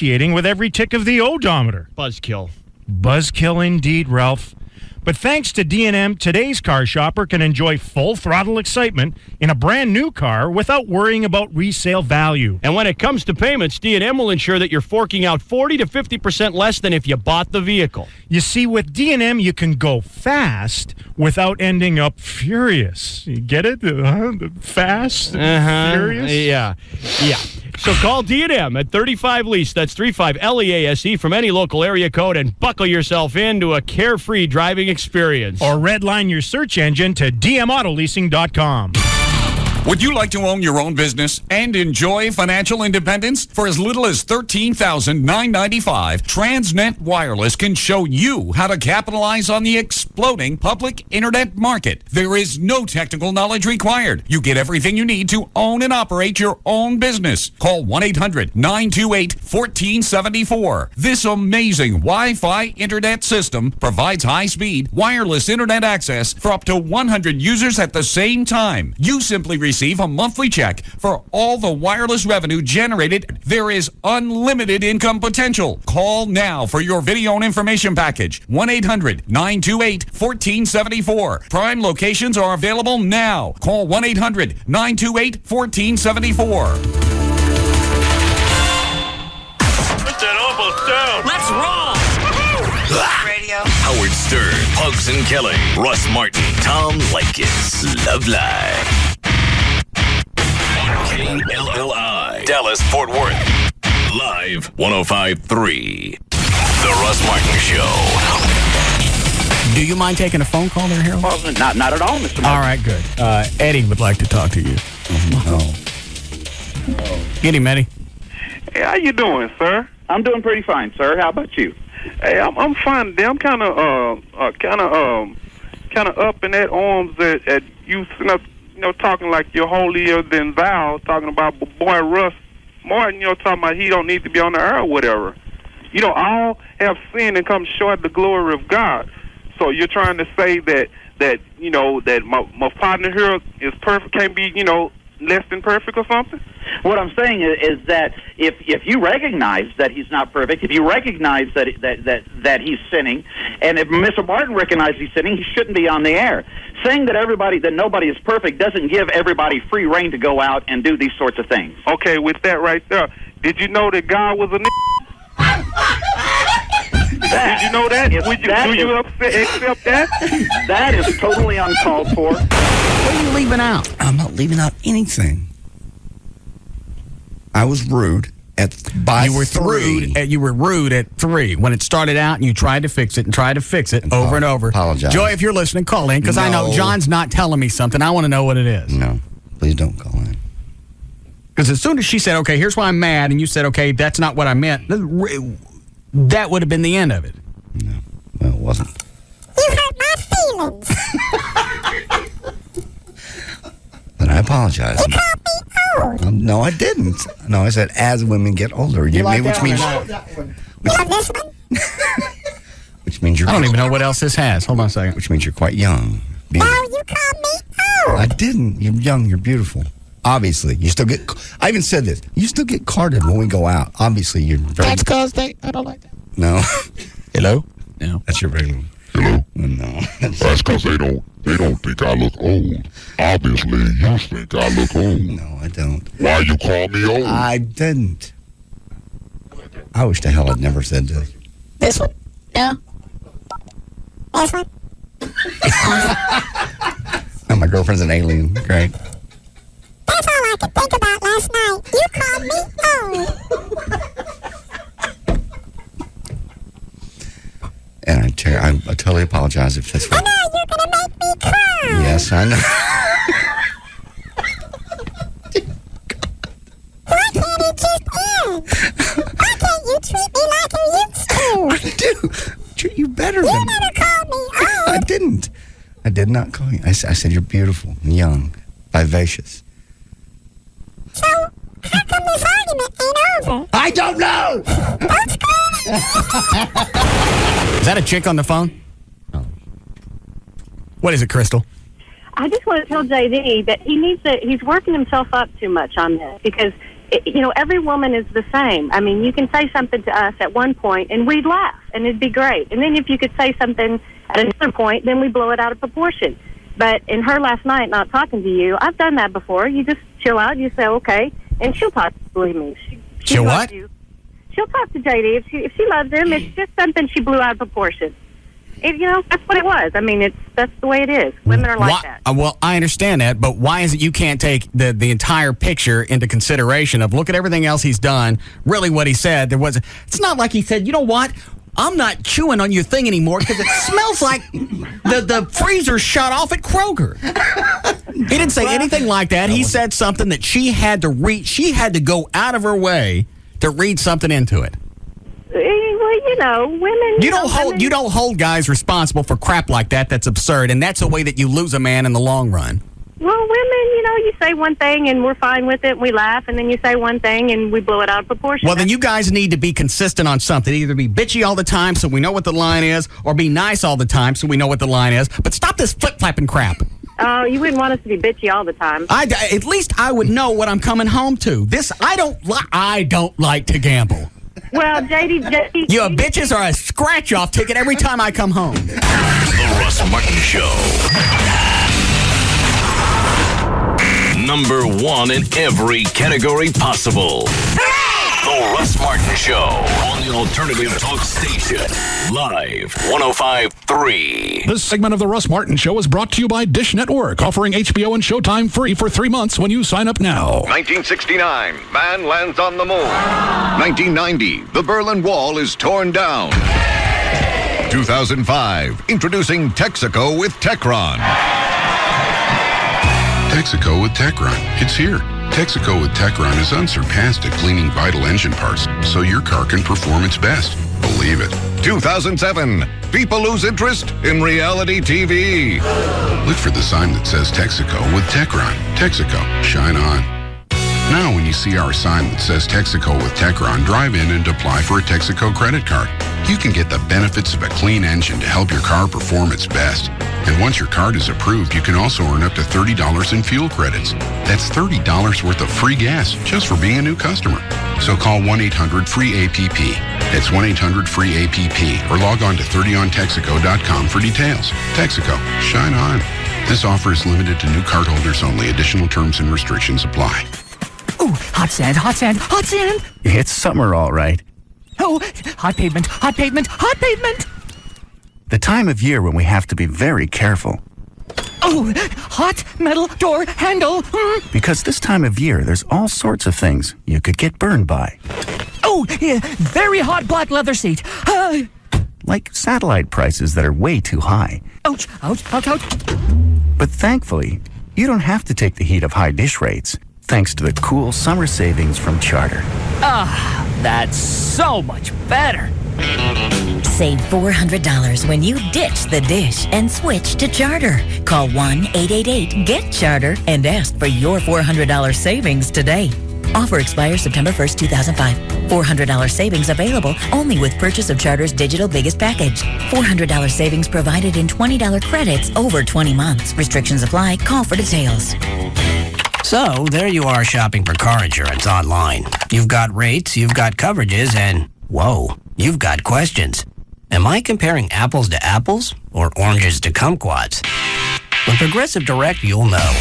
with every tick of the odometer. Buzzkill. Buzzkill indeed, Ralph. But thanks to D&M, today's car shopper can enjoy full throttle excitement in a brand new car without worrying about resale value. And when it comes to payments, D&M will ensure that you're forking out 40 to 50% less than if you bought the vehicle. You see, with D&M, you can go fast without ending up furious. You get it? Fast? Furious? Yeah. So call D&M at 35LEASE, that's 35LEASE, from any local area code, and buckle yourself into a carefree driving experience. Or redline your search engine to dmautoleasing.com. Would you like to own your own business and enjoy financial independence? For as little as $13,995, Transnet Wireless can show you how to capitalize on the exploding public internet market. There is no technical knowledge required. You get everything you need to own and operate your own business. Call 1-800-928-1474. This amazing Wi-Fi internet system provides high-speed wireless internet access for up to 100 users at the same time. You simply receive a monthly check for all the wireless revenue generated. There is unlimited income potential. Call now for your video and information package. 1-800-928-1474. Prime locations are available now. Call 1-800-928-1474. Put that almost down. Let's roll! Radio. Howard Stern, Pugs and Kelly, Russ Martin, Tom Leykis, Love Live. KLLI, Dallas, Fort Worth, live 105.3. The Russ Martin Show. Do you mind taking a phone call there, Harold? Well, not at all, Mr. Martin. All right, good. Eddie would like to talk to you. Get him, Eddie. Hey, how you doing, sir? I'm doing pretty fine, sir. How about you? Hey, I'm fine today. I'm kind of up in that arms at you talking like you're holier than thou, talking about boy Russ Martin, talking about he don't need to be on the air or whatever. All have sinned and come short of the glory of God. So you're trying to say that my partner here is perfect, can't be, less than perfect or something? What I'm saying is that if you recognize that he's not perfect, if you recognize that he's sinning, and if Mr. Martin recognizes he's sinning, he shouldn't be on the air. Saying that nobody is perfect doesn't give everybody free reign to go out and do these sorts of things. Okay, with that right there, did you know that God was a Did you know that? Do you accept that? That is totally uncalled for. What are you leaving out? I'm not leaving out anything. I was rude by you were 3. You were rude at 3 when it started out, and you tried to fix it over and over. Apologize. Joy, if you're listening, call in, because I know John's not telling me something. I want to know what it is. No, please don't call in. Because as soon as she said, okay, here's why I'm mad, and you said, okay, that's not what I meant, that would have been the end of it. No, well, it wasn't. You hurt my feelings. Then I apologize. You called me old. No, I didn't. No, I said as women get older. You like which that means This one? which means you're. I don't even know what else this has. Hold on a second. Which means you're quite young. No, you called me old. I didn't. You're young. You're beautiful. Obviously, you still get. I even said this. You still get carded when we go out. Obviously, you're very. That's because I don't like that. No. Hello? No. That's your regular one. Hello? No. That's because they don't think I look old. Obviously, you think I look old. No, I don't. Why you call me old? I didn't. I wish to hell I'd never said this. This one? Yeah. This one? Oh, my girlfriend's an alien. Great. That's all I could think about last night. You called me old. And I totally apologize if that's I know you're going to make me cry. Yes, I know. Why can't it just end? Why can't you treat me like you used to? I do. Treat you better You than never called me old. I didn't. I did not call you. I said you're beautiful, young, vivacious. So, how come this argument ain't over? I don't know! What's going on? Is that a chick on the phone? Oh. What is it, Crystal? I just want to tell JD that he's working himself up too much on this, because every woman is the same. I mean, you can say something to us at one point, and we'd laugh, and it'd be great. And then if you could say something at another point, then we blow it out of proportion. But in her last night not talking to you, I've done that before. You just chill out. You say, okay, and she'll talk. Believe me. She'll what? She'll talk to JD if she loves him. It's just something she blew out of proportion. That's what it was. I mean, that's the way it is. Women are like that. Well, I understand that, but why is it you can't take the entire picture into consideration of look at everything else he's done, really what he said? It's not like he said, you know what? I'm not chewing on your thing anymore because it smells like the freezer shut off at Kroger. He didn't say anything like that. He said something that she had to read. She had to go out of her way to read something into it. Well, women. You don't hold guys responsible for crap like that. That's absurd, and that's a way that you lose a man in the long run. Well, women, you say one thing and we're fine with it, and we laugh, and then you say one thing and we blow it out of proportion. Well, then you guys need to be consistent on something. Either be bitchy all the time so we know what the line is, or be nice all the time so we know what the line is. But stop this flip-flapping crap. Oh, you wouldn't want us to be bitchy all the time. At least I would know what I'm coming home to. I don't like to gamble. Well, JD, you bitches are a scratch-off ticket every time I come home. The Russ Martin Show. Number one in every category possible. The Russ Martin Show on the Alternative Talk Station. Live 105.3. This segment of The Russ Martin Show is brought to you by Dish Network, offering HBO and Showtime free for 3 months when you sign up now. 1969, man lands on the moon. 1990, the Berlin Wall is torn down. 2005, introducing Texaco with Techron. Texaco with Techron. It's here. Texaco with Techron is unsurpassed at cleaning vital engine parts, so your car can perform its best. Believe it. 2007, people lose interest in reality TV. Look for the sign that says Texaco with Techron. Texaco, shine on. Now when you see our sign that says Texaco with Techron, drive in and apply for a Texaco credit card. You can get the benefits of a clean engine to help your car perform its best. And once your card is approved, you can also earn up to $30 in fuel credits. That's $30 worth of free gas just for being a new customer. So call 1-800-FREE-APP. That's 1-800-FREE-APP or log on to 30ontexaco.com for details. Texaco, shine on. This offer is limited to new cardholders only. Additional terms and restrictions apply. Ooh, hot sand, hot sand, hot sand. It's summer, all right. Oh, hot pavement, hot pavement, hot pavement. The time of year when we have to be very careful. Oh, hot metal door handle. Because this time of year, there's all sorts of things you could get burned by. Oh, yeah, very hot black leather seat. Like satellite prices that are way too high. Ouch, ouch, ouch, ouch. But thankfully, you don't have to take the heat of high dish rates, thanks to the cool summer savings from Charter. Ah, that's so much better. Save $400 when you ditch the dish and switch to Charter. Call 1-888-GET-CHARTER and ask for your $400 savings today. Offer expires September 1st, 2005. $400 savings available only with purchase of Charter's digital biggest package. $400 savings provided in $20 credits over 20 months. Restrictions apply. Call for details. So, there you are shopping for car insurance online. You've got rates, you've got coverages, and whoa, you've got questions. Am I comparing apples to apples or oranges to kumquats? With Progressive Direct, you'll know.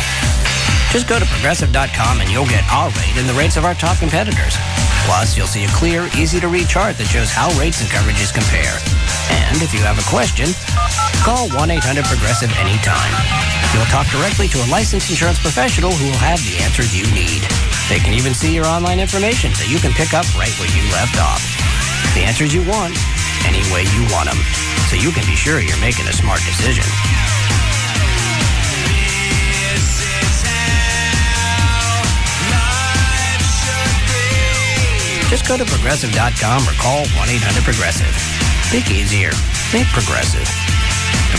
Just go to Progressive.com and you'll get our rate and the rates of our top competitors. Plus, you'll see a clear, easy-to-read chart that shows how rates and coverages compare. And if you have a question, call 1-800-PROGRESSIVE anytime. You'll talk directly to a licensed insurance professional who will have the answers you need. They can even see your online information so you can pick up right where you left off. The answers you want, any way you want them, so you can be sure you're making a smart decision. Just go to Progressive.com or call 1-800-PROGRESSIVE. Think easier. Think Progressive.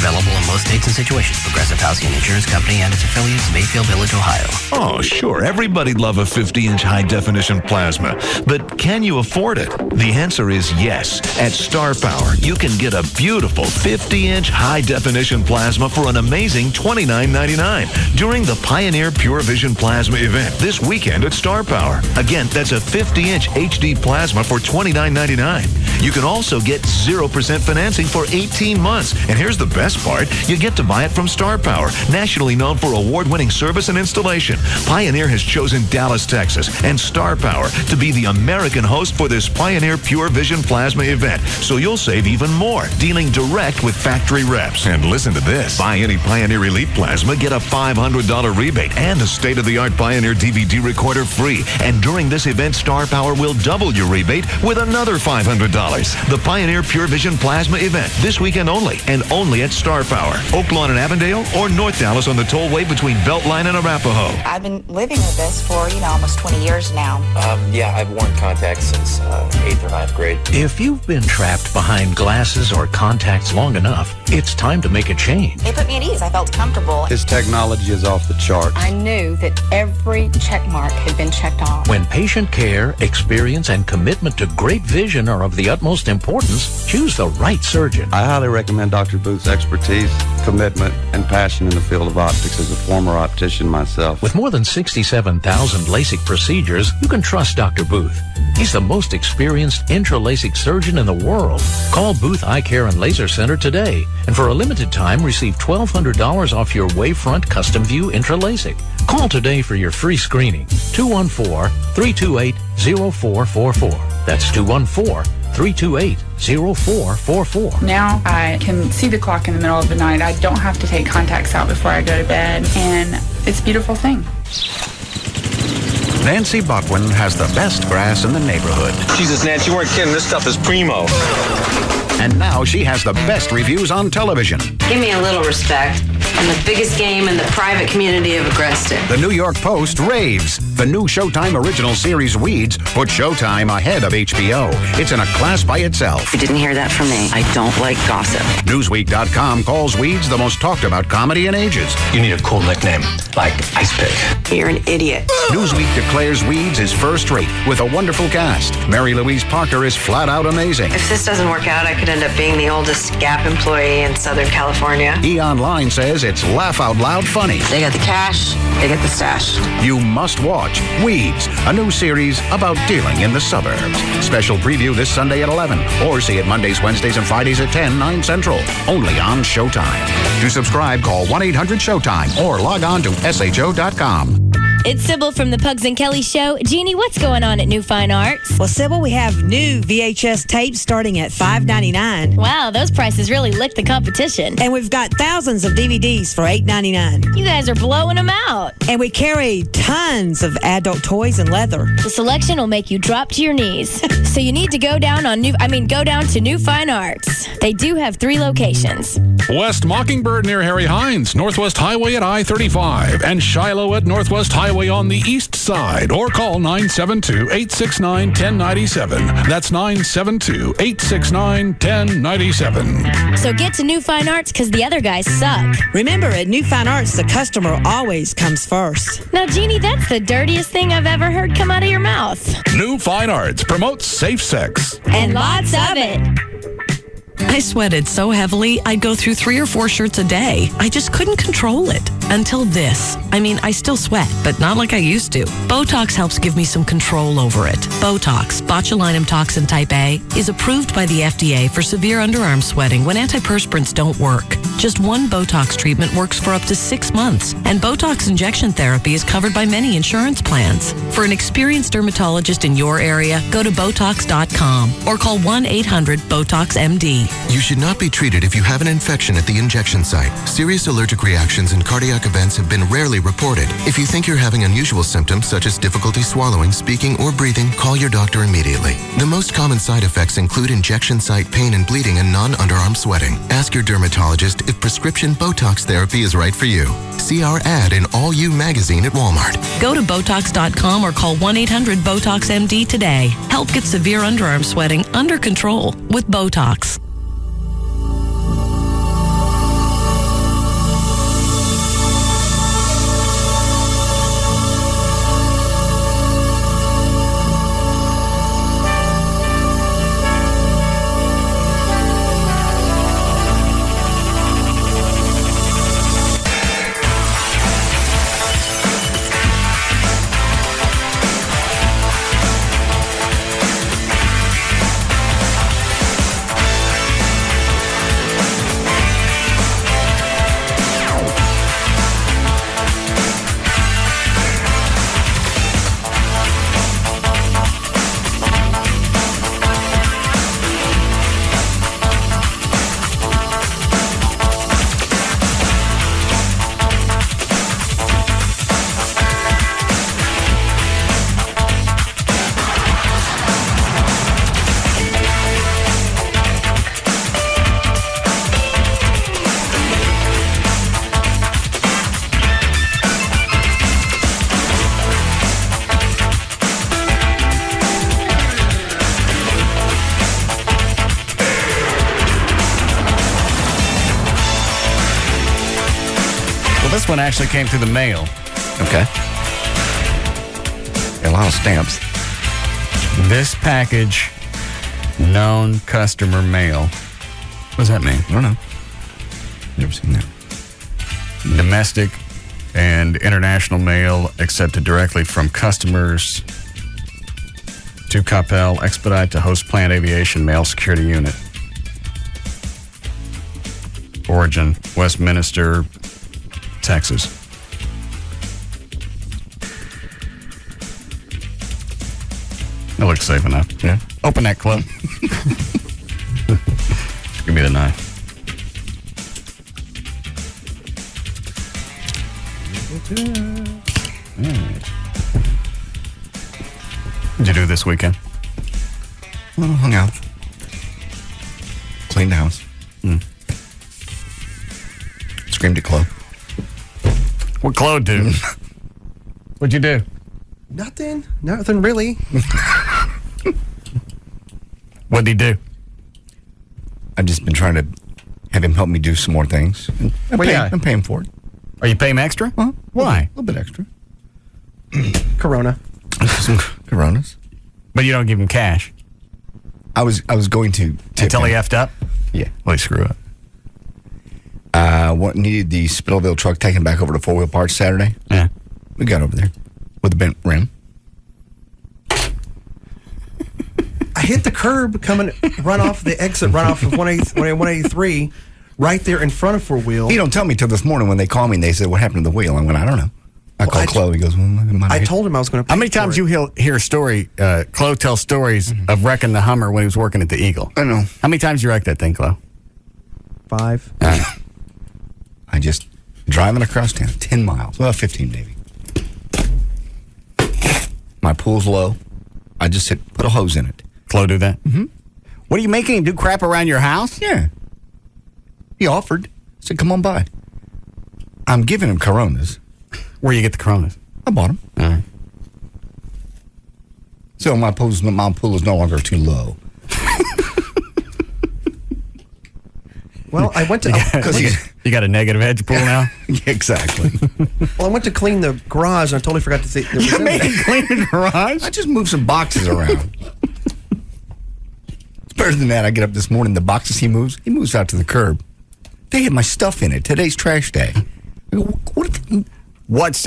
Available in most states and situations. Progressive Housing and Insurance Company and its affiliates, Mayfield Village, Ohio. Oh, sure. Everybody'd love a 50-inch high-definition plasma. But can you afford it? The answer is yes. At Star Power, you can get a beautiful 50-inch high-definition plasma for an amazing $29.99 during the Pioneer Pure Vision Plasma event this weekend at Star Power. Again, that's a 50-inch HD plasma for $29.99. You can also get 0% financing for 18 months. And here's the best part. You get to buy it from Star Power, nationally known for award-winning service and installation. Pioneer has chosen Dallas, Texas, and Star Power to be the American host for this Pioneer Pure Vision Plasma event. So you'll save even more, dealing direct with factory reps. And listen to this. Buy any Pioneer Elite Plasma, get a $500 rebate and a state-of-the-art Pioneer DVD recorder free. And during this event, Star Power will double your rebate with another $500. The Pioneer Pure Vision Plasma event, this weekend only, and only at Star Power. Oak Lawn and Avondale, or North Dallas on the tollway between Beltline and Arapahoe. I've been living with this for, almost 20 years now. Yeah, I've worn contacts since 8th or 9th grade. If you've been trapped behind glasses or contacts long enough, it's time to make a change. It put me at ease. I felt comfortable. His technology is off the charts. I knew that every check mark had been checked off. When patient care, experience, and commitment to great vision are of the utmost importance, choose the right surgeon. I highly recommend Dr. Booth's expertise, commitment, and passion in the field of optics as a former optician myself. With more than 67,000 LASIK procedures, you can trust Dr. Booth. He's the most experienced intra-LASIK surgeon in the world. Call Booth Eye Care and Laser Center today, and for a limited time, receive $1,200 off your Wavefront Custom View Intra-LASIK. Call today for your free screening. 214-328-0444. That's 214-328-0444. Now I can see the clock in the middle of the night. I don't have to take contacts out before I go to bed, and it's a beautiful thing. Nancy Botwin has the best grass in the neighborhood. Jesus, Nancy, you weren't kidding. This stuff is primo. And now she has the best reviews on television. Give me a little respect. I'm the biggest game in the private community of Agreston. The New York Post raves. The new Showtime original series Weeds put Showtime ahead of HBO. It's in a class by itself. You didn't hear that from me. I don't like gossip. Newsweek.com calls Weeds the most talked about comedy in ages. You need a cool nickname, like Ice Pick. You're an idiot. Newsweek declares Weeds is first rate with a wonderful cast. Mary Louise Parker is flat out amazing. If this doesn't work out, I could end up being the oldest Gap employee in Southern California. E-Online says it's laugh out loud funny. They got the cash, they get the stash. You must watch Weeds, a new series about dealing in the suburbs. Special preview this Sunday at 11, or see it Mondays, Wednesdays, and Fridays at 10, 9 Central, only on Showtime. To subscribe, call 1-800-SHOWTIME or log on to sho.com. It's Sybil from the Pugs and Kelly Show. Jeannie, what's going on at New Fine Arts? Well, Sybil, we have new VHS tapes starting at $5.99. Wow, those prices really lick the competition. And we've got thousands of DVDs for $8.99. You guys are blowing them out. And we carry tons of adult toys and leather. The selection will make you drop to your knees. So you need to go down to New Fine Arts. They do have 3 locations. West Mockingbird near Harry Hines, Northwest Highway at I-35, and Shiloh at Northwest Highway on the east side, or call 972-869-1097. That's 972-869-1097. So get to New Fine Arts because the other guys suck. Remember, at New Fine Arts, the customer always comes first. Now, Jeannie, that's the dirtiest thing I've ever heard come out of your mouth. New Fine Arts promotes safe sex. And lots of it. I sweated so heavily, I'd go through 3 or 4 shirts a day. I just couldn't control it. Until this. I still sweat, but not like I used to. Botox helps give me some control over it. Botox, botulinum toxin type A, is approved by the FDA for severe underarm sweating when antiperspirants don't work. Just one Botox treatment works for up to 6 months, and Botox injection therapy is covered by many insurance plans. For an experienced dermatologist in your area, go to Botox.com or call 1-800-BOTOX-MD. You should not be treated if you have an infection at the injection site. Serious allergic reactions and cardiac events have been rarely reported. If you think you're having unusual symptoms such as difficulty swallowing, speaking, or breathing, call your doctor immediately. The most common side effects include injection site pain and bleeding and non-underarm sweating. Ask your dermatologist if prescription Botox therapy is right for you. See our ad in All You magazine at Walmart. Go to Botox.com or call 1-800-BOTOX-MD today. Help get severe underarm sweating under control with Botox. This one actually came through the mail. Okay. A lot of stamps. This package, known customer mail. What does that mean? I don't know. Never seen that. Domestic and international mail accepted directly from customers to Coppell Expedite to Host Plant Aviation Mail Security Unit. Origin, Westminster, Texas. It looks safe enough. Yeah. Open that club. Give me the knife. What'd you do this weekend? Well, hung out. Cleaned the house. Screamed at Chloe. What Chloe do? What'd you do? Nothing really. What'd he do? I've just been trying to have him help me do some more things. I'm paying for it. Are you paying extra? Why? A little bit extra. Corona. Some Coronas. But you don't give him cash? I was going to tip until him. he effed up? Yeah. Well, he screw up. Needed the Spittleville truck taken back over to 4 Wheel Parts Saturday. Yeah. We got over there with a bent rim. I hit the curb coming, run off the exit, run off of 183, right there in front of 4 Wheel. He don't tell me till this morning when they call me and they said, "What happened to the wheel?" I went, "I don't know." I called Chloe. He goes, I told him I was going to pay. How many times you hear a story, Chloe tells stories of wrecking the Hummer when he was working at the Eagle? I know. How many times you wrecked that thing, Chloe? 5. I just driving across town, 10 miles. Well, 15 maybe. My pool's low. I just put a hose in it. Chloe do that? Mm-hmm. What are you making him do crap around your house? Yeah. He offered. I said, "Come on by." I'm giving him Coronas. Where you get the Coronas? I bought them. All right. So my pool is no longer too low. Well, I went to... You got a negative edge pool now? Yeah, exactly. Well, I went to clean the garage, and I totally forgot to say... You made him clean the garage? I just moved some boxes around. It's better than that. I get up this morning, the boxes he moves out to the curb. They had my stuff in it. Today's trash day. I go,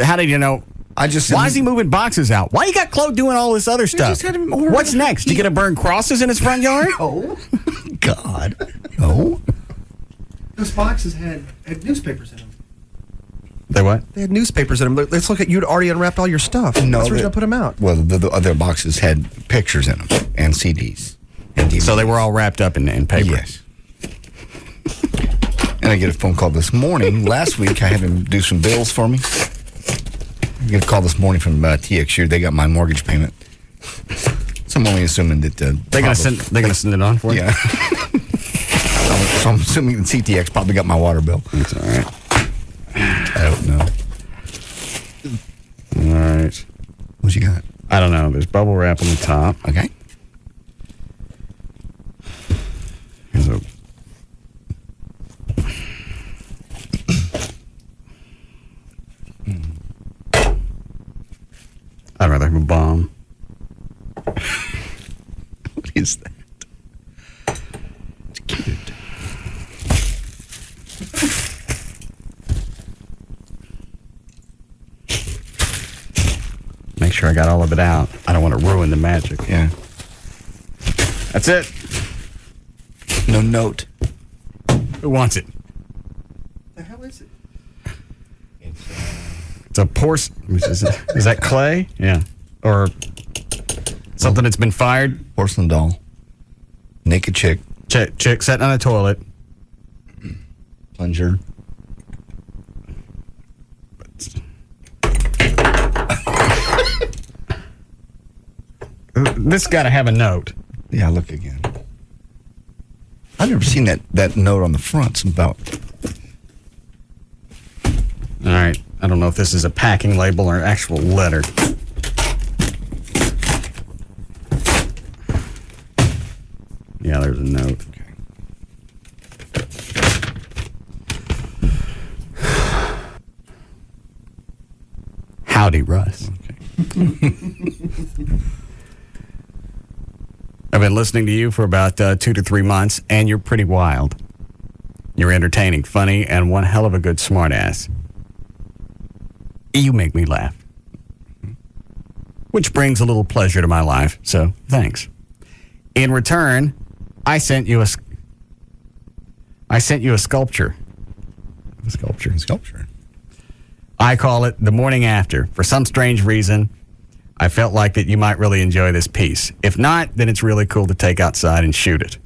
how did you know? Why is he moving boxes out? Why you got Chloe doing all this other stuff? Just had him over. What's next? You gonna burn crosses in his front yard? No. God. No. Those boxes had newspapers in them. They what? They had newspapers in them. Let's look at, you'd already unwrapped all your stuff. No. That's where I put them out. Well, the other boxes had pictures in them and CDs. And DVDs. So they were all wrapped up in paper? Yes. And I get a phone call this morning. Last week, I had him do some bills for me. I get a call this morning from TXU. They got my mortgage payment. So I'm only assuming that... They're going to send it on for you? Yeah. So I'm assuming that CTX probably got my water bill. That's all right. I don't know. All right. What you got? I don't know. There's bubble wrap on the top. Okay. Here's a... I'd rather have a bomb. What is that? It's cute. Make sure I got all of it out. I don't want to ruin the magic. Yeah. That's it. No note. Who wants it? The hell is it? It's a porcelain. Is that clay? Yeah. Or something that's been fired? Porcelain doll. Naked chick. Chick sitting on a toilet. Plunger. This got to have a note. Yeah, look again. I've never seen that note on the front. Some about. All right. I don't know if this is a packing label or an actual letter. Yeah, there's a note. buddy Russ. I've been listening to you for about 2 to 3 months, and you're pretty wild. You're entertaining, funny, and one hell of a good smartass. You make me laugh. Which brings a little pleasure to my life, so thanks. In return, I sent you a sculpture. A sculpture. I call it The Morning After. For some strange reason, I felt like that you might really enjoy this piece. If not, then it's really cool to take outside and shoot it.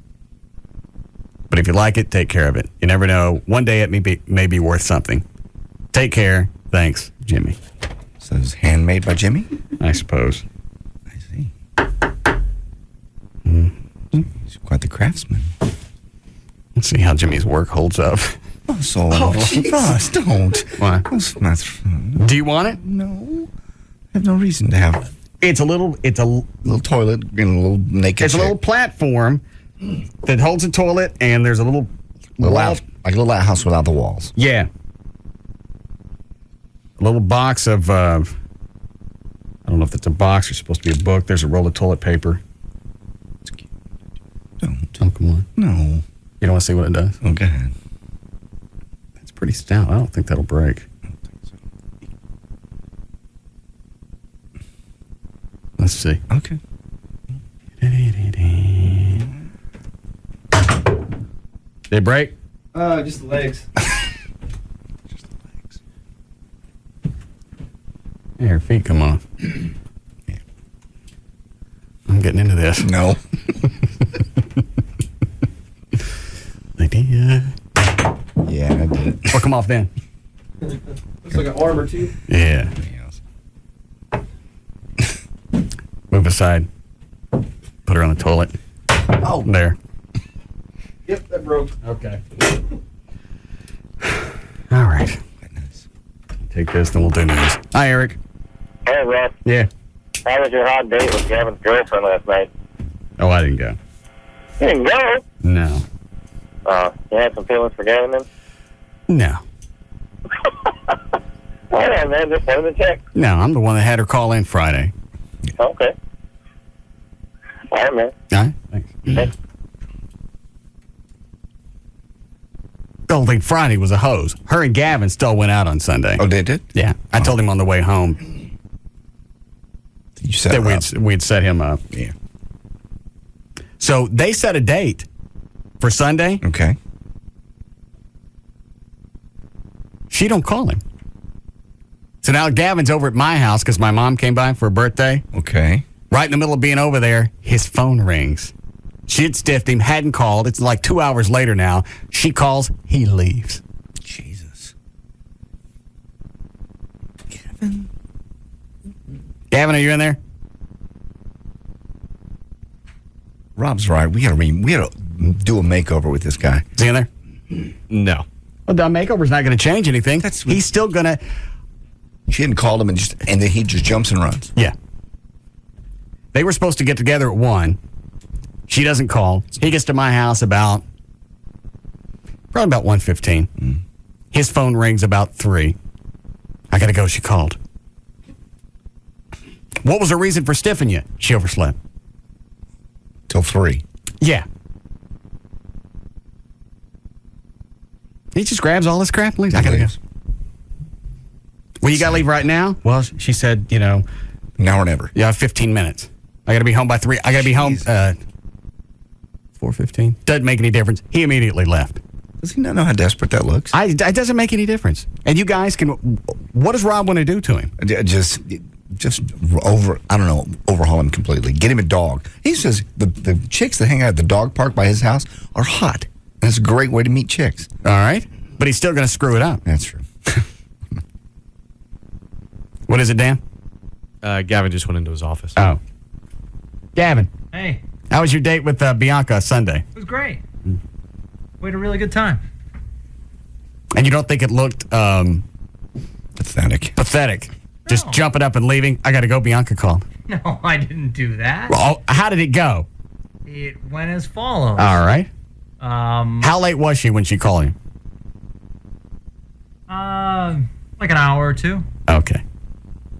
But if you like it, take care of it. You never know. One day it may be worth something. Take care. Thanks, Jimmy. So it's handmade by Jimmy? I suppose. I see. He's quite the craftsman. Let's see how Jimmy's work holds up. Ross, don't. Why? Do you want it? No. I have no reason to have. It's a little toilet in a little naked. It's a little platform that holds a toilet, and there's a little like a little outhouse without the walls. Yeah. A little box of, I don't know if it's a box or supposed to be a book. There's a roll of toilet paper. Don't. Oh, come on. No. You don't want to see what it does? Oh, go ahead. It's pretty stout. I don't think that'll break. I don't think so. Let's see. Okay. Did it break? Just the legs. Just the legs. Yeah, her feet come off. Yeah. I'm getting into this. No. Idea. Yeah, I did it. Or come off then. Looks like an arm or two. Yeah. Move aside. Put her on the toilet. Oh. There. Yep, that broke. Okay. All right. Take this, then we'll do news. Hi, Eric. Hey, Russ. Yeah. How was your hot date with Gavin's girlfriend last night? Oh, I didn't go. You didn't go? No. You had some feelings for Gavin then? No. All right, man. Just wanted to check. No, I'm the one that had her call in Friday. Okay. All right, man. All right. Thanks. Thanks. The whole thing Friday was a hose. Her and Gavin still went out on Sunday. Oh, they did? Yeah. I told him on the way home. You set that her up. we'd set him up. Yeah. So they set a date for Sunday. Okay. She don't call him. So now Gavin's over at my house because my mom came by for her birthday. Okay. Right in the middle of being over there, his phone rings. She had stiffed him, hadn't called. It's like 2 hours later now. She calls, he leaves. Jesus. Gavin, are you in there? Rob's right. We gotta do a makeover with this guy. Is he in there? No. Well, the makeover's not going to change anything. He's still going to... She hadn't called him and then he just jumps and runs. Yeah. They were supposed to get together at 1. She doesn't call. He gets to my house probably about 1:15. His phone rings about 3. I got to go. She called. What was her reason for stiffing you? She overslept. Till 3. Yeah. He just grabs all this crap and leaves. I got to go. Well, you got to leave right now? Well, she said, now or never. Yeah, 15 minutes. I got to be home by 3. I got to be home 4:15. Doesn't make any difference. He immediately left. Does he not know how desperate that looks? It doesn't make any difference. And you guys can... What does Rob want to do to him? Just overhaul him completely. Get him a dog. He says the chicks that hang out at the dog park by his house are hot. And it's a great way to meet chicks. All right. But he's still going to screw it up. That's true. What is it, Dan? Gavin just went into his office. Oh. Gavin. Hey. How was your date with Bianca Sunday? It was great. We had a really good time. And you don't think it looked... Pathetic. Just jumping up and leaving. I got to go. Bianca called. No, I didn't do that. Well, how did it go? It went as follows. All right. How late was she when she called you? Like an hour or two. Okay.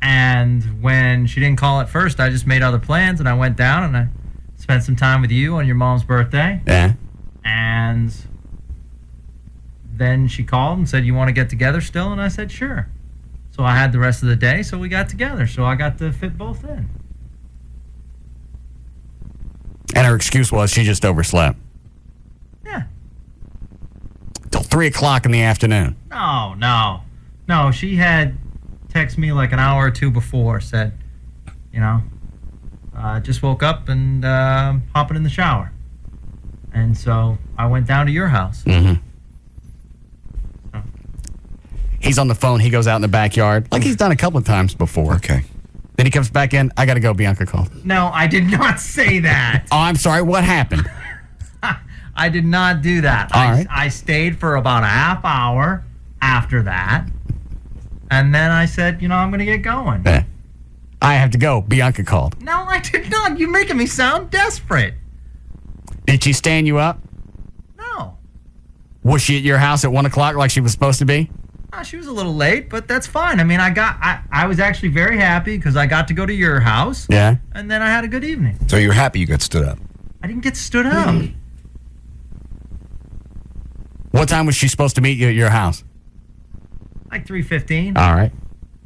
And when she didn't call at first, I just made other plans, and I went down and I spent some time with you on your mom's birthday. Yeah. And then she called and said, you want to get together still? And I said, sure. So I had the rest of the day, so we got together. So I got to fit both in. And her excuse was she just overslept. Yeah. Till 3 o'clock in the afternoon. No, she had texted me like an hour or two before, said, just woke up and hopping in the shower. And so I went down to your house. Mm-hmm. He's on the phone. He goes out in the backyard, like he's done a couple of times before. Okay. Then he comes back in. I got to go. Bianca called. No, I did not say that. Oh, I'm sorry. What happened? I did not do that. All right. I stayed for about a half hour after that. And then I said, I'm going to get going. I have to go. Bianca called. No, I did not. You're making me sound desperate. Did she stand you up? No. Was she at your house at 1 o'clock like she was supposed to be? She was a little late, but that's fine. I mean, I was actually very happy because I got to go to your house. Yeah. And then I had a good evening. So you're happy you got stood up? I didn't get stood up. What time was she supposed to meet you at your house? Like 3:15. All right.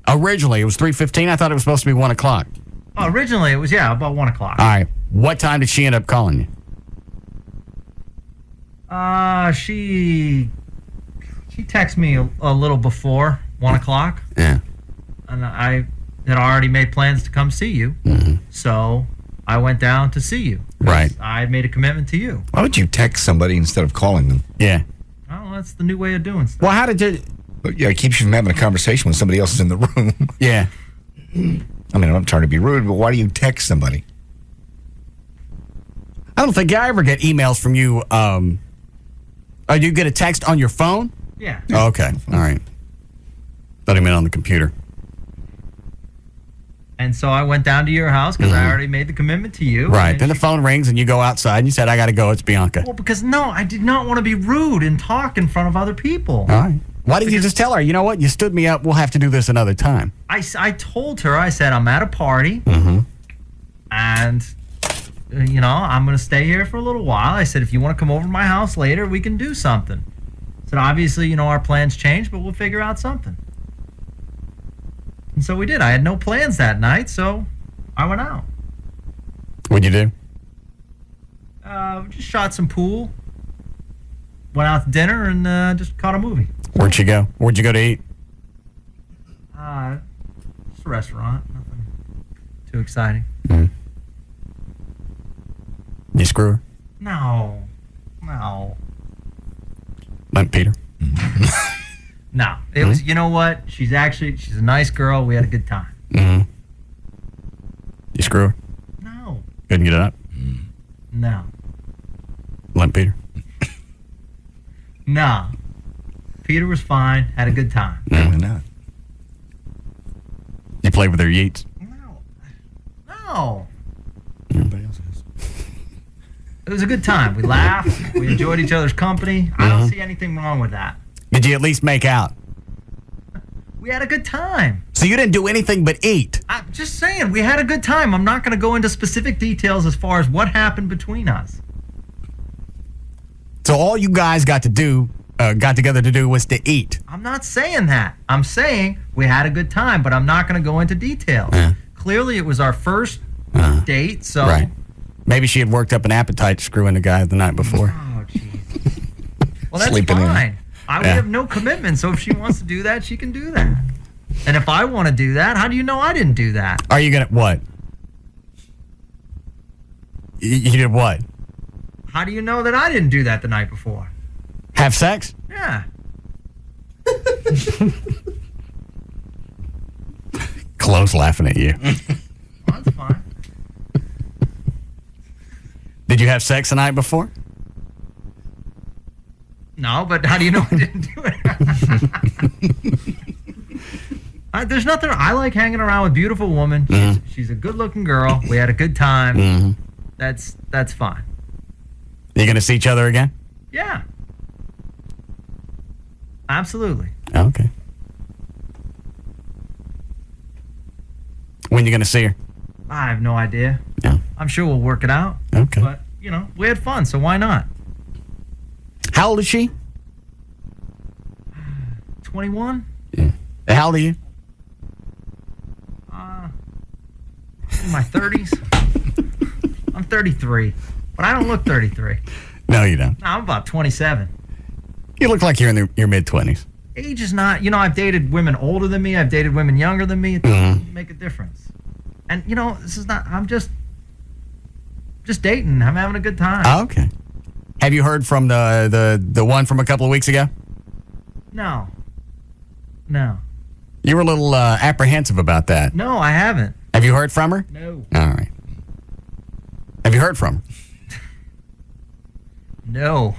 Originally, it was 3:15. I thought it was supposed to be 1 o'clock. Oh, originally, it was, about 1 o'clock. All right. What time did she end up calling you? She texted me a little before 1 o'clock. Yeah. And I had already made plans to come see you. Mm-hmm. So I went down to see you. Right. I had made a commitment to you. Why would you text somebody instead of calling them? Yeah. Oh, that's the new way of doing stuff. Well, how did you... Yeah, it keeps you from having a conversation when somebody else is in the room. Yeah. I mean, I'm not trying to be rude, but why do you text somebody? I don't think I ever get emails from you. You get a text on your phone? Yeah. Oh, okay. All right. Thought he meant on the computer. And so I went down to your house because I already made the commitment to you. Right. Then the phone rings and you go outside and you said, I got to go. It's Bianca. Well, because I did not want to be rude and talk in front of other people. All right. Why didn't you just tell her, you know what? You stood me up. We'll have to do this another time. I told her, I said, I'm at a party. Mm-hmm. And, I'm going to stay here for a little while. I said, if you want to come over to my house later, we can do something. I said, obviously, our plans changed, but we'll figure out something. And so we did. I had no plans that night, so I went out. What'd you do? Just shot some pool. Went out to dinner and just caught a movie. Where'd you go? Where'd you go to eat? Just a restaurant. Nothing too exciting. Mm. You screw her? No. Like Peter? No. It was, you know what? She's a nice girl. We had a good time. Mm-hmm. You screw her? No. Couldn't get it up? No. Like Peter? No. Peter was fine. Had a good time. Why not? You played with her yeets? No. Everybody else is. It was a good time. We laughed. We enjoyed each other's company. I don't see anything wrong with that. Did you at least make out? We had a good time. So you didn't do anything but eat? I'm just saying, we had a good time. I'm not going to go into specific details as far as what happened between us. So all you guys got together to do was to eat? I'm not saying that. I'm saying we had a good time, but I'm not going to go into details. Clearly, it was our first date, so... Right. Maybe she had worked up an appetite screwing the guy the night before. Oh, jeez. Well, that's Sleeping fine. We have no commitment, so if she wants to do that, she can do that. And if I want to do that, how do you know I didn't do that? Are you going to... What? You did what? How do you know that I didn't do that the night before? Have sex? Yeah. Chloe's laughing at you. Well, that's fine. Did you have sex the night before? No, but how do you know I didn't do it? There's nothing. I like hanging around with beautiful women. She's a good-looking girl. We had a good time. That's fine. You going to see each other again? Yeah. Absolutely. Okay. When you going to see her? I have no idea. No. I'm sure we'll work it out. Okay. But, we had fun, so why not? How old is she? 21? Yeah. How old are you? In my 30s. I'm 33, but I don't look 33. No, you don't. No, I'm about 27. You look like you're in your mid-20s. Age is not, I've dated women older than me. I've dated women younger than me. It doesn't make a difference. And, this is not, I'm just dating. I'm having a good time. Oh, okay. Have you heard from the one from a couple of weeks ago? No. You were a little apprehensive about that. No, I haven't. Have you heard from her? No. All right. Have you heard from her? No.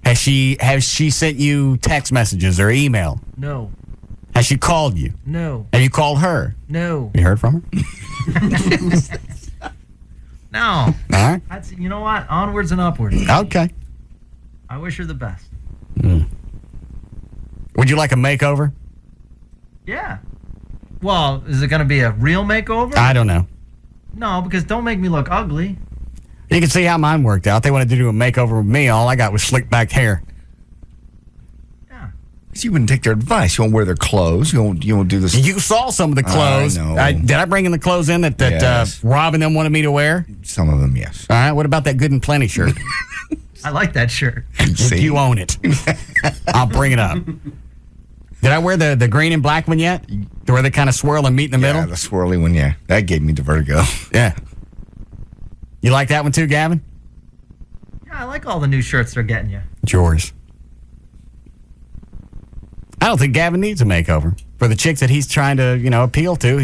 Has she sent you text messages or email? No. Has she called you? No. Have you called her? No. You heard from her? No. All right. You know what? Onwards and upwards. Okay. I wish her the best. Would you like a makeover? Yeah. Well, is it going to be a real makeover? I don't know. No, because don't make me look ugly. You can see how mine worked out. They wanted to do a makeover with me. All I got was slick back hair. Yeah. Because you wouldn't take their advice. You won't wear their clothes. You won't do this. You saw some of the clothes. I know. Did I bring in the clothes in that Yes. Rob and them wanted me to wear? Some of them, yes. All right. What about that Good and Plenty shirt? I like that shirt. You own it. I'll bring it up. Did I wear the green and black one yet? Where they kind of swirl and meet in the middle? Yeah, the swirly one, yeah. That gave me the vertigo. Yeah. You like that one too, Gavin? Yeah, I like all the new shirts they're getting you. It's yours. I don't think Gavin needs a makeover. For the chicks that he's trying to, appeal to,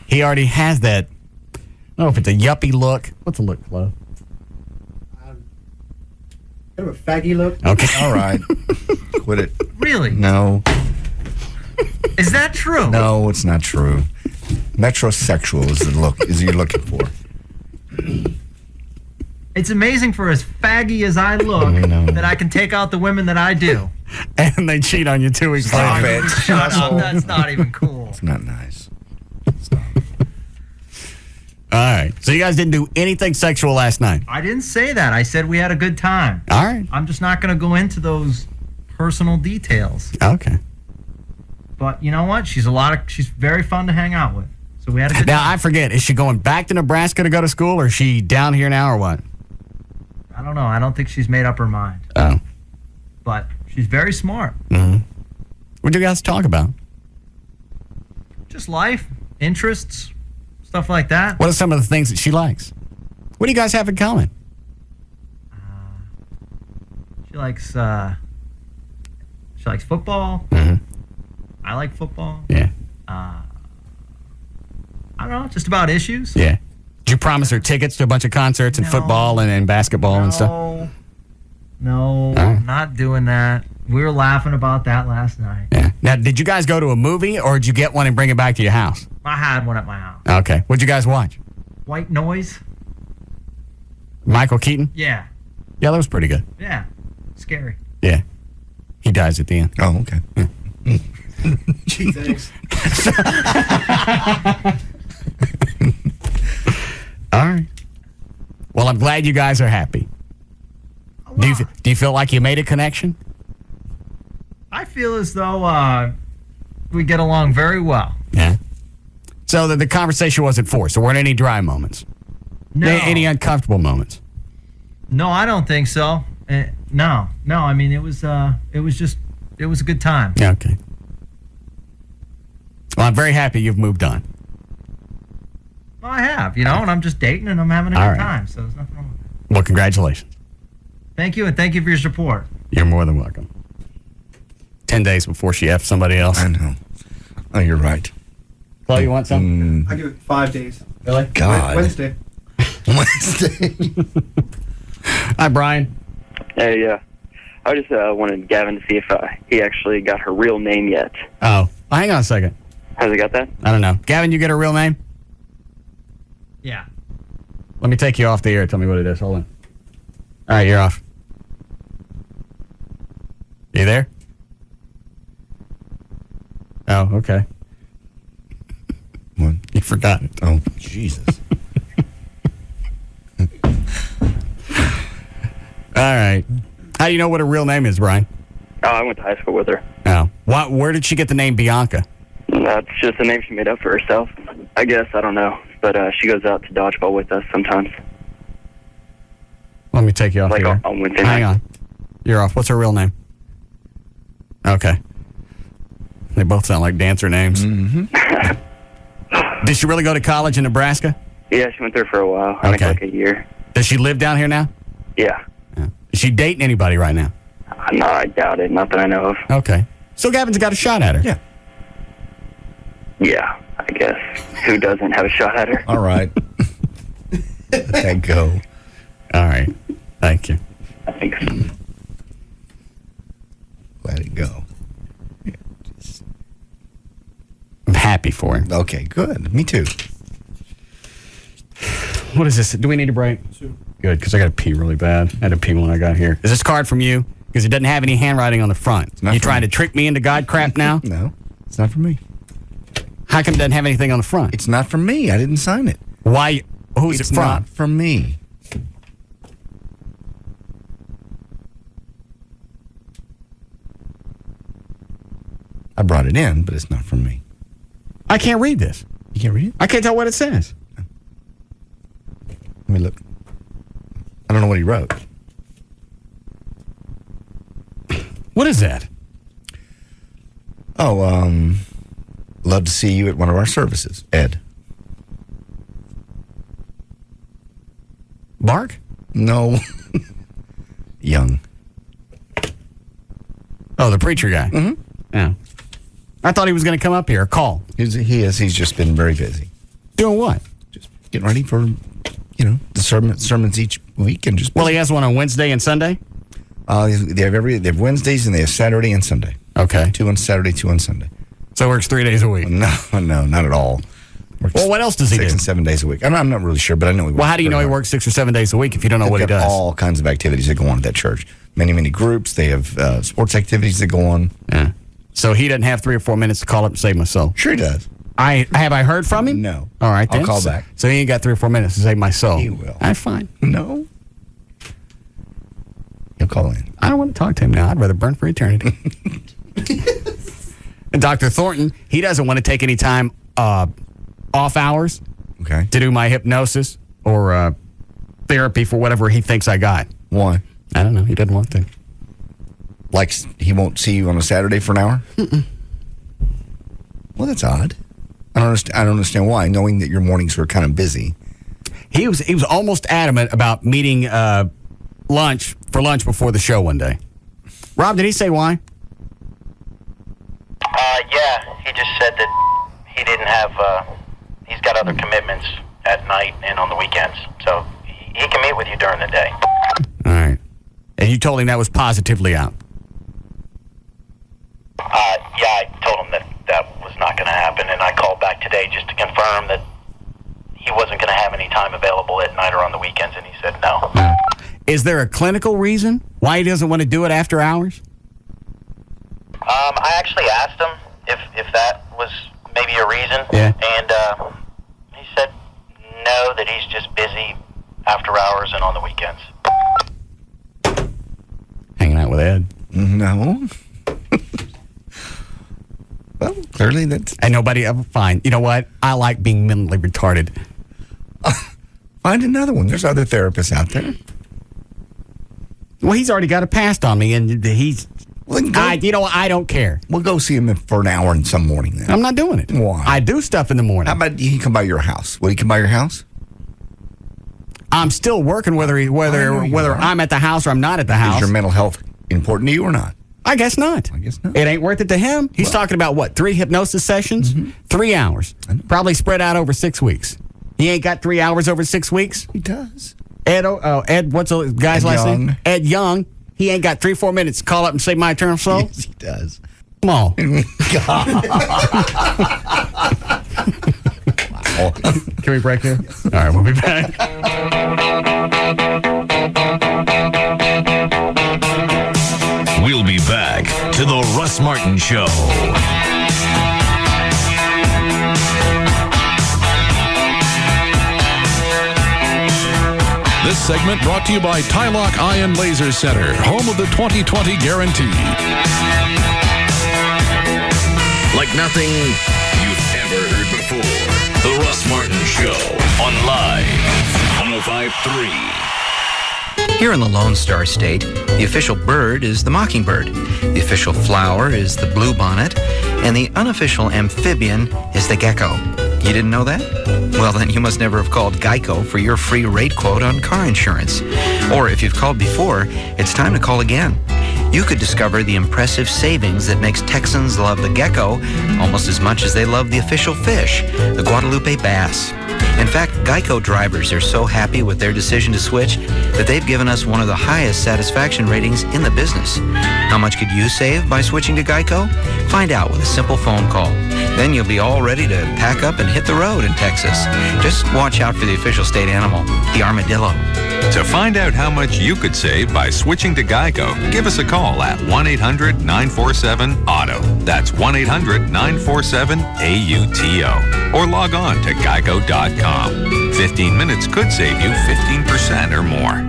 he already has that. I don't know if it's a yuppie look. What's the look, Flo? Kind of a faggy look. Okay. All right. Quit it. Really? No. Is that true? No, it's not true. Metrosexual is the look you're looking for. It's amazing for as faggy as I look that I can take out the women that I do. And they cheat on you 2 weeks Stop later. it. Shut up. That's not even cool. It's not nice. All right. So you guys didn't do anything sexual last night? I didn't say that. I said we had a good time. All right. I'm just not going to go into those personal details. Okay. But you know what? She's very fun to hang out with. So we had a good Now, time. I forget. Is she going back to Nebraska to go to school, or is she down here now, or what? I don't know. I don't think she's made up her mind. Oh. But she's very smart. Mm-hmm. What do you guys talk about? Just life, interests, stuff like that. What are some of the things that she likes? What do you guys have in common? She likes football. Mm-hmm. I like football. Yeah. I don't know, just about issues. Yeah. Did you promise her tickets to a bunch of concerts and football and basketball and stuff? No, I'm not doing that. We were laughing about that last night. Yeah. Now, did you guys go to a movie, or did you get one and bring it back to your house? I had one at my house. Okay. What'd you guys watch? White Noise? Michael Keaton? Yeah. Yeah, that was pretty good. Yeah. Scary. Yeah. He dies at the end. Oh, okay. Gee, thanks. All right. Well, I'm glad you guys are happy. Do you feel like you made a connection? I feel as though we get along very well. Yeah. So the conversation wasn't forced. There weren't any dry moments. No. Any uncomfortable moments. No, I don't think so. No. I mean, it was a good time. Yeah, okay. Well, I'm very happy you've moved on. Well, I have, and I'm just dating and I'm having a good All right. time. So there's nothing wrong with that. Well, congratulations. Thank you, and thank you for your support. You're more than welcome. 10 days before she F'd somebody else. I know. Oh, you're right. Chloe, you want some? I give it 5 days. Really? God. Wednesday. Hi, Brian. Hey, I just wanted Gavin to see if he actually got her real name yet. Oh, hang on a second. Has he got that? I don't know. Gavin, you get her real name? Yeah. Let me take you off the air. Tell me what it is. Hold on. All right, you're off. You there? Oh, okay. What? You forgot it. Oh, Jesus. All right. How do you know what her real name is, Brian? Oh, I went to high school with her. Oh. Where did she get the name Bianca? That's just a name she made up for herself. I guess, I don't know. But she goes out to dodgeball with us sometimes. Let me take you off Like here. on Wednesday Hang night. on. You're off. What's her real name? Okay. They both sound like dancer names. Mm-hmm. Did she really go to college in Nebraska? Yeah, she went there for a while. I think like a year. Does she live down here now? Yeah. Is she dating anybody right now? No, I doubt it. Not that I know of. Okay. So Gavin's got a shot at her. Yeah. Yeah, I guess. Who doesn't have a shot at her? All right. Let that go. All right. Thank you. Thanks. Let it go. I'm happy for him. Okay, good. Me too. What is this? Do we need a break? Good, because I got to pee really bad. I had to pee when I got here. Is this card from you? Because it doesn't have any handwriting on the front. You trying to trick me into God crap now? No, it's not from me. How come it doesn't have anything on the front? It's not from me. I didn't sign it. Why? Who's It's it from? not from me. I brought it in, but it's not from me. I can't read this. You can't read it? I can't tell what it says. Let me look. I don't know what he wrote. What is that? Oh, love to see you at one of our services. Ed. Bark? No. Young. Oh, the preacher guy. Mm-hmm. Yeah. I thought he was going to come up here. Call. He is. He's just been very busy. Doing what? Just getting ready for, the sermons each week and just. Well, he has one on Wednesday and Sunday. They have Wednesdays and they have Saturday and Sunday. Okay. 2 on Saturday, 2 on Sunday. So it works 3 days a week. No, not at all. Works Well, what else does he do? 6 and 7 days a week. I'm not really sure, but I know he works. Well, how do you know he very hard. works 6 or 7 days a week if you don't know what he They've got does? all kinds of activities that go on at that church. Many groups. They have sports activities that go on. Yeah. So he doesn't have 3 or 4 minutes to call up and save my soul. Sure he does. Have I heard from him? No. All right, then. I'll call back. So he ain't got 3 or 4 minutes to save my soul. He will. I'm fine. No. He'll call in. I don't want to talk to him now. I'd rather burn for eternity. And Dr. Thornton, he doesn't want to take any time off hours Okay. to do my hypnosis or therapy for whatever he thinks I got. Why? I don't know. He doesn't want to. Like he won't see you on a Saturday for an hour? Mm-mm. Well, that's odd. I don't understand why, knowing that your mornings were kind of busy. He was almost adamant about meeting lunch before the show one day. Rob, did he say why? Yeah, he just said that he didn't have, he's got other commitments at night and on the weekends. So he can meet with you during the day. All right. And you told him that was positively out. Yeah, I told him that was not going to happen, and I called back today just to confirm that he wasn't going to have any time available at night or on the weekends, and he said no. Is there a clinical reason why he doesn't want to do it after hours? I actually asked him if that was maybe a reason, Yeah. and he said no, that he's just busy after hours and on the weekends. Hanging out with Ed. No. Well, clearly that's... And nobody ever fine. You know what? I like being mentally retarded. Find another one. There's other therapists out there. Well, he's already got a past on me, and he's... Well, I don't care. We'll go see him for an hour in some morning then. I'm not doing it. Why? I do stuff in the morning. How about he come by your house? Will he come by your house? I'm still working whether I'm at the house or I'm not at the house. Is your mental health important to you or not? I guess not. It ain't worth it to him. He's talking about what? 3 hypnosis sessions? 3 hours. Probably spread out over 6 weeks. He ain't got 3 hours over 6 weeks? He does. Ed, what's the guy's last name? Ed Young. He ain't got 3 or 4 minutes to call up and save my eternal soul? Yes, he does. Come on. Wow. Can we break here? All right, we'll be back. We'll be back to the Russ Martin Show. This segment brought to you by Tylock Eye and Laser Center, home of the 20/20 guarantee. Like nothing you've ever heard before. The Russ Martin Show on Live 105.3. Here in the Lone Star State, the official bird is the mockingbird, the official flower is the bluebonnet, and the unofficial amphibian is the gecko. You didn't know that? Well, then you must never have called Geico for your free rate quote on car insurance. Or if you've called before, it's time to call again. You could discover the impressive savings that makes Texans love the gecko almost as much as they love the official fish, the Guadalupe bass. In fact, Geico drivers are so happy with their decision to switch that they've given us one of the highest satisfaction ratings in the business. How much could you save by switching to Geico? Find out with a simple phone call. Then you'll be all ready to pack up and hit the road in Texas. Just watch out for the official state animal, the armadillo. To find out how much you could save by switching to Geico, give us a call at 1-800-947-AUTO. That's 1-800-947-AUTO. Or log on to geico.com. 15 minutes could save you 15% or more.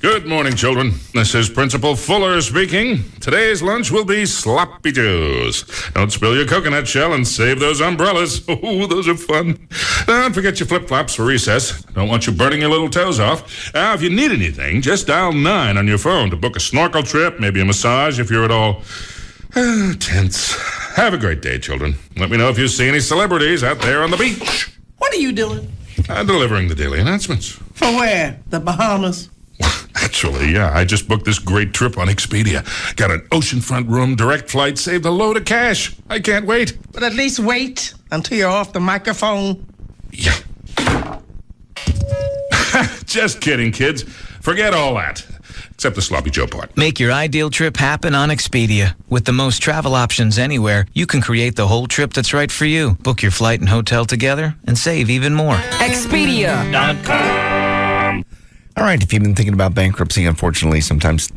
Good morning, children. This is Principal Fuller speaking. Today's lunch will be sloppy joes. Don't spill your coconut shell and save those umbrellas. Oh, those are fun. Don't forget your flip-flops for recess. Don't want you burning your little toes off. Now, if you need anything, just dial 9 on your phone to book a snorkel trip, maybe a massage if you're at all tense. Have a great day, children. Let me know if you see any celebrities out there on the beach. What are you doing? Delivering the daily announcements. For where? The Bahamas? Actually, yeah, I just booked this great trip on Expedia. Got an oceanfront room, direct flight, saved a load of cash. I can't wait. But at least wait until you're off the microphone. Yeah. Just kidding, kids. Forget all that. Except the sloppy Joe part. Make your ideal trip happen on Expedia. With the most travel options anywhere, you can create the whole trip that's right for you. Book your flight and hotel together and save even more. Expedia.com. All right, if you've been thinking about bankruptcy, unfortunately, sometimes,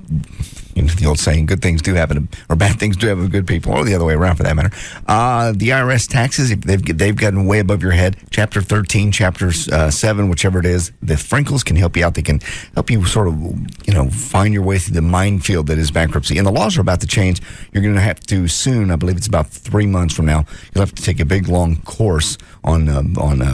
you know, the old saying, good things do happen, or bad things do happen to good people, or the other way around for that matter. The IRS taxes, if they've gotten way above your head. Chapter 13, Chapter 7, whichever it is, the Frinkles can help you out. They can help you sort of, you know, find your way through the minefield that is bankruptcy. And the laws are about to change. You're going to have to soon, I believe it's about 3 months from now, you'll have to take a big, long course on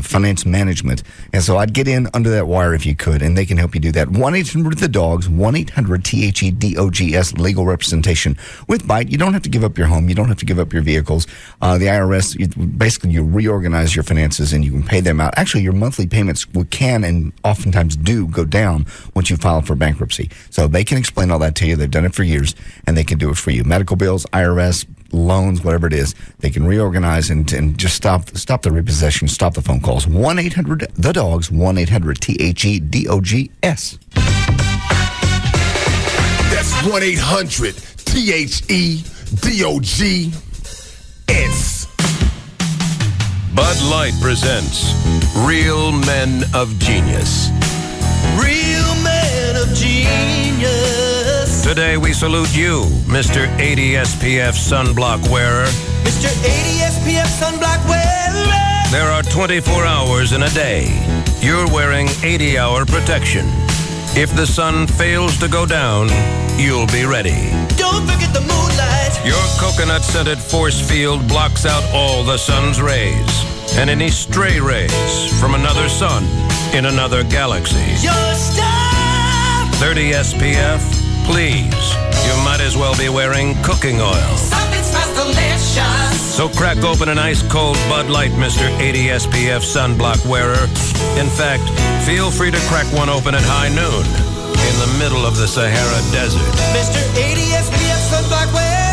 finance management. And so I'd get in under that wire if you could, and they can help you do that. 1-800-THE-DOGS, 1-800-THEDOGS, legal representation. With Byte, you don't have to give up your home. You don't have to give up your vehicles. The IRS, basically, you reorganize your finances and you can pay them out. Actually, your monthly payments can and oftentimes do go down once you file for bankruptcy. So they can explain all that to you. They've done it for years, and they can do it for you. Medical bills, IRS, loans, whatever it is, they can reorganize and just stop the repossession, stop the phone calls. 1-800-THE-DOGS, 1-800-THEDOGS. That's 1-800-THEDOGS. Bud Light presents Real Men of Genius. Real Men of Genius. Today we salute you, Mr. 80 SPF sunblock wearer. Mr. 80 SPF sunblock wearer. There are 24 hours in a day. You're wearing 80-hour protection. If the sun fails to go down, you'll be ready. Don't forget the moonlight. Your coconut-scented force field blocks out all the sun's rays and any stray rays from another sun in another galaxy. Your star. 30 SPF, please. You might as well be wearing cooking oil. Something smells delicious. So crack open an ice-cold Bud Light, Mr. 80 SPF sunblock wearer. In fact, feel free to crack one open at high noon in the middle of the Sahara Desert. Mr. 80 SPF sunblock wearer.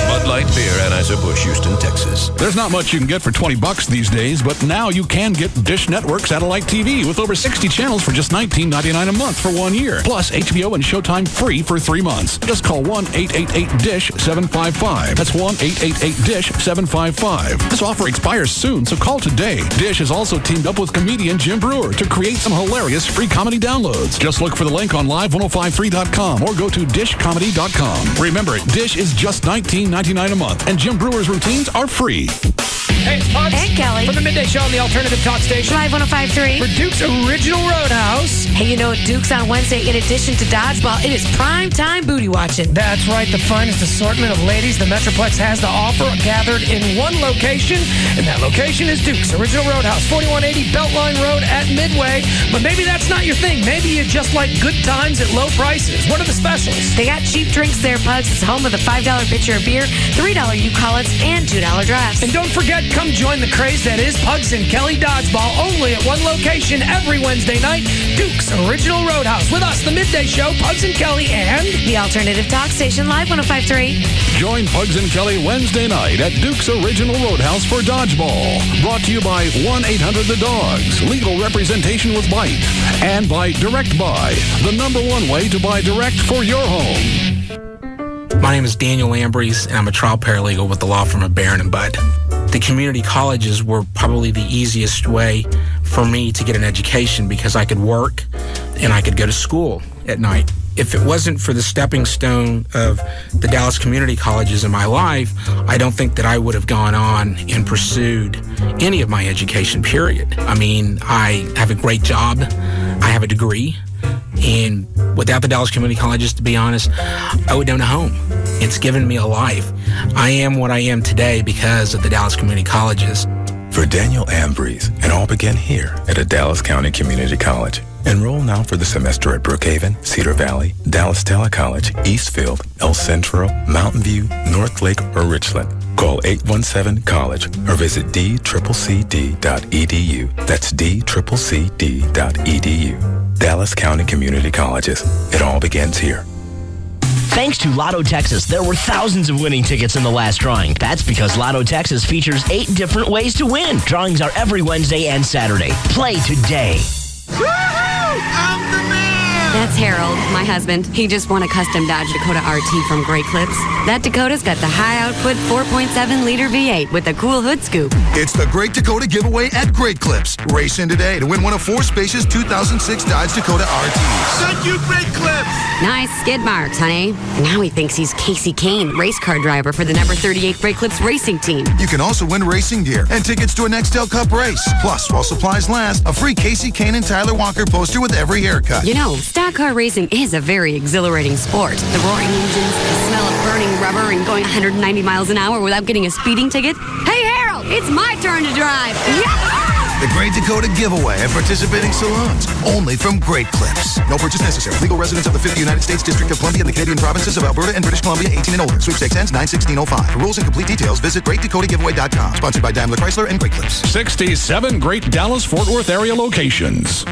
Bud Light Beer, Anheuser-Busch, Houston, Texas. There's not much you can get for $20 these days, but now you can get Dish Network satellite TV with over 60 channels for just $19.99 a month for 1 year. Plus HBO and Showtime free for 3 months. Just call 1-888-DISH-755. That's 1-888-DISH-755. This offer expires soon, so call today. Dish has also teamed up with comedian Jim Brewer to create some hilarious free comedy downloads. Just look for the link on live1053.com or go to dishcomedy.com. Remember, Dish is just $19.99 a month, and Jim Brewer's routines are free. Hey, it's Pugs. And Kelly. From the Midday Show on the Alternative Talk Station. Live 105.3. For Duke's Original Roadhouse. Hey, you know what, Duke's on Wednesday, in addition to Dodgeball, it is prime time booty watching. That's right. The finest assortment of ladies the Metroplex has to offer gathered in one location. And that location is Duke's Original Roadhouse, 4180 Beltline Road at Midway. But maybe that's not your thing. Maybe you just like good times at low prices. What are the specials? They got cheap drinks there, Pugs. It's home of the $5 pitcher of beer, $3 U-Collets, and $2 drafts. And don't forget, come join the craze that is Pugs and Kelly Dodgeball, only at one location every Wednesday night, Duke's Original Roadhouse. With us, the Midday Show, Pugs and Kelly, and the Alternative Talk Station, Live 105.3. Join Pugs and Kelly Wednesday night at Duke's Original Roadhouse for Dodgeball. Brought to you by 1-800-THE-DOGS, legal representation with Bite, and by Direct Buy, the #1 way to buy direct for your home. My name is Daniel Lambrese, and I'm a trial paralegal with the law firm of Barron & Budd. The community colleges were probably the easiest way for me to get an education because I could work and I could go to school at night. If it wasn't for the stepping stone of the Dallas community colleges in my life, I don't think that I would have gone on and pursued any of my education, period. I mean, I have a great job. I have a degree. And without the Dallas community colleges, to be honest, I would own a home. It's given me a life. I am what I am today because of the Dallas community colleges. For Daniel Ambrose, it all began here at a Dallas County Community College. Enroll now for the semester at Brookhaven, Cedar Valley, Dallas Telecollege, Eastfield, El Centro, Mountain View, North Lake, or Richland. Call 817-COLLEGE or visit dccd.edu. That's dccd.edu. Dallas County Community Colleges. It all begins here. Thanks to Lotto Texas, there were thousands of winning tickets in the last drawing. That's because Lotto Texas features 8 different ways to win. Drawings are every Wednesday and Saturday. Play today. I'm the man! That's Harold, my husband. He just won a custom Dodge Dakota RT from Great Clips. That Dakota's got the high-output 4.7-liter V8 with a cool hood scoop. It's the Great Dakota giveaway at Great Clips. Race in today to win one of 4 spacious 2006 Dodge Dakota RTs. Thank you, Great Clips! Nice skid marks, honey. Now he thinks he's Casey Kane, race car driver for the number 38 Great Clips racing team. You can also win racing gear and tickets to a Nextel Cup race. Plus, while supplies last, a free Casey Kane and Tyler Walker poster with every haircut. You know, stock car racing is a very exhilarating sport. The roaring engines, the smell of burning rubber, and going 190 miles an hour without getting a speeding ticket. Hey, Harold, it's my turn to drive. The Great Dakota giveaway at participating salons. Only from Great Clips. No purchase necessary. Legal residents of the 50th United States District of Columbia and the Canadian provinces of Alberta and British Columbia, 18 and older. Sweepstakes ends 9/16/05. For rules and complete details, visit GreatDakotaGiveaway.com. Sponsored by Daimler Chrysler and Great Clips. 67 great Dallas-Fort Worth area locations.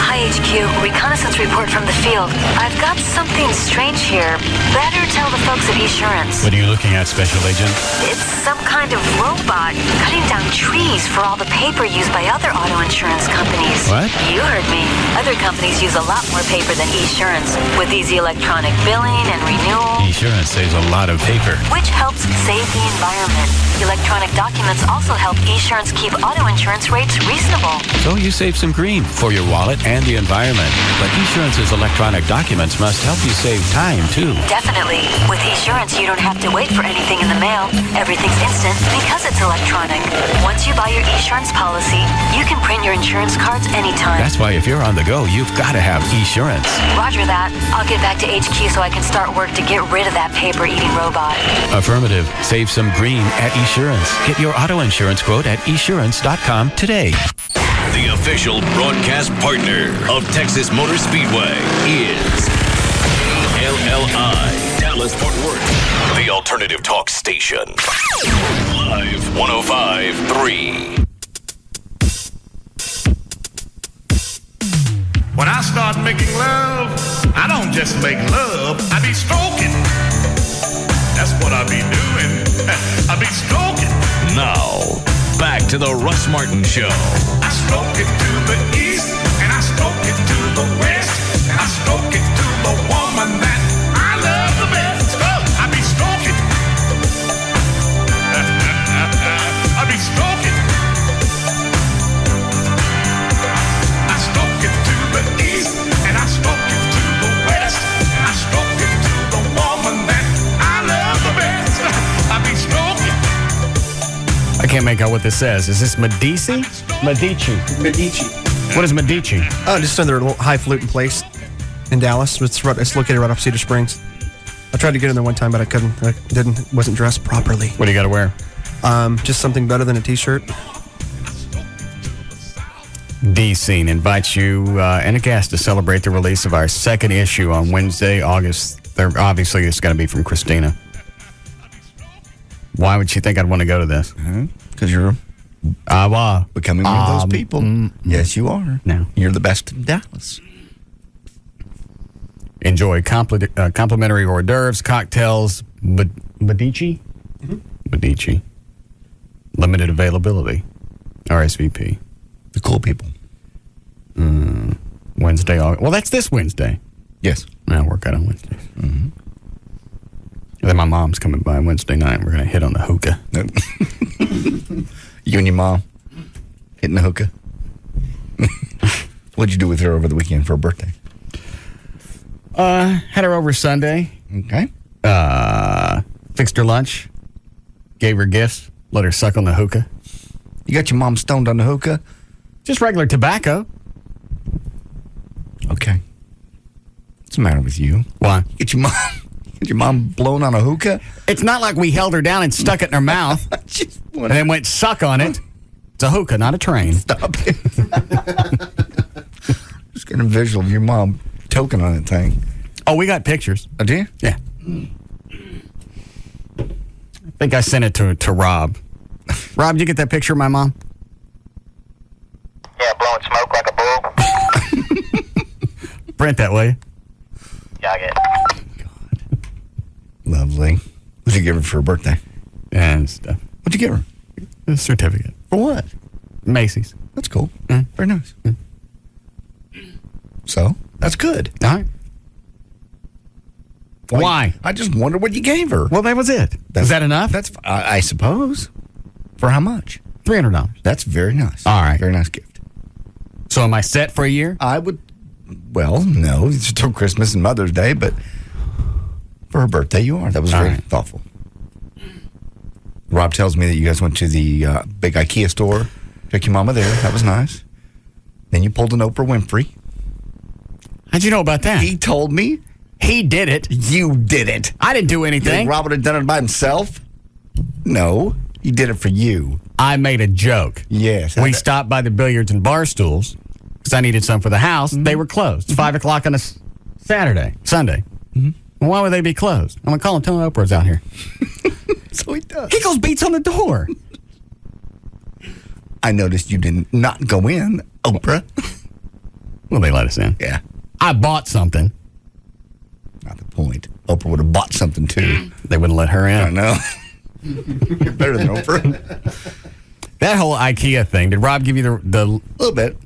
Hi, HQ. Reconnaissance report from the field. I've got something strange here. Better tell the folks at Esurance. What are you looking at, Special Agent? It's some kind of robot cutting down trees for all the paper used by other auto insurance companies. What? You heard me. Other companies use a lot more paper than Esurance with easy electronic billing and renewal. Esurance saves a lot of paper. Which helps save the environment. Electronic documents also help Esurance keep auto insurance rates reasonable. So you save some green for your wallet and the environment. But Esurance's electronic documents must help you save time, too. Definitely. With Esurance, you don't have to wait for anything in the mail. Everything's instant because it's electronic. Once you buy your Esurance policy, you can print your insurance cards anytime. That's why if you're on the go, you've got to have Esurance. Roger that. I'll get back to HQ so I can start work to get rid of that paper-eating robot. Affirmative. Save some green at Esurance. Get your auto insurance quote at Esurance.com today. The official broadcast partner of Texas Motor Speedway is KLLI, Dallas-Fort Worth, the alternative talk station. Live 105.3. When I start making love, I don't just make love, I be stroking. That's what I be doing. I be stroking. Now, back to the Russ Martin Show. I stroke it to the east, and I stroke it to the west. I stroke it to the woman that I love the best. I be stroking. I be stroking. I stroke it to the east, and I stroke it to the west. I stroke it to the woman that I love the best. can't make out what this says. Is this Medici? Medici. What is Medici? Oh, just another little highfalutin place in Dallas. It's located right off Cedar Springs. I tried to get in there one time, but I couldn't. Wasn't dressed properly. What do you got to wear? Just something better than a t-shirt. D-Scene invites you and a guest to celebrate the release of our second issue on Wednesday, August 3rd. Obviously, it's going to be from Christina. Why would you think I'd want to go to this? Because you're becoming one of those people. Yes, you are. No. You're the best in Dallas. Enjoy complimentary hors d'oeuvres, cocktails, Medici? Medici. Limited availability. RSVP. The cool people. Wednesday, August. Well, that's this Wednesday. Yes. I work out on Wednesdays. Mm-hmm. Then my mom's coming by Wednesday night. We're going to hit on the hookah. You and your mom hitting the hookah? What'd you do with her over the weekend for her birthday? Had her over Sunday. Okay. Fixed her lunch. Gave her gifts. Let her suck on the hookah. You got your mom stoned on the hookah? Just regular tobacco. Okay. What's the matter with you? Why? Get your mom blown on a hookah? It's not like we held her down and stuck it in her mouth and then went suck on it. It's a hookah, not a train. Stop it. Just getting a visual of your mom toking on that thing. Oh, we got pictures. Oh, do you? Yeah. I think I sent it to Rob. Rob, did you get that picture of my mom? Yeah, blowing smoke like a bull. Print that, will you? Yeah, I get it. Lovely. What'd you give her for her birthday? And stuff. What'd you give her? A certificate. For what? Macy's. That's cool. Very nice. So, that's good. All right. Why? I just wonder what you gave her. Well, that was it. Is that enough? That's, I suppose. For how much? $300. That's very nice. All right. Very nice gift. So am I set for a year? I would, well, no. It's still Christmas and Mother's Day, but for her birthday, you are. That was very thoughtful. Rob tells me that you guys went to the big IKEA store. Took your mama there. That was nice. Then you pulled an Oprah Winfrey. How'd you know about that? He told me. He did it. You did it. I didn't do anything. Think Rob would have done it by himself? No. He did it for you. I made a joke. Yes. We stopped by the billiards and bar stools because I needed some for the house. They were closed. It's 5 o'clock on a Sunday. Well, why would they be closed? I'm going to call him, tell him Oprah's out here. So he does. He goes beats on the door. I noticed you did not go in, Oprah. Well, they let us in. Yeah. I bought something. Not the point. Oprah would have bought something too. They wouldn't let her in. I know. You're better than Oprah. That whole IKEA thing, did Rob give you the... A little bit.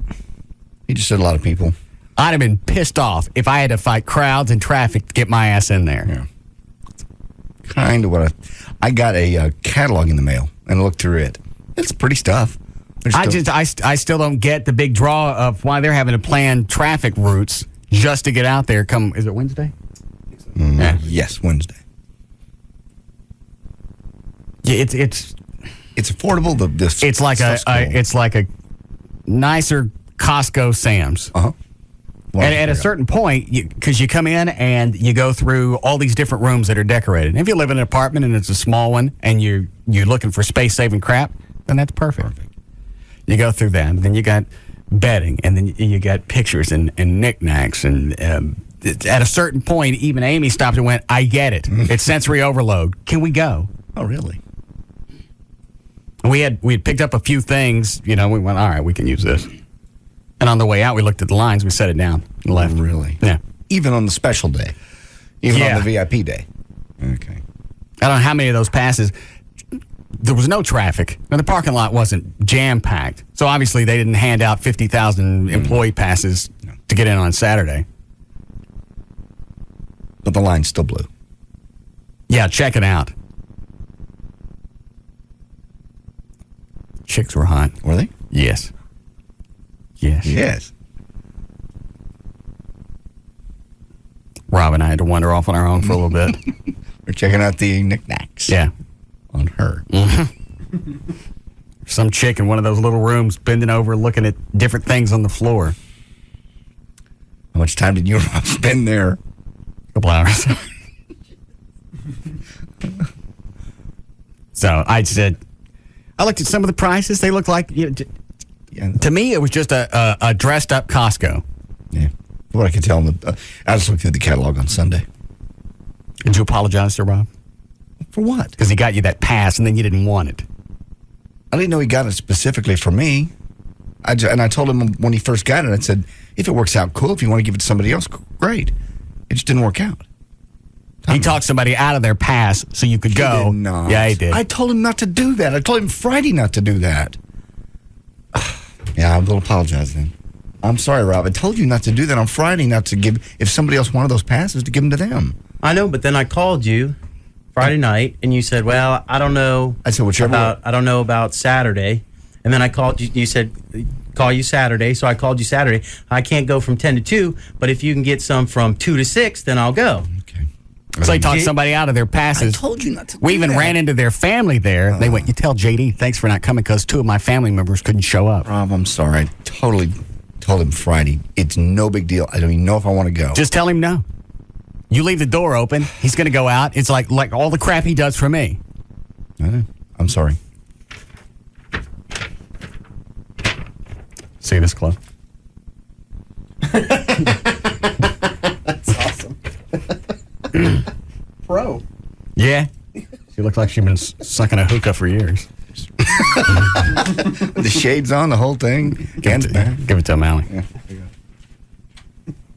He just said a lot of people. I'd have been pissed off if I had to fight crowds and traffic to get my ass in there. Yeah. Kind of what I got a catalog in the mail and looked through it. It's pretty stuff. I still don't get the big draw of why they're having to plan traffic routes just to get out there. Is it Wednesday? Yeah. Yes, Wednesday. Yeah, it's affordable. It's like a nicer Costco Sam's. Well, and at a certain point, because you come in and you go through all these different rooms that are decorated. And if you live in an apartment and it's a small one and you're looking for space-saving crap, then that's perfect. You go through that, and then you got bedding, and then you got pictures and knickknacks. And at a certain point, even Amy stopped and went, I get it. It's sensory overload. Can we go? Oh, really? We had picked up a few things. We went, all right, we can use this. And on the way out, we looked at the lines. We set it down and left. Really? Yeah. Even on the special day? Even on the VIP day? Okay. I don't know how many of those passes. There was no traffic. And the parking lot wasn't jam-packed. So obviously they didn't hand out 50,000 employee passes to get in on Saturday. But the line still blew. Yeah, check it out. Chicks were hot. Were they? Yes. Yes. Rob and I had to wander off on our own for a little bit. We're checking out the knickknacks. Yeah. On her. some chick in one of those little rooms bending over looking at different things on the floor. How much time did you spend there? A couple hours. So I said, I looked at some of the prices. They look like, to me, it was just a dressed up Costco. Yeah. From what I could tell, I just looked through the catalog on Sunday. Did you apologize to Rob? For what? Because he got you that pass and then you didn't want it. I didn't know he got it specifically for me. And I told him when he first got it, I said, if it works out, cool. If you want to give it to somebody else, great. It just didn't work out. He talked somebody out of their pass so you could go. Did not. Yeah, he did. I told him not to do that. I told him Friday not to do that. Yeah, I will apologize then. I'm sorry, Rob. I told you not to do that on Friday, not to give, if somebody else wanted those passes, to give them to them. I know, but then I called you Friday night, and you said, well, I don't know. I said, I don't know about Saturday. And then I called you. You said, call you Saturday. So I called you Saturday. I can't go from 10 to 2, but if you can get some from 2 to 6, then I'll go. So he talked somebody out of their passes. I told you not to. We even ran into their family there. They went, you tell JD, thanks for not coming because 2 of my family members couldn't show up. Rob, I'm sorry. I totally told him Friday. It's no big deal. I don't even know if I want to go. Just tell him no. You leave the door open. He's going to go out. It's like all the crap he does for me. I know. I'm sorry. See this club? That's awesome. Pro. Yeah. She looks like she's been sucking a hookah for years. The shades on, the whole thing. Give it to him, Allie. Yeah.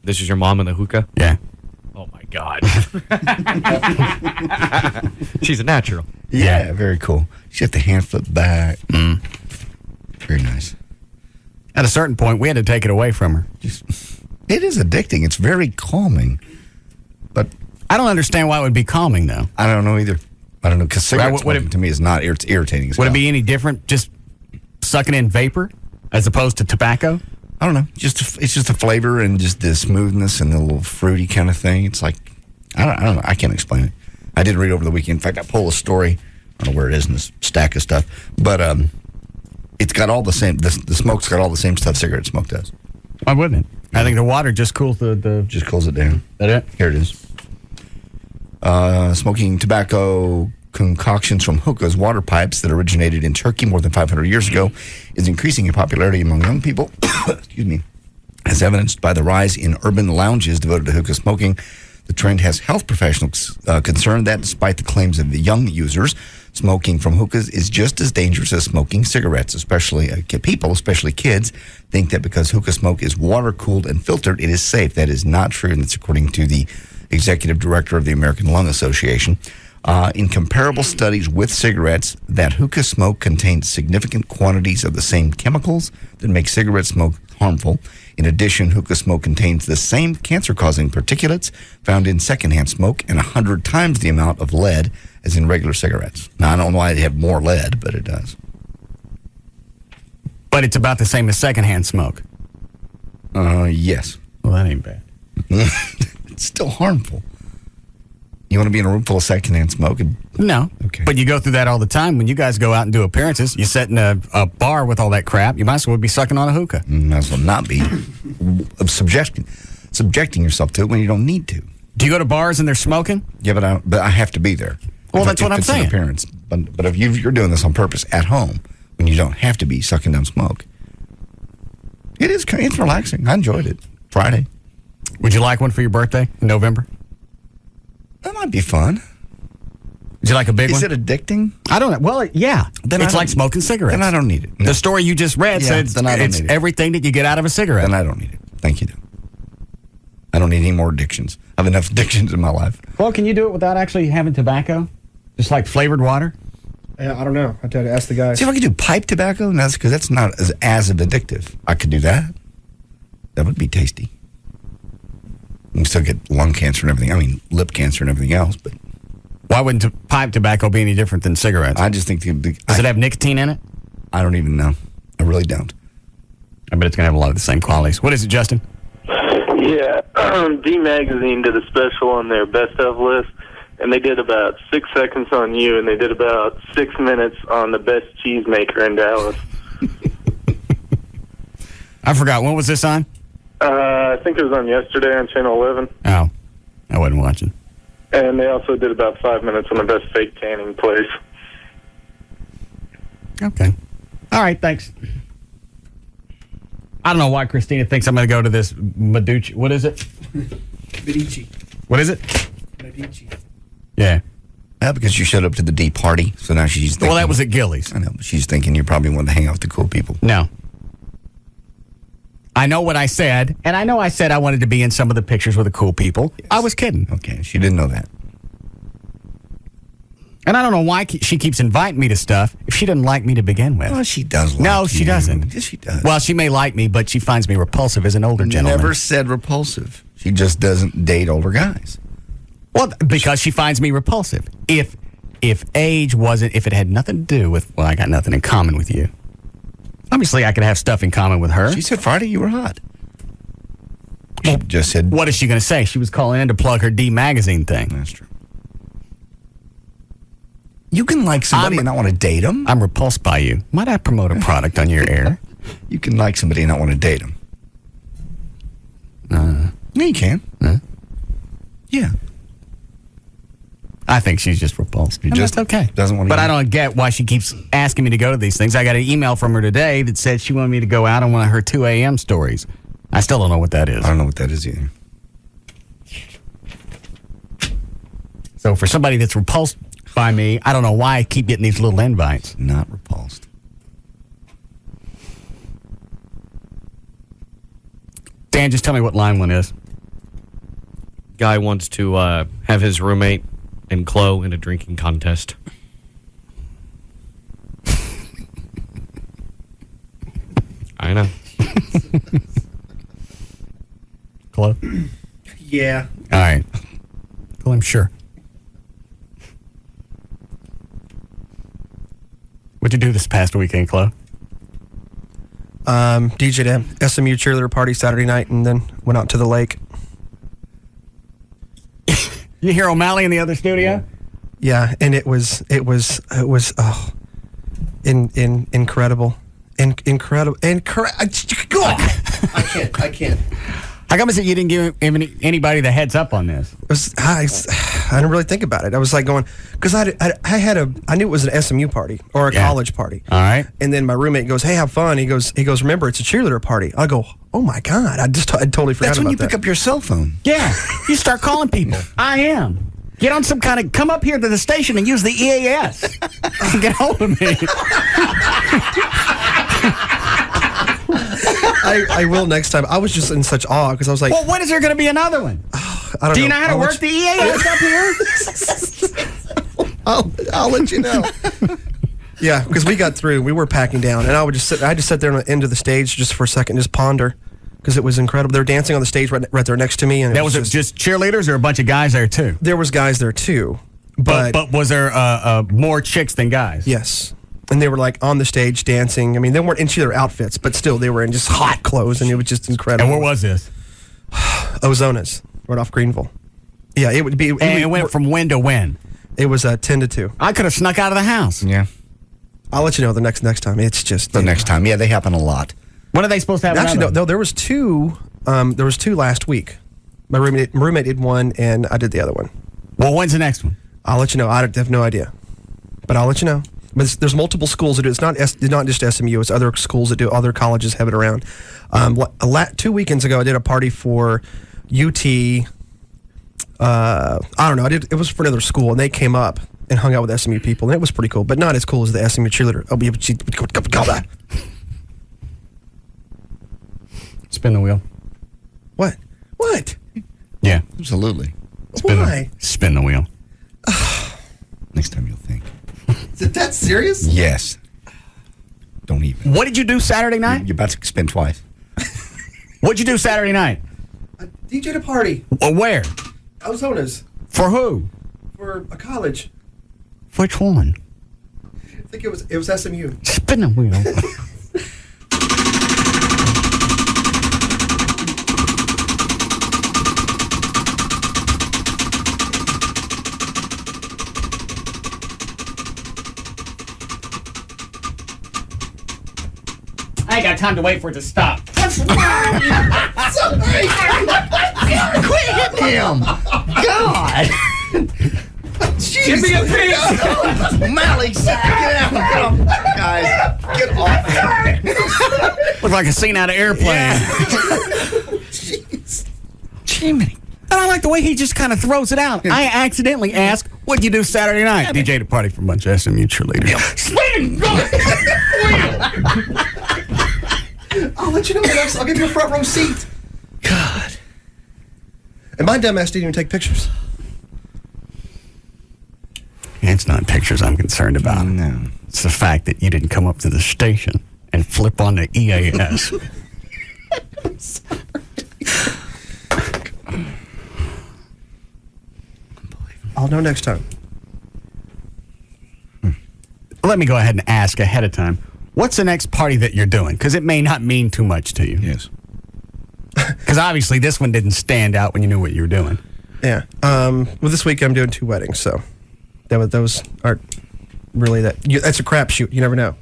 This is your mom in the hookah? Yeah. Oh, my God. She's a natural. Yeah, very cool. She had the hand flip back. Very nice. At a certain point, we had to take it away from her. It is addicting. It's very calming. But I don't understand why it would be calming, though. I don't know either. I don't know, because cigarette smoking to me is not irritating. Would it be any different just sucking in vapor as opposed to tobacco? I don't know. It's just the flavor and just the smoothness and the little fruity kind of thing. It's like, I don't know. I can't explain it. I did read over the weekend. In fact, I pulled a story. I don't know where it is in this stack of stuff. But it's got all the same, the smoke's got all the same stuff cigarette smoke does. Why wouldn't it? I think the water just cools Just cools it down. That it? Here it is. Smoking tobacco concoctions from hookahs, water pipes that originated in Turkey more than 500 years ago, is increasing in popularity among young people. Excuse me. As evidenced by the rise in urban lounges devoted to hookah smoking, the trend has health professionals concerned that despite the claims of the young users, smoking from hookahs is just as dangerous as smoking cigarettes. Especially kids, think that because hookah smoke is water-cooled and filtered, it is safe. That is not true, and it's according to the executive director of the American Lung Association. In comparable studies with cigarettes, that hookah smoke contains significant quantities of the same chemicals that make cigarette smoke harmful. In addition, hookah smoke contains the same cancer-causing particulates found in secondhand smoke and 100 times the amount of lead as in regular cigarettes. Now, I don't know why they have more lead, but it does. But it's about the same as secondhand smoke. Yes. Well, that ain't bad. It's still harmful. You want to be in a room full of secondhand smoke? No. Okay. But you go through that all the time. When you guys go out and do appearances, you sit in a bar with all that crap, you might as well be sucking on a hookah. Might as well not be. Subjecting yourself to it when you don't need to. Do you go to bars and they're smoking? Yeah, but I have to be there. Well, that's what I'm saying. An appearance. But if you're doing this on purpose at home, when you don't have to be sucking down smoke, it's relaxing. I enjoyed it. Friday. Would you like one for your birthday in November? That might be fun. Would you like a big one? Is it addicting? I don't know. Well, yeah. Then it's like smoking cigarettes. Then I don't need it. No. The story you just read says it's everything that you get out of a cigarette. Then I don't need it. Thank you, though. I don't need any more addictions. I have enough addictions in my life. Well, can you do it without actually having tobacco? Just like flavored water? Yeah, I don't know. I tried to ask the guy. See if I could do pipe tobacco. No, because that's not as addictive. I could do that. That would be tasty. You can still get lung cancer and everything. I mean, lip cancer and everything else. But why wouldn't pipe tobacco be any different than cigarettes? I just think does it have nicotine in it? I don't even know. I really don't. I bet it's going to have a lot of the same qualities. What is it, Justin? Yeah, D Magazine did a special on their best of list, and they did about 6 seconds on you, and they did about 6 minutes on the best cheesemaker in Dallas. I forgot. When was this on? I think it was on yesterday on Channel 11. Oh, I wasn't watching. And they also did about 5 minutes on the best fake tanning place. Okay. All right, thanks. I don't know why Christina thinks I'm going to go to this Medici. What is it? Medici. What is it? Medici. Yeah. Because you showed up to the D party, so now she's thinking... Well, that was at Gillies. I know, but she's thinking you probably wanted to hang out with the cool people. No. I know what I said, and I know I said I wanted to be in some of the pictures with the cool people. Yes. I was kidding. Okay, she didn't know that. And I don't know why she keeps inviting me to stuff if she doesn't like me to begin with. Well, she does like No, she doesn't. Yes, she does. Well, she may like me, but she finds me repulsive as an older gentleman. Never said repulsive. She just doesn't date older guys. Well, because she finds me repulsive. If age wasn't, if it had nothing to do with, well, I got nothing in common with you. Obviously, I could have stuff in common with her. She said Friday you were hot. She just said... What is she going to say? She was calling in to plug her D Magazine thing. That's true. You can like somebody and not want to date them. I'm repulsed by you. Might I promote a product on your air? You can like somebody and not want to date them. Yeah, you can. Yeah. I think she's just repulsed. Just that's okay. Doesn't want to. But I don't get why she keeps asking me to go to these things. I got an email from her today that said she wanted me to go out on one of her 2 a.m. stories. I still don't know what that is. I don't know what that is either. So for somebody that's repulsed by me, I don't know why I keep getting these little invites. Not repulsed. Dan, just tell me what line one is. Guy wants to have his roommate and Chloe in a drinking contest. I know. Chloe? Yeah. All right. Well, I'm sure. What'd you do this past weekend, Chloe? DJ'd a SMU cheerleader party Saturday night and then went out to the lake. You hear O'Malley in the other studio? Yeah, and it was incredible. Incredible. I can't. How come is it you didn't give anybody the heads up on this? I didn't really think about it. I was like going, because I knew it was an SMU party or a college party. All right. And then my roommate goes, "Hey, have fun." He goes, remember, it's a cheerleader party. I go, "Oh my God." I totally forgot about that. That's when you pick up your cell phone. Yeah. You start calling people. I am. Get on some kind of, come up here to the station and use the EAS. Get hold of me. I will next time. I was just in such awe because I was like, well, when is there going to be another one? I don't know. Do you know how to work the EAS up here? I'll let you know. Yeah, because we got through. We were packing down, and I would just sit there on the end of the stage just for a second, just ponder, because it was incredible. They were dancing on the stage right there next to me, and that was just cheerleaders or a bunch of guys there too. There was guys there too, but was there more chicks than guys? Yes. And they were like on the stage dancing. I mean, they weren't in cheerleader outfits, but still they were in just hot clothes, and it was just incredible. And where was this? Ozona's, right off Greenville. Yeah, it would be. It went from when to when? It was 10 to 2. I could have snuck out of the house. Yeah. I'll let you know the next time. It's just the next time. Yeah, they happen a lot. When are they supposed to have? Actually, no. There was two. There was two last week. My roommate did one, and I did the other one. Well, when's the next one? I'll let you know. I have no idea, but I'll let you know. But there's multiple schools that do. It's not just SMU. It's other schools that do. Other colleges have it around. 2 weekends ago, I did a party for UT. I don't know. It was for another school, and they came up and hung out with SMU people, and it was pretty cool, but not as cool as the SMU cheerleader. Call that. Spin the wheel. What? Yeah, absolutely. Spin the wheel. Next time you'll think. Is it that serious? Yes. Don't even. What did you do Saturday night? You're about to spin twice. What'd you do Saturday night? I DJ'd a party. Where? Ozona's. For who? For a college. Which one? I think it was SMU. Spin the wheel. ain't got time to wait for it to stop. Quit hitting him! God! Give me a piece! Mally, get out! Guys, get off him! Look like a scene out of Airplane. Jeez. Jiminy. And I like the way he just kind of throws it out. I accidentally asked, what'd you do Saturday night? DJ'd a party for a bunch of SMU cheerleaders. Swing! I'll let you know. I'll give you a front row seat. God. And my dumbass didn't even take pictures. It's not pictures I'm concerned about. No. It's the fact that you didn't come up to the station and flip on the EAS. I'll know next time. Let me go ahead and ask ahead of time. What's the next party that you're doing? Because it may not mean too much to you. Yes. Because obviously this one didn't stand out when you knew what you were doing. Yeah. Well, this week I'm doing 2 weddings, so those aren't really that. That's a crapshoot. You never know.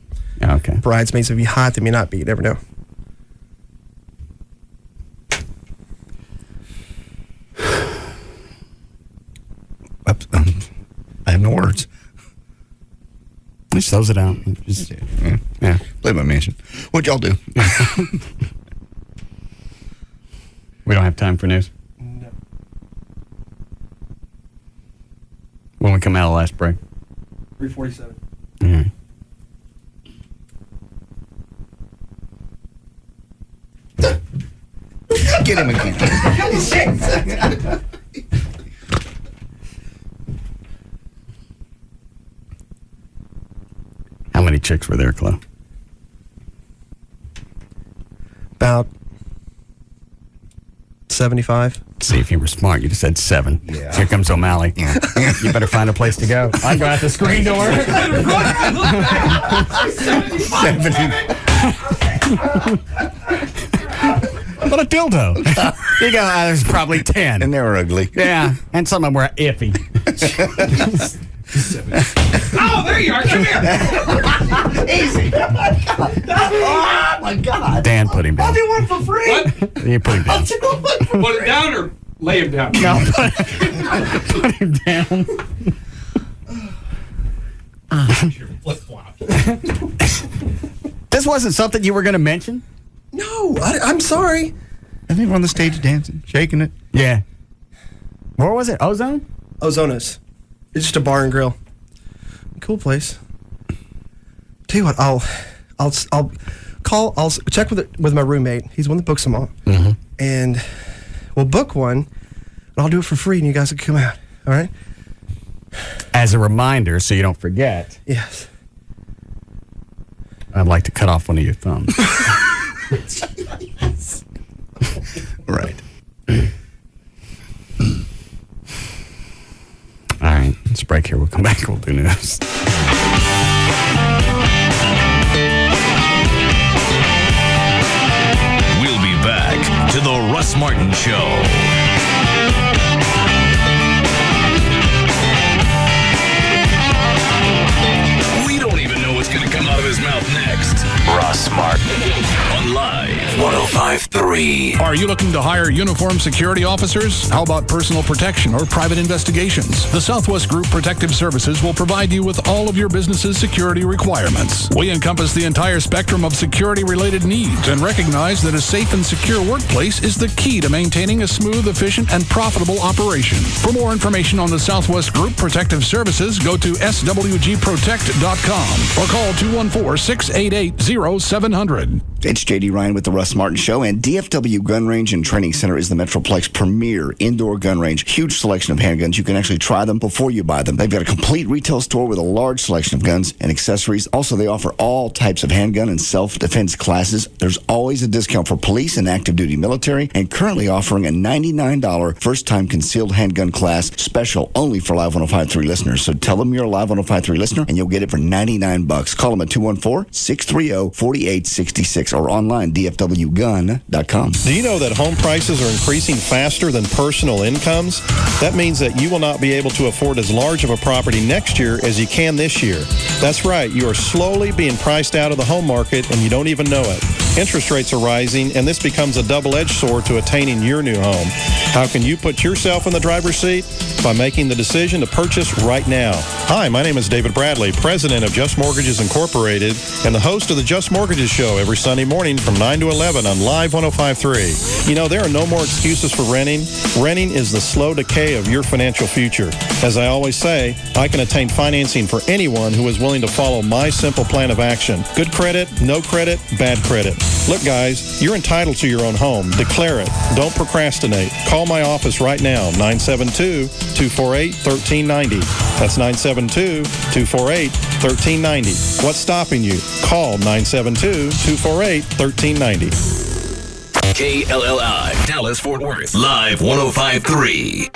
Okay. Bridesmaids may be hot, they may not be. You never know. I have no words. Just throws it out. Just, yeah. Play my mansion. What'd y'all do? We don't have time for news. No. When we come out of the last break. 3:47. All right. Get him again. How many chicks were there, Chloe? About 75. See, if you were smart, you'd have said 7. Yeah. Here comes O'Malley. Yeah. You better find a place to go. I go out the screen door. 70. What a dildo. You go, there's probably 10. And they were ugly. Yeah, and some of them were iffy. Oh, there you are. Come here. Easy. Oh, my God. Dan put him down. I'll do one for free. What? You put him down. Put it down or lay him down? No, put him down. Flip-flop. This wasn't something you were going to mention? No, I'm sorry. I think we're on the stage dancing, shaking it. Yeah. Where was it? Ozone? Ozona's. It's just a bar and grill. Cool place. Tell you what, I'll check with my roommate. He's the one that books them all. Mm-hmm. And we'll book one, and I'll do it for free, and you guys can come out. All right? As a reminder, so you don't forget. Yes. I'd like to cut off one of your thumbs. Right. All right, let's break here. We'll come back. We'll do news. We'll be back to the Russ Martin Show. We don't even know what's going to come out of his mouth next. Russ Martin on Live 105.3. Are you looking to hire uniformed security officers? How about personal protection or private investigations? The Southwest Group Protective Services will provide you with all of your business's security requirements. We encompass the entire spectrum of security-related needs and recognize that a safe and secure workplace is the key to maintaining a smooth, efficient, and profitable operation. For more information on the Southwest Group Protective Services, go to swgprotect.com or call 214-688-0700. It's J.D. Ryan with the Russ Martin Show, and DFW Gun Range and Training Center is the Metroplex premier indoor gun range. Huge selection of handguns. You can actually try them before you buy them. They've got a complete retail store with a large selection of guns and accessories. Also, they offer all types of handgun and self-defense classes. There's always a discount for police and active duty military, and currently offering a $99 first-time concealed handgun class special only for Live 105.3 listeners. So tell them you're a Live 105.3 listener, and you'll get it for $99. Call them at 214-630-4866 or online dfwgun.com. Do you know that home prices are increasing faster than personal incomes? That means that you will not be able to afford as large of a property next year as you can this year. That's right, you are slowly being priced out of the home market and you don't even know it. Interest rates are rising, and this becomes a double-edged sword to attaining your new home. How can you put yourself in the driver's seat? By making the decision to purchase right now. Hi, my name is David Bradley, president of Just Mortgages Incorporated, and the host of the Just Mortgages Show every Sunday morning from 9 to 11 on Live 105.3. You know, there are no more excuses for renting. Renting is the slow decay of your financial future. As I always say, I can attain financing for anyone who is willing to follow my simple plan of action. Good credit, no credit, bad credit. Look, guys, you're entitled to your own home. Declare it. Don't procrastinate. Call my office right now, 972-248-1390. That's 972-248-1390. What's stopping you? Call 972-248-1390. KLLI, Dallas, Fort Worth, Live 105.3.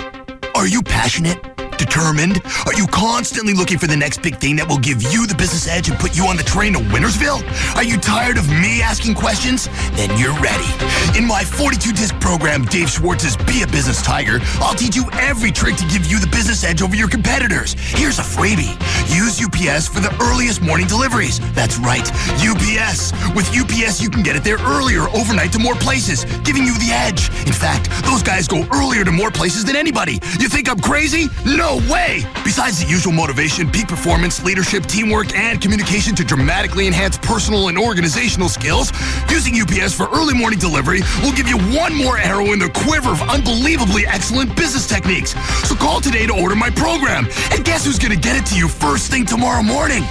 Are you passionate? Determined? Are you constantly looking for the next big thing that will give you the business edge and put you on the train to Wintersville? Are you tired of me asking questions? Then you're ready. In my 42-disc program, Dave Schwartz's Be a Business Tiger, I'll teach you every trick to give you the business edge over your competitors. Here's a freebie. Use UPS for the earliest morning deliveries. That's right, UPS. With UPS, you can get it there earlier, overnight to more places, giving you the edge. In fact, those guys go earlier to more places than anybody. You think I'm crazy? No way! Besides the usual motivation, peak performance, leadership, teamwork, and communication to dramatically enhance personal and organizational skills, using UPS for early morning delivery will give you one more arrow in the quiver of unbelievably excellent business techniques. So call today to order my program. And guess who's going to get it to you first thing tomorrow morning?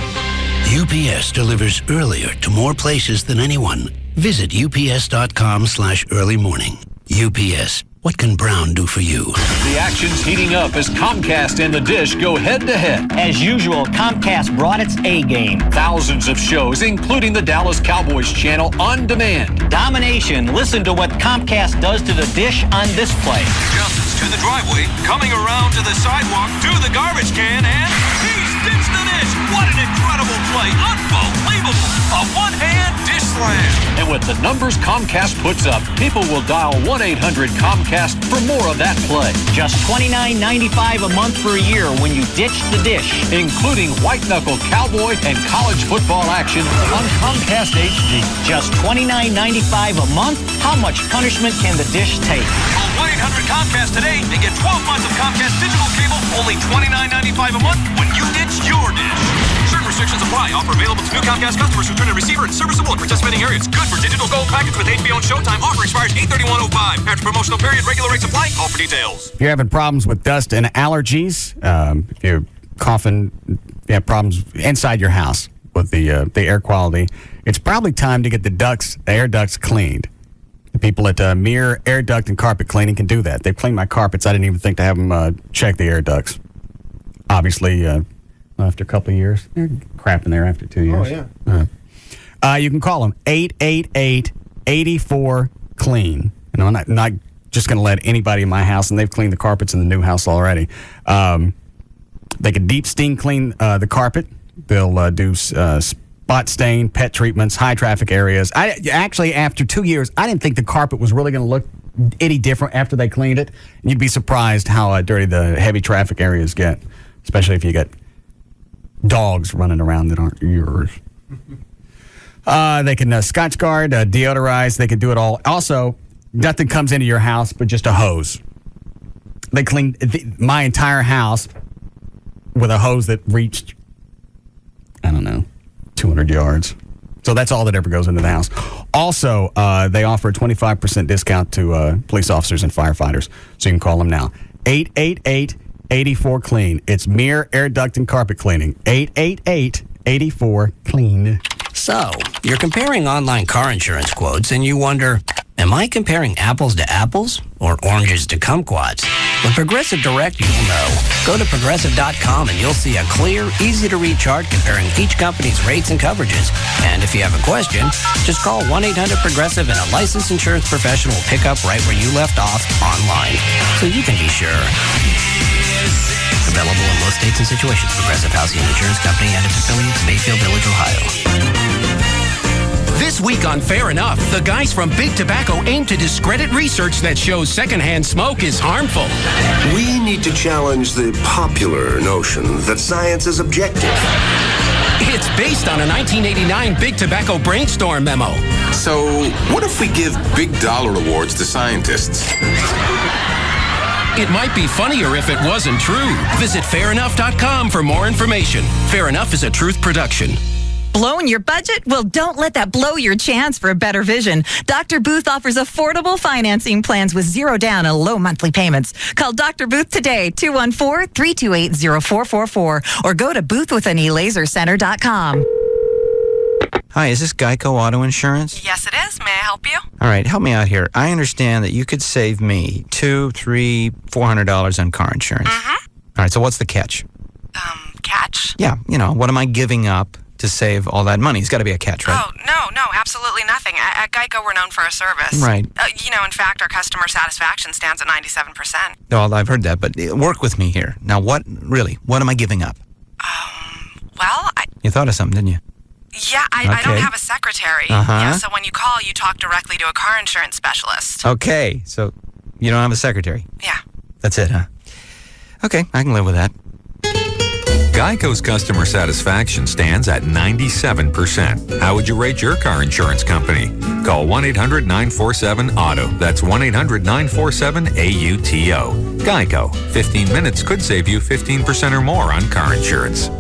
UPS delivers earlier to more places than anyone. Visit ups.com/early morning. UPS. What can Brown do for you? The action's heating up as Comcast and the Dish go head-to-head. As usual, Comcast brought its A-game. Thousands of shows, including the Dallas Cowboys channel on demand. Domination. Listen to what Comcast does to the Dish on this play. Jumps to the driveway, coming around to the sidewalk, to the garbage can, and he's ditched the dish. What an incredible play. Unbelievable. A one-hand dish slam. And with the numbers Comcast puts up, people will dial 1-800-COMCAST for more of that play. Just $29.95 a month for a year when you ditch the dish, including white-knuckle cowboy and college football action on Comcast HD. Just $29.95 a month? How much punishment can the dish take? Call 1-800-COMCAST today and get 12 months of Comcast digital cable, only $29.95 a month when you ditch your dish. Certain restrictions apply. Offer available to new Comcast customers who turn a receiver and serviceable in participating areas. Good for digital gold package with HBO and Showtime. Offer expires 8/31/05. After promotional period, regular rates apply. Call for details. If you're having problems with dust and allergies, if you're coughing, you have problems inside your house with the air quality, it's probably time to get the air ducts cleaned. The people at Mere Air Duct and Carpet Cleaning can do that. They've cleaned my carpets. I didn't even think to have them check the air ducts. Obviously, after a couple of years, they're crap in there after 2 years. Oh, yeah. You can call them 888-84-CLEAN. You know, I'm not just going to let anybody in my house, and they've cleaned the carpets in the new house already. They can deep steam clean the carpet. They'll do spot stain, pet treatments, high traffic areas. Actually, after 2 years, I didn't think the carpet was really going to look any different after they cleaned it. And you'd be surprised how dirty the heavy traffic areas get, especially if you got dogs running around that aren't yours. They can Scotch guard, deodorize. They can do it all. Also, nothing comes into your house but just a hose. They cleaned my entire house with a hose that reached, 200 yards. So that's all that ever goes into the house. Also, they offer a 25% discount to police officers and firefighters. So you can call them now. 888-84-CLEAN. It's Mere Air Duct and Carpet Cleaning. 888-84-CLEAN. So, you're comparing online car insurance quotes and you wonder, am I comparing apples to apples or oranges to kumquats? With Progressive Direct, you'll know. Go to Progressive.com and you'll see a clear, easy-to-read chart comparing each company's rates and coverages. And if you have a question, just call 1-800-PROGRESSIVE and a licensed insurance professional will pick up right where you left off online. So you can be sure. Available in most states and situations. Progressive Housing and Insurance Company and its affiliates, Mayfield Village, Ohio. This week on Fair Enough, the guys from Big Tobacco aim to discredit research that shows secondhand smoke is harmful. We need to challenge the popular notion that science is objective. It's based on a 1989 Big Tobacco Brainstorm memo. So, what if we give big dollar awards to scientists? It might be funnier if it wasn't true. Visit fairenough.com for more information. Fair Enough is a Truth production. Blown your budget? Well, don't let that blow your chance for a better vision. Dr. Booth offers affordable financing plans with zero down and low monthly payments. Call Dr. Booth today, 214-328-0444, or go to boothwithanelasercenter.com. Hi, is this Geico Auto Insurance? Yes, it is. May I help you? All right, help me out here. I understand that you could save me $200, $300, $400 on car insurance. All right, so what's the catch? Catch? Yeah, what am I giving up to save all that money? It's got to be a catch, right? Oh, no, absolutely nothing. At Geico, we're known for our service. Right. In fact, our customer satisfaction stands at 97%. Well, I've heard that, but work with me here. Now, what am I giving up? You thought of something, didn't you? Yeah, I don't have a secretary. Yeah, so when you call, you talk directly to a car insurance specialist. Okay, so you don't have a secretary? Yeah. That's it, huh? Okay, I can live with that. Geico's customer satisfaction stands at 97%. How would you rate your car insurance company? Call 1-800-947-AUTO. That's 1-800-947-AUTO. Geico. 15 minutes could save you 15% or more on car insurance.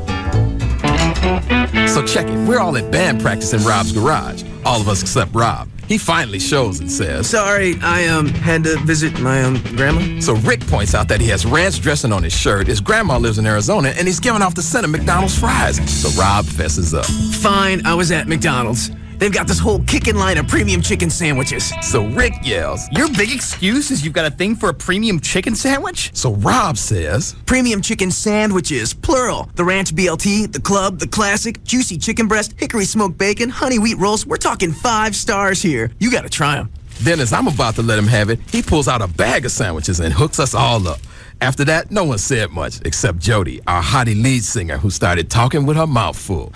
So check it. We're all at band practice in Rob's garage. All of us except Rob. He finally shows and says, Sorry, I had to visit my grandma. So Rick points out that he has ranch dressing on his shirt. His grandma lives in Arizona, and he's giving off the scent of McDonald's fries. So Rob fesses up. Fine, I was at McDonald's. They've got this whole kickin' line of premium chicken sandwiches. So Rick yells, Your big excuse is you've got a thing for a premium chicken sandwich? So Rob says, Premium chicken sandwiches, plural. The ranch BLT, the club, the classic, juicy chicken breast, hickory smoked bacon, honey wheat rolls. We're talking 5 stars here. You gotta try them. Then as I'm about to let him have it, he pulls out a bag of sandwiches and hooks us all up. After that, no one said much, except Jody, our hottie lead singer, who started talking with her mouth full.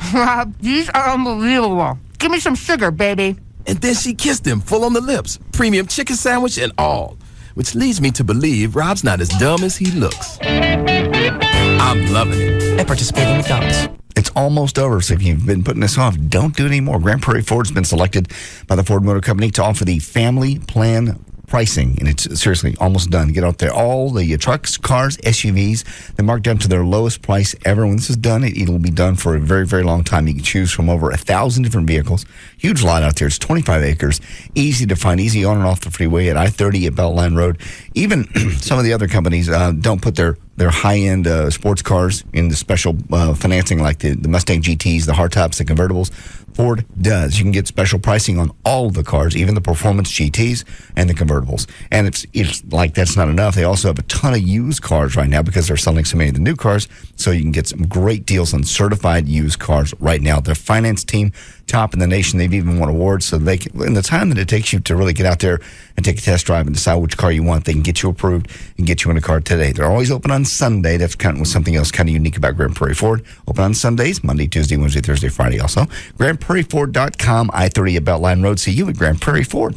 These are unbelievable. Give me some sugar, baby. And then she kissed him full on the lips, premium chicken sandwich and all. Which leads me to believe Rob's not as dumb as he looks. I'm loving it. At participating McDonald's. It's almost over, so if you've been putting this off, don't do it anymore. Grand Prairie Ford's been selected by the Ford Motor Company to offer the family plan pricing, and it's seriously almost done. Get out there. All the trucks, cars, SUVs, they're marked down to their lowest price ever. When this is done, it'll be done for a very, very long time. You can choose from over 1,000 different vehicles. Huge lot out there. It's 25 acres. Easy to find, easy on and off the freeway at I-30 at Beltline Road. Even some of the other companies don't put their high-end sports cars in the special financing like the Mustang GTs, the hardtops, the convertibles. Ford does. You can get special pricing on all the cars, even the performance GTs and the convertibles. And it's like that's not enough. They also have a ton of used cars right now because they're selling so many of the new cars. So you can get some great deals on certified used cars right now. Their finance team, top in the nation. They've even won awards. So they can, in the time that it takes you to really get out there and take a test drive and decide which car you want, they can get you approved and get you in a car today. They're always open on Sunday. That's kind of something else kind of unique about Grand Prairie Ford. Open on Sundays, Monday, Tuesday, Wednesday, Thursday, Friday also. GrandPrairieFord.com, I-30 at Beltline Road. See you at Grand Prairie Ford.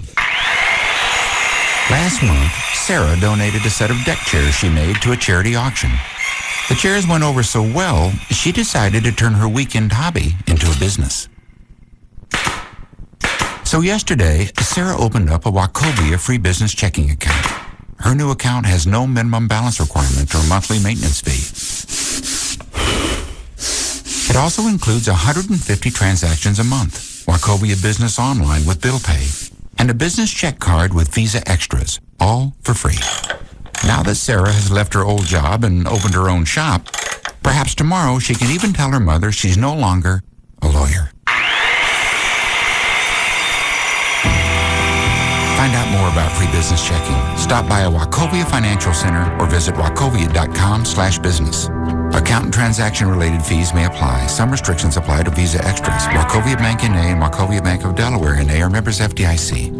Last month, Sarah donated a set of deck chairs she made to a charity auction. The chairs went over so well, she decided to turn her weekend hobby into a business. So yesterday, Sarah opened up a Wachovia free business checking account. Her new account has no minimum balance requirement or monthly maintenance fee. It also includes 150 transactions a month, Wachovia Business Online with bill pay, and a business check card with Visa Extras, all for free. Now that Sarah has left her old job and opened her own shop, perhaps tomorrow she can even tell her mother she's no longer a lawyer. Find out more about free business checking. Stop by a Wachovia Financial Center or visit wachovia.com/business. Account and transaction-related fees may apply. Some restrictions apply to Visa Extras. Wachovia Bank N.A. and Wachovia Bank of Delaware N.A. are members FDIC.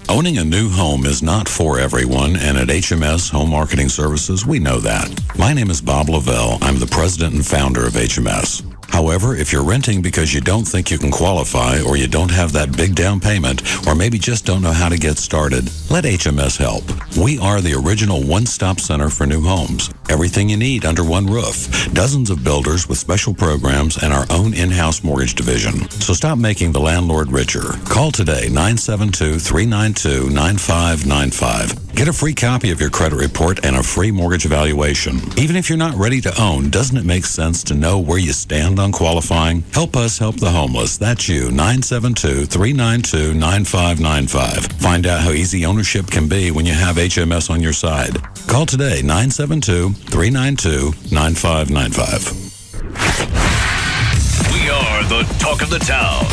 Owning a new home is not for everyone, and at HMS Home Marketing Services, we know that. My name is Bob Lavelle. I'm the president and founder of HMS. However, if you're renting because you don't think you can qualify, or you don't have that big down payment, or maybe just don't know how to get started, let HMS help. We are the original one-stop center for new homes. Everything you need under one roof. Dozens of builders with special programs and our own in-house mortgage division. So stop making the landlord richer. Call today, 972-392-9595. Get a free copy of your credit report and a free mortgage evaluation. Even if you're not ready to own, doesn't it make sense to know where you stand on qualifying? Help us help the homeless. That's you, 972-392-9595. Find out how easy ownership can be when you have HMS on your side. Call today, 972-392-9595. We are the talk of the town.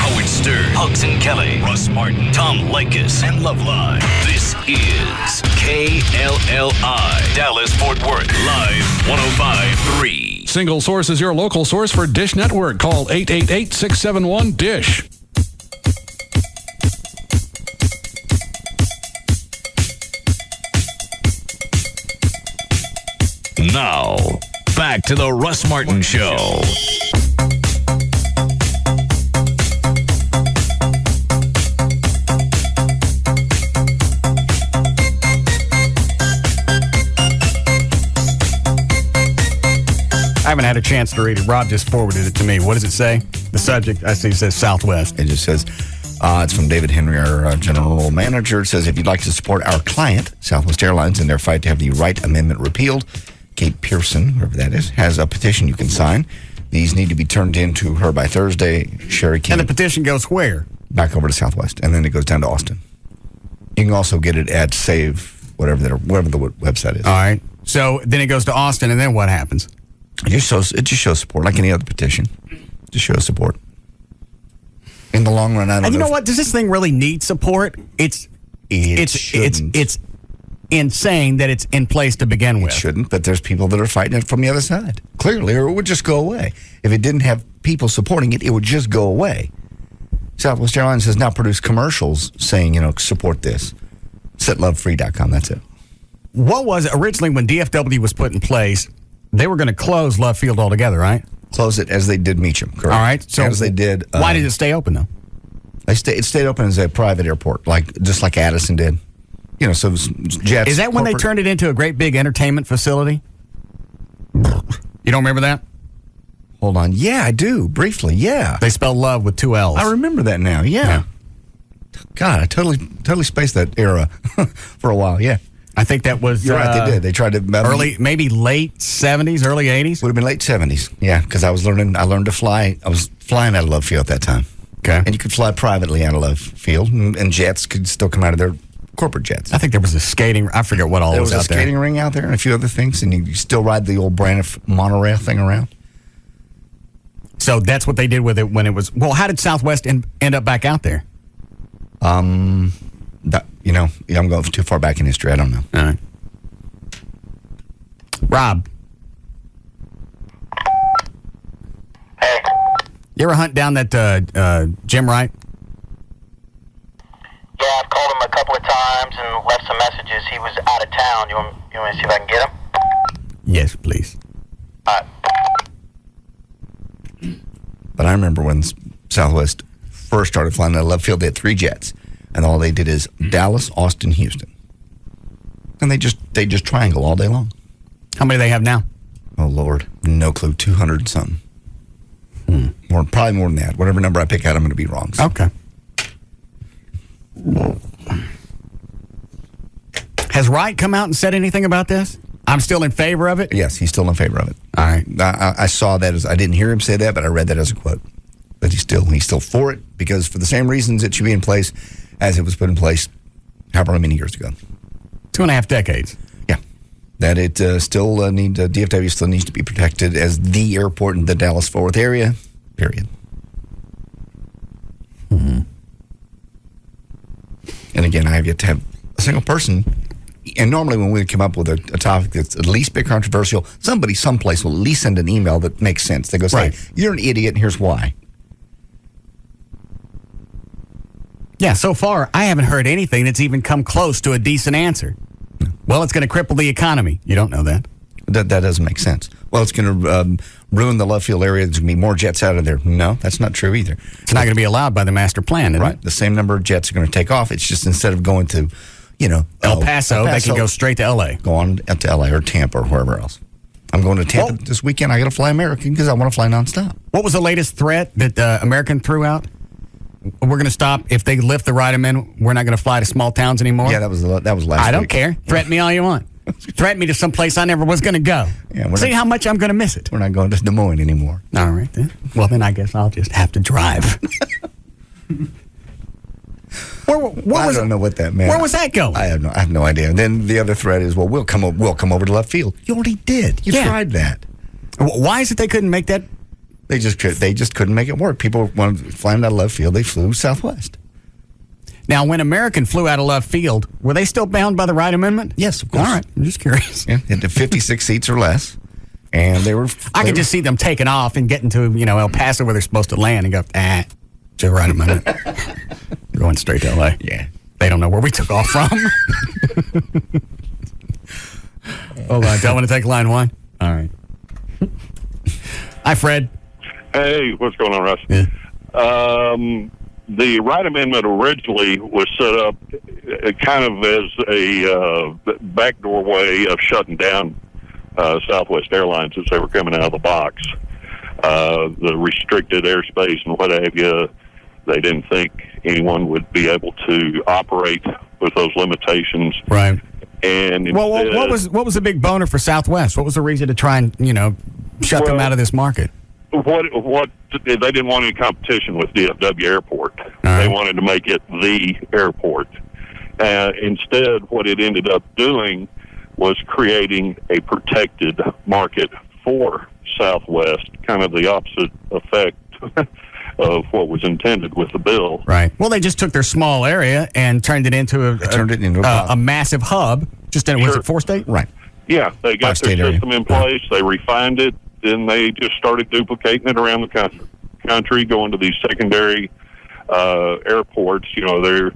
Howard Stern, Hugs and Kelly, Russ Martin, Tom Likas, and Loveline. This is KLLI, Dallas-Fort Worth, live 105.3. Single Source is your local source for Dish Network. Call 888-671-DISH. Now, back to the Russ Martin Show. I haven't had a chance to read it. Rob just forwarded it to me. What does it say? The subject, I see, says Southwest. It just says, it's from David Henry, our general manager. It says, if you'd like to support our client, Southwest Airlines, in their fight to have the Wright Amendment repealed, Kate Pearson, whoever that is, has a petition you can sign. These need to be turned in to her by Thursday. Sherry King. And the petition goes where? Back over to Southwest, and then it goes down to Austin. You can also get it at Save, whatever the website is. All right. So then it goes to Austin, and then what happens? It just shows support, like any other petition. Just shows support. In the long run, I don't know. And you know what? Does this thing really need support? It's insane that it's in place to begin with. It shouldn't, but there's people that are fighting it from the other side. Clearly, or it would just go away. If it didn't have people supporting it, it would just go away. Southwest Airlines has now produced commercials saying, support this. SetLoveFree.com, that's it. What was it originally when DFW was put in place? They were going to close Love Field altogether, right? Close it as they did Meacham, correct? All right. So as they did. Why did it stay open, though? It stayed open as a private airport, just like Addison did. So it was jets. Is that when they turned it into a great big entertainment facility? You don't remember that? Hold on. Yeah, I do. Briefly, yeah. They spell love with 2 L's. I remember that now, yeah. God, I totally spaced that era for a while, yeah. I think that was... You're right, they did. They tried to... maybe late 70s, early 80s? Would have been late 70s, yeah, because I learned to fly. I was flying out of Love Field at that time. Okay. And you could fly privately out of Love Field, and jets could still come out of their corporate jets. I think there was a skating... I forget what all was out there. There was a skating ring out there and a few other things, and you still ride the old Braniff monorail thing around. So that's what they did with it when it was... Well, how did Southwest end up back out there? I'm going too far back in history. I don't know. All right. Rob. Hey. You ever hunt down that Jim Wright? Yeah, I've called him a couple of times and left some messages. He was out of town. You want me to see if I can get him? Yes, please. All right. But I remember when Southwest first started flying out of Love Field, they had 3 jets. And all they did is Dallas, Austin, Houston. And they just triangle all day long. How many do they have now? Oh, Lord. No clue. 200 something. Probably more than that. Whatever number I pick out, I'm going to be wrong. So. Okay. Has Wright come out and said anything about this? I'm still in favor of it? Yes, he's still in favor of it. All right. I saw that I didn't hear him say that, but I read that as a quote. But he's still for it, because for the same reasons it should be in place as it was put in place however many years ago. 2.5 decades. Yeah. That it DFW still needs to be protected as the airport in the Dallas-Fort Worth area, period. Mm-hmm. And again, I have yet to have a single person, and normally when we come up with a topic that's at least bit controversial, somebody someplace will at least send an email that makes sense. They go, right. Hey, you're an idiot, and here's why. Yeah, so far, I haven't heard anything that's even come close to a decent answer. Well, it's going to cripple the economy. You don't know that. That doesn't make sense. Well, it's going to ruin the Love Field area. There's going to be more jets out of there. No, that's not true either. It's not going to be allowed by the master plan, is it? The same number of jets are going to take off. It's just instead of going to, El Paso, they can go straight to L.A. Go on to L.A. or Tampa or wherever else. I'm going to Tampa this weekend. I got to fly American because I want to fly nonstop. What was the latest threat that American threw out? We're going to stop if they lift the right amendment. We're not going to fly to small towns anymore. Yeah, that was last week. I don't care. Threaten me all you want. Threaten me to some place I never was going to go. Yeah, see how much I'm going to miss it. We're not going to Des Moines anymore. All right, then. Well, then I guess I'll just have to drive. I don't know what that meant. Where was that going? I have no idea. And then the other threat is, we'll come over to left field. You already did. You tried that. Why is it they couldn't make that? They just couldn't make it work. People wanted flying out of left field. They flew Southwest. Now, when American flew out of left field, were they still bound by the Wright Amendment? Yes, of course. All right, I'm just curious. Yeah, into 56 seats or less, and they were. I could just see them taking off and getting to El Paso where they're supposed to land and go, it's the Wright Amendment. We're going straight to L.A. Yeah, they don't know where we took off from. Hold on, don't want to take line one. All right. Hi, Fred. Hey, what's going on, Russ? Yeah. The Wright Amendment originally was set up kind of as a backdoor way of shutting down Southwest Airlines as they were coming out of the box. The restricted airspace and what have you, they didn't think anyone would be able to operate with those limitations. Right. And instead, what was the big boner for Southwest? What was the reason to try and shut them out of this market? What they didn't want any competition with DFW Airport. They wanted to make it the airport. Instead, what it ended up doing was creating a protected market for Southwest, kind of the opposite effect of what was intended with the bill. Right. Well, they just took their small area and turned it into a massive hub. Was it 4-state? Right. Yeah, they got their system in place. They refined it. Then they just started duplicating it around the country, going to these secondary airports. They're,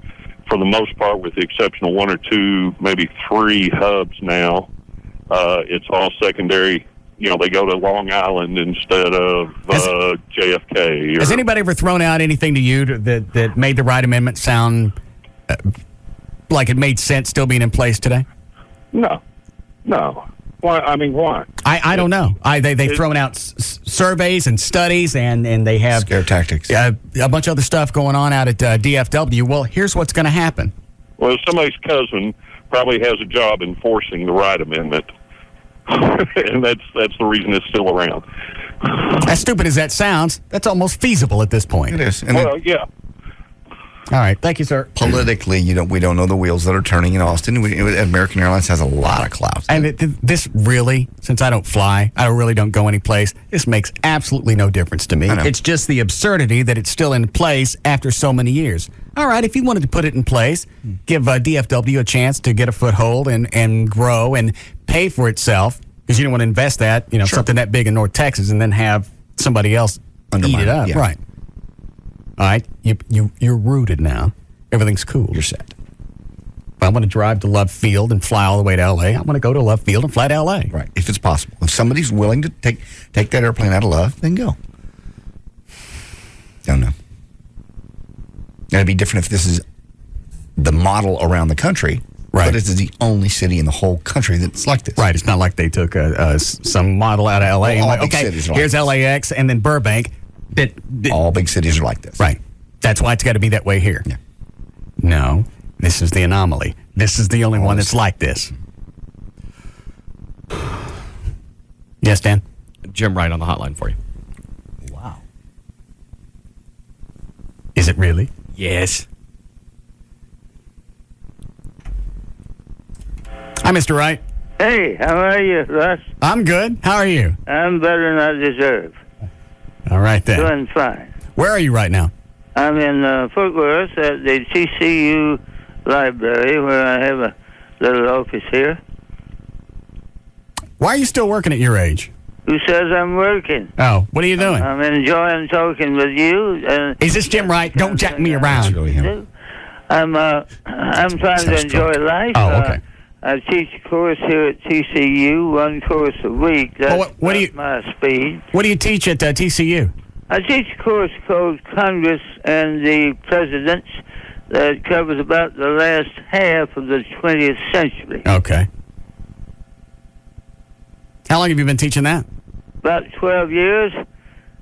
for the most part, with the exception of 1 or 2, maybe 3 hubs now, it's all secondary. They go to Long Island instead of JFK. Has anybody ever thrown out anything to you that made the Wright Amendment sound like it made sense still being in place today? No. Why? I mean, why? I don't know. They've thrown out surveys and studies, and they have scare tactics. A bunch of other stuff going on out at DFW. Well, here's what's going to happen. Well, somebody's cousin probably has a job enforcing the Wright Amendment, and that's the reason it's still around. As stupid as that sounds, that's almost feasible at this point. It is. Yeah. All right, thank you, sir. Politically, we don't know the wheels that are turning in Austin. American Airlines has a lot of clout. And this really, since I don't fly, I really don't go anyplace, this makes absolutely no difference to me. It's just the absurdity that it's still in place after so many years. All right, if you wanted to put it in place, give DFW a chance to get a foothold and grow and pay for itself, because you don't want to invest that, something that big in North Texas and then have somebody else eat it up. Yeah. Right. All right, you're rooted now. Everything's cool. You're set. If I want to drive to Love Field and fly all the way to L.A., I want to go to Love Field and fly to L.A. Right, if it's possible. If somebody's willing to take that airplane out of Love, then go. Don't know. It'd be different if this is the model around the country. Right. But this is the only city in the whole country that's like this. Right, it's not like they took some model out of L.A. Well, and went, okay, here's LAX and then Burbank. All big cities are like this. Right. That's why it's got to be that way here. Yeah. No, this is the anomaly. This is the only one that's like this. Yes, Dan? Jim Wright on the hotline for you. Wow. Is it really? Yes. Hi, Mr. Wright. Hey, how are you, Russ? I'm good. How are you? I'm better than I deserve. All right, then. Doing fine. Where are you right now? I'm in Fort Worth at the TCU library, where I have a little office here. Why are you still working at your age? Who says I'm working? Oh, what are you doing? I'm enjoying talking with you. Is this Jim Wright? Don't jack me around. I'm trying to enjoy life. Oh, okay. I teach a course here at TCU, one course a week. That's my speed. What do you teach at TCU? I teach a course called Congress and the Presidents that covers about the last half of the 20th century. Okay. How long have you been teaching that? About 12 years.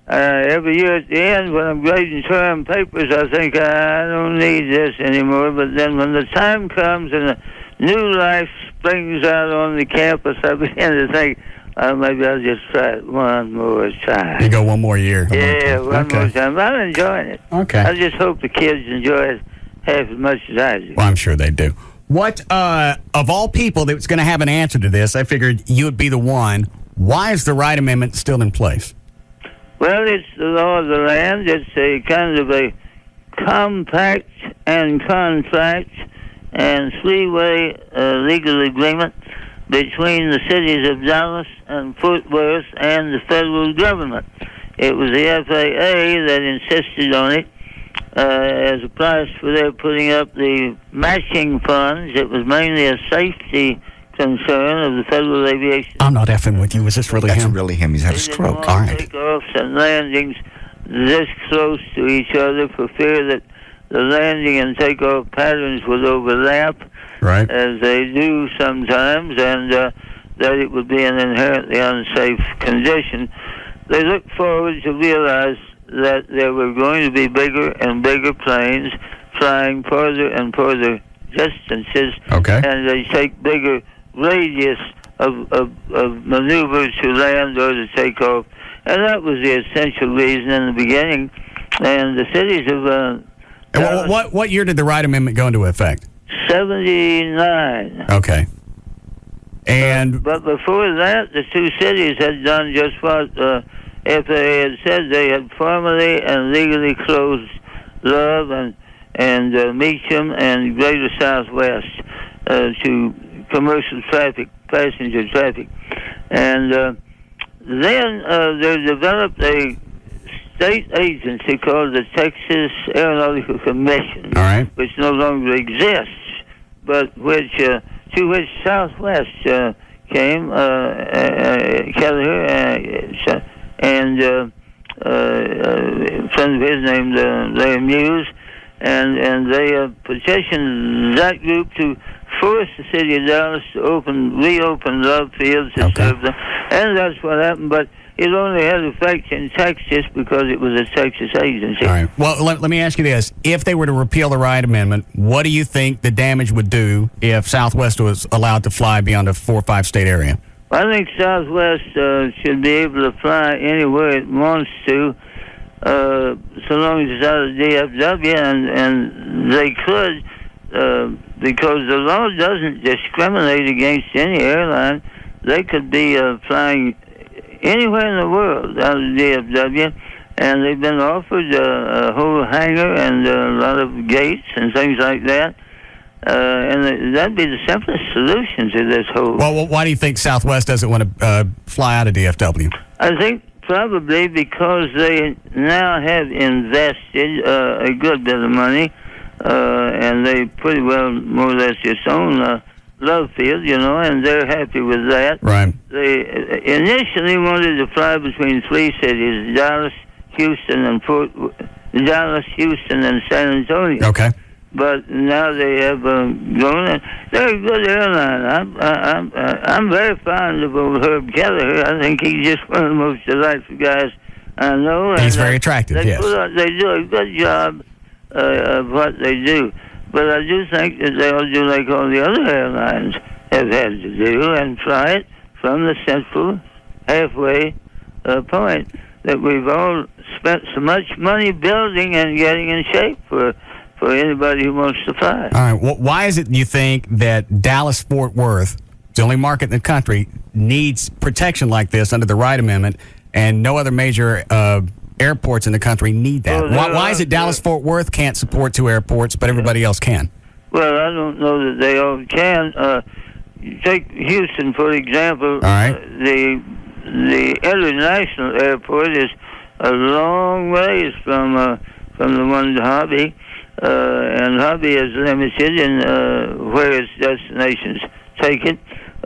Every year at the end, when I'm grading term papers, I think I don't need this anymore. But then when the time comes and a new life springs out on the campus, I begin to think, maybe I'll just try it one more time. You go one more year. Yeah, one more time. I'm enjoying it. Okay. I just hope the kids enjoy it half as much as I do. Well, I'm sure they do. What, of all people that's going to have an answer to this, I figured you would be the one. Why is the Wright Amendment still in place? Well, it's the law of the land. It's a kind of a compact and contract and three-way legal agreement between the cities of Dallas and Fort Worth and the federal government. It was the FAA that insisted on it as a price for their putting up the matching funds. It was mainly a safety concern of the Federal Aviation. I'm not effing with you. Is this really him? That's really him. He's had a stroke. All right. Takeoffs and landings this close to each other for fear that the landing and takeoff patterns would overlap, right, as they do sometimes, and that it would be an inherently unsafe condition. They look forward to realize that there were going to be bigger and bigger planes flying farther and farther distances, and they take bigger radius of maneuvers to land or to take off. And that was the essential reason in the beginning. And the cities of... what year did the Wright Amendment go into effect? 79. Okay. And but before that, the two cities had done just what FAA had said. They had formally and legally closed Love and Meacham and Greater Southwest to commercial traffic, passenger traffic. And then they developed a state agency called the Texas Aeronautical Commission, which no longer exists, but to which Southwest came, Kelleher, and a friend of his named Larry Muse, and they petitioned that group to force the city of Dallas to reopen Love Fields to serve them, and that's what happened. But it only had effect in Texas because it was a Texas agency. All right. Well, let me ask you this: if they were to repeal the Wright Amendment, what do you think the damage would do if Southwest was allowed to fly beyond a 4 or 5 state area? I think Southwest should be able to fly anywhere it wants to, so long as it's out of DFW, and they could, because the law doesn't discriminate against any airline. They could be flying anywhere in the world out of DFW, and they've been offered a whole hangar and a lot of gates and things like that. And that'd be the simplest solution to this whole... Well, why do you think Southwest doesn't want to fly out of DFW? I think probably because they now have invested a good bit of money, and they pretty well more or less just own Love Field, and they're happy with that. Right. They initially wanted to fly between 3 cities, Dallas, Houston, and San Antonio. Okay. But now they have grown, and they're a good airline. I'm very fond of old Herb Kelleher. I think he's just one of the most delightful guys I know. He's very attractive, yes. They do a good job of what they do. But I do think that they ought to do like all the other airlines have had to do and fly it from the central halfway point that we've all spent so much money building and getting in shape for anybody who wants to fly. All right. Well, why is it you think that Dallas-Fort Worth, the only market in the country, needs protection like this under the Wright Amendment, and no other major airports in the country need that? Why is it Dallas-Fort Worth can't support 2 airports, but everybody else can? Well, I don't know that they all can. Take Houston, for example. All right. The international airport is a long ways from the one to Hobby. And Hobby is limited in where its destinations take it.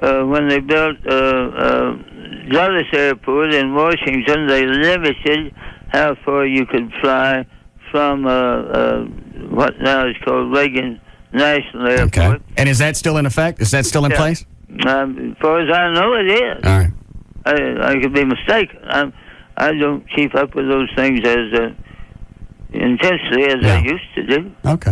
When they built Dulles Airport in Washington, they limited how far you could fly from what now is called Reagan National Airport. Okay. And is that still in effect? Is that still in place? As far as I know, it is. All right. I could be mistaken. I don't keep up with those things as intensely as I used to do. Okay.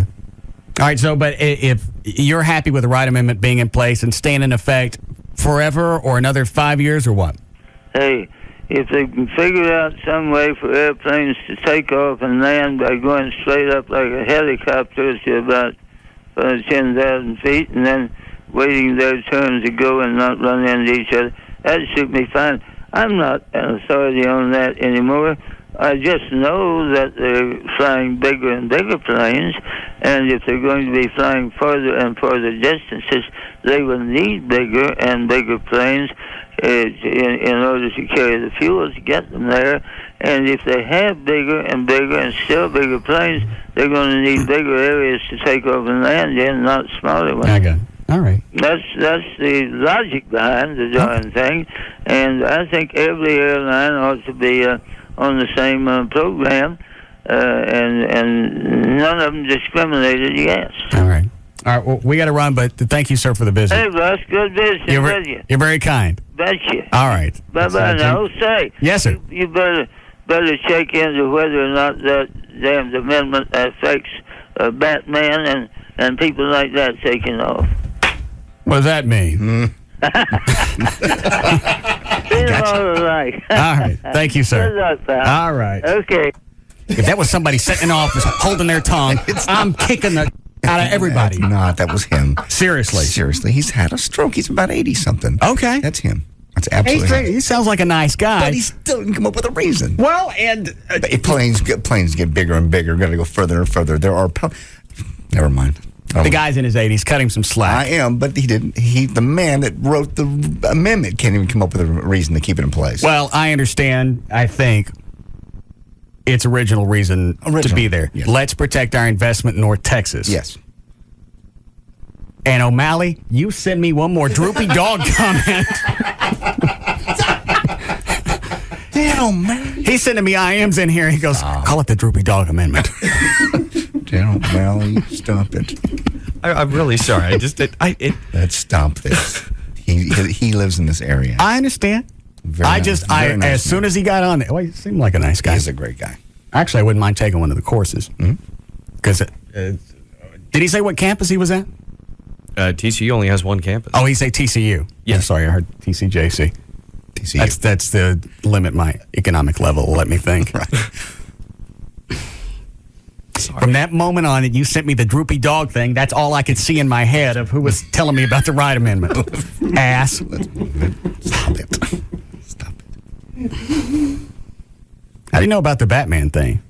All right, so, but if you're happy with the Wright Amendment being in place and staying in effect forever or another 5 years or what? Hey, if they can figure out some way for airplanes to take off and land by going straight up like a helicopter to about 10,000 feet and then waiting their turn to go and not run into each other, that'd suit me fine. I'm not an authority on that anymore. I just know that they're flying bigger and bigger planes, and if they're going to be flying farther and farther distances, they will need bigger and bigger planes in order to carry the fuel to get them there. And if they have bigger and bigger and still bigger planes, they're going to need bigger areas to take off and land in, not smaller ones. I got it. All right. That's the logic behind the darn thing, and I think every airline ought to be on the same program, and none of them discriminated against. All right. All right. Well, we got to run, but thank you, sir, for the visit. Hey, Russ, good business with you. You're very kind. Betcha. All right. Bye-bye now. Say. Yes, sir. You better check into whether or not that damned amendment affects Batman and people like that taking off. What does that mean? All right. All right. Thank you, sir. Good luck, pal. All right. Okay. If that was somebody sitting in office holding their tongue, I'm kicking the out of everybody. That's not. That was him. Seriously. He's had a stroke. He's about 80-something. Okay. That's him. That's absolutely him. He sounds like a nice guy. But he still didn't come up with a reason. Well, and... planes get bigger and bigger. Got to go further and further. There are... Never mind. The guy's in his 80s. Cut him some slack. I am, but he didn't. The man that wrote the amendment can't even come up with a reason to keep it in place. Well, I understand. I think its original reason to be there. Yes. Let's protect our investment in North Texas. Yes. And O'Malley, you send me one more droopy dog comment. Dan O'Malley. He's sending me IMs in here. He goes, call it the droopy dog amendment. Dan O'Malley, stop it. I'm really sorry. Let's stop this. He lives in this area. I understand. As soon as he got on it, he seemed like a nice guy. He's a great guy. Actually, I wouldn't mind taking one of the courses. Because did he say what campus he was at? TCU only has one campus. Oh, he say TCU. Yeah. I'm sorry, I heard TCJC. TCU. That's the limit my economic level will let me think. Right. From that moment on, you sent me the droopy dog thing. That's all I could see in my head of who was telling me about the Wright Amendment. Ass. Stop it. How do you know about the Batman thing?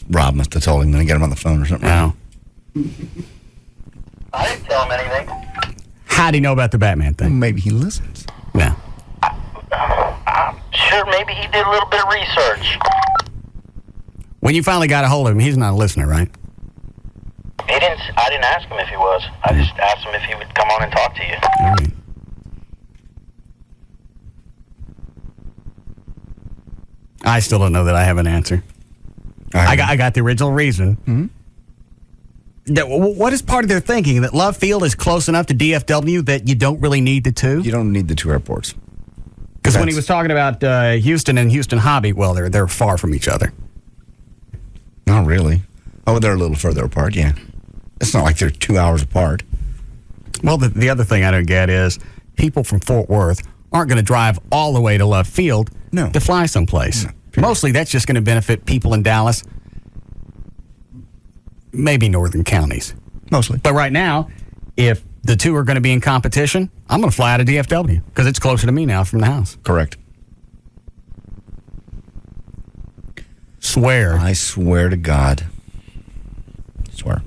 Rob must have told him to get him on the phone or something. No. I didn't tell him anything. How do you know about the Batman thing? Maybe he listens. No. I'm sure maybe he did a little bit of research. When you finally got a hold of him, he's not a listener, right? I didn't ask him if he was. I just asked him if he would come on and talk to you. All right. I still don't know that I have an answer. I got the original reason. Mm-hmm. What is part of their thinking? That Love Field is close enough to DFW that you don't really need the two? You don't need the two airports. Because when he was talking about Houston and Houston Hobby, well, they're far from each other. Not really. Oh, they're a little further apart, yeah. It's not like they're 2 hours apart. Well, the other thing I don't get is people from Fort Worth aren't going to drive all the way to Love Field to fly someplace. No, mostly that's just going to benefit people in Dallas, maybe northern counties. Mostly. But right now, if the two are going to be in competition, I'm going to fly out of DFW because it's closer to me now from the house. Correct. Swear. I swear to God. Swear.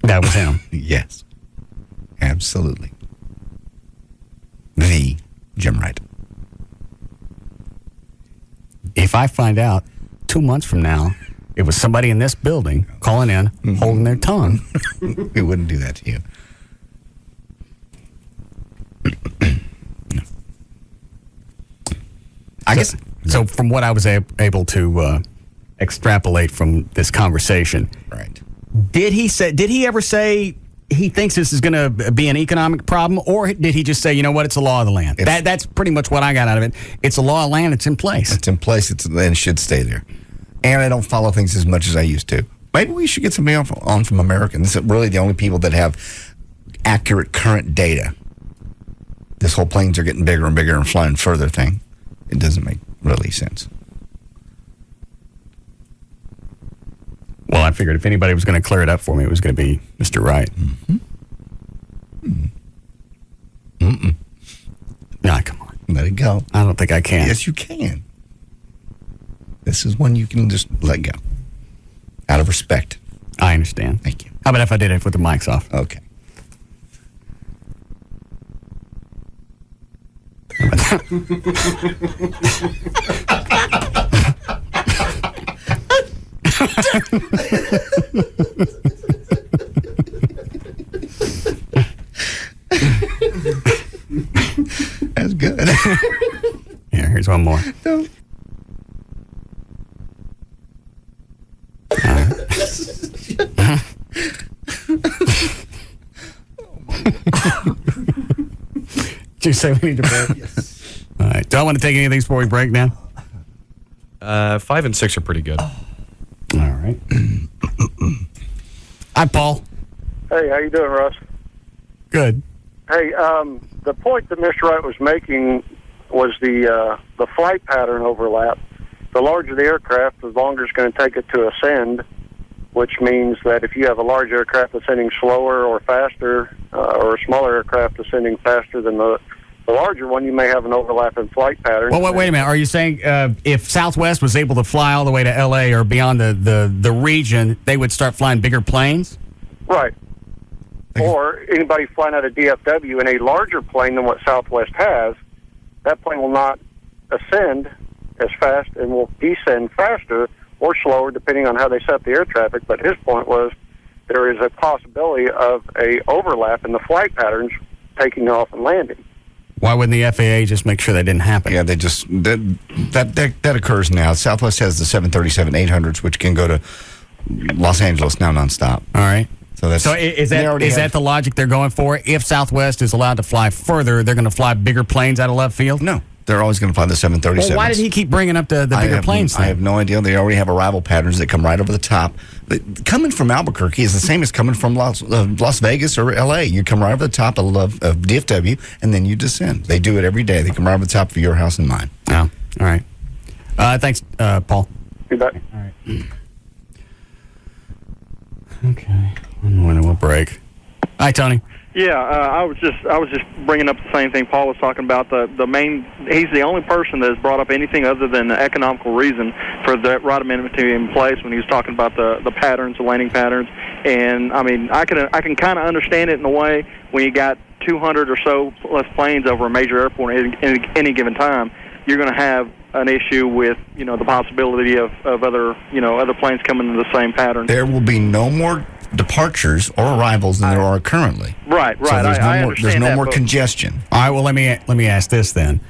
That was him. Yes. Absolutely. The Jim Wright. If I find out 2 months from now it was somebody in this building calling in, holding their tongue, we wouldn't do that to you. I guess. So from what I was able to extrapolate from this conversation, right? Did he ever say he thinks this is going to be an economic problem, or did he just say, you know what, it's a law of the land? That's pretty much what I got out of it. It's a law of land. It's in place. It's in place. And it should stay there. And I don't follow things as much as I used to. Maybe we should get somebody on from American. This is really the only people that have accurate current data. This whole planes are getting bigger and bigger and flying further thing. It doesn't make really sense. Well, I figured if anybody was going to clear it up for me, it was going to be Mr. Wright. Nah, come on. Let it go. I don't think I can. Yes, you can. This is one you can just let go. Out of respect. I understand. Thank you. How about if I did it with the mics off? Okay. That's good. Here, here's one more. No. Did you say we need to break? Yes. All right. Do I want to take any of these before we break now? 5 and 6 are pretty good. All right. Hi, Paul. Hey, how you doing, Russ? Good. Hey, the point that Mr. Wright was making was the flight pattern overlap. The larger the aircraft, the longer it's going to take it to ascend, which means that if you have a large aircraft ascending slower or faster, or a smaller aircraft ascending faster than the larger one, you may have an overlap in flight pattern. Well, wait a minute. Are you saying if Southwest was able to fly all the way to L.A. or beyond the region, they would start flying bigger planes? Right. Or anybody flying out of DFW in a larger plane than what Southwest has, that plane will not ascend as fast and will descend faster or slower depending on how they set the air traffic. But his point was there is a possibility of a overlap in the flight patterns taking off and landing. Why wouldn't the FAA just make sure that didn't happen? Yeah, they just that occurs now. Southwest has the 737-800s, which can go to Los Angeles now nonstop. All right. So that's is that the logic they're going for? If Southwest is allowed to fly further, they're going to fly bigger planes out of left field? No. They're always going to fly the 737s. Well, why did he keep bringing up the bigger planes then? I have no idea. They already have arrival patterns that come right over the top. Coming from Albuquerque is the same as coming from Las Vegas or L.A. You come right over the top of DFW, and then you descend. They do it every day. They come right over the top of your house and mine. Oh, all right. Thanks, Paul. You bet. All right. Okay. When we'll break. Hi, Tony. Yeah, I was just bringing up the same thing Paul was talking about. The main, he's the only person that has brought up anything other than the economical reason for that right amendment to be in place when he was talking about the patterns, the landing patterns. And I mean, I can kind of understand it in a way when you got 200 or so plus planes over a major airport at any given time. You're going to have an issue with the possibility of other planes coming in the same pattern. There will be no more departures or arrivals than there are currently. Right. So there's no more congestion. All right. Well, let me ask this then.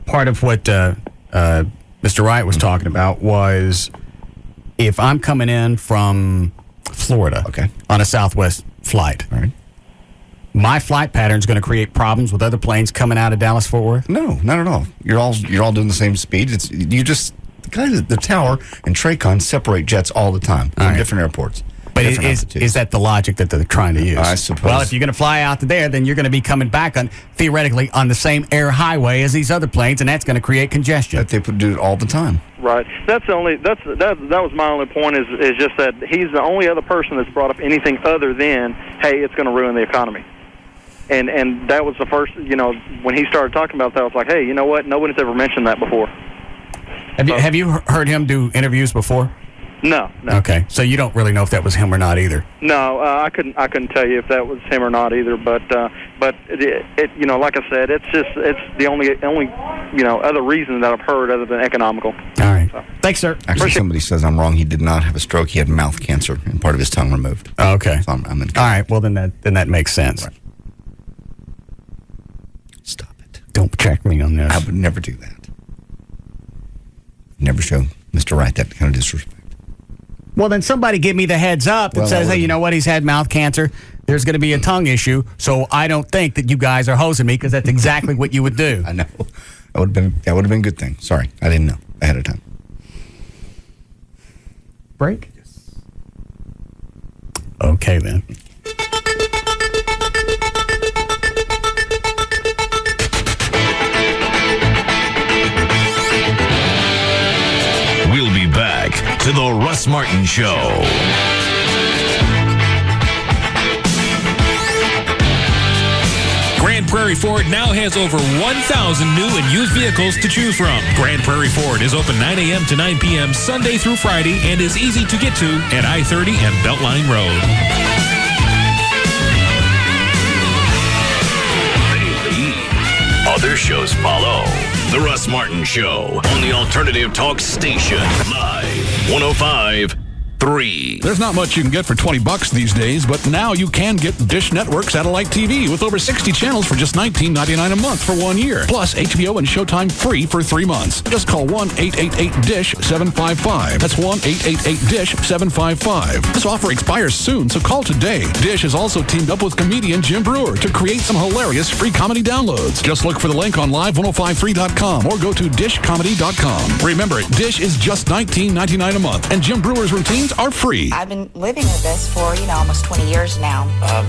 Part of what Mr. Wright was talking about was if I'm coming in from Florida, on a Southwest flight, all right, my flight pattern is going to create problems with other planes coming out of Dallas-Fort Worth? No, not at all. You're all doing the same speed. The tower and Tracon separate jets all the time from different airports. But is that the logic that they're trying to use? I suppose. Well, if you're going to fly out to there, then you're going to be coming back theoretically on the same air highway as these other planes, and that's going to create congestion. That they do it all the time. Right. That was my only point is just that he's the only other person that's brought up anything other than, hey, it's going to ruin the economy. And that was the first, when he started talking about that, I was like, hey, you know what? Nobody's ever mentioned that before. Have you heard him do interviews before? No. Okay, so you don't really know if that was him or not either. No, I couldn't tell you if that was him or not either. But it like I said, it's the only other reason that I've heard other than economical. All right. So. Thanks, sir. Actually, somebody says I'm wrong. He did not have a stroke. He had mouth cancer and part of his tongue removed. Oh, okay. So I'm in. All right. Well, then that makes sense. Right. Stop it. Don't check me on this. I would never do that. never show Mr. Wright that kind of disrespect. Well, then somebody give me the heads up that says, hey, you know what? He's had mouth cancer. There's going to be a tongue issue. So I don't think that you guys are hosing me because that's exactly what you would do. I know. That would have been a good thing. Sorry. I didn't know ahead of time. Break? Okay, then. We'll be back to the Russ Martin Show. Grand Prairie Ford now has over 1,000 new and used vehicles to choose from. Grand Prairie Ford is open 9 a.m. to 9 p.m. Sunday through Friday and is easy to get to at I-30 and Beltline Road. Other shows follow. The Russ Martin Show on the Alternative Talk Station. Live 105.3. There's not much you can get for $20 these days, but now you can get Dish Network satellite TV with over 60 channels for just $19.99 a month for 1 year. Plus HBO and Showtime free for 3 months. Just call 1-888-DISH-755. That's 1-888-DISH-755. This offer expires soon, so call today. Dish has also teamed up with comedian Jim Brewer to create some hilarious free comedy downloads. Just look for the link on live1053.com or go to dishcomedy.com. Remember, Dish is just $19.99 a month, and Jim Brewer's routines are free. I've been living with this for, almost 20 years now.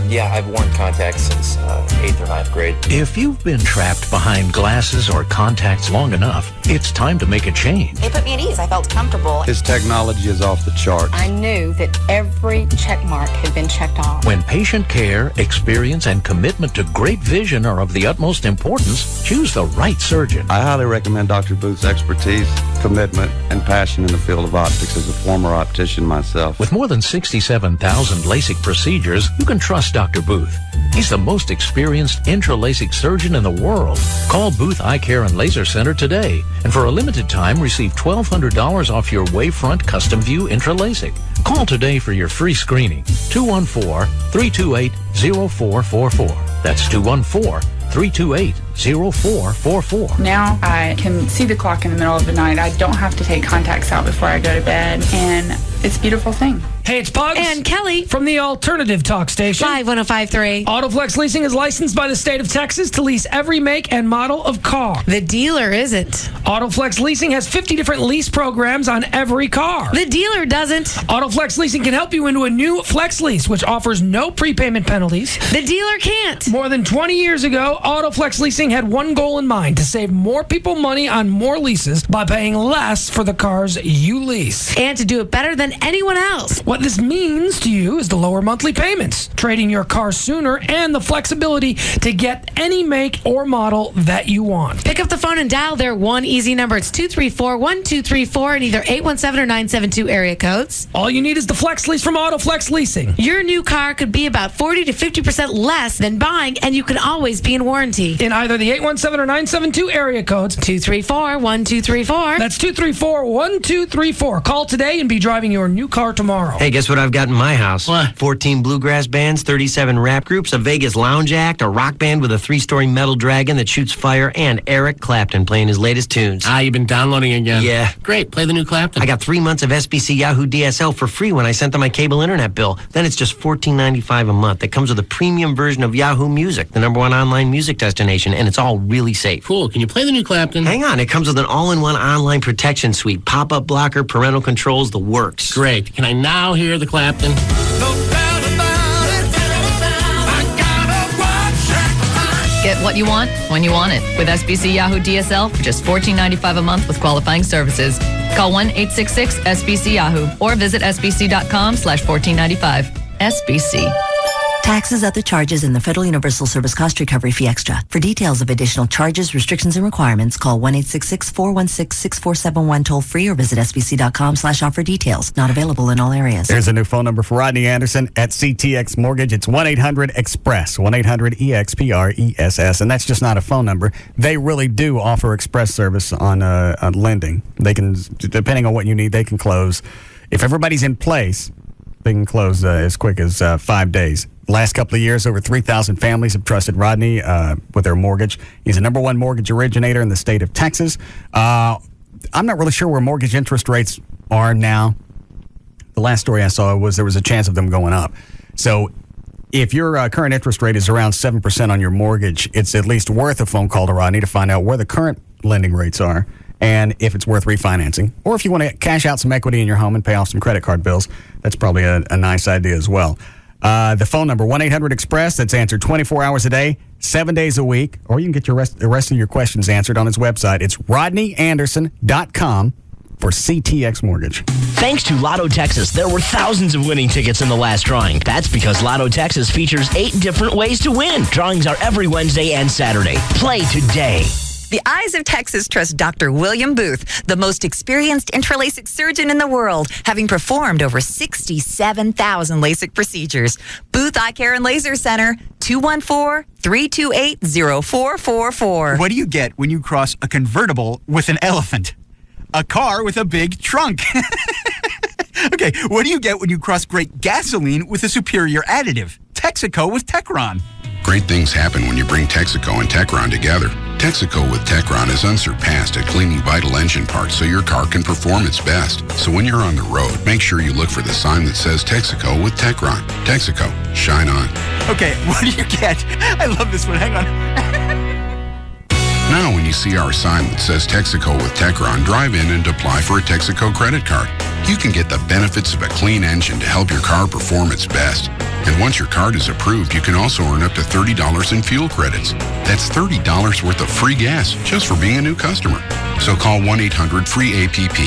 Yeah, I've worn contacts since 8th or 9th grade. If you've been trapped behind glasses or contacts long enough, it's time to make a change. It put me at ease. I felt comfortable. His technology is off the charts. I knew that every check mark had been checked off. When patient care, experience, and commitment to great vision are of the utmost importance, choose the right surgeon. I highly recommend Dr. Booth's expertise, commitment, and passion in the field of optics as a former optician myself. With more than 67,000 LASIK procedures, you can trust Dr. Booth. He's the most experienced intra-LASIK surgeon in the world. Call Booth Eye Care and Laser Center today, and for a limited time, receive $1,200 off your Wavefront Custom View Intra-LASIK. Call today for your free screening. 214-328-0444. That's 214-328-0444. Now I can see the clock in the middle of the night. I don't have to take contacts out before I go to bed, and it's a beautiful thing. Hey, it's Pugs. And Kelly. From the Alternative Talk Station. Live 105.3. Autoflex Leasing is licensed by the state of Texas to lease every make and model of car. The dealer isn't. Autoflex Leasing has 50 different lease programs on every car. The dealer doesn't. Autoflex Leasing can help you into a new Flex Lease, which offers no prepayment penalties. The dealer can't. More than 20 years ago, Autoflex Leasing had one goal in mind: to save more people money on more leases by paying less for the cars you lease. And to do it better than anyone else. What this means to you is the lower monthly payments, trading your car sooner, and the flexibility to get any make or model that you want. Pick up the phone and dial their one easy number. It's 234-1234 in either 817 or 972 area codes. All you need is the Flex Lease from Autoflex Leasing. Your new car could be about 40 to 50% less than buying, and you can always be in warranty. In either the 817 or 972 area codes. 234-1234. That's 234-1234. Call today and be driving your new car tomorrow. Hey, guess what I've got in my house? What? 14 bluegrass bands, 37 rap groups, a Vegas lounge act, a rock band with a 3-story metal dragon that shoots fire, and Eric Clapton playing his latest tunes. You've been downloading again. Yeah. Great. Play the new Clapton. I got 3 months of SBC Yahoo DSL for free when I sent them my cable internet bill. Then it's just $14.95 a month. It comes with a premium version of Yahoo Music, the #1 online music destination, and it's all really safe. Cool. Can you play the new Clapton? Hang on. It comes with an all-in-one online protection suite, pop-up blocker, parental controls, the works. Great. Can I now hear the Clapton? Get what you want when you want it with SBC Yahoo DSL for just $14.95 a month with qualifying services. Call 1-866-SBC-YAHOO or visit sbc.com/1495. SBC. Taxes, other charges, and the Federal Universal Service Cost Recovery Fee Extra. For details of additional charges, restrictions, and requirements, call 1-866-416-6471 toll free or visit sbc.com/offer details. Not available in all areas. There's a new phone number for Rodney Anderson at CTX Mortgage. It's 1-800-EXPRESS, 1-800-EXPRESS, and that's just not a phone number. They really do offer express service on lending. They can, depending on what you need, they can close. If everybody's in place, they can close as quick as 5 days. Last couple of years, over 3,000 families have trusted Rodney with their mortgage. He's the #1 mortgage originator in the state of Texas. I'm not really sure where mortgage interest rates are now. The last story I saw was there was a chance of them going up. So if your current interest rate is around 7% on your mortgage, it's at least worth a phone call to Rodney to find out where the current lending rates are and if it's worth refinancing. Or if you want to cash out some equity in your home and pay off some credit card bills, that's probably a nice idea as well. The phone number, 1-800-EXPRESS, that's answered 24 hours a day, 7 days a week. Or you can get the rest of your questions answered on his website. It's rodneyanderson.com. for CTX Mortgage. Thanks to Lotto Texas, there were thousands of winning tickets in the last drawing. That's because Lotto Texas features 8 different ways to win. Drawings are every Wednesday and Saturday. Play today. The Eyes of Texas trust Dr. William Booth, the most experienced intraLASIK surgeon in the world, having performed over 67,000 LASIK procedures. Booth Eye Care and Laser Center, 214-328-0444. What do you get when you cross a convertible with an elephant? A car with a big trunk. Okay, what do you get when you cross great gasoline with a superior additive? Texaco with Techron. Great things happen when you bring Texaco and Techron together. Texaco with Techron is unsurpassed at cleaning vital engine parts so your car can perform its best. So when you're on the road, make sure you look for the sign that says Texaco with Techron. Texaco, shine on. Okay, what do you get? I love this one. Hang on. Now when you see our sign that says Texaco with Techron, drive in and apply for a Texaco credit card. You can get the benefits of a clean engine to help your car perform its best. And once your card is approved, you can also earn up to $30 in fuel credits. That's $30 worth of free gas just for being a new customer. So call 1-800-FREE-APP.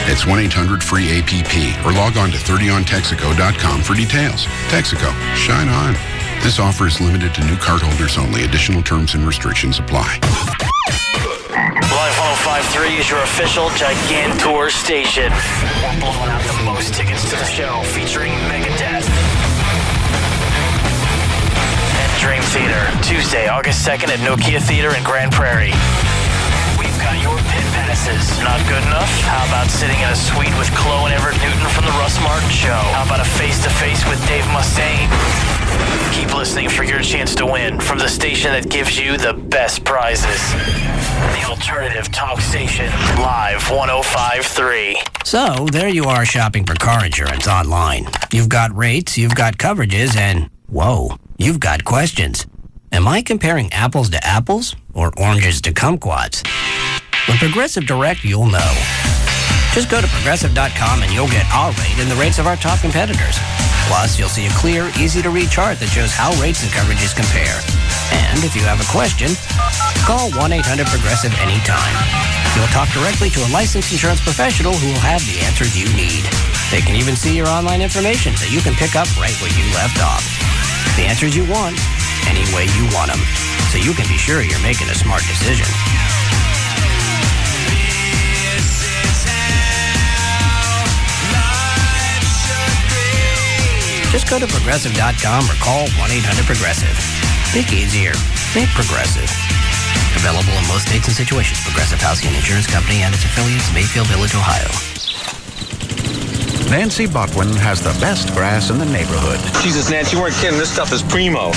That's 1-800-FREE-APP or log on to 30ontexaco.com for details. Texaco, shine on. This offer is limited to new cardholders only. Additional terms and restrictions apply. Live 105.3 is your official Gigantour station. We're blowing out the most tickets to the show featuring Megadeth and Dream Theater, Tuesday, August 2nd at Nokia Theater in Grand Prairie. We've got your pit passes. Not good enough? How about sitting in a suite with Chloe and Everett Newton from the Russ Martin Show? How about a face-to-face with Dave Mustaine? Keep listening for your chance to win from the station that gives you the best prizes. The alternative talk station, Live 105.3. So, there you are shopping for car insurance online. You've got rates, you've got coverages, and, whoa, you've got questions. Am I comparing apples to apples or oranges to kumquats? With Progressive Direct, you'll know. Just go to Progressive.com and you'll get our rate and the rates of our top competitors. Plus, you'll see a clear, easy-to-read chart that shows how rates and coverages compare. And if you have a question, call 1-800-PROGRESSIVE anytime. You'll talk directly to a licensed insurance professional who will have the answers you need. They can even see your online information so you can pick up right where you left off. The answers you want, any way you want them, so you can be sure you're making a smart decision. Just go to Progressive.com or call 1-800-PROGRESSIVE. Think easier. Think Progressive. Available in most states and situations. Progressive Housing and Insurance Company and its affiliates, Mayfield Village, Ohio. Nancy Botwin has the best grass in the neighborhood. Jesus, Nancy, you weren't kidding. This stuff is primo.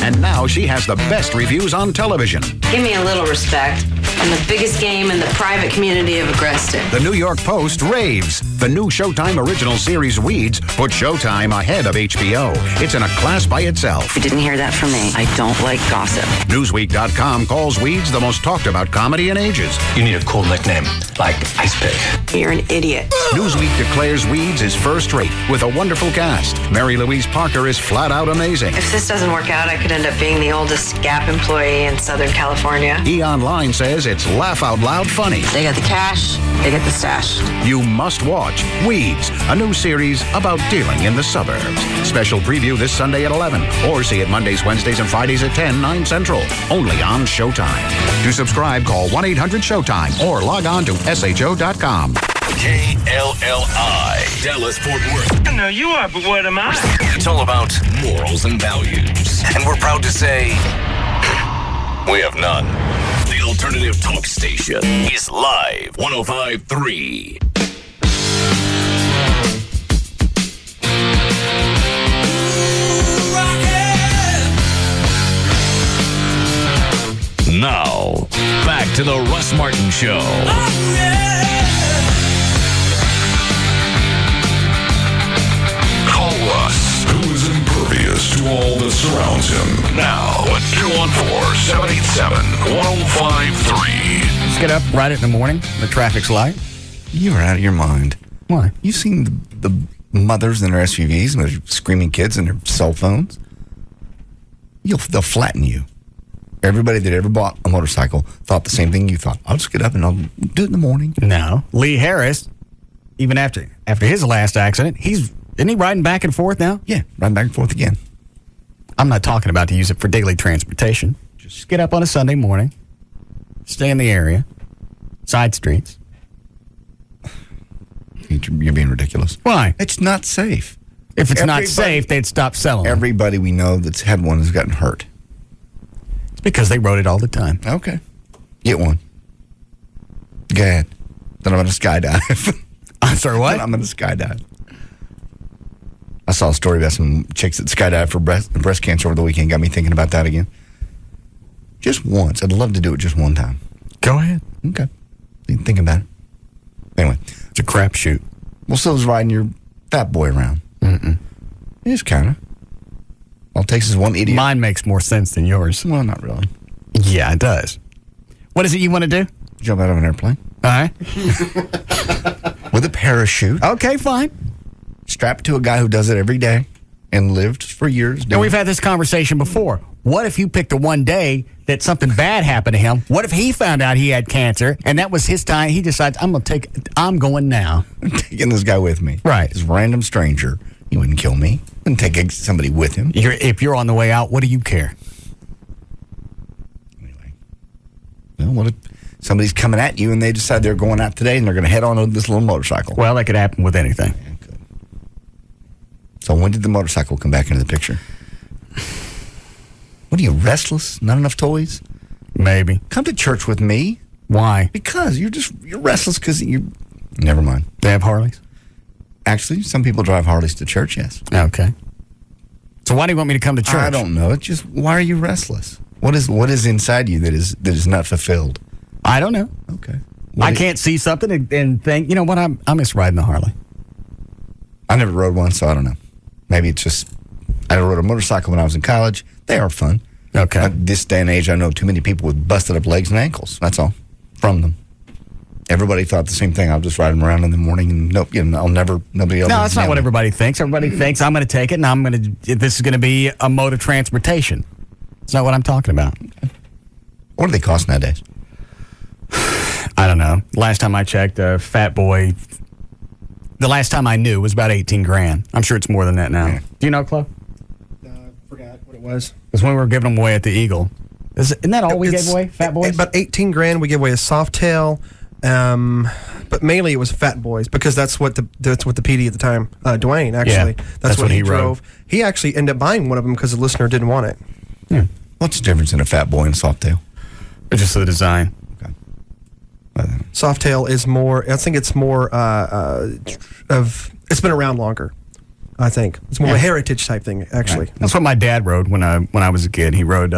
And now she has the best reviews on television. Give me a little respect. I'm the biggest game in the private community of Agreste. The New York Post raves. The new Showtime original series Weeds put Showtime ahead of HBO. It's in a class by itself. You didn't hear that from me. I don't like gossip. Newsweek.com calls Weeds the most talked about comedy in ages. You need a cool nickname, like Ice Pick. You're an idiot. Newsweek declares Weeds is first rate with a wonderful cast. Mary Louise Parker is flat out amazing. If this doesn't work out, I could end up being the oldest Gap employee in Southern California. E! Online says it's laugh out loud funny. They got the cash, they get the stash. You must watch Weeds, a new series about dealing in the suburbs. Special preview this Sunday at 11, or see it Mondays, Wednesdays, and Fridays at 10, 9 Central, only on Showtime. To subscribe, call 1-800-SHOWTIME or log on to SHO.com. KLLI, Dallas, Fort Worth. I know you are, but what am I? It's all about morals and values. And we're proud to say, we have none. The alternative talk station is Live 105.3. Now, back back to the Russ Martin Show. Call Russ, who is impervious to all that surrounds him. Now at 214-787-1053. Just get up right in the morning. The traffic's light. You are out of your mind. Why? You've seen the mothers in their SUVs and their screaming kids and their cell phones. They'll flatten you. Everybody that ever bought a motorcycle thought the same thing you thought. I'll just get up and I'll do it in the morning. No. Lee Harris, even after his last accident, isn't he riding back and forth now? Yeah, riding back and forth again. I'm not talking about to use it for daily transportation. Just get up on a Sunday morning, stay in the area, side streets. You're being ridiculous. Why? It's not safe. If it's not safe, they'd stop selling them. Everybody we know that's had one has gotten hurt. It's because they rode it all the time. Okay. Get one. Go ahead. Then I'm going to skydive. I'm sorry, what? Then I'm going to skydive. I saw a story about some chicks that skydived for breast cancer over the weekend. Got me thinking about that again. Just once. I'd love to do it just one time. Go ahead. Okay. Think about it. Anyway. It's a crapshoot. Well, so is riding your fat boy around. Mm-mm. It's kind of. All it takes is one idiot. Mine makes more sense than yours. Well, not really. Yeah, it does. What is it you want to do? Jump out of an airplane. All right. With a parachute. Okay, fine. Strapped to a guy who does it every day and lived for years. And we've had this conversation before. What if you picked the one day that something bad happened to him? What if he found out he had cancer and that was his time? He decides, I'm going now. I'm taking this guy with me. Right. This random stranger. He wouldn't kill me. Wouldn't take somebody with him. If you're on the way out, what do you care? Anyway. Well, what if somebody's coming at you and they decide they're going out today and they're going to head on this little motorcycle? Well, that could happen with anything. Yeah, it could. So when did the motorcycle come back into the picture? What are you, restless? Not enough toys? Maybe. Come to church with me. Why? Because you're restless because you. Never mind. They have Harleys? Actually, some people drive Harleys to church, yes. Okay. So why do you want me to come to church? I don't know. It's just, why are you restless? What is inside you that is not fulfilled? I don't know. Okay. I can't see something and think, you know what, I miss riding a Harley. I never rode one, so I don't know. Maybe it's just, I rode a motorcycle when I was in college. They are fun. Okay. At this day and age, I know too many people with busted up legs and ankles. That's all. From them. Everybody thought the same thing. I'll just ride them around in the morning and nobody else. No, that's not what everybody thinks. Everybody thinks I'm going to take it and this is going to be a mode of transportation. It's not what I'm talking about. Okay. What do they cost nowadays? I don't know. Last time I checked, a Fat Boy, the last time I knew was about $18,000. I'm sure it's more than that now. Yeah. Do you know, Chloe? Forgot what it was. Because when we were giving them away at the Eagle. Isn't that all we gave away, Fat Boys? About $18,000. We gave away a soft tail. But mainly it was Fat Boys because that's what the PD at the time, Dwayne, actually. Yeah, that's what he drove. Rode. He actually ended up buying one of them because the listener didn't want it. Yeah. What's the difference in a Fat Boy and a soft tail? It's just the design. Okay. Soft tail is more, I think it's more it's been around longer. I think it's more of a heritage type thing, actually. Right. That's what my dad rode when I was a kid. He rode.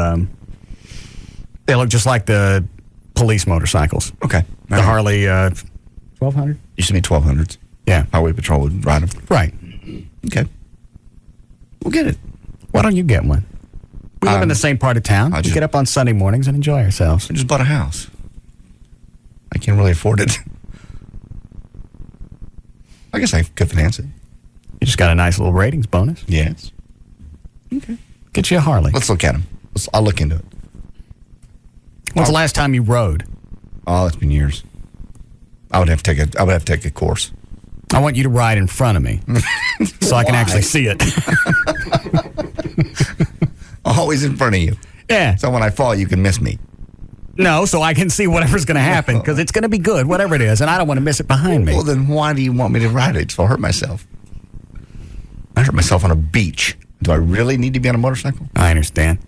They look just like the police motorcycles. Okay. The Harley 1200. Used to be 1200s. Yeah. Highway Patrol would ride them. Right. Okay. We'll get it. Why don't you get one? We live in the same part of town. We get up on Sunday mornings and enjoy ourselves. I just bought a house. I can't really afford it. I guess I could finance it. You just got a nice little ratings bonus. Yes. Okay. Get you a Harley. Let's look at them. I'll look into it. When's the last time you rode? Oh, it's been years. I would have to take a course. I want you to ride in front of me so I can actually see it. Always in front of you. Yeah. So when I fall, you can miss me. No, so I can see whatever's going to happen because it's going to be good, whatever it is, and I don't want to miss it behind me. Well, then why do you want me to ride it? So I'll hurt myself. I hurt myself on a beach. Do I really need to be on a motorcycle? I understand.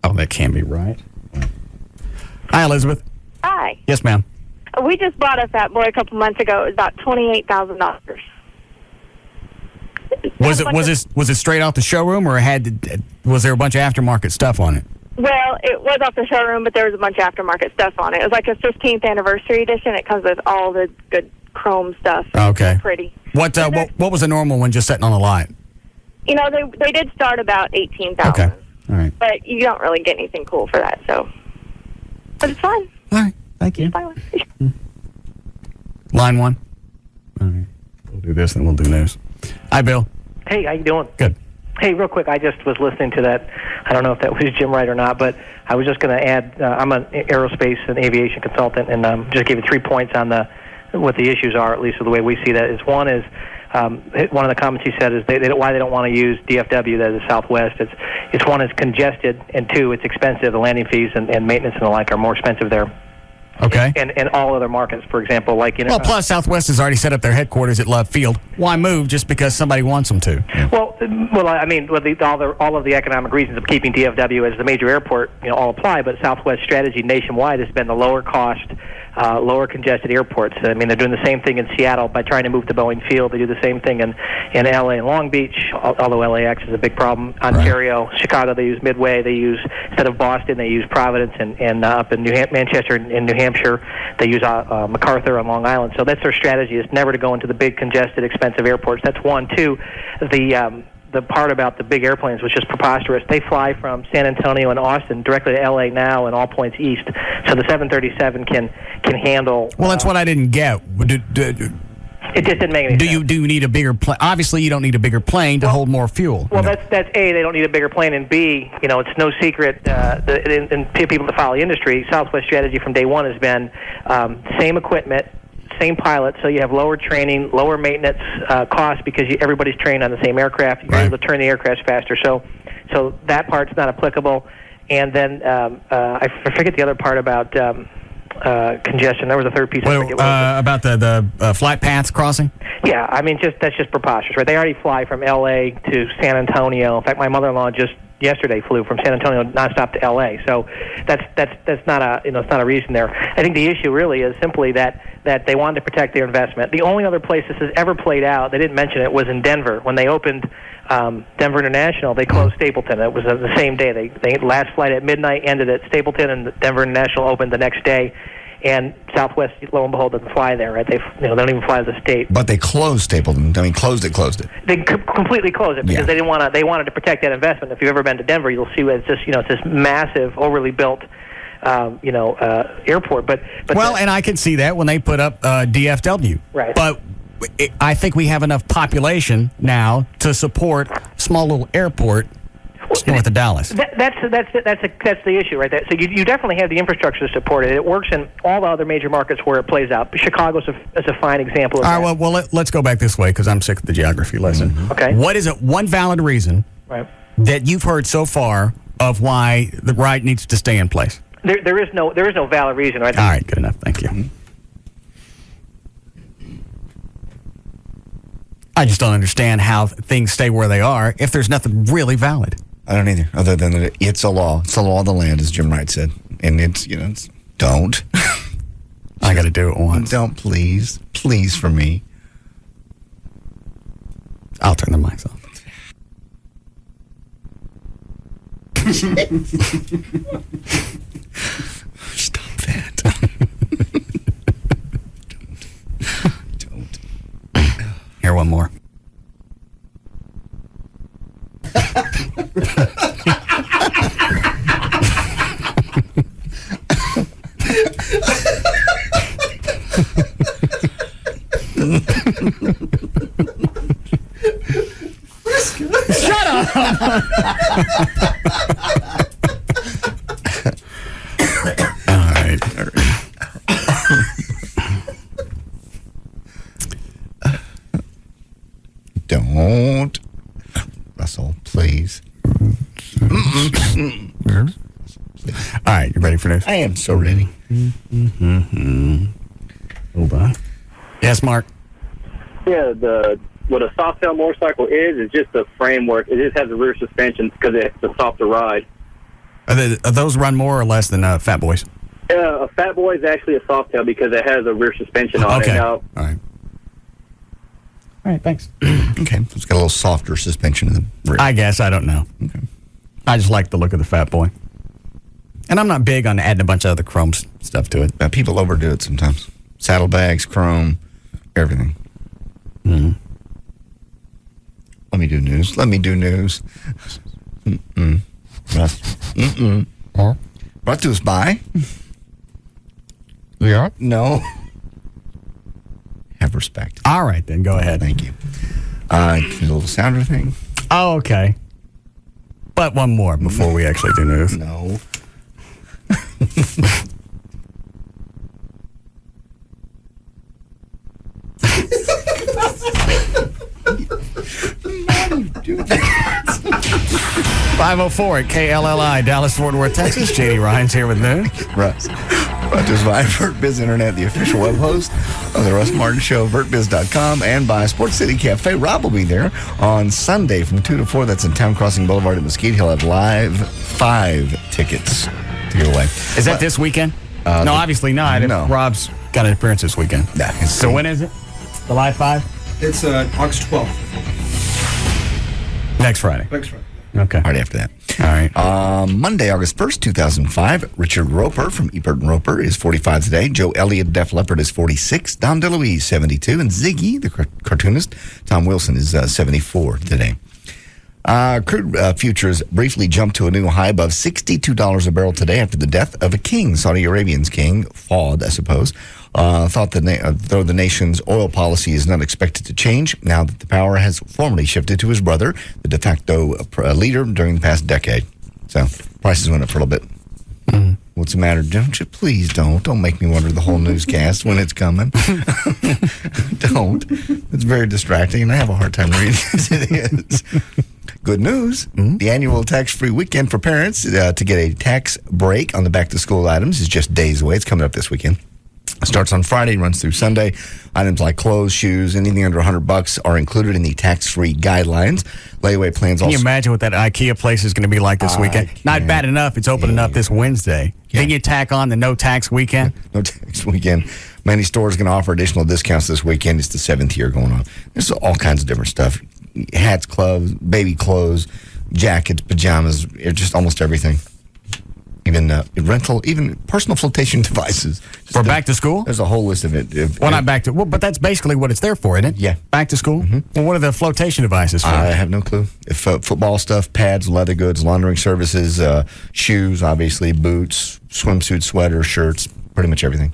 Oh, that can't be right. Hi, Elizabeth. Hi. Yes, ma'am. We just bought a Fat Boy a couple months ago. It was about $28,000. Was it straight off the showroom, or was there a bunch of aftermarket stuff on it? Well, it was off the showroom, but there was a bunch of aftermarket stuff on it. It was like a 15th anniversary edition. It comes with all the good chrome stuff. Okay. Pretty. What was a normal one just sitting on the lot? You know, they did start about 18,000. Okay. All right. But you don't really get anything cool for that, so. But it's fun. All right. Thank you. Fun. Line 1. All right. We'll do this, and we'll do news. Hi, Bill. Hey, how you doing? Good. Hey, real quick, I just was listening to that. I don't know if that was Jim Wright or not, but I was just going to add, I'm an aerospace and aviation consultant, and just give you 3 points on what the issues are, at least the way we see that. One is, one of the comments he said is why they don't want to use DFW, that is Southwest. It's one, it's congested, and 2, it's expensive. The landing fees and maintenance and the like are more expensive there. Okay. And all other markets, for example, like Well, plus Southwest has already set up their headquarters at Love Field. Why move just because somebody wants them to? Well, I mean, all of the economic reasons of keeping DFW as the major airport, all apply. But Southwest strategy nationwide has been the lower cost, lower congested airports. I mean, they're doing the same thing in Seattle by trying to move to Boeing Field. They do the same thing in LA and Long Beach, although LAX is a big problem. Ontario, Chicago, they use Midway. They use, instead of Boston, they use Providence, and up in Manchester and New Hampshire, they use MacArthur on Long Island. So that's their strategy, is never to go into the big, congested, expensive airports. That's one. 2, the part about the big airplanes was just preposterous. They fly from San Antonio and Austin directly to LA now and all points east. So the 737 can handle. Well, that's what I didn't get. It just didn't make any sense. Do you need a bigger plane? Obviously, you don't need a bigger plane to hold more fuel. Well, that's A, they don't need a bigger plane, and B, it's no secret, and people that follow the industry, Southwest strategy from day one has been same equipment, same pilot, so you have lower training, lower maintenance costs because everybody's trained on the same aircraft. You're able to turn the aircraft faster. So that part's not applicable. And then I forget the other part about congestion. There was a third piece. I forget what it was. About the flight paths crossing? Yeah, I mean, that's just preposterous, right? They already fly from L.A. to San Antonio. In fact, my mother-in-law just yesterday flew from San Antonio nonstop to L.A. So that's not a it's not a reason there. I think the issue really is simply that they wanted to protect their investment. The only other place this has ever played out, they didn't mention it, was in Denver. When they opened Denver International, they closed Stapleton. It was the same day. They last flight at midnight ended at Stapleton, and Denver International opened the next day. And Southwest, lo and behold, doesn't fly there, right? They don't even fly to the state. But they closed Stapleton. I mean, closed it. They completely closed it because they didn't want to. They wanted to protect that investment. If you've ever been to Denver, you'll see it's just it's this massive, overly built, airport. But and I can see that when they put up DFW. Right. But I think we have enough population now to support a small little airport north of Dallas. That's the issue, right? So you definitely have the infrastructure to support it. It works in all the other major markets where it plays out. Chicago's a fine example of that. All right, well, let's go back this way because I'm sick of the geography lesson. Mm-hmm. Okay. What is it? One valid reason that you've heard so far of why the ride needs to stay in place? There is no valid reason, right? All right, good enough. Thank you. I just don't understand how things stay where they are if there's nothing really valid. I don't either, other than that it's a law. It's the law of the land, as Jim Wright said. And it's don't. I got to do it once. Don't, please. Please, for me. I'll turn the mics off. Stop that. Don't. Here, one more. Shut up! All right. Don't. Russell, please. All right, you ready for this? I am so ready. Hold on. Yes, Mark. Yeah, what a soft-tail motorcycle is just the framework. It just has a rear suspension because it's a softer ride. Are those run more or less than Fat Boys? A Fat Boy is actually a soft-tail because it has a rear suspension on it. Okay. Now, All right, thanks. Okay, so it's got a little softer suspension in the rear. I guess. I don't know. Okay. I just like the look of the Fat Boy. And I'm not big on adding a bunch of other chrome stuff to it. People overdo it sometimes. Saddlebags, chrome, everything. Mm-hmm. Let me do news. Russ. Brought to us by... Yeah? No. Have respect. All right, then. Go ahead. Thank you. A little sounder thing. Oh, okay. But one more before we actually do news. No. Do that. 504 at KLLI, Dallas, Fort Worth, Texas. JD Ryan's here with news. Russ. Brought to us by VertBiz Internet, the official web host of the Russ Martin Show, VertBiz.com, and by Sports City Cafe. Rob will be there on Sunday from 2 to 4. That's in Town Crossing Boulevard at Mesquite. He'll have live 5 tickets to give away. Is that this weekend? No, obviously not. No. If Rob's got an appearance this weekend. Yeah, so when is it? The live 5? It's August 12th. Next Friday. Okay. Right after that. All right. Monday, August 1st, 2005, Richard Roper from Ebert and Roper is 45 today. Joe Elliott, Def Leppard, is 46. Dom DeLuise, 72. And Ziggy, the cartoonist, Tom Wilson, is 74 today. Crude futures briefly jumped to a new high above $62 a barrel today after the death of a king, Saudi Arabian's king, Fawd, I suppose. Thought though the nation's oil policy is not expected to change now that the power has formally shifted to his brother, the de facto leader during the past decade. So prices went up for a little bit. Mm. What's the matter? Please don't make me wonder the whole newscast when it's coming. Don't. It's very distracting, and I have a hard time reading as it is. Good news. Mm-hmm. The annual tax-free weekend for parents to get a tax break on the back-to-school items is just days away. It's coming up this weekend. It starts on Friday, runs through Sunday. Items like clothes, shoes, anything under $100 are included in the tax-free guidelines. Layaway plans also... Can you imagine what that IKEA place is going to be like this weekend? Not bad enough. It's opening up this Wednesday. Yeah. Then you tack on the no-tax weekend? No tax weekend. Many stores are going to offer additional discounts this weekend. It's the 7th year going on. There's all kinds of different stuff. Hats, gloves, baby clothes, jackets, pajamas, just almost everything. Even rental, even personal flotation devices. For back to school? There's a whole list of it. Not back to... Well, but that's basically what it's there for, isn't it? Yeah. Back to school? Mm-hmm. Well, what are the flotation devices for? I have no clue. If football stuff, pads, leather goods, laundering services, shoes, obviously, boots, swimsuits, sweaters, shirts, pretty much everything.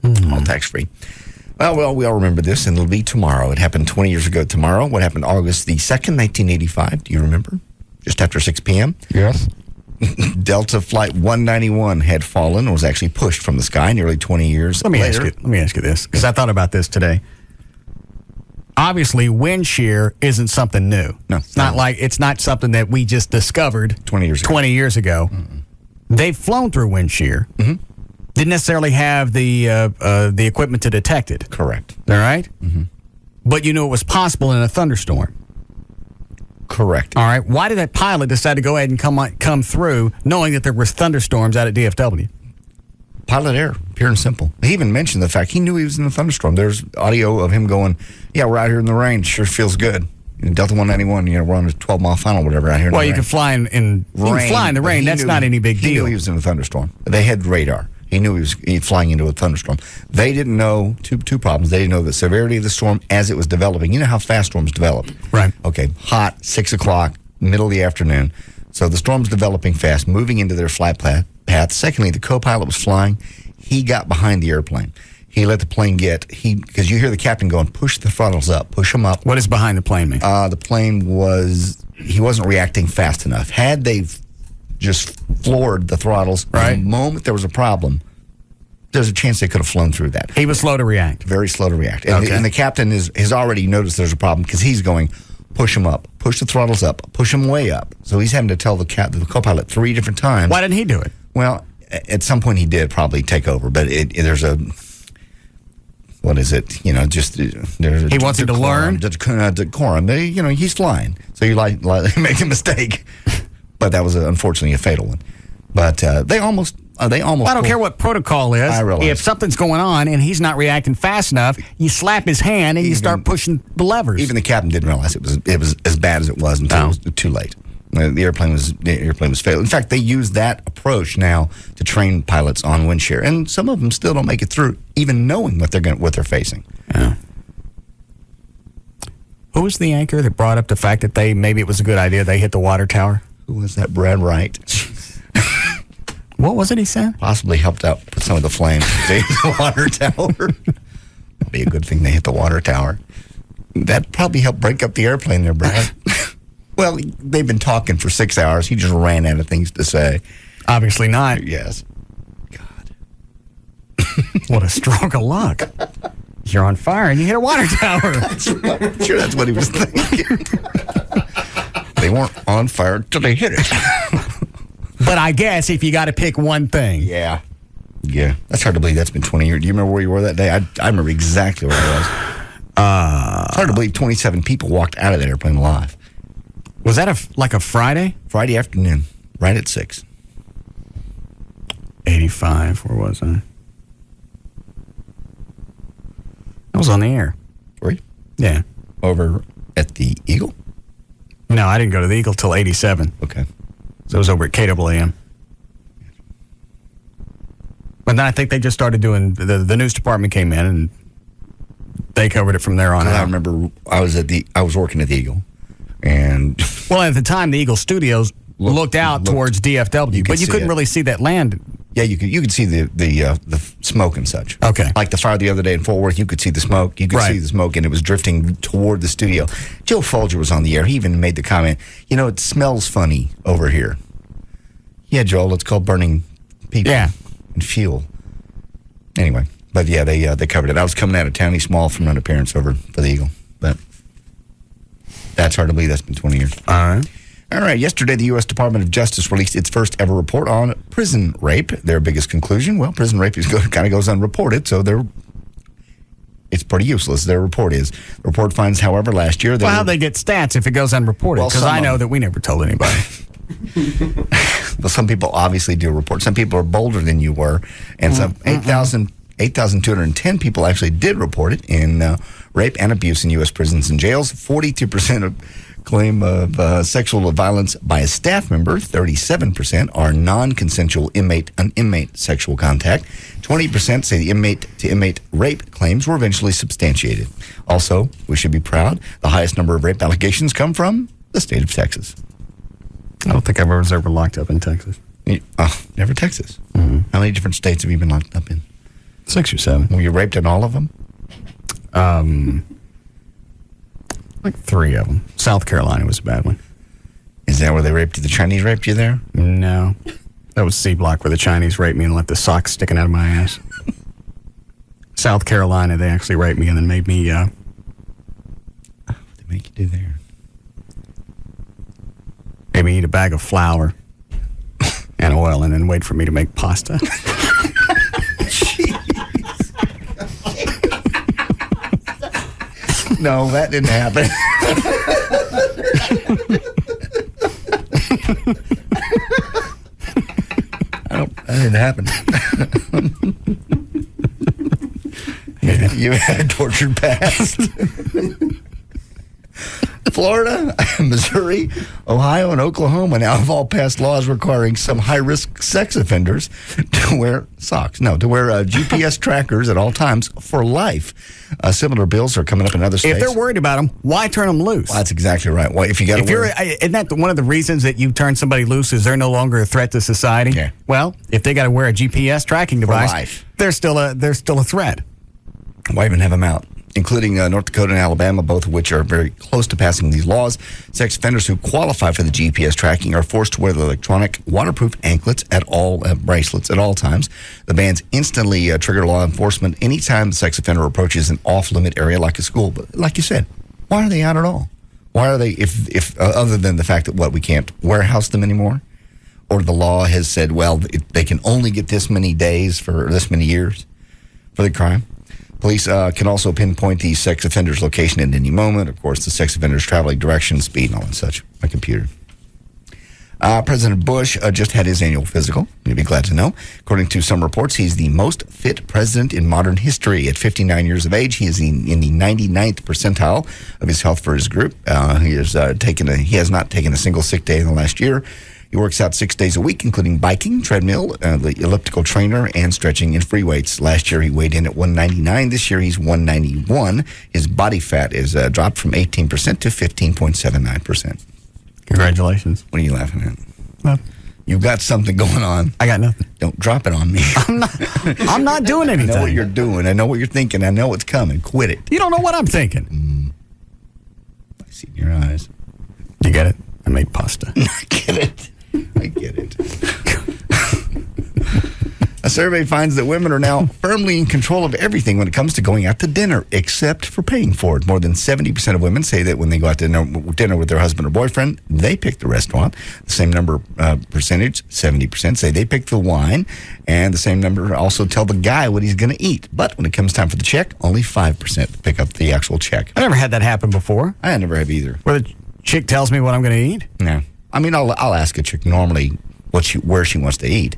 Mm-hmm. All tax-free. Well, we all remember this, and it'll be tomorrow. It happened 20 years ago tomorrow. What happened August the 2nd, 1985? Do you remember? Just after 6 p.m.? Yes. Delta Flight 191 had fallen, or was actually pushed from the sky nearly 20 years later. Let me ask you this, because I thought about this today. Obviously, wind shear isn't something new. No. It's not something that we just discovered 20 years ago. Mm-hmm. They've flown through wind shear. Mm-hmm. Didn't necessarily have the equipment to detect it. Correct. All right? Mm-hmm. But you knew it was possible in a thunderstorm. Correct. All right. Why did that pilot decide to go ahead and come through knowing that there was thunderstorms out at DFW? Pilot error, pure and simple. He even mentioned the fact he knew he was in a thunderstorm. There's audio of him going, yeah, we're out here in the rain. Sure feels good. Delta 191, we're on a 12-mile final, whatever, out here in the rain. Well, you can fly in the rain. That's not any big deal. He knew he was in a thunderstorm. They had radar. He knew he was flying into a thunderstorm. They didn't know two problems. They didn't know the severity of the storm as it was developing. You know how fast storms develop. Right. Okay, hot, 6 o'clock, middle of the afternoon. So the storm's developing fast, moving into their flight path. Secondly, the co-pilot was flying. He got behind the airplane. He let the plane because you hear the captain going, push the throttles up, push them up. What does behind the plane mean? The plane he wasn't reacting fast enough. Had they just floored the throttles, right, the moment there was a problem, there's a chance they could have flown through that. He was slow to react. Very slow to react. And the captain has already noticed there's a problem because he's going, push them up, push the throttles up, push them way up. So he's having to tell the co-pilot 3 different times. Why didn't he do it? Well, at some point he did probably take over, but there's a... What is it? He wants him to learn? Decorum. He's flying. So you make a mistake. But that was unfortunately a fatal one. But they almost. I don't care what protocol is. I realize. If something's going on and he's not reacting fast enough, you slap his hand and you start pushing the levers. Even the captain didn't realize it was as bad as it was until it was too late. The airplane was failed. In fact, they use that approach now to train pilots on wind shear, and some of them still don't make it through, even knowing what they're facing. Yeah. Who was the anchor that brought up the fact that maybe it was a good idea they hit the water tower? Who was that? Brad Wright. What was it he said? Possibly helped out with some of the flames. They hit the water tower. It'd be a good thing they hit the water tower. That probably helped break up the airplane there, Brad. Well, they've been talking for 6 hours. He just ran out of things to say. Obviously not. Yes. What a stroke of luck. You're on fire and you hit a water tower. That's right. I'm sure that's what he was thinking. They weren't on fire until they hit it. But I guess if you got to pick one thing. Yeah. That's hard to believe. That's been 20 years. Do you remember where you were that day? I remember exactly where I was. It's hard to believe 27 people walked out of that airplane alive. Was that like a Friday? Friday afternoon, right at 6. 85, where was I? I was on the air. Were you? Yeah. Over at the Eagle? No, I didn't go to the Eagle till 87. Okay. So it was over at KLLI. But then I think they just started doing, the news department came in and they covered it from there on out. I remember I was working at the Eagle. And well, at the time, the Eagle Studios looked out towards DFW, but you couldn't really see that land. Yeah, you could see the smoke and such. Okay. Like the fire the other day in Fort Worth, you could see the smoke. You could see the smoke, and it was drifting toward the studio. Joe Folger was on the air. He even made the comment, it smells funny over here. Yeah, Joel, it's called burning people and fuel. Anyway, but yeah, they covered it. I was coming out of town, small from an appearance over for the Eagle, but that's hard to believe. That's been 20 years. All right. Yesterday, the U.S. Department of Justice released its first ever report on prison rape. Their biggest conclusion, prison rape kind of goes unreported, so it's pretty useless. Their report is. The report finds, however, last year... Well, how they get stats if it goes unreported? Because I know that we never told anybody. Well, some people obviously do report. Some people are bolder than you were, and some 8,210 people actually did report it in rape and abuse in U.S. prisons and jails. 42% of claim of sexual violence by a staff member. 37% are non-consensual inmate sexual contact. 20% say the inmate-to-inmate rape claims were eventually substantiated. Also, we should be proud, the highest number of rape allegations come from the state of Texas. I don't think I was ever locked up in Texas. Never Texas. Mm-hmm. How many different states have you been locked up in? 6 or 7. Were you raped in all of them? Like 3 of them. South Carolina was a bad one. Is that where they raped you? The Chinese raped you there? No. That was C Block where the Chinese raped me and left the socks sticking out of my ass. South Carolina, they actually raped me and then made me... What did they make you do there? Made me eat a bag of flour and oil and then wait for me to make pasta. No, that didn't happen. That didn't happen. You had a tortured past. Florida, Missouri, Ohio, and Oklahoma now have all passed laws requiring some high-risk sex offenders to wear socks. No, to wear GPS trackers at all times for life. Similar bills are coming up in other states. If they're worried about them, why turn them loose? Well, that's exactly right. Well, isn't that one of the reasons that you turn somebody loose is they're no longer a threat to society? Yeah. Well, if they got to wear a GPS tracking device, life. They're still a threat. Why even have them out? Including North Dakota and Alabama, both of which are very close to passing these laws. Sex offenders who qualify for the GPS tracking are forced to wear the electronic waterproof anklets bracelets at all times. The bans instantly trigger law enforcement anytime the sex offender approaches an off-limit area like a school. But like you said, why are they out at all? Why are they, if other than the fact that we can't warehouse them anymore? Or the law has said, they can only get this many days for this many years for the crime? Police can also pinpoint the sex offender's location at any moment. Of course, the sex offender's traveling direction, speed, and all that such. My computer. President Bush just had his annual physical. You'll be glad to know. According to some reports, he's the most fit president in modern history. At 59 years of age, he is in the 99th percentile of his health for his group. He has not taken a single sick day in the last year. He works out 6 days a week, including biking, treadmill, the elliptical trainer, and stretching and free weights. Last year, he weighed in at 199. This year, he's 191. His body fat is dropped from 18% to 15.79%. Congratulations. What are you laughing at? Well, you've got something going on. I got nothing. Don't drop it on me. I'm not doing anything. I know what you're doing. I know what you're thinking. I know it's coming. Quit it. You don't know what I'm thinking. I see in your eyes. You get it? I made pasta. I get it. I get it. A survey finds that women are now firmly in control of everything when it comes to going out to dinner, except for paying for it. More than 70% of women say that when they go out to dinner with their husband or boyfriend, they pick the restaurant. The same number percentage, 70%, say they pick the wine. And the same number also tell the guy what he's going to eat. But when it comes time for the check, only 5% pick up the actual check. I never had that happen before. I never have either. Where the chick tells me what I'm going to eat? No. I mean, I'll ask a chick normally where she wants to eat.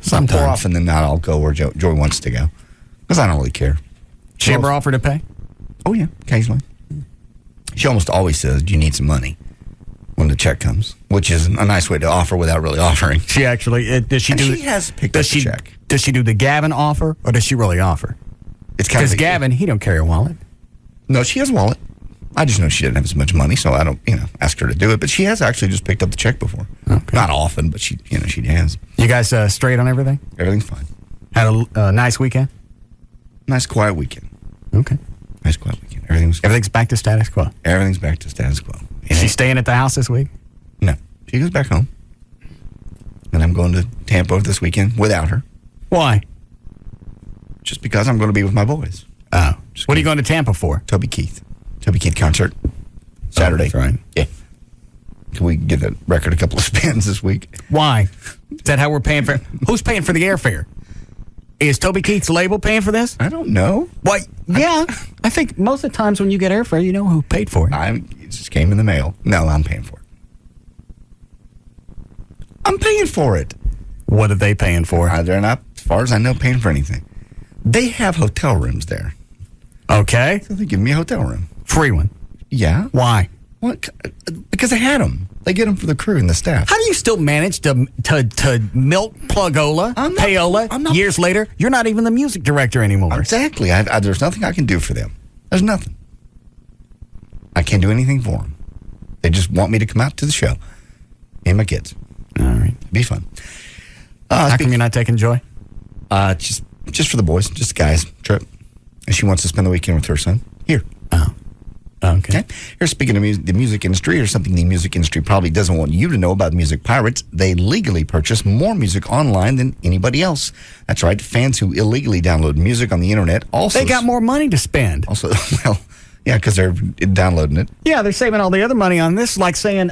Sometimes. More often than not, I'll go where Joy wants to go. Because I don't really care. She ever offer to pay? Oh, yeah, occasionally. She almost always says, do you need some money when the check comes? Which is a nice way to offer without really offering. She actually, does she do... She has picked up the check. Does she do the Gavin offer, or does she really offer? It's kind of... Because Gavin, he don't carry a wallet. No, she has a wallet. I just know she doesn't have as much money, so I don't, ask her to do it. But she has actually just picked up the check before. Okay. Not often, but she has. You guys straight on everything? Everything's fine. Had a nice weekend? Nice, quiet weekend. Okay. Nice, quiet weekend. Everything's back to status quo? Everything's back to status quo. Is she staying at the house this week? No. She goes back home. And I'm going to Tampa this weekend without her. Why? Just because I'm going to be with my boys. Oh. What are you going to Tampa for? Toby Keith concert Saturday. That's right. Yeah. Can we give that record a couple of spins this week? Why? Is that how we're paying for? Who's paying for the airfare? Is Toby Keith's label paying for this? I don't know. Why? Yeah, I think most of the times when you get airfare, you know who paid for it. It just came in the mail. No, I'm paying for it. I'm paying for it. What are they paying for? They're not, as far as I know, paying for anything. They have hotel rooms there. Okay. So they give me a hotel room. Free one? Yeah. Why? What? Because they had them. They get them for the crew and the staff. How do you still manage to milk Plugola, payola, years later? You're not even the music director anymore. Exactly. There's nothing I can do for them. There's nothing. I can't do anything for them. They just want me to come out to the show. Me and my kids. All right. It'd be fun. How come you're not taking Joy? Just for the boys. Just the guys' trip. And she wants to spend the weekend with her son. Here. Oh. Okay. Here's speaking of the music industry. Here's something the music industry probably doesn't want you to know about music pirates. They legally purchase more music online than anybody else. That's right. Fans who illegally download music on the internet also... They got more money to spend. Also, well, yeah, because they're downloading it. Yeah, they're saving all the other money on this, like saying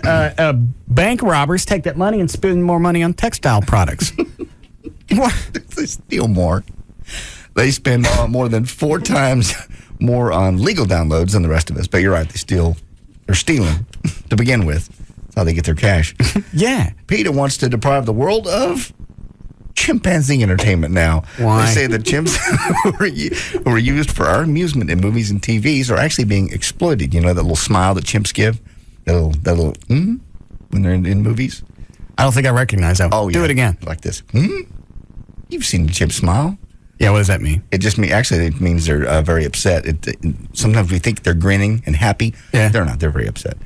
bank robbers take that money and spend more money on textile products. They steal more. They spend more than 4 times more on legal downloads than the rest of us. But you're right, they're stealing to begin with. That's how they get their cash. Yeah. PETA wants to deprive the world of chimpanzee entertainment now. Why? They say that chimps who are used for our amusement in movies and TVs are actually being exploited. You know that little smile that chimps give? That little when they're in movies? I don't think I recognize that. Oh, yeah. Do it again. Like this. You've seen the chimp smile? Yeah, what does that mean? It just it means they're very upset. Sometimes we think they're grinning and happy. Yeah. They're not. They're very upset.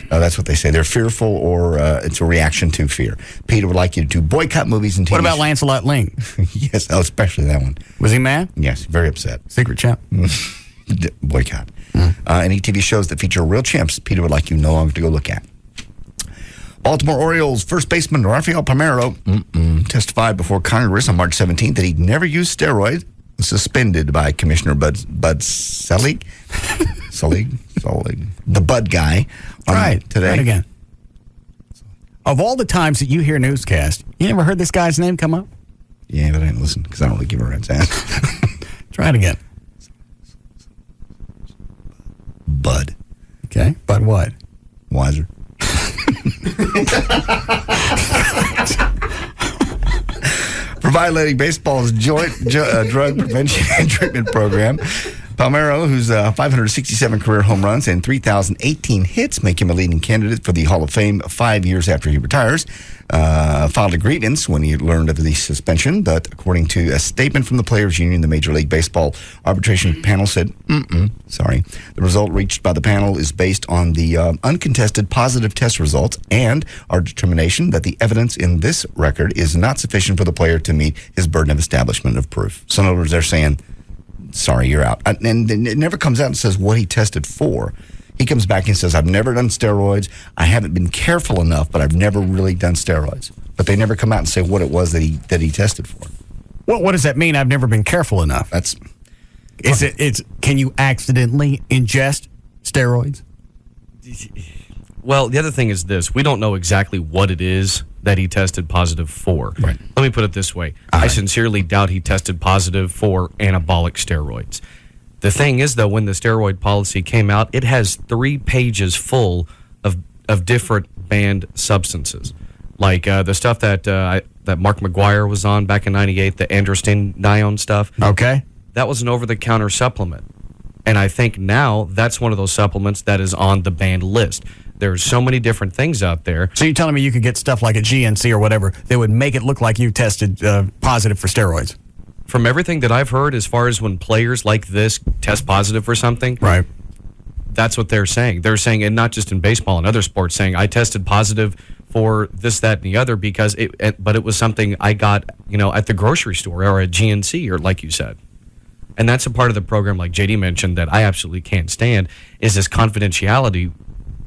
That's what they say. They're fearful, or it's a reaction to fear. PETA would like you to boycott movies and TV. What about Lancelot Ling? Yes, especially that one. Was he mad? Yes, very upset. Secret chat. Boycott. Any TV shows that feature real chimps, PETA would like you no longer to go look at. Baltimore Orioles first baseman Rafael Palmeiro testified before Congress on March 17th that he'd never used steroids, suspended by Commissioner Bud Selig. Selig, the Bud guy. Right, today. Right again. Of all the times that you hear newscast, you never heard this guy's name come up? Yeah, but I didn't listen because I don't really give a rat's ass. Try it again. Bud. Okay, Bud what? Wiser. For violating baseball's joint drug prevention and treatment program. Palmeiro, whose 567 career home runs and 3,018 hits make him a leading candidate for the Hall of Fame 5 years after he retires, filed a grievance when he learned of the suspension. But according to a statement from the Players Union, the Major League Baseball arbitration panel said, sorry. The result reached by the panel is based on the uncontested positive test results and our determination that the evidence in this record is not sufficient for the player to meet his burden of establishment of proof. So in other words, they're saying, sorry, you're out. And it never comes out and says what he tested for. He comes back and says, I've never done steroids. I haven't been careful enough, but I've never really done steroids. But they never come out and say what it was that he tested for. Well, what does that mean? I've never been careful enough. Can you accidentally ingest steroids? Well, the other thing is this. We don't know exactly what it is that he tested positive for. Right. Let me put it this way. I sincerely doubt he tested positive for anabolic steroids. The thing is, though, when the steroid policy came out, it has 3 pages full of different banned substances. Like the stuff that Mark McGuire was on back in '98, the androstenedione stuff. Okay. That was an over-the-counter supplement. And I think now that's one of those supplements that is on the banned list. There's so many different things out there. So you're telling me you could get stuff like a GNC or whatever that would make it look like you tested positive for steroids? From everything that I've heard, as far as when players like this test positive for something, right? That's what they're saying. They're saying, and not just in baseball and other sports, saying I tested positive for this, that, and the other because but it was something I got, at the grocery store or at GNC or like you said. And that's a part of the program, like JD mentioned, that I absolutely can't stand is this confidentiality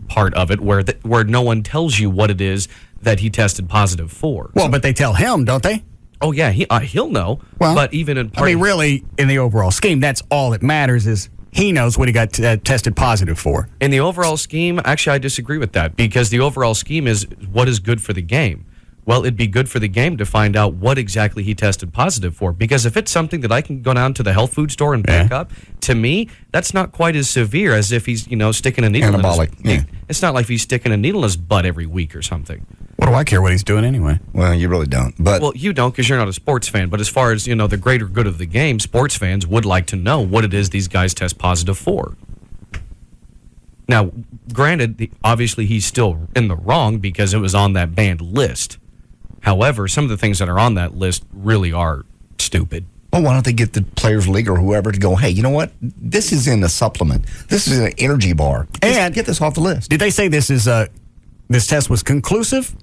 part of it where no one tells you what it is that he tested positive for. Well, but they tell him, don't they? Oh, yeah, he'll know. Well, but even in part really, in the overall scheme, that's all that matters is he knows what he got tested positive for. In the overall scheme, actually, I disagree with that because the overall scheme is what is good for the game. Well, it'd be good for the game to find out what exactly he tested positive for. Because if it's something that I can go down to the health food store and pick up, to me, that's not quite as severe as if he's, sticking a needle anabolic. It's not like he's sticking a needle in his butt every week or something. What do I care what he's doing anyway? Well, you really don't. But well, you don't because you're not a sports fan. But as far as, the greater good of the game, sports fans would like to know what it is these guys test positive for. Now, granted, obviously he's still in the wrong because it was on that banned list. However, some of the things that are on that list really are stupid. Well, why don't they get the Players League or whoever to go, hey, you know what? This is in a supplement. This is in an energy bar. And get this off the list. Did they say this test was conclusive?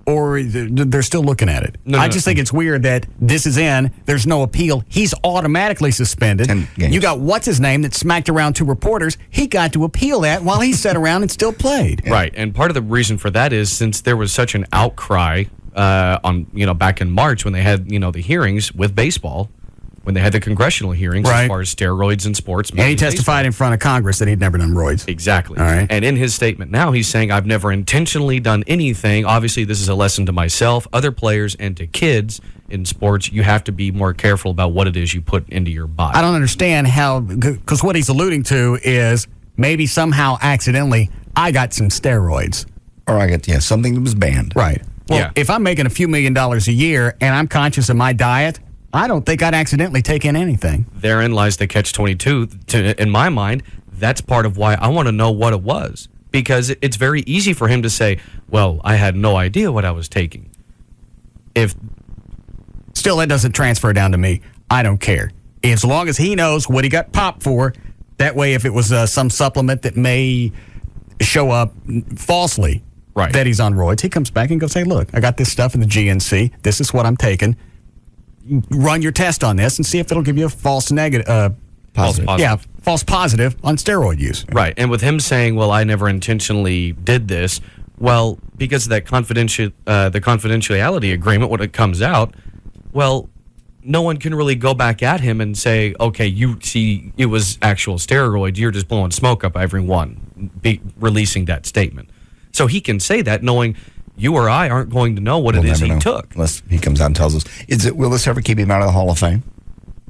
Or they're still looking at it? I just think it's weird that this is in, there's no appeal. He's automatically suspended. You got what's-his-name that smacked around 2 reporters. He got to appeal that while he sat around and still played. Right, and part of the reason for that is since there was such an outcry back in March when they had, the hearings with baseball, when they had the congressional hearings as far as steroids in sports. And he testified in front of Congress that he'd never done roids. Exactly. All right. And in his statement now, he's saying, I've never intentionally done anything. Obviously, this is a lesson to myself, other players, and to kids in sports. You have to be more careful about what it is you put into your body. I don't understand how, because what he's alluding to is maybe somehow accidentally I got some steroids. Or I got, something that was banned. Right. Well, if I'm making a few $1 million a year and I'm conscious of my diet, I don't think I'd accidentally take in anything. Therein lies the catch-22. In my mind, that's part of why I want to know what it was. Because it's very easy for him to say, well, I had no idea what I was taking. Still, that doesn't transfer down to me. I don't care. As long as he knows what he got popped for, that way if it was some supplement that may show up falsely that he's on roids, he comes back and goes, hey, look, I got this stuff in the GNC. This is what I'm taking. Run your test on this and see if it'll give you a false negative. Positive. Yeah, false positive on steroid use. Right. And with him saying, well, I never intentionally did this, well, because of that the confidentiality agreement, when it comes out, well, no one can really go back at him and say, okay, you see, it was actual steroids. You're just blowing smoke up everyone, releasing that statement. So he can say that knowing you or I aren't going to know what it is he took. Unless he comes out and tells us. Will this ever keep him out of the Hall of Fame?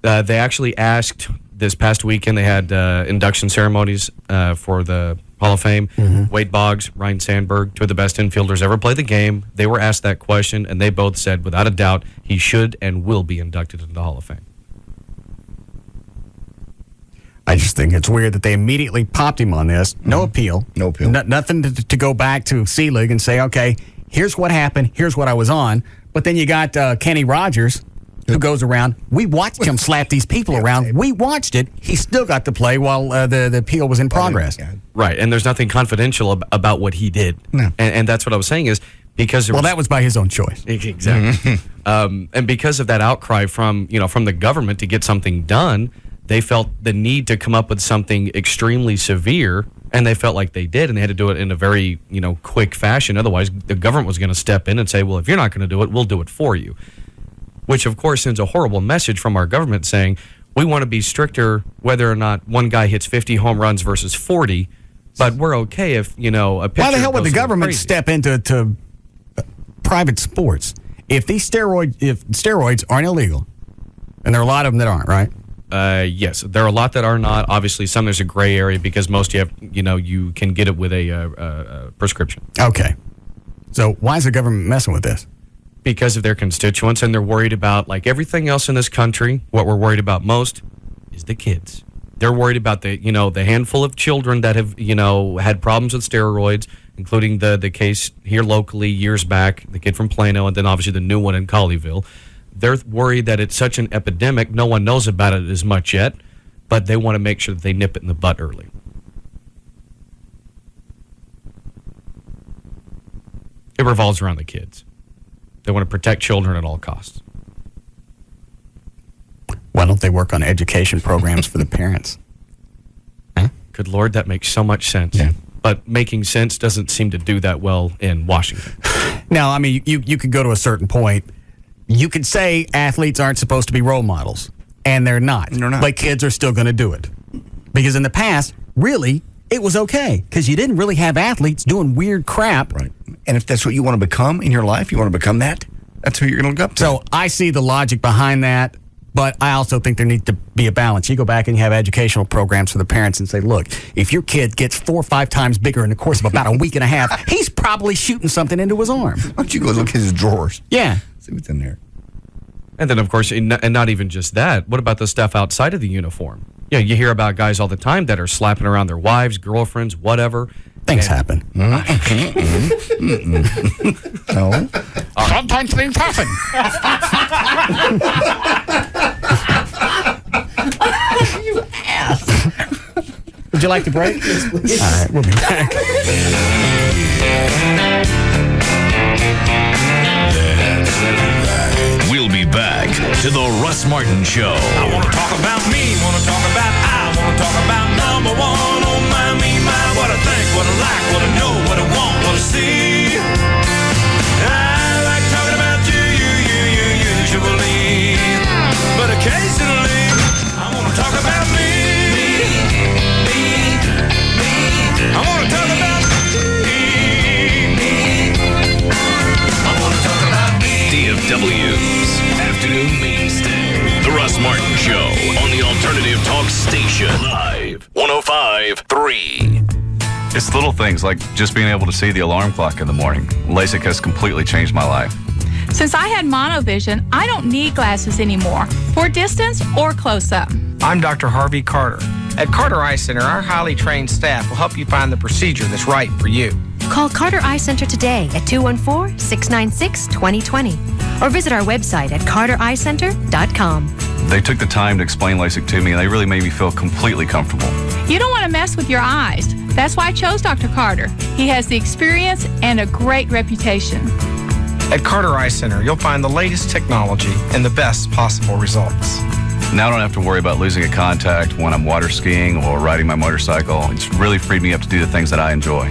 They actually asked this past weekend. They had induction ceremonies for the Hall of Fame. Wade Boggs, Ryan Sandberg, two of the best infielders ever play the game. They were asked that question, and they both said, without a doubt, he should and will be inducted into the Hall of Fame. I just think it's weird that they immediately popped him on this. No appeal. No appeal. Nothing to go back to C-League and say, okay, here's what happened. Here's what I was on. But then you got Kenny Rogers, who goes around. We watched him slap these people around. We watched it. He still got to play while the appeal was in progress. Right, and there's nothing confidential about what he did. No. And that's what I was saying is because that was by his own choice. Exactly. And because of that outcry from the government to get something done, they felt the need to come up with something extremely severe, and they felt like they did, and they had to do it in a very quick fashion. Otherwise, the government was going to step in and say, well, if you're not going to do it, we'll do it for you. Which, of course, sends a horrible message from our government saying, we want to be stricter whether or not one guy hits 50 home runs versus 40, but we're okay if, a pitcher Why the hell would the goes government crazy. step into private sports? If steroids aren't illegal, and there are a lot of them that aren't, right? Yes, there are a lot that are not. Obviously, some there's a gray area because most you can get it with a prescription. Okay. So why is the government messing with this? Because of their constituents, and they're worried about, like everything else in this country, what we're worried about most is the kids. They're worried about the handful of children that have, had problems with steroids, including the case here locally years back, the kid from Plano, and then obviously the new one in Colleyville. They're worried that it's such an epidemic, no one knows about it as much yet, but they want to make sure that they nip it in the butt early. It revolves around the kids. They want to protect children at all costs. Why don't they work on education programs for the parents? Huh? Good Lord, that makes so much sense. Yeah. But making sense doesn't seem to do that well in Washington. Now, I mean, you could go to a certain point. You could say athletes aren't supposed to be role models, and they're not. They're not. But kids are still going to do it. Because in the past, really, it was okay. Because you didn't really have athletes doing weird crap. Right. And if that's what you want to become in your life, you want to become that, that's who you're going to look up to. So I see the logic behind that, but I also think there needs to be a balance. You go back and you have educational programs for the parents and say, look, if your kid gets 4 or 5 times bigger in the course of about a week and a half, he's probably shooting something into his arm. Why don't you go look at his drawers? Yeah. See what's in there. And then, of course, and not even just that, what about the stuff outside of the uniform? Yeah, you hear about guys all the time that are slapping around their wives, girlfriends, whatever. Things happen. No. Sometimes things happen. You ass. Would you like to break? All right, we'll be back. We'll be back to the Russ Martin Show. I want to talk about me, want to talk about I, want to talk about number one. Oh my, me, my, what I think, what I like, what I know, what I want, what I see. I like talking about you usually, but occasionally I want to talk about me. I want to talk about I want to talk about DFW's Afternoon Mainstay. The Russ Martin Show on the Alternative Talk Station. Live 105.3. It's little things like just being able to see the alarm clock in the morning. LASIK has completely changed my life. Since I had monovision, I don't need glasses anymore, for distance or close-up. I'm Dr. Harvey Carter. At Carter Eye Center, our highly trained staff will help you find the procedure that's right for you. Call Carter Eye Center today at 214-696-2020 or visit our website at cartereyecenter.com. They took the time to explain LASIK to me, and they really made me feel completely comfortable. You don't want to mess with your eyes. That's why I chose Dr. Carter. He has the experience and a great reputation. At Carter Eye Center, you'll find the latest technology and the best possible results. Now I don't have to worry about losing a contact when I'm water skiing or riding my motorcycle. It's really freed me up to do the things that I enjoy.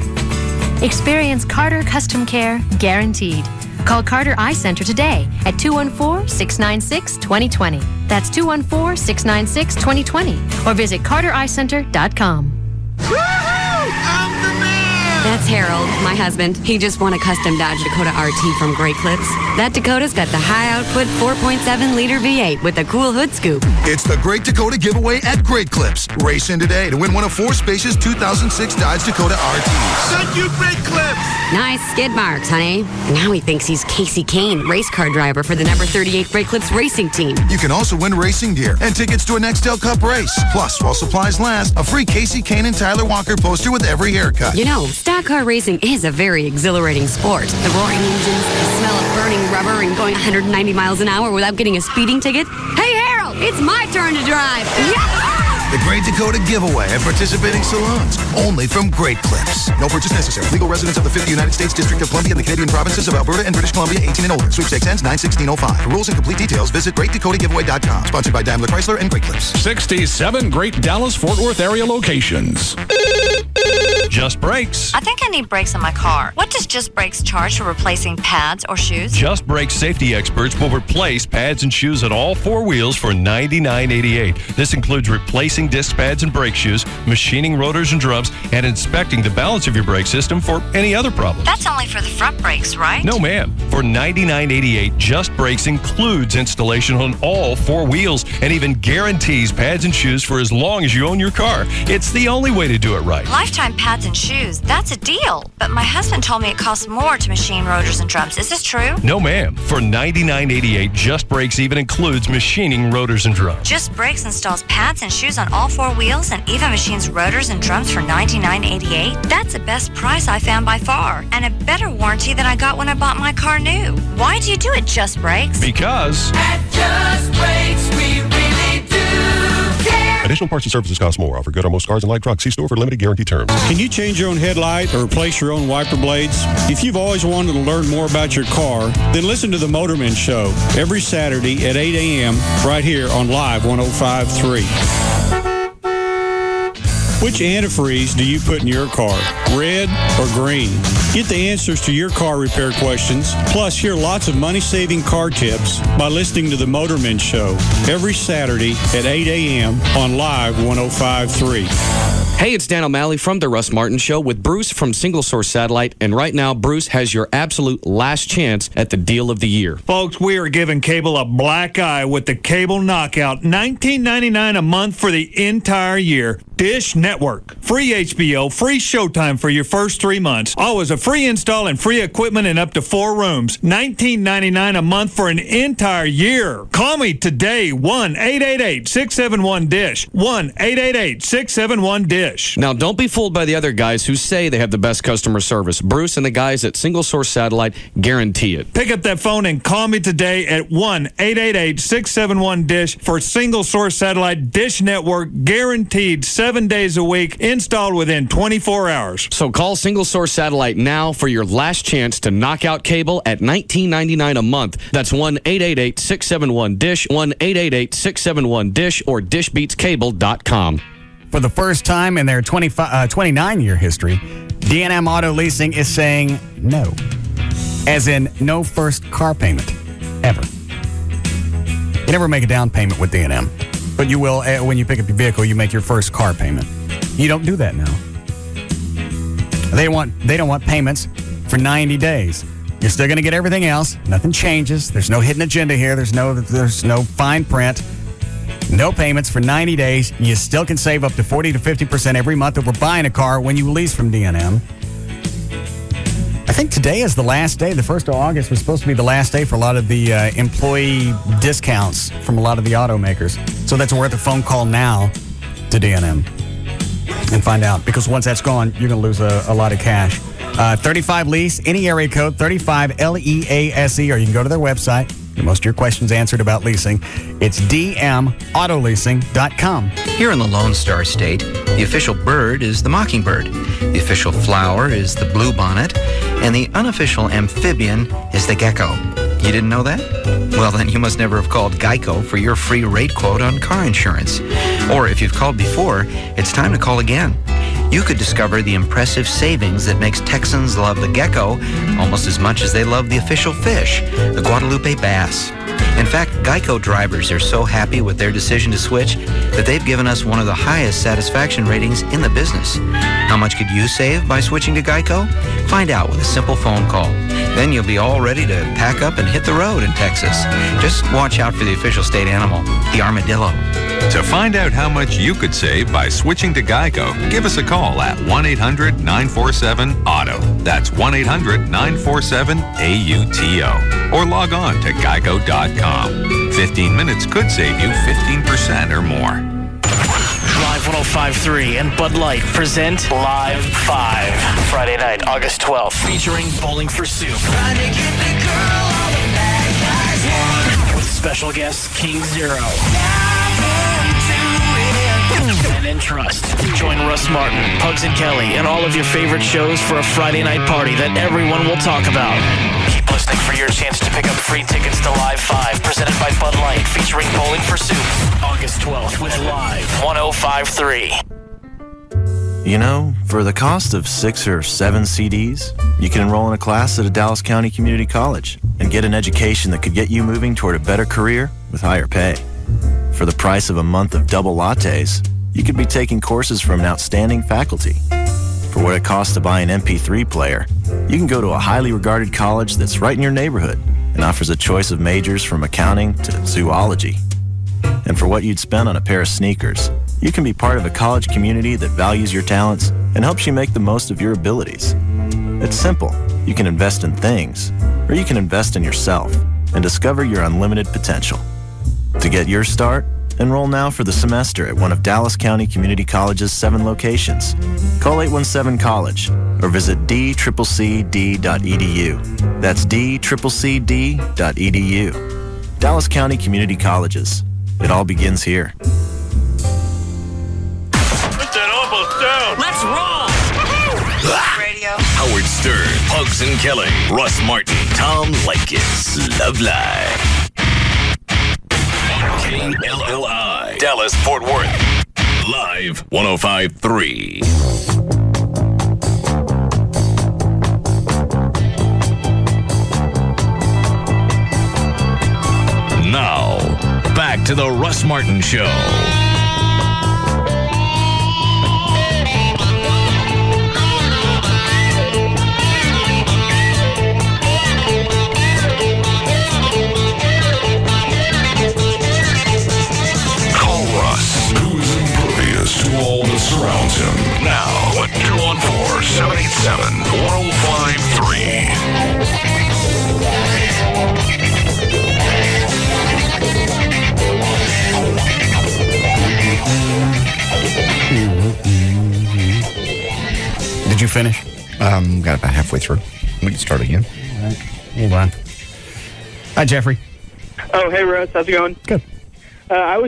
Experience Carter Custom Care guaranteed. Call Carter Eye Center today at 214-696-2020. That's 214-696-2020 or visit cartereyecenter.com. I'm the man! That's Harold, my husband. He just won a custom Dodge Dakota RT from Great Clips. That Dakota's got the high-output 4.7-liter V8 with a cool hood scoop. It's the Great Dakota giveaway at Great Clips. Race in today to win one of 4 spacious 2006 Dodge Dakota RTs. Thank you, Great Clips. Nice skid marks, honey. Now he thinks he's Casey Kane, race car driver for the number 38 Great Clips racing team. You can also win racing gear and tickets to a Nextel Cup race. Plus, while supplies last, a free Casey Kane and Tyler Walker poster with every haircut. You know, stock car racing is a very exhilarating sport. The roaring engines, the smell of burning rubber, and going 190 miles an hour without getting a speeding ticket. Hey, Harold, it's my turn to drive. The Great Dakota giveaway at participating salons. Only from Great Clips. No purchase necessary. Legal residents of the 50th United States District of Columbia and the Canadian provinces of Alberta and British Columbia, 18 and older. Sweepstakes ends 9/16/05. For rules and complete details, visit GreatDakotaGiveaway.com. Sponsored by Daimler Chrysler and Great Clips. 67 great Dallas-Fort Worth area locations. Just Brakes. I think I need brakes on my car. What does Just Brakes charge for replacing pads or shoes? Just Brakes safety experts will replace pads and shoes at all 4 wheels for $99.88. This includes replacing disc pads and brake shoes, machining rotors and drums, and inspecting the balance of your brake system for any other problems. That's only for the front brakes, right? No, ma'am. For $99.88, Just Brakes includes installation on all 4 wheels and even guarantees pads and shoes for as long as you own your car. It's the only way to do it right. Lifetime pads and shoes, that's a deal. But my husband told me it costs more to machine rotors and drums. Is this true? No, ma'am. For $99.88, Just Brakes even includes machining rotors and drums. Just Brakes installs pads and shoes on all 4 wheels and even machines rotors and drums for $99.88. That's the best price I found by far, and a better warranty than I got when I bought my car new. Why do you do it, Just Brakes? Because At Just Brakes, we really do care. Additional parts and services cost more. Offer good on most cars and light trucks. See store for limited guarantee terms. Can you change your own headlight or replace your own wiper blades? If you've always wanted to learn more about your car, then listen to the Motorman Show every Saturday at 8 a.m. right here on Live 105.3. Which antifreeze do you put in your car, red or green? Get the answers to your car repair questions, plus hear lots of money-saving car tips by listening to the Motorman Show every Saturday at 8 a.m. on Live 105.3. Hey, it's Dan O'Malley from The Russ Martin Show with Bruce from Single Source Satellite, and right now, Bruce has your absolute last chance at the deal of the year. Folks, we are giving cable a black eye with the Cable Knockout. $19.99 a month for the entire year. Dish Network. Free HBO, free Showtime for your first 3 months. Always a free install and free equipment in up to 4 rooms. $19.99 a month for an entire year. Call me today, 1-888-671-DISH. 1-888-671-DISH. Now, don't be fooled by the other guys who say they have the best customer service. Bruce and the guys at Single Source Satellite guarantee it. Pick up that phone and call me today at 1-888-671-DISH for Single Source Satellite Dish Network, guaranteed 7 days a week, installed within 24 hours. So call Single Source Satellite now for your last chance to knock out cable at $19.99 a month. That's 1-888-671-DISH, 1-888-671-DISH, or dishbeatscable.com. For the first time in their 29-year history, D&M Auto Leasing is saying no. As in, no first car payment, ever. You never make a down payment with D&M, but you will when you pick up your vehicle, you make your first car payment. You don't do that now. They don't want payments for 90 days. You're still going to get everything else. Nothing changes. There's no hidden agenda here. There's no fine print. No payments for 90 days. You still can save up to 40 to 50% every month over buying a car when you lease from D&M. I think today is the last day. The 1st of August was supposed to be the last day for a lot of the employee discounts from a lot of the automakers. So that's worth a phone call now to D&M and find out. Because once that's gone, you're going to lose a lot of cash. 35 lease, any area code, 35 LEASE, or you can go to their website. Most of your questions answered about leasing. It's dmautololeasing.com. Here in the Lone Star State, the official bird is the mockingbird, the official flower is the bluebonnet, and the unofficial amphibian is the gecko. You didn't know that? Well, then you must never have called Geico for your free rate quote on car insurance. Or if you've called before, it's time to call again. You could discover the impressive savings that makes Texans love the gecko almost as much as they love the official fish, the Guadalupe bass. In fact, Geico drivers are so happy with their decision to switch that they've given us one of the highest satisfaction ratings in the business. How much could you save by switching to Geico? Find out with a simple phone call. Then you'll be all ready to pack up and hit the road in Texas. Just watch out for the official state animal, the armadillo. To find out how much you could save by switching to Geico, give us a call at 1-800-947-AUTO. That's 1-800-947-AUTO. Or log on to geico.com. 15 minutes could save you 15% or more. Live 105.3 and Bud Light present Live 5. Friday night, August 12th. Featuring Bowling for Soup. With special guest King Zero. And Entrust. Join Russ Martin, Pugs and Kelly, and all of your favorite shows for a Friday night party that everyone will talk about. Keep listening for your chance to pick up free tickets to Live 5, presented by Bud Light, featuring Bowling for Soup. August 12th with Live 105.3. You know, for the cost of 6 or 7 CDs, you can enroll in a class at a Dallas County Community College and get an education that could get you moving toward a better career with higher pay. For the price of a month of double lattes, you could be taking courses from an outstanding faculty. For what it costs to buy an MP3 player, you can go to a highly regarded college that's right in your neighborhood and offers a choice of majors from accounting to zoology. And for what you'd spend on a pair of sneakers, you can be part of a college community that values your talents and helps you make the most of your abilities. It's simple. You can invest in things, or you can invest in yourself and discover your unlimited potential. To get your start, enroll now for the semester at one of Dallas County Community College's 7 locations. Call 817-COLLEGE or visit dccd.edu. That's dccd.edu. Dallas County Community Colleges. It all begins here. Put that elbow down. Let's roll. Radio. Howard Stern, Pugs and Kelly, Russ Martin, Tom Leykis. Love Live. KLLI, Dallas, Fort Worth. Live 105.3. Now, back to the Russ Martin Show. To all that surrounds him. Now, 214-710-530. Did you finish? Got about halfway through. We can start again. All right. Hold on. Hi, Jeffrey. Oh, hey, Russ. How's it going? Good. I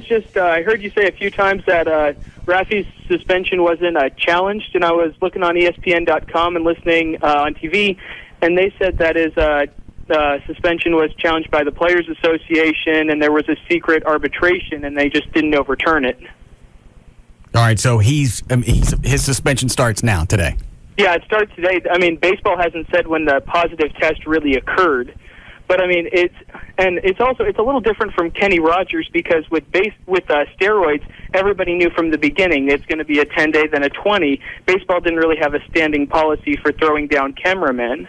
heard you say a few times that Rafi's suspension wasn't challenged, and I was looking on ESPN.com and listening on TV, and they said that his suspension was challenged by the Players Association, and there was a secret arbitration, and they just didn't overturn it. All right, so his suspension starts now, today. Yeah, it starts today. I mean, baseball hasn't said when the positive test really occurred. But I mean, it's a little different from Kenny Rogers, because with steroids, everybody knew from the beginning it's going to be a 10-day, then a 20. Baseball didn't really have a standing policy for throwing down cameramen.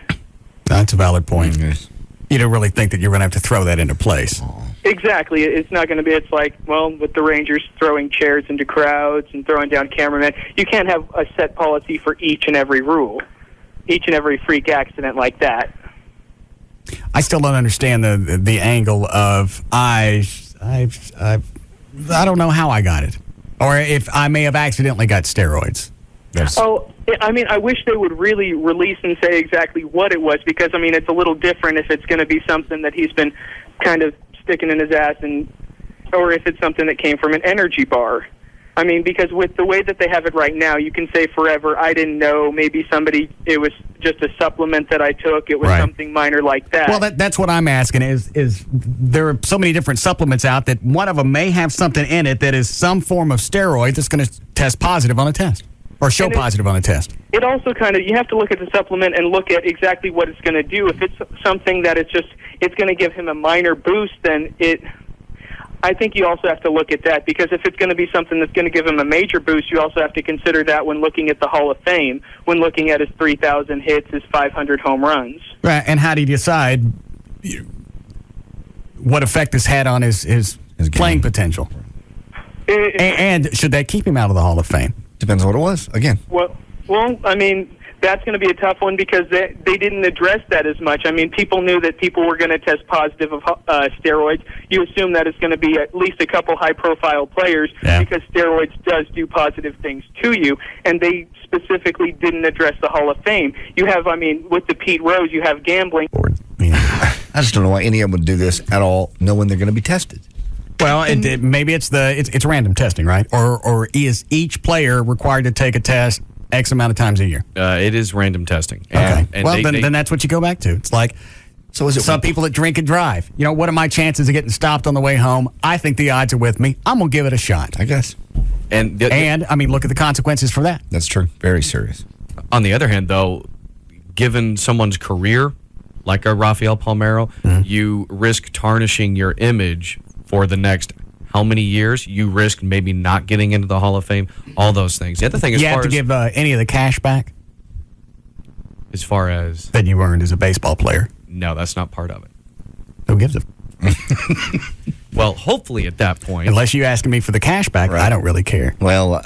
That's a valid point. Yes. You don't really think that you're going to have to throw that into place. Exactly. It's not going to be. It's like, well, with the Rangers throwing chairs into crowds and throwing down cameramen, you can't have a set policy for each and every rule, each and every freak accident like that. I still don't understand the angle of I don't know how I got it, or if I may have accidentally got steroids. Oh, I mean, I wish they would really release and say exactly what it was, because I mean, it's a little different if it's going to be something that he's been kind of sticking in his ass, or if it's something that came from an energy bar. I mean, because with the way that they have it right now, you can say forever, I didn't know, maybe it was just a supplement that I took, it was something minor like that. Well, that's what I'm asking is there are so many different supplements out that one of them may have something in it that is some form of steroid that's going to test positive on a test, or show positive on a test. It also you have to look at the supplement and look at exactly what it's going to do. If it's something that it's going to give him a minor boost, then I think you also have to look at that, because if it's going to be something that's going to give him a major boost, you also have to consider that when looking at the Hall of Fame, when looking at his 3,000 hits, his 500 home runs. Right, and how do you decide what effect this had on his playing potential? And should that keep him out of the Hall of Fame? Depends on what it was, again. Well, I mean, that's going to be a tough one, because they didn't address that as much. I mean, people knew that people were going to test positive of steroids. You assume that it's going to be at least a couple high-profile players, because steroids does do positive things to you, and they specifically didn't address the Hall of Fame. You have, I mean, with the Pete Rose, you have gambling. I just don't know why any of them would do this at all, knowing they're going to be tested. Well, maybe it's random testing, right? Or is each player required to take a test X amount of times a year? It is random testing. Okay. Well, then that's what you go back to. It's like, so is it some people that drink and drive. You know, what are my chances of getting stopped on the way home? I think the odds are with me. I'm going to give it a shot. I guess. And I mean, look at the consequences for that. That's true. Very serious. On the other hand, though, given someone's career, like a Rafael Palmeiro, you risk tarnishing your image for the next how many years. You risk maybe not getting into the Hall of Fame, all those things. The other thing is, you have to give any of the cash back? As far as? That you earned as a baseball player? No, that's not part of it. Who gives a Well, hopefully at that point. Unless you're asking me for the cash back, I don't really care. Well,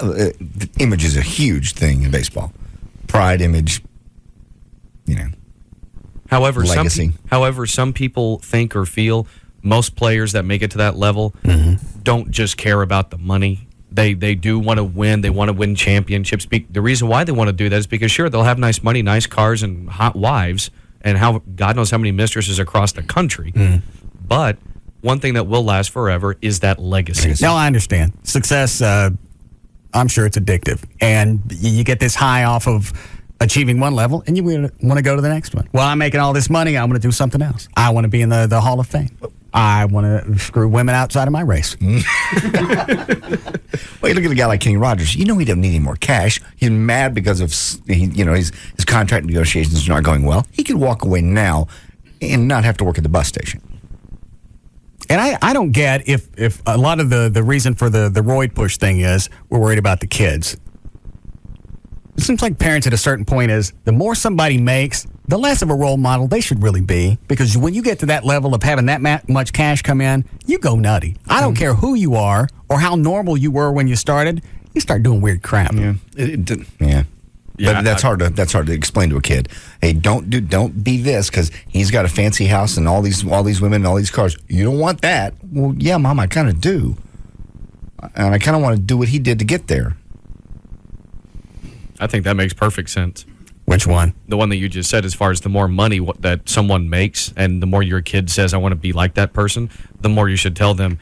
image is a huge thing in baseball. Pride, image, However, legacy. Some people think or feel most players that make it to that level don't just care about the money. They do want to win. They want to win championships. The reason why they want to do that is because, sure, they'll have nice money, nice cars, and hot wives, and God knows how many mistresses across the country. But one thing that will last forever is that legacy. No, I understand. Success, I'm sure it's addictive. And you get this high off of achieving one level, and you want to go to the next one. Well, I'm making all this money. I want to do something else. I want to be in the Hall of Fame. I want to screw women outside of my race. Well, you look at a guy like Kenny Rogers. You know he doesn't need any more cash. He's mad because of his contract negotiations are not going well. He could walk away now and not have to work at the bus station. And I don't get if a lot of the reason for the roid push thing is we're worried about the kids. It seems like parents at a certain point is the more somebody makes, the less of a role model they should really be. Because when you get to that level of having that much cash come in, you go nutty. I don't care who you are or how normal you were when you started. You start doing weird crap. Yeah. But that's hard to explain to a kid. Hey, don't be this because he's got a fancy house and all these women and all these cars. You don't want that. Well, yeah, Mom, I kind of do, and I kind of want to do what he did to get there. I think that makes perfect sense. Which one? The one that you just said, as far as the more money that someone makes and the more your kid says, I want to be like that person, the more you should tell them,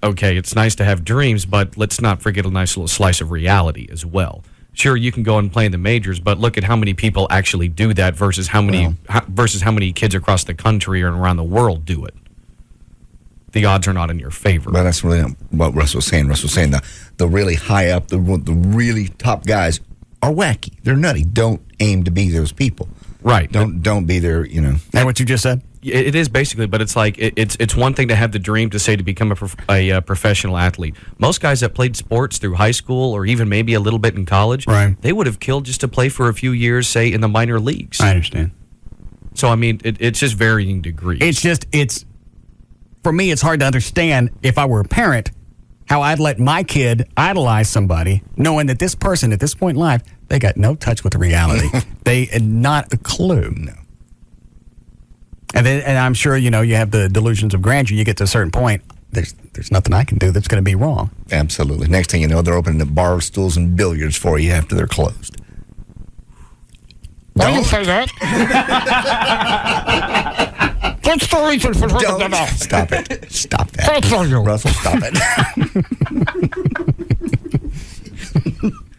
okay, it's nice to have dreams, but let's not forget a nice little slice of reality as well. Sure, you can go and play in the majors, but look at how many people actually do that versus how many kids across the country or around the world do it. The odds are not in your favor. But that's really not what Russ was saying. Russ was saying the really high up, the really top guys are wacky. They're nutty. Don't aim to be those people. Right. Don't be there, That what you just said? It is basically, but it's like it's one thing to have the dream to say to become a professional athlete. Most guys that played sports through high school or even maybe a little bit in college, they would have killed just to play for a few years, say, in the minor leagues. I understand. So, I mean, it's just varying degrees. It's for me, it's hard to understand if I were a parent how I'd let my kid idolize somebody knowing that this person at this point in life, they got no touch with the reality. They had not a clue. No. And I'm sure, you have the delusions of grandeur. You get to a certain point, there's nothing I can do that's going to be wrong. Absolutely. Next thing you know, they're opening up bar stools and billiards for you after they're closed. Why do you say that? What's the reason for doing that? Stop it. Stop that. That's all you. Russell, stop it.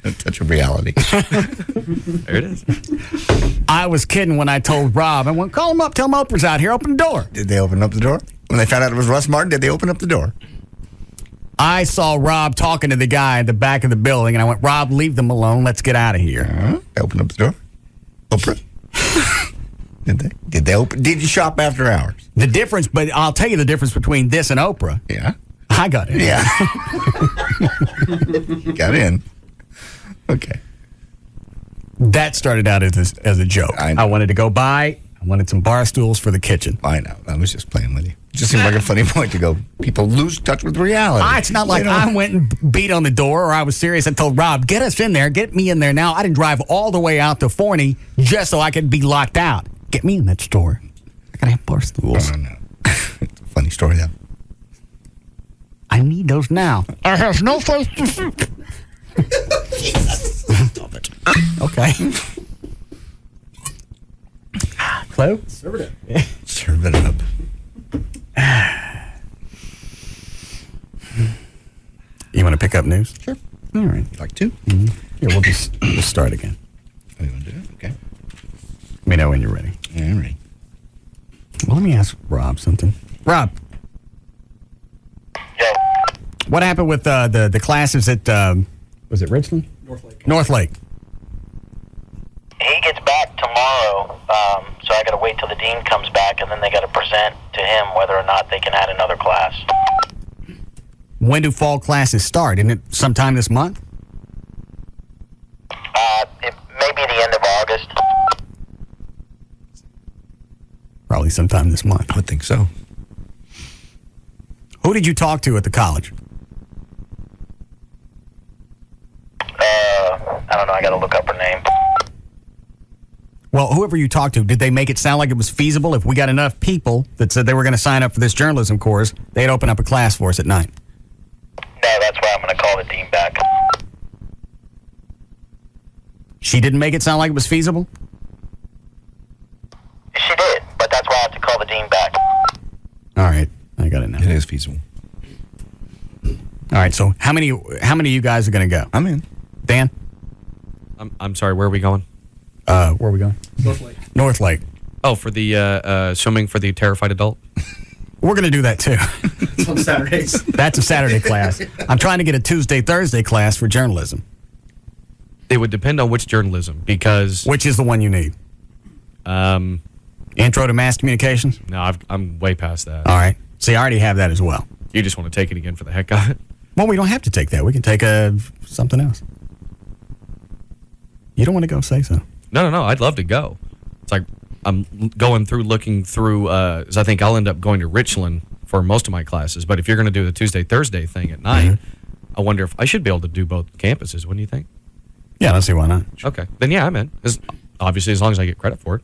A touch of reality. There it is. I was kidding when I told Rob, I went, call him up, tell him Oprah's out here, open the door. Did they open up the door? When they found out it was Russ Martin, did they open up the door? I saw Rob talking to the guy at the back of the building, and I went, Rob, leave them alone. Let's get out of here. They opened up the door? Oprah? Did they open? Did you shop after hours? The difference, but I'll tell you the difference between this and Oprah. Yeah. I got in. Yeah. Got in. Okay. That started out as a joke. I wanted to go buy. I wanted some bar stools for the kitchen. I know. I was just playing with you. It just seemed like a funny point to go. People lose touch with reality. It's not like I went and beat on the door or I was serious. I told Rob, get us in there. Get me in there now. I didn't drive all the way out to Forney just so I could be locked out. Get me in that store. I gotta have bar stools. Oh, no. It's a funny story, though. I need those now. I have no place to sit. Stop it. Okay. Chloe? Serve it up. Serve it up. You want to pick up news? Sure. All right. Like to? Mm-hmm. Here, we'll start again. Oh, you want to do it? Okay. Let me know when you're ready. Yeah, I'm ready. Well, let me ask Rob something. Rob. Yeah. What happened with the classes at, was it Richland? North Lake. He gets back tomorrow, so I got to wait till the dean comes back, and then they got to present to him whether or not they can add another class. When do fall classes start? Isn't it sometime this month? It may be the end of August. Probably sometime this month. I would think so. Who did you talk to at the college? I don't know. I got to look up her name. Well, whoever you talked to, did they make it sound like it was feasible? If we got enough people that said they were going to sign up for this journalism course, they'd open up a class for us at 9. No, that's why I'm going to call the dean back. She didn't make it sound like it was feasible? She did, but that's why I have to call the dean back. All right. I got it now. It is feasible. All right. So how many of you guys are going to go? I'm in. Dan? I'm sorry, where are we going? Where are we going? North Lake. North Lake. Oh, for the swimming for the terrified adult? We're going to do that too. It's on Saturdays. That's a Saturday class. I'm trying to get a Tuesday, Thursday class for journalism. It would depend on which journalism, because... Which is the one you need? Intro to Mass Communications? No, I'm way past that. All right. See, I already have that as well. You just want to take it again for the heck of it? Well, we don't have to take that. We can take something else. You don't want to go, say so. No. I'd love to go. It's like I'm looking through, 'cause I think I'll end up going to Richland for most of my classes. But if you're going to do the Tuesday, Thursday thing at 9, I wonder if I should be able to do both campuses. What do you think? Yeah, let's see why not. Okay. Then, yeah, I'm in. Obviously, as long as I get credit for it.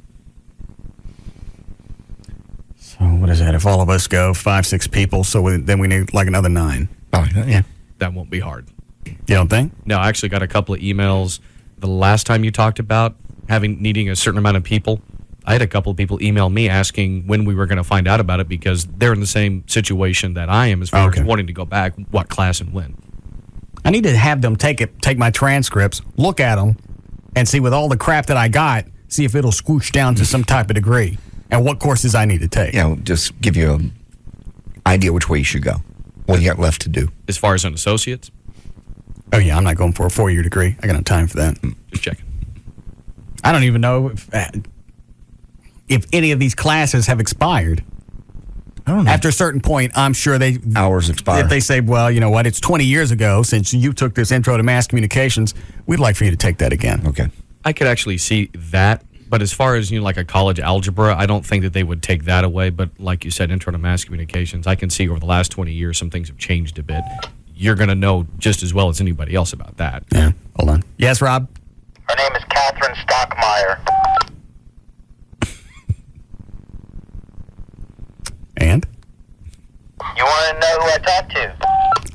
So what is that? If all of us go, 5, 6 people, so then we need like another 9. Oh, yeah. That won't be hard. You don't think? No, I actually got a couple of emails the last time you talked about needing a certain amount of people. I had a couple of people email me asking when we were going to find out about it, because they're in the same situation that I am as far as wanting to go back, what class and when. I need to have them take my transcripts, look at them, and see with all the crap that I got, see if it'll squoosh down to some type of degree and what courses I need to take. Yeah, just give you an idea which way you should go. What you got left to do. As far as an associate's? Oh, yeah, I'm not going for a 4-year degree. I got no time for that. Just checking. I don't even know if any of these classes have expired. I don't know. After a certain point, I'm sure hours expire. If they say, well, you know what, it's 20 years ago since you took this Intro to Mass Communications, we'd like for you to take that again. Okay. I could actually see that, but as far as, like a college algebra, I don't think that they would take that away. But like you said, Intro to Mass Communications, I can see over the last 20 years some things have changed a bit. You're going to know just as well as anybody else about that. Yeah. Hold on. Yes, Rob? Her name is Catherine Stockmeyer. And? You want to know who I talked to?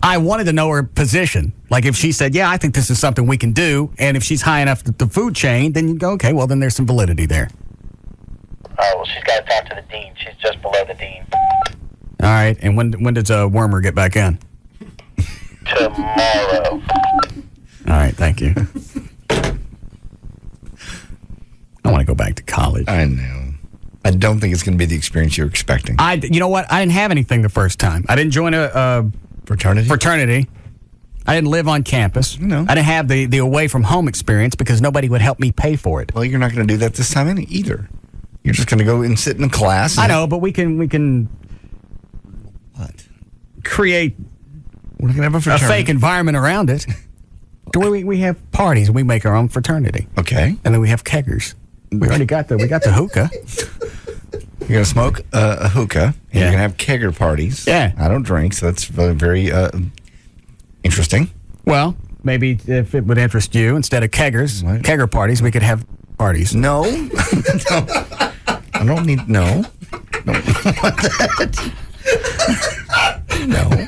I wanted to know her position. Like if she said, yeah, I think this is something we can do, and if she's high enough the food chain, then you go, okay, well, then there's some validity there. Oh, well, she's got to talk to the dean. She's just below the dean. All right. And when does Wormer get back in? Tomorrow. All right. Thank you. I want to go back to college. I know. I don't think it's going to be the experience you're expecting. You know what? I didn't have anything the first time. I didn't join a fraternity. I didn't live on campus. No. I didn't have the away from home experience because nobody would help me pay for it. Well, you're not going to do that this time either. You're just going to go and sit in a class. I know, but we can what? Create We're not going to have a a fraternity. fake environment around it. We have parties and we make our own fraternity. Okay. And then we have keggers. We already got the hookah. You're going to smoke a hookah, and you're going to have kegger parties. Yeah. I don't drink, so that's very, very interesting. Well, maybe if it would interest you, instead of kegger parties, we could have parties. No. I don't need, no. Don't want that. No.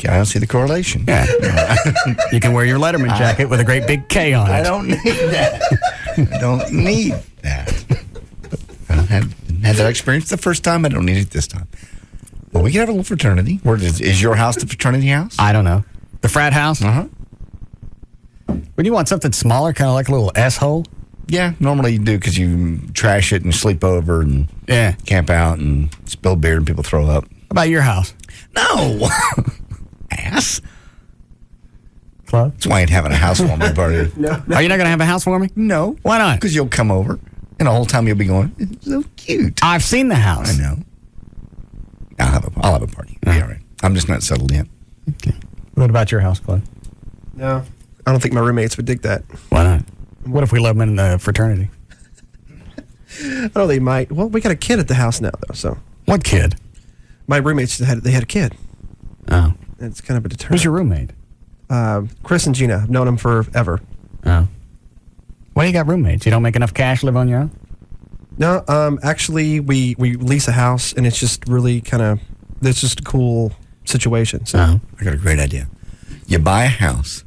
I don't see the correlation. Yeah. You can wear your Letterman jacket with a great big K on it. I don't need that. I don't need that. I had that experience the first time. I don't need it this time. Well, we can have a little fraternity. Where is your house the fraternity house? I don't know. The frat house? Uh-huh. Would you want something smaller, kind of like a little S-hole? Yeah, normally you do because you trash it and sleep over and camp out and spill beer and people throw up. How about your house? No. Ass. Club? That's why I ain't having a housewarming party. No. Are you not going to have a housewarming? No. Why not? Because you'll come over and the whole time you'll be going, it's so cute. I've seen the house. I know. I'll have a party. It'll be all right. I'm just not settled yet. Okay. What about your house, Claude? No. I don't think my roommates would dig that. Why not? What if we let them in the fraternity? Oh, they might. Well, we got a kid at the house now, though. So what kid? My roommates had a kid. Oh, it's kind of a deterrent. Who's your roommate? Chris and Gina. I've known them forever. Oh, why do you got roommates? You don't make enough cash to live on your own? No, actually, we lease a house, and it's just really it's just a cool situation. So I got a great idea. You buy a house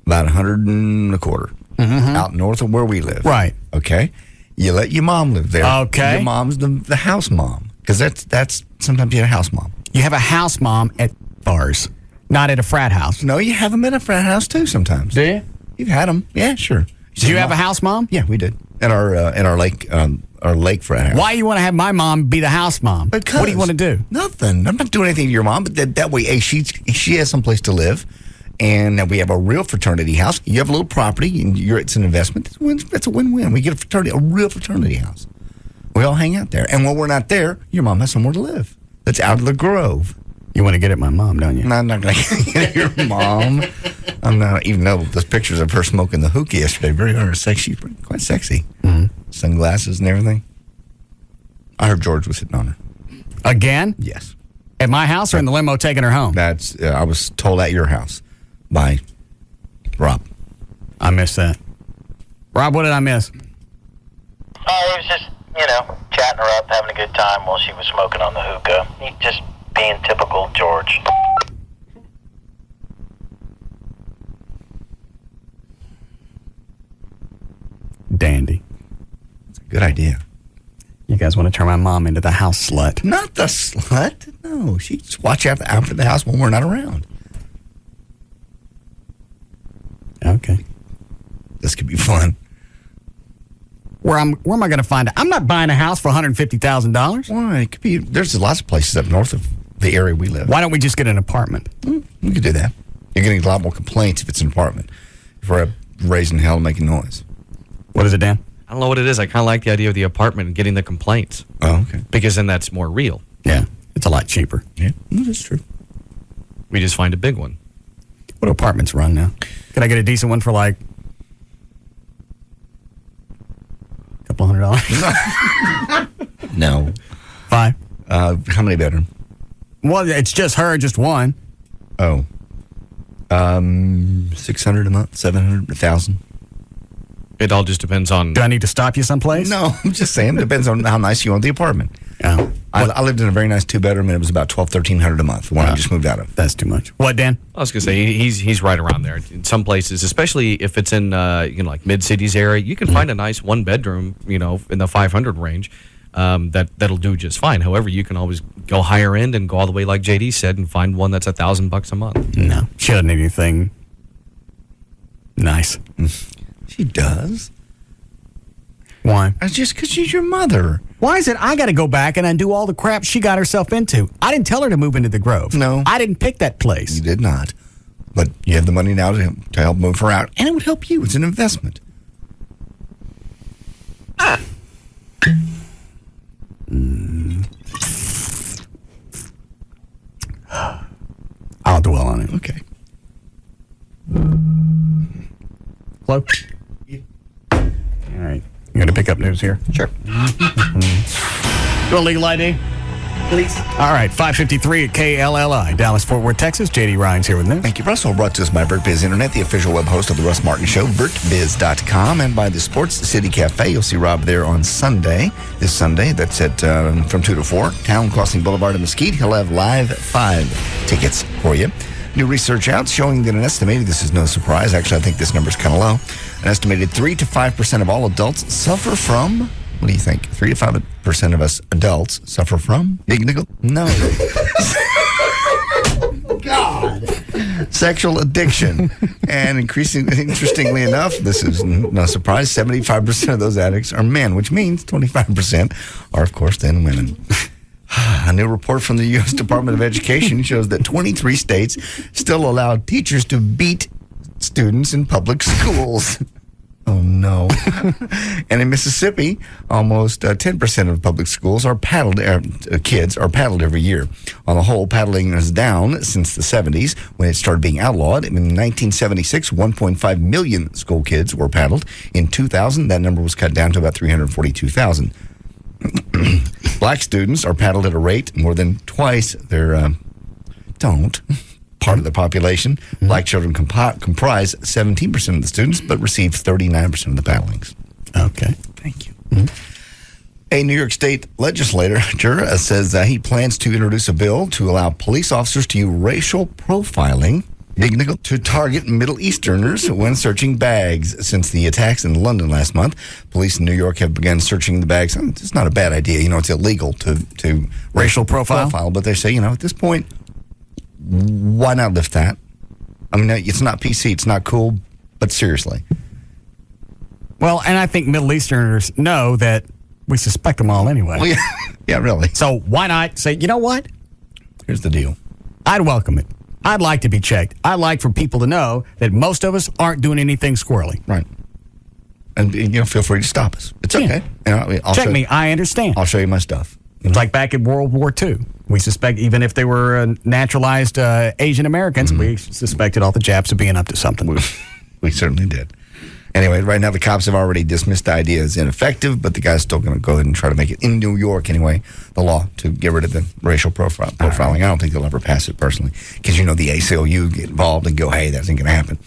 about 125 out north of where we live. Right. Okay. You let your mom live there. Okay. Your mom's the house mom. Because that's sometimes you have a house mom. You have a house mom at bars, not at a frat house. No, you have them at a frat house too sometimes. Do you? You've had them. Yeah, sure. Do you have a house mom? Yeah, we did. At our lake frat house. Why you want to have my mom be the house mom? Because what do you want to do? Nothing. I'm not doing anything to your mom, but that way, she has someplace to live, and we have a real fraternity house. You have a little property, and it's an investment. It's a win-win. We get a real fraternity house. We all hang out there, and when we're not there, your mom has somewhere to live. That's out of the grove. You want to get at my mom, don't you? No, I'm not going to get at your mom. I'm not, even though those pictures of her smoking the hookah yesterday, very sexy, quite sexy. Mm-hmm. Sunglasses and everything. I heard George was hitting on her. Again? Yes. At my house or in the limo taking her home? That's I was told at your house by Rob. I missed that. Rob, what did I miss? Oh, he was just, chatting her up, having a good time while she was smoking on the hookah. He just being typical George. Dandy. That's a good idea. You guys want to turn my mom into the house slut? Not the slut. No, she just watch after the house when we're not around. Okay. This could be fun. Where am I going to find it? I'm not buying a house for $150,000. Why? It could be. There's lots of places up north of the area we live. Why don't we just get an apartment? We could do that. You're getting a lot more complaints if it's an apartment. If we're raising hell and making noise. What is it, Dan? I don't know what it is. I kind of like the idea of the apartment and getting the complaints. Oh, okay. Because then that's more real. Yeah, it's a lot cheaper. Yeah, that's true. We just find a big one. What do apartments run now? Can I get a decent one for like a couple $100? No. 5? How many bedroom? Well, it's just her, just one. Oh. 600 a month, 700, 1,000. It all just depends on... Do I need to stop you someplace? No, I'm just saying. It depends on how nice you want the apartment. Oh. I lived in a very nice 2-bedroom, and it was about $1,200-1,300 a month when I just moved out of. That's too much. What, Dan? I was going to say, he's right around there. In some places, especially if it's in, like mid-cities area, you can find a nice 1-bedroom, in the 500 range. That'll do just fine. However, you can always go higher end and go all the way, like JD said, and find one that's $1,000 a month. No, she doesn't need anything nice. She does. Why? That's just because she's your mother. Why is it I got to go back and undo all the crap she got herself into? I didn't tell her to move into the Grove. No. I didn't pick that place. You did not. But you have the money now to help move her out, and it would help you. It's an investment. I'll dwell on on it. Okay. Hello? All right. You going to pick up news here? Sure. You want legal ID? Please. All right, 5:53 at KLLI, Dallas, Fort Worth, Texas. J.D. Ryan's here with news. Thank you, Russell. Brought to us by BurtBiz Internet, the official web host of the Russ Martin Show, BurtBiz.com, and by the Sports City Cafe. You'll see Rob there on Sunday. This Sunday, that's at from 2 to 4, Town Crossing Boulevard in Mesquite. He'll have live 5 tickets for you. New research out showing that an estimated, this is no surprise, actually I think this number's kind of low, an estimated 3 to 5% of all adults suffer from, what do you think, 3 to 5% of us adults suffer from? Big nickel? No. God. Sexual addiction. And interestingly enough, this is no surprise, 75% of those addicts are men, which means 25% are, of course, then women. A new report from the U.S. Department of Education shows that 23 states still allow teachers to beat students in public schools. Oh, no. And in Mississippi, almost 10% of public schools are paddled, kids are paddled every year. On the whole, paddling is down since the 70s when it started being outlawed. In 1976, 1.5 million school kids were paddled. In 2000, that number was cut down to about 342,000. Black students are paddled at a rate more than twice their part of the population. Black children comprise 17% of the students, but receive 39% of the paddlings. Okay. Thank you. A New York State legislator says he plans to introduce a bill to allow police officers to use racial profiling to target Middle Easterners when searching bags. Since the attacks in London last month, police in New York have begun searching the bags. It's not a bad idea. It's illegal to racial profile, but they say, at this point, why not lift that? I mean, it's not PC, it's not cool, but seriously. Well, and I think Middle Easterners know that we suspect them all anyway. Well, yeah, really. So why not say, you know what? Here's the deal. I'd welcome it. I'd like to be checked. I'd like for people to know that most of us aren't doing anything squirrely. Right. And, feel free to stop us. It's okay. I'll check me. I understand. I'll show you my stuff. It's like back in World War II. We suspect, even if they were naturalized Asian Americans, we suspected all the Japs of being up to something. We certainly did. Anyway, right now the cops have already dismissed the idea as ineffective, but the guy's still going to go ahead and try to make it, in New York anyway, the law to get rid of the racial profiling. Right. I don't think they'll ever pass it personally, because the ACLU get involved and go, hey, that isn't going to happen.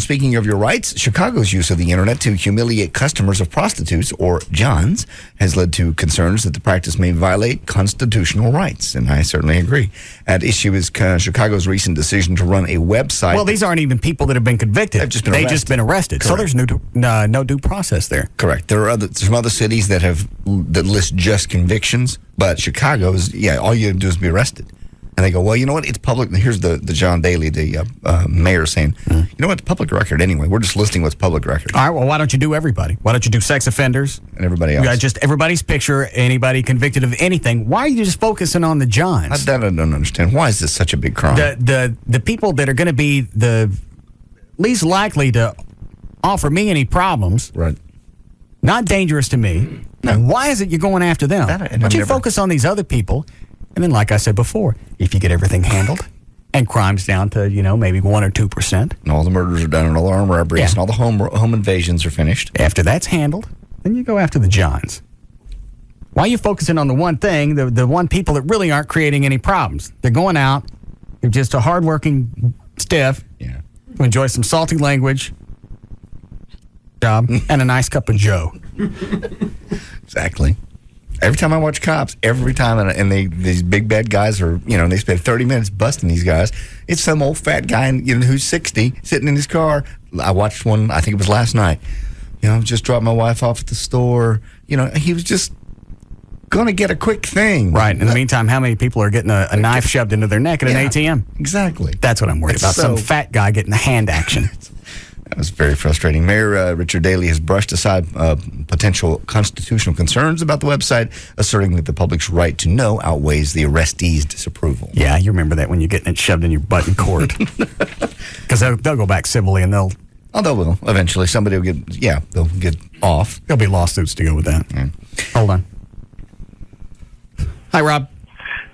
Speaking of your rights, Chicago's use of the internet to humiliate customers of prostitutes or Johns has led to concerns that the practice may violate constitutional rights, and I certainly agree. At issue is Chicago's recent decision to run a website. Well, these aren't even people that have been convicted. They've just been arrested. So there's no due process there. Correct. There are some other cities that list just convictions, but Chicago's, all you have to do is be arrested. And they go, well, you know what? It's public. Here's the John Daly, the mayor, saying, you know what? It's public record anyway. We're just listing what's public record. All right, well, why don't you do everybody? Why don't you do sex offenders? And everybody else. You got just everybody's picture, anybody convicted of anything. Why are you just focusing on the Johns? I don't understand. Why is this such a big crime? The people that are going to be the least likely to offer me any problems, right? Not dangerous to me. No. Why is it you're going after them? Why don't you focus on these other people? And then, like I said before, if you get everything handled and crime's down to, maybe 1 or 2%. And all the murders are done and all the armed robberies and all the home invasions are finished. After that's handled, then you go after the Johns. Why are you focusing on the one thing, the one people that really aren't creating any problems? They're going out, they're just a hardworking stiff who enjoy some salty language, job, and a nice cup of Joe. Exactly. Every time I watch Cops, and these big bad guys are, they spend 30 minutes busting these guys. It's some old fat guy, who's 60, sitting in his car. I watched one, I think it was last night. Just dropped my wife off at the store. He was just going to get a quick thing. Right. In the meantime, how many people are getting a knife shoved into their neck at an ATM? Exactly. That's what I'm worried about. Some fat guy getting the hand action. That was very frustrating. Mayor Richard Daley has brushed aside potential constitutional concerns about the website, asserting that the public's right to know outweighs the arrestee's disapproval. Yeah, you remember that when you're getting it shoved in your butt in court. Because they'll go back civilly and they'll... Oh, they will. Eventually, somebody will they'll get off. There'll be lawsuits to go with that. Yeah. Hold on. Hi, Rob.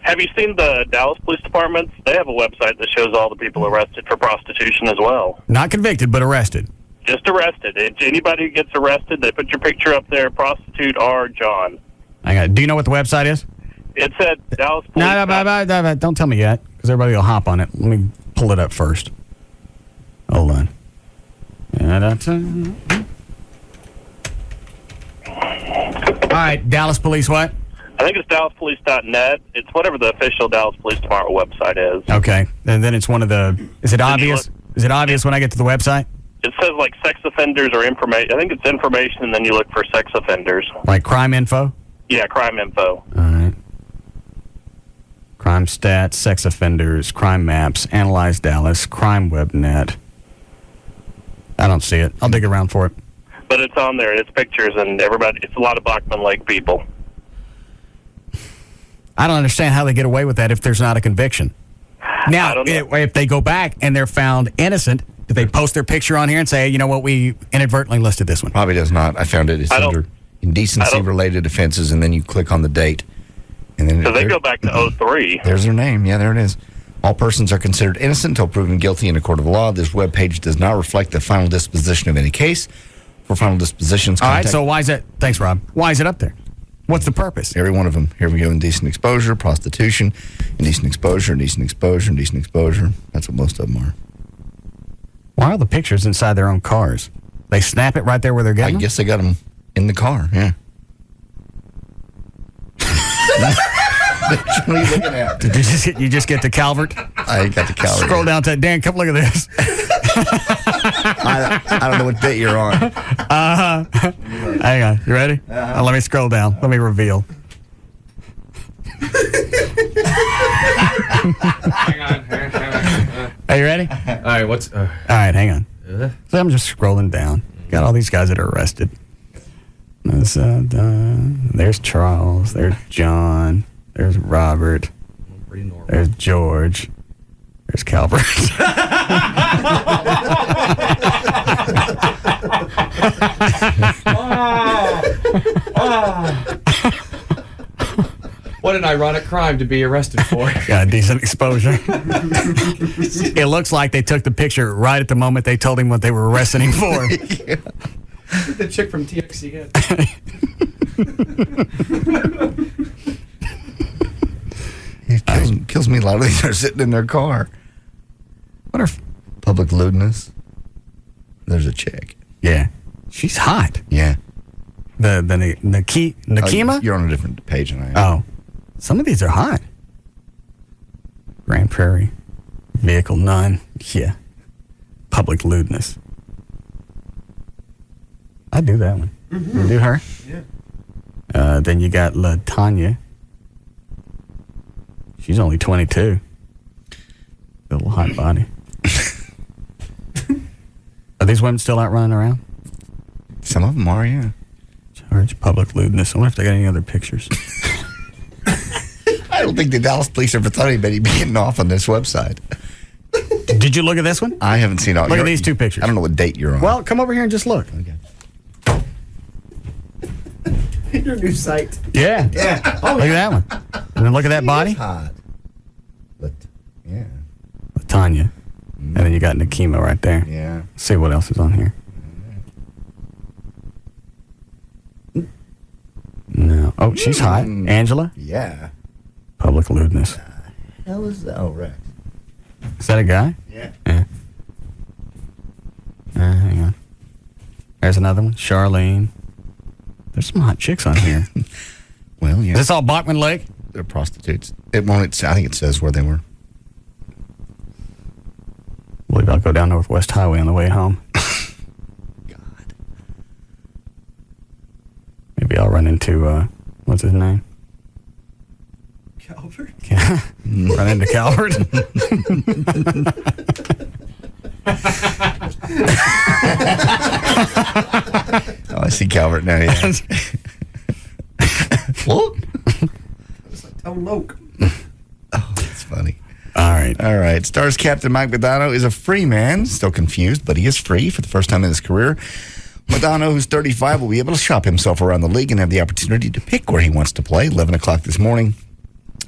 Have you seen the Dallas Police Department? They have a website that shows all the people arrested for prostitution as well. Not convicted, but arrested. Just arrested. If anybody who gets arrested, they put your picture up there, prostitute R. John. Do you know what the website is? It's at Dallas Police. No, don't tell me yet, because everybody will hop on it. Let me pull it up first. Hold on. All right, Dallas Police what? I think it's DallasPolice.net. It's whatever the official Dallas Police Department website is. Okay, and then it's one of the... Is it obvious? Is it obvious when I get to the website? It says like sex offenders or information. I think it's information, and then you look for sex offenders. Like crime info? Yeah, crime info. All right. Crime stats, sex offenders, crime maps, analyze Dallas, crime webnet. I don't see it. I'll dig around for it. But it's on there. It's pictures, and everybody. It's a lot of Bachman Lake people. I don't understand how they get away with that if there's not a conviction. Now, if they go back and they're found innocent, do they post their picture on here and say, you know what, we inadvertently listed this one? Probably does not. I found it. It's under indecency-related offenses, and then you click on the date. And then So they go back to 03. There's their name. Yeah, there it is. All persons are considered innocent until proven guilty in a court of law. This webpage does not reflect the final disposition of any case. For final dispositions, all right, so why is it... Thanks, Rob. Why is it up there? What's the purpose? Every one of them. Here we go. Indecent exposure, prostitution, indecent exposure, indecent exposure, indecent exposure. That's what most of them are. Why are the pictures inside their own cars? They snap it right there where they're getting I guess they got them in the car, yeah. What are you looking at? Did you just get to Calvert? I got to Calvert. Scroll down to Dan. Come look at this. I don't know what date you're on. Hang on. You ready? Let me scroll down. Let me reveal. Hang on. Are you ready? All right, what's... All right, hang on. So I'm just scrolling down. Got all these guys that are arrested. There's Charles. There's John. There's Robert. There's George. There's Calvert. What an ironic crime to be arrested for. Got a decent exposure. It looks like they took the picture right at the moment they told him what they were arresting him for. Yeah. The chick from TXCN. It kills me a lot of these are sitting in their car. What are public lewdness? There's a chick. Yeah. She's hot. Yeah. The Nakima? You're on a different page than I am. Oh. Some of these are hot. Grand Prairie. Vehicle none. Yeah. Public lewdness. I'd do that one. Mm-hmm. You do her? Yeah. Then you got LaTanya. She's only 22. Little hot body. Are these women still out running around? Some of them are, yeah. Charge public lewdness. I wonder if they got any other pictures. I don't think the Dallas police ever thought anybody be getting off on this website. Did you look at this one? I haven't seen all. Look at these two pictures. I don't know what date you're on. Well, come over here and just look. Okay. Your new site. Yeah. Yeah. Oh, look at that one. And then look at that body. Hot. But, yeah. LaTanya. And then you got Nakima right there. Yeah. Let's see what else is on here. No. Oh, she's hot. Angela? Yeah. Public lewdness. Hell is that? Oh, right. Is that a guy? Yeah. Hang on. There's another one. Charlene. There's some hot chicks on here. Well, yeah. Is this all Bachman Lake? They're prostitutes. It won't. I think it says where they were. I believe I'll go down Northwest Highway on the way home. God. Maybe I'll run into, what's his name? Calvert? Run into Calvert. Oh, I see Calvert now, yeah. What? It's like Tone Loke. Oh, that's funny. All right. All right. Stars Captain Mike Madonna is a free man. Still confused, but he is free for the first time in his career. Madonna, who's 35, will be able to shop himself around the league and have the opportunity to pick where he wants to play. 11 o'clock this morning.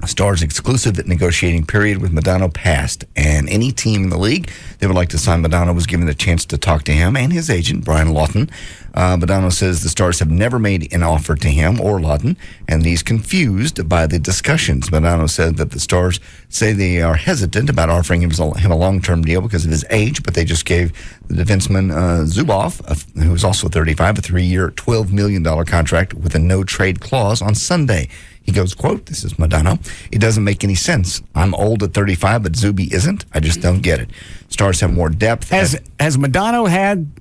Stars' exclusive negotiating period with Madonna passed, and any team in the league that would like to sign Madonna was given a chance to talk to him and his agent, Brian Lawton. Madonna says the Stars have never made an offer to him or Lawton, and he's confused by the discussions. Madonna said that the Stars say they are hesitant about offering him a long-term deal because of his age, but they just gave the defenseman Zubov, who's also 35, a 3-year, $12 million contract with a no-trade clause on Sunday. He goes, quote, this is Madonna, "It doesn't make any sense. I'm old at 35, but Zuby isn't. I just don't get it." Stars have more depth. Has Madonna had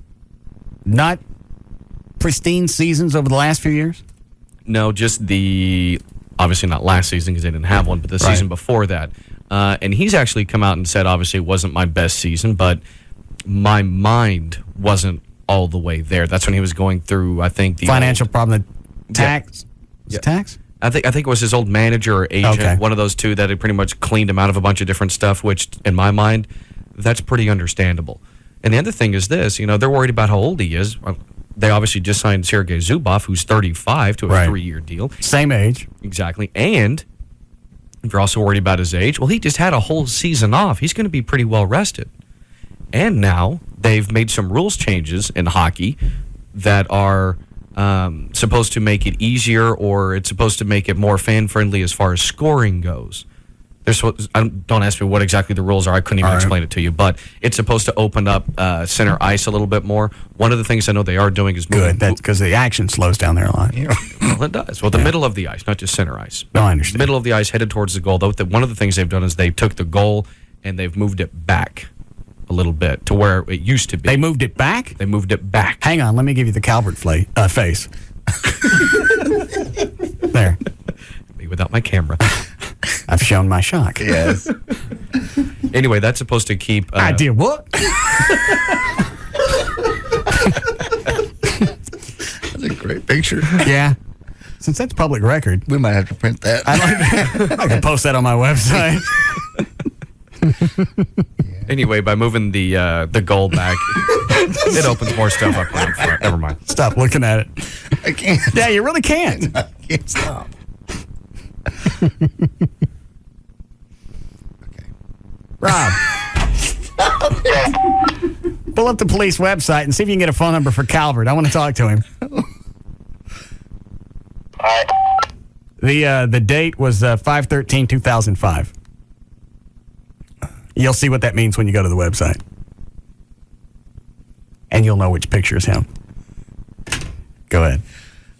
not pristine seasons over the last few years? No, just obviously not last season because they didn't have one, but the season before that. And he's actually come out and said, obviously, it wasn't my best season, but my mind wasn't all the way there. That's when he was going through, I think, the financial problem, the tax. Yeah. Tax? I think it was his old manager or agent, one of those two that had pretty much cleaned him out of a bunch of different stuff, which, in my mind, that's pretty understandable. And the other thing is this, they're worried about how old he is. They obviously just signed Sergei Zubov, who's 35, to a 3-year deal. Same age. Exactly. And if you're also worried about his age, well, he just had a whole season off. He's going to be pretty well rested. And now they've made some rules changes in hockey that are supposed to make it easier, or it's supposed to make it more fan-friendly as far as scoring goes. Don't ask me what exactly the rules are. I couldn't even explain it to you. But it's supposed to open up center ice a little bit more. One of the things I know they are doing is moving. Good. That's because the action slows down there a lot. Well, it does. Well, the middle of the ice, not just center ice. No, I understand. Middle of the ice headed towards the goal. Though, one of the things they've done is they took the goal and they've moved it back a little bit to where it used to be. They moved it back? They moved it back. Hang on. Let me give you the Calvert face. There. Me without my camera. I've shown my shock. Yes. Anyway, that's supposed to keep... I did what? That's a great picture. Yeah. Since that's public record. We might have to print that. I can post that on my website. Anyway, by moving the goal back, it opens more stuff up down front. Never mind. Stop looking at it. I can't. Yeah, you really can't. I can't stop. Okay. Rob. Pull up the police website and see if you can get a phone number for Calvert. I want to talk to him. All right. The date was 5/13/2005. You'll see what that means when you go to the website. And you'll know which picture is him. Go ahead.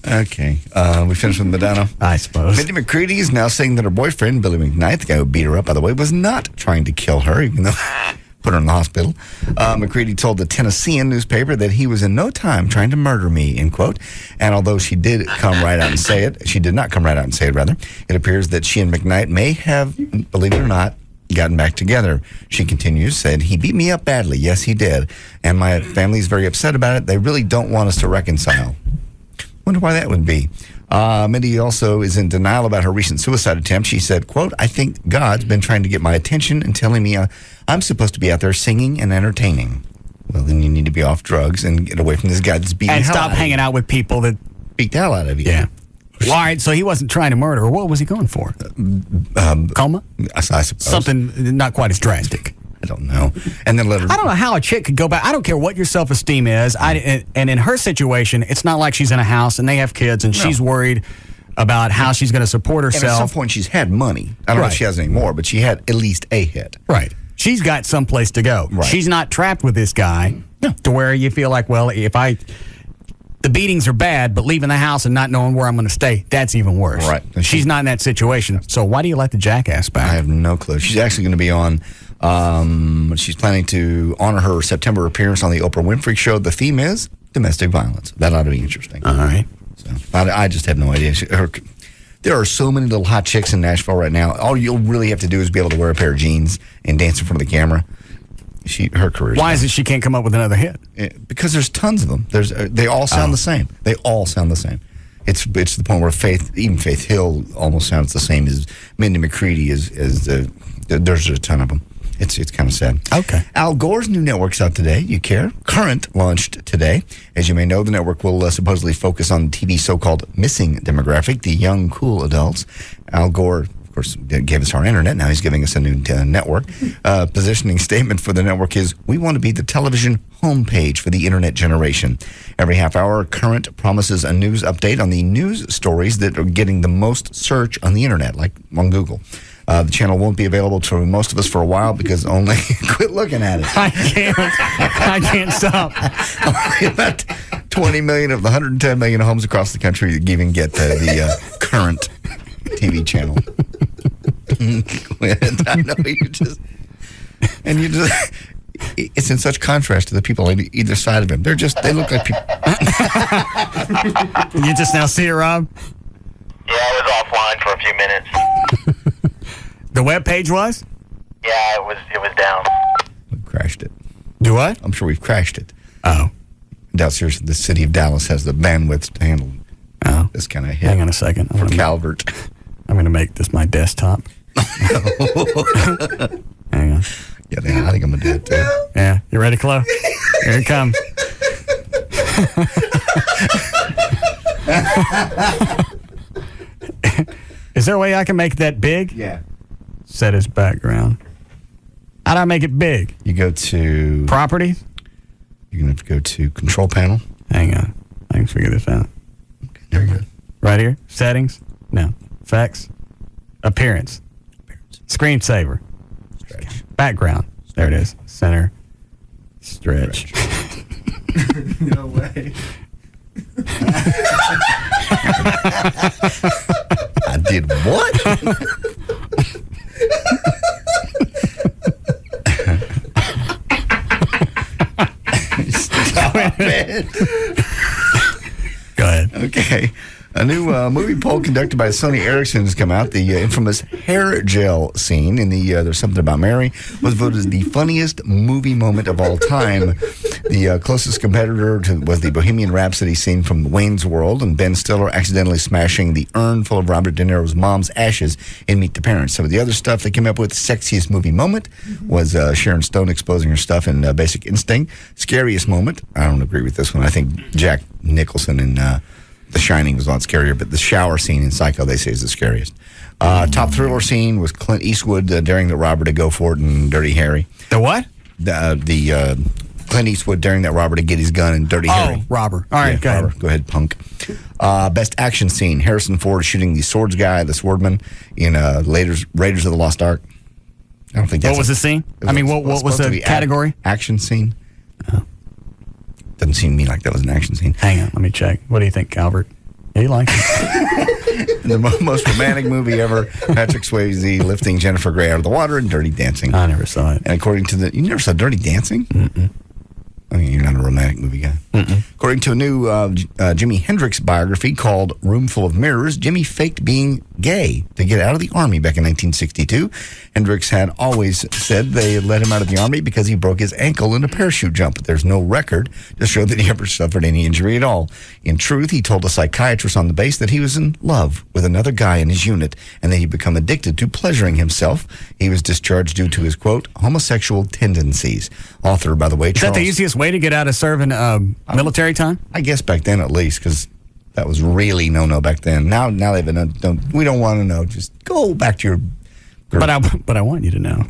Okay. We finished with Madonna. I suppose. Mindy McCready is now saying that her boyfriend, Billy McKnight, the guy who beat her up, by the way, was not trying to kill her, even though put her in the hospital. McCready told the Tennessean newspaper that he was in no time trying to murder me, end quote. And although she did come right out and say it, she did not come right out and say it, rather. It appears that she and McKnight may have, believe it or not, gotten back together. She continues, said, "He beat me up badly. Yes, he did. And my family's very upset about it. They really don't want us to reconcile." Wonder why that would be. Mindy also is in denial about her recent suicide attempt. She said, quote, "I think God's been trying to get my attention and telling me I'm supposed to be out there singing and entertaining." Well, then you need to be off drugs and get away from this guy that's beating and hell stop out hanging of you. out with people that beat the hell out of you. Yeah. Well, all right, so he wasn't trying to murder her. What was he going for? Coma? I suppose. Something not quite as drastic. I don't know. And then let her. I don't know how a chick could go back. I don't care what your self-esteem is. And in her situation, it's not like she's in a house and they have kids and she's worried about how she's going to support herself. And at some point, she's had money. I don't know if she has any more, but she had at least a hit. Right. She's got someplace to go. Right. She's not trapped with this guy to where you feel like, well, the beatings are bad, but leaving the house and not knowing where I'm going to stay, that's even worse. Right. She's not in that situation. So why do you let the jackass back? I have no clue. She's actually going to be on, she's planning to honor her September appearance on the Oprah Winfrey Show. The theme is domestic violence. That ought to be interesting. All right. So I just have no idea. There are so many little hot chicks in Nashville right now. All you'll really have to do is be able to wear a pair of jeans and dance in front of the camera. Her career. Why is it she can't come up with another hit? Because there's tons of them. They all sound the same. They all sound the same. It's the point where even Faith Hill almost sounds the same as Mindy McCready. There's a ton of them. It's kind of sad. Okay. Al Gore's new network's out today. You care? Current launched today. As you may know, the network will supposedly focus on TV's so-called missing demographic, the young, cool adults. Al Gore, of course, gave us our internet. Now he's giving us a new network. Positioning statement for the network is, we want to be the television homepage for the internet generation. Every half hour, Current promises a news update on the news stories that are getting the most search on the internet, like on Google. The channel won't be available to most of us for a while because only... Quit looking at it. I can't stop. Only about 20 million of the 110 million homes across the country even get the Current TV channel. I know you just... And you just... It's in such contrast to the people on either side of him. They look like people. You just now see it, Rob? Yeah, I was offline for a few minutes. The web page was? Yeah, it was down. We crashed it. Do what? I'm sure we've crashed it. Oh. Downstairs, the city of Dallas has the bandwidth to handle this kind of hit. Hang on a second. For Calvert. I'm going to make this my desktop. Hang on. Yeah, I think I'm going to do it too. Yeah. You ready, Chloe? Here it comes. Is there a way I can make that big? Yeah. Set as background. How do I make it big? You go to... Properties? You're going to have to go to Control Panel. Hang on. I can figure this out. Okay, there you go. Right here. Settings? No. Effects? Appearance. Screensaver. Stretch. Background. There it is. Center. Stretch. No way. I did what? Stop it. Go ahead. Okay. A new movie poll conducted by Sony Ericsson has come out. The infamous hair gel scene in the There's Something About Mary was voted as the funniest movie moment of all time. The closest competitor was the Bohemian Rhapsody scene from Wayne's World, and Ben Stiller accidentally smashing the urn full of Robert De Niro's mom's ashes in Meet the Parents. Some of the other stuff they came up with, sexiest movie moment, was Sharon Stone exposing her stuff in Basic Instinct. Scariest moment, I don't agree with this one. I think Jack Nicholson in The Shining was a lot scarier, but the shower scene in Psycho, they say, is the scariest. Top thriller scene was Clint Eastwood daring the robber to go for it in Dirty Harry. The what? The Clint Eastwood daring that robber to get his gun in Dirty Harry. Oh, robber. All right, Yeah, go ahead. robber. Go ahead, punk. Best action scene, Harrison Ford shooting the swords guy, the swordman, in Raiders of the Lost Ark. I don't think that's... What was the scene? I mean, what was the category? Action scene. Doesn't seem to me like that was an action scene. Hang on, let me check. What do you think, Calvert? Yeah, you like it? The most romantic movie ever, Patrick Swayze lifting Jennifer Grey out of the water in Dirty Dancing. I never saw it. And according to you never saw Dirty Dancing? Mm-mm. I mean, you're not a romantic movie guy. Mm-mm. According to a new Jimi Hendrix biography called Room Full of Mirrors, Jimi faked being gay to get out of the Army back in 1962. Hendrix had always said they let him out of the Army because he broke his ankle in a parachute jump. But there's no record to show that he ever suffered any injury at all. In truth, he told a psychiatrist on the base that he was in love with another guy in his unit and that he'd become addicted to pleasuring himself. He was discharged due to his, quote, homosexual tendencies. Author, by the way, Is that the easiest way to get out of serving military time? I guess back then at least, because that was really no back then. Now they've been we don't want to know. Just go back to your. But I want you to know.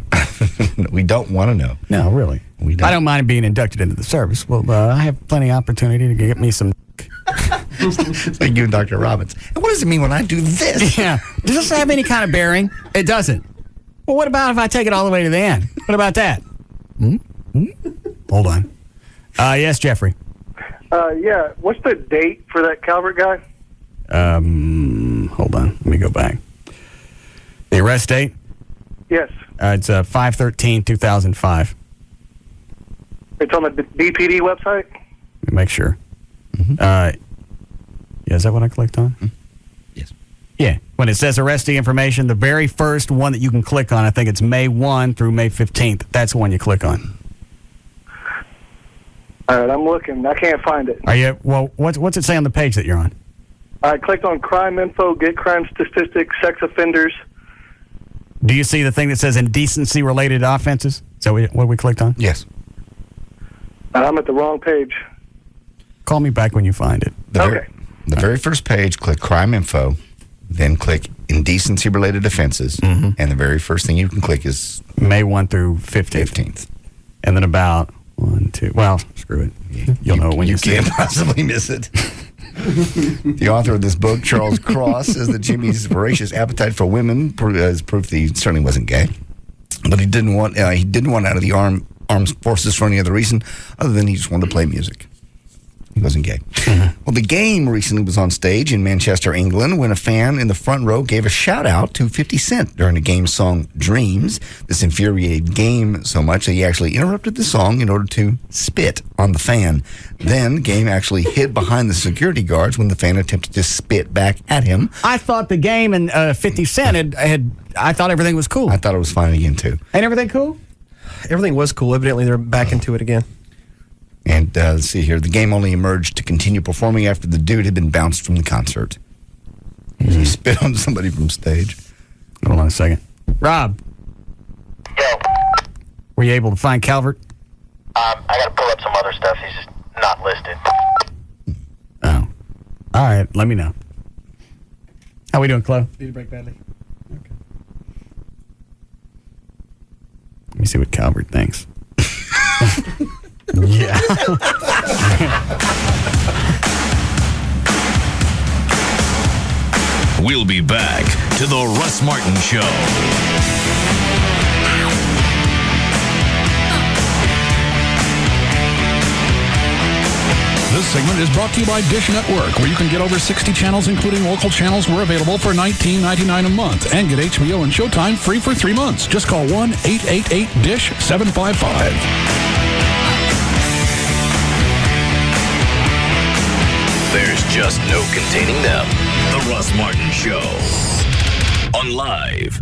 We don't want to know. No, really. We don't. I don't mind being inducted into the service. Well, I have plenty of opportunity to get me some. It's like you and Dr. Robbins. And what does it mean when I do this? Yeah. Does this have any kind of bearing? It doesn't. Well, what about if I take it all the way to the end? What about that? Hold on. Yes, Jeffrey. Yeah. What's the date for that Calvert guy? Hold on. Let me go back. The arrest date? Yes. It's 5/13/2005. It's on the DPD website? Let me make sure. Yeah, is that what I clicked on? Yes. Yeah. When it says arrestee information, the very first one that you can click on, I think it's May 1 through May 15th. That's the one you click on. All right, I'm looking. I can't find it. Are you? Well, what's it say on the page that you're on? I clicked on crime info, get crime statistics, sex offenders. Do you see the thing that says indecency-related offenses? Is that what we clicked on? Yes. I'm at the wrong page. Call me back when you find it. The very first page, click crime info, then click indecency-related offenses, and the very first thing you can click is May 1 through 15th. And then about 1, 2. Well, screw it. You'll know it when you see it. You can't possibly miss it. The author of this book, Charles Cross, says that Jimmy's voracious appetite for women is proof that he certainly wasn't gay. But he didn't want out of the armed forces for any other reason other than he just wanted to play music. He wasn't gay. Well, The Game recently was on stage in Manchester, England, when a fan in the front row gave a shout-out to 50 Cent during the Game song Dreams. This infuriated Game so much that he actually interrupted the song in order to spit on the fan. Then Game actually hid behind the security guards when the fan attempted to spit back at him. I thought The Game and 50 Cent I thought everything was cool. I thought it was fine again, too. Ain't everything cool? Everything was cool. Evidently, they're back into it again. And let's see here. The Game only emerged to continue performing after the dude had been bounced from the concert. He spit on somebody from stage. Hold on a second. Rob. Yo. Were you able to find Calvert? I got to pull up some other stuff. He's just not listed. Oh. All right. Let me know. How we doing, Chloe? Need a break badly. Okay. Let me see what Calvert thinks. Yeah. We'll be back to the Russ Martin Show. This segment is brought to you by Dish Network, where you can get over 60 channels, including local channels, were available for $19.99 a month, and get HBO and Showtime free for 3 months. Just call 1-888-DISH-755. There's just no containing them. The Russ Martin Show. On Live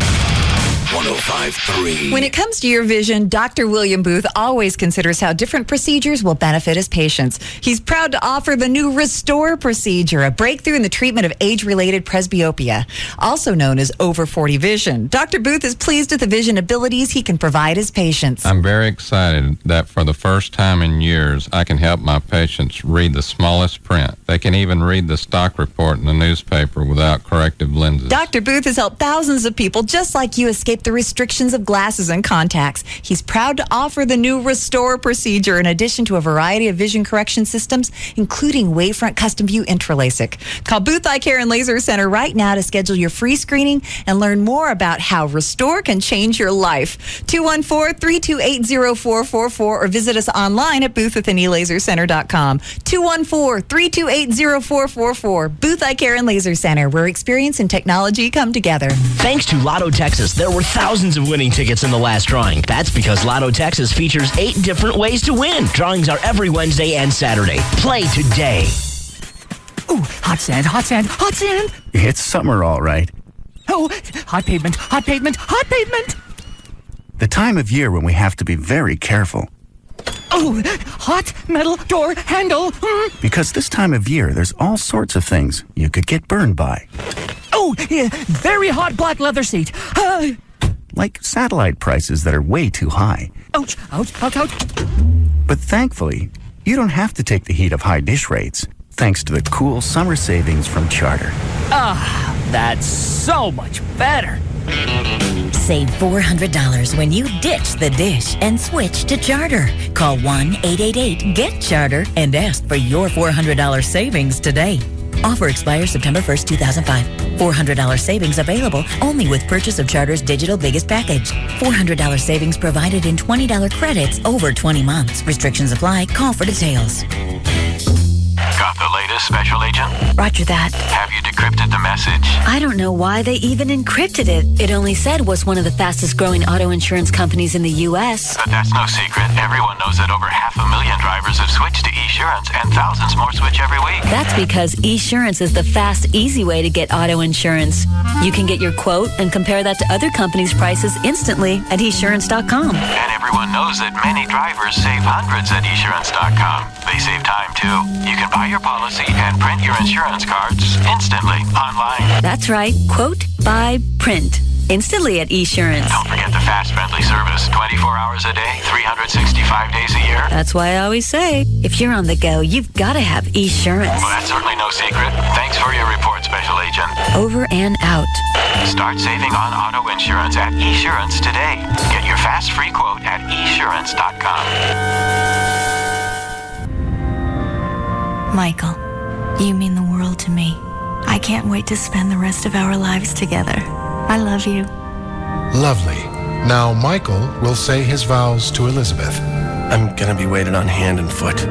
105.3. When it comes to your vision, Dr. William Booth always considers how different procedures will benefit his patients. He's proud to offer the new Restore procedure, a breakthrough in the treatment of age-related presbyopia, also known as over 40 vision. Dr. Booth is pleased with the vision abilities he can provide his patients. I'm very excited that for the first time in years, I can help my patients read the smallest print. They can even read the stock report in the newspaper without corrective lenses. Dr. Booth has helped thousands of people just like you escape the restrictions of glasses and contacts. He's proud to offer the new Restore procedure in addition to a variety of vision correction systems, including Wavefront Custom View Intralasik. Call Booth Eye Care and Laser Center right now to schedule your free screening and learn more about how Restore can change your life. 214-328-0444 or visit us online at boothwithanelasercenter.com. 214-328-0444. Booth Eye Care and Laser Center, where experience and technology come together. Thanks to Lotto Texas, there were thousands of winning tickets in the last drawing. That's because Lotto Texas features 8 different ways to win. Drawings are every Wednesday and Saturday. Play today. Ooh, hot sand, hot sand, hot sand. It's summer, all right. Oh, hot pavement, hot pavement, hot pavement. The time of year when we have to be very careful. Oh, hot metal door handle. Because this time of year, there's all sorts of things you could get burned by. Oh, yeah, very hot black leather seat. Like satellite prices that are way too high. Ouch, ouch, ouch, ouch. But thankfully, you don't have to take the heat of high dish rates, thanks to the cool summer savings from Charter. Ah, that's so much better. Save $400 when you ditch the dish and switch to Charter. Call 1-888-GET-CHARTER and ask for your $400 savings today. Offer expires September 1st, 2005. $400 savings available only with purchase of Charter's digital biggest package. $400 savings provided in $20 credits over 20 months. Restrictions apply. Call for details. Got the latest, Special Agent? Roger that. Have you decrypted the message? I don't know why they even encrypted it. It only said was one of the fastest growing auto insurance companies in the U.S. But that's no secret. Everyone knows that over 500,000 drivers have switched to Esurance, and thousands more switch every week. That's because Esurance is the fast, easy way to get auto insurance. You can get your quote and compare that to other companies' prices instantly at Esurance.com. And everyone knows that many drivers save hundreds at Esurance.com. They save time, too. You can buy your policy and print your insurance cards instantly online. That's right. Quote, buy, print. instantly at Esurance. Don't forget the fast, friendly service. 24 hours a day, 365 days a year. That's why I always say, if you're on the go, you've got to have Esurance. Well, that's certainly no secret. Thanks for your report, Special Agent. Over and out. Start saving on auto insurance at Esurance today. Get your fast free quote at esurance.com. Michael, you mean the world to me. I can't wait to spend the rest of our lives together. I love you. Lovely. Now Michael will say his vows to Elizabeth. I'm gonna be waited on hand and foot.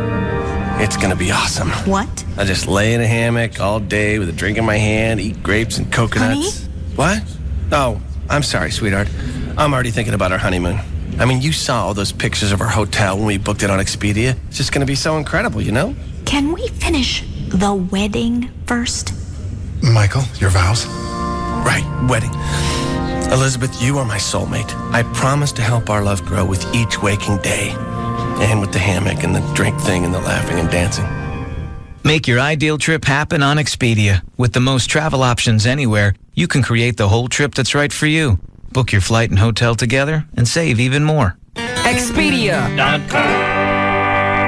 It's gonna be awesome. What? I just lay in a hammock all day with a drink in my hand, eat grapes and coconuts. Honey? What? Oh, I'm sorry, sweetheart. I'm already thinking about our honeymoon. I mean, you saw all those pictures of our hotel when we booked it on Expedia. It's just gonna be so incredible, you know? Can we finish the wedding first? Michael, your vows? Right, wedding. Elizabeth, you are my soulmate. I promise to help our love grow with each waking day. And with the hammock and the drink thing and the laughing and dancing. Make your ideal trip happen on Expedia. With the most travel options anywhere, you can create the whole trip that's right for you. Book your flight and hotel together and save even more. Expedia.com.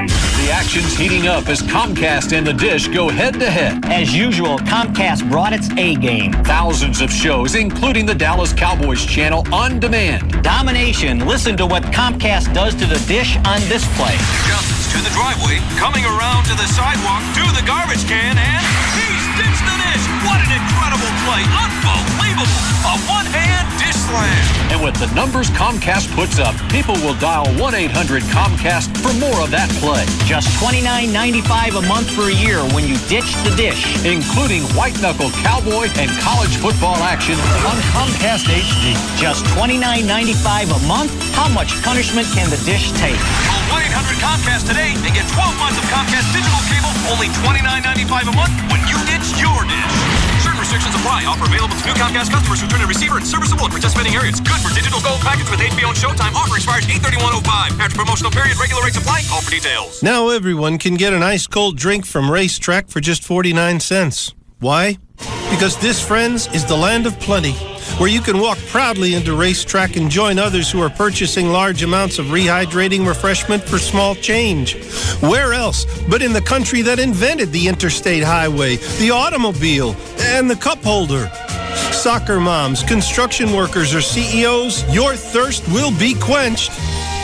The action's heating up as Comcast and the Dish go head-to-head. As usual, Comcast brought its A game. Thousands of shows, including the Dallas Cowboys channel, on demand. Domination. Listen to what Comcast does to the Dish on this play. Jumps to the driveway, coming around to the sidewalk, to the garbage can, and he's ditched the dish. What an incredible play. Unbelievable. A one-hand dish slam. And with the numbers Comcast puts up, people will dial 1-800-COMCAST for more of that play. Just $29.95 a month for a year when you ditch the dish. Including white-knuckle cowboy and college football action on Comcast HD. Just $29.95 a month? How much punishment can the dish take? Call 1-800-COMCAST today and get 12 months of Comcast digital cable, only $29.95 a month when you ditch your dish. Certain restrictions apply. Offer available to new Comcast customers who turn a receiver and serviceable in participating areas. Good for digital gold package with HBO and Showtime. Offer expires 8/31/05. After promotional period, regular rates apply. Call for details. Now everyone can get an ice-cold drink from Racetrack for just 49 cents. Why? Because this, friends, is the land of plenty, where you can walk proudly into Racetrack and join others who are purchasing large amounts of rehydrating refreshment for small change. Where else but in the country that invented the interstate highway, the automobile, and the cup holder? Soccer moms, construction workers, or CEOs, your thirst will be quenched.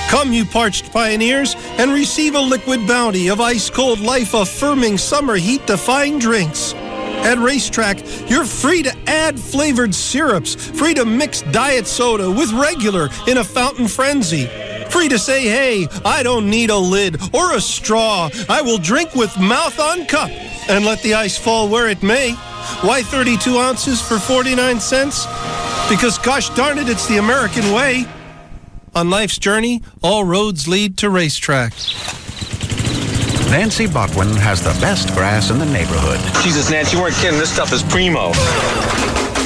Come, you parched pioneers, and receive a liquid bounty of ice-cold, life-affirming, summer heat-defying drinks. At Racetrack, you're free to add flavored syrups, free to mix diet soda with regular in a fountain frenzy. Free to say, hey, I don't need a lid or a straw. I will drink with mouth on cup and let the ice fall where it may. Why 32 ounces for 49 cents? Because gosh darn it, it's the American way. On life's journey, all roads lead to Racetrack. Nancy Botwin has the best grass in the neighborhood. Jesus, Nancy, you weren't kidding. This stuff is primo.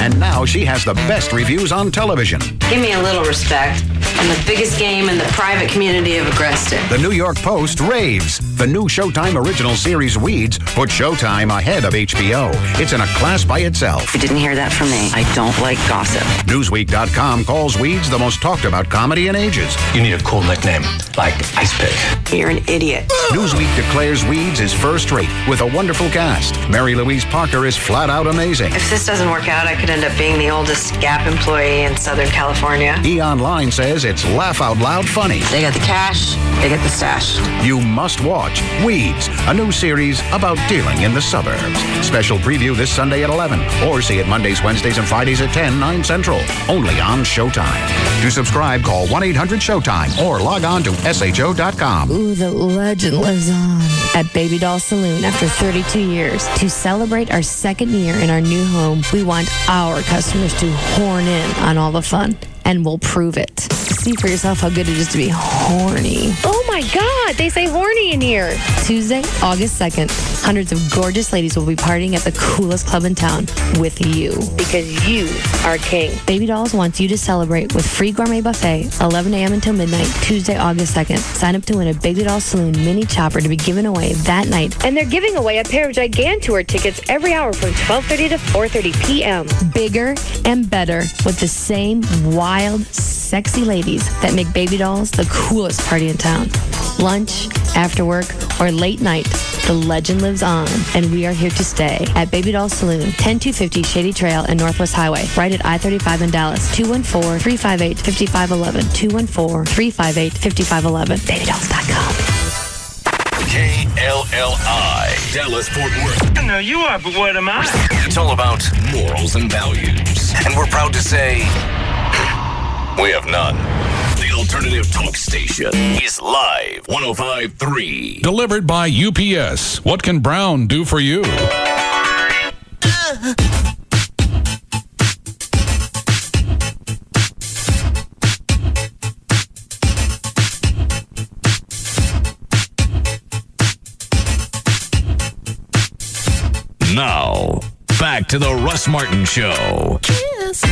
And now she has the best reviews on television. Give me a little respect. I'm the biggest game in the private community of Agreste. The New York Post raves. The new Showtime original series Weeds put Showtime ahead of HBO. It's in a class by itself. You didn't hear that from me. I don't like gossip. Newsweek.com calls Weeds the most talked about comedy in ages. You need a cool nickname, like Ice Pick. You're an idiot. Newsweek declares Weeds is first rate with a wonderful cast. Mary Louise Parker is flat out amazing. If this doesn't work out, I could end up being the oldest Gap employee in Southern California. E! Online says it's laugh out loud funny. They got the cash, they get the stash. You must watch Weeds, a new series about dealing in the suburbs. Special preview this Sunday at 11, or see it Mondays, Wednesdays, and Fridays at 10, 9 Central, only on Showtime. To subscribe, call 1-800-SHOWTIME or log on to SHO.com. Ooh, the legend lives on at Baby Doll Saloon after 32 years. To celebrate our second year in our new home, we want our customers to horn in on all the fun, and we'll prove it. See for yourself how good it is to be horny. Oh my God, they say horny in here. Tuesday, August 2nd, hundreds of gorgeous ladies will be partying at the coolest club in town with you. Because you are king. Baby Dolls wants you to celebrate with free gourmet buffet, 11 a.m. until midnight, Tuesday, August 2nd. Sign up to win a Baby Doll Saloon mini chopper to be given away that night. And they're giving away a pair of Gigantour tickets every hour from 12:30 to 4:30 p.m. Bigger and better with the same wild, sexy ladies that make Baby Dolls the coolest party in town. Lunch, after work, or late night, the legend lives on, and we are here to stay at Baby Doll Saloon, 10250 Shady Trail and Northwest Highway, right at I-35 in Dallas, 214-358-5511, 214-358-5511, babydolls.com. KLLI, Dallas, Fort Worth. I know you are, but what am I? It's all about morals and values. And we're proud to say, we have none. The alternative talk station is live 105.3. Delivered by UPS. What can Brown do for you? Now, back to the Russ Martin Show. Kiss.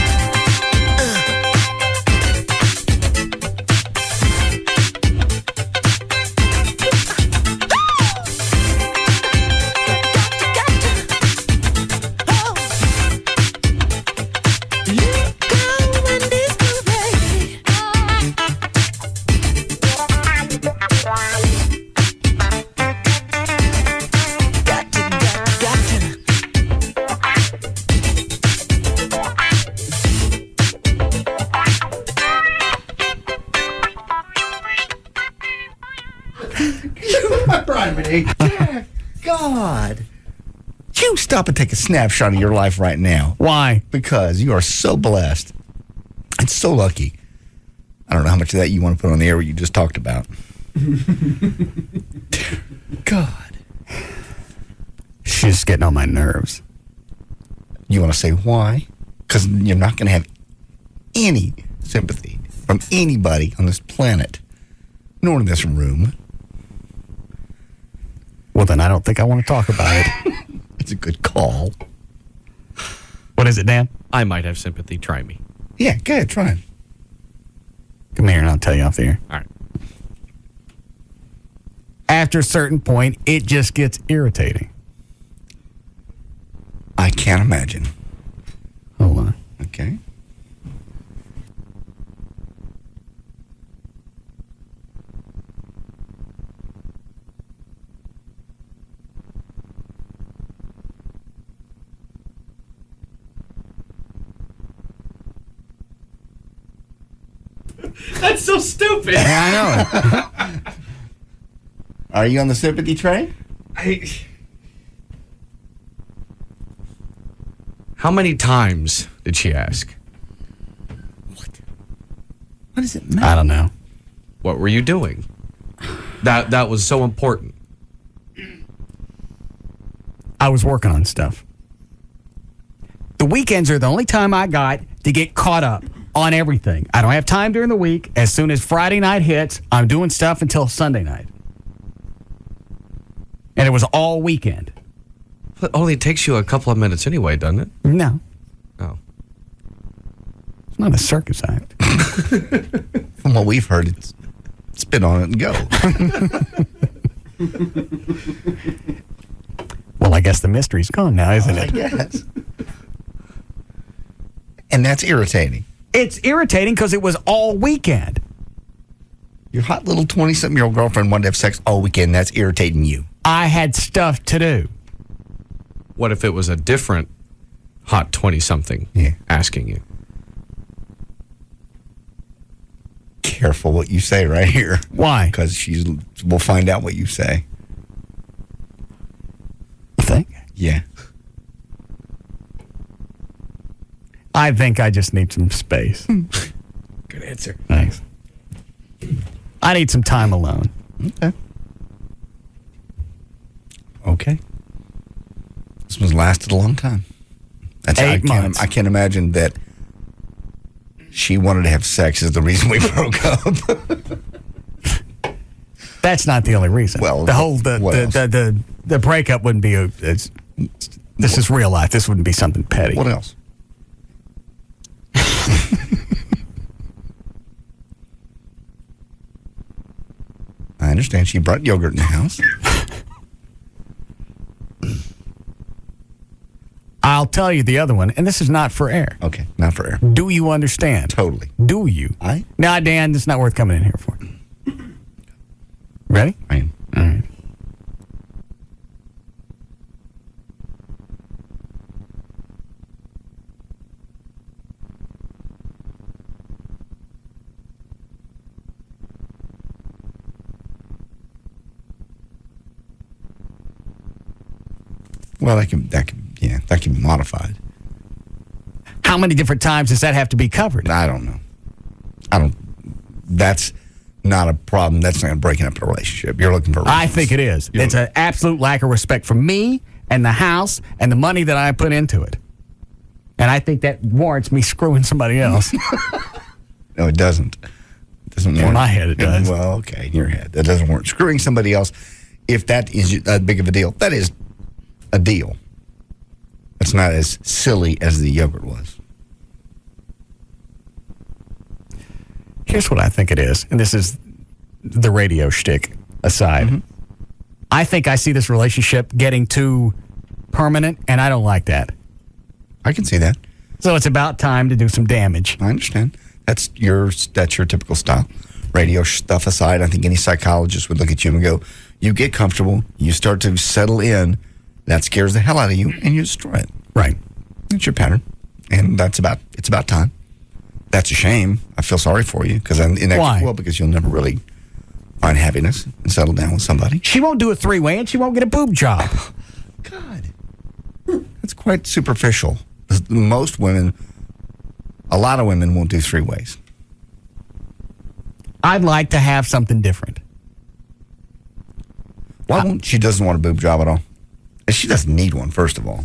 God. You stop and take a snapshot of your life right now. Why? Because you are so blessed and so lucky. I don't know how much of that you want to put on the air what you just talked about. God. She's just getting on my nerves. You want to say why? Because you're not going to have any sympathy from anybody on this planet, nor in this room. Well, then I don't think I want to talk about it. It's a good call. What is it, Dan? I might have sympathy. Try me. Yeah, go ahead. Try it. Come here and I'll tell you off the air. All right. After a certain point, it just gets irritating. I can't imagine. Hold on. Okay. That's so stupid. Yeah, I know. Are you on the sympathy train? How many times did she ask? What does it matter? I don't know. What were you doing? That was so important. I was working on stuff. The weekends are the only time I got to get caught up on everything. I don't have time during the week. As soon as Friday night hits, I'm doing stuff until Sunday night. And it was all weekend. It only takes you a couple of minutes anyway, doesn't it? No. Oh. It's not a circus act. From what we've heard, it's spit on it and go. Well, I guess the mystery's gone now, isn't it? Yes. And that's irritating. It's irritating because it was all weekend. Your hot little 20-something-year-old girlfriend wanted to have sex all weekend. That's irritating you. I had stuff to do. What if it was a different hot 20-something asking you? Careful what you say right here. Why? Because we'll find out what you say. You think? Yeah. I think I just need some space. Good answer. Thanks. I need some time alone. Okay. This one's lasted a long time. That's 8 months. I can't imagine that she wanted to have sex is the reason we broke up. That's not the only reason. Well, the breakup wouldn't be this is real life. This wouldn't be something petty. What else? I understand she brought yogurt in the house. I'll tell you the other one, and this is not for air. Okay, not for air. Do you understand? Totally. Do you? Nah, Dan, it's not worth coming in here for. Ready? I am. All right. Well, that can be modified. How many different times does that have to be covered? I don't know. That's not a problem. That's not breaking up a relationship. You're looking for reasons. I think it is. It's an absolute lack of respect for me and the house and the money that I put into it. And I think that warrants me screwing somebody else. No, it doesn't. It doesn't warrant. In my head, it does. Well, okay, in your head. That doesn't warrant screwing somebody else. If that is that big of a deal, that is a deal. It's not as silly as the yogurt was. Here's what I think it is, and this is the radio shtick aside. Mm-hmm. I think I see this relationship getting too permanent, and I don't like that. I can see that. So it's about time to do some damage. I understand. That's your typical style. Radio stuff aside, I think any psychologist would look at you and go, you get comfortable, you start to settle in, that scares the hell out of you, and you destroy it. Right. That's your pattern. And it's about time. That's a shame. I feel sorry for you. Why? Well, because you'll never really find happiness and settle down with somebody. She won't do a three-way, and she won't get a boob job. God. That's quite superficial. Most women, a lot of women won't do three-ways. I'd like to have something different. Why won't she doesn't want a boob job at all? And she doesn't need one, first of all.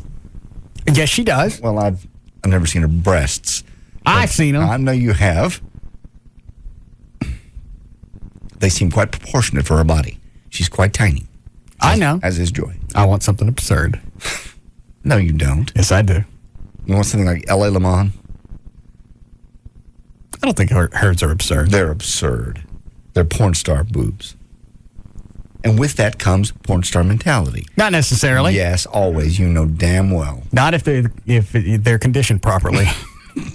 Yes, she does. Well, I've never seen her breasts. I've seen them. I know you have. They seem quite proportionate for her body. She's quite tiny. I know. As is Joy. I want something absurd. No, you don't. Yes, I do. You want something like L.A. Le Mans? I don't think hers are absurd. They're absurd. They're porn star boobs. And with that comes porn star mentality. Not necessarily. Yes, always. You know damn well. Not if they're conditioned properly.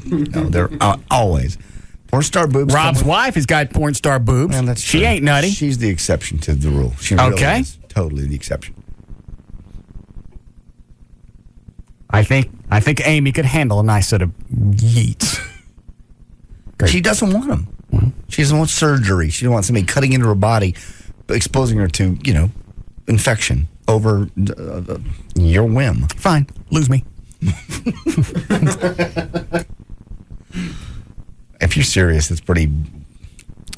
No, they're always. Porn star boobs. Rob's wife has got porn star boobs. Well, she true. ain't nutty. She's the exception to the rule. She really is totally the exception. I think Amy could handle a nice set of yeets. She doesn't want them. Mm-hmm. She doesn't want surgery. She doesn't want somebody cutting into her body, exposing her to, infection over your whim. Fine. Lose me. If you're serious, it's pretty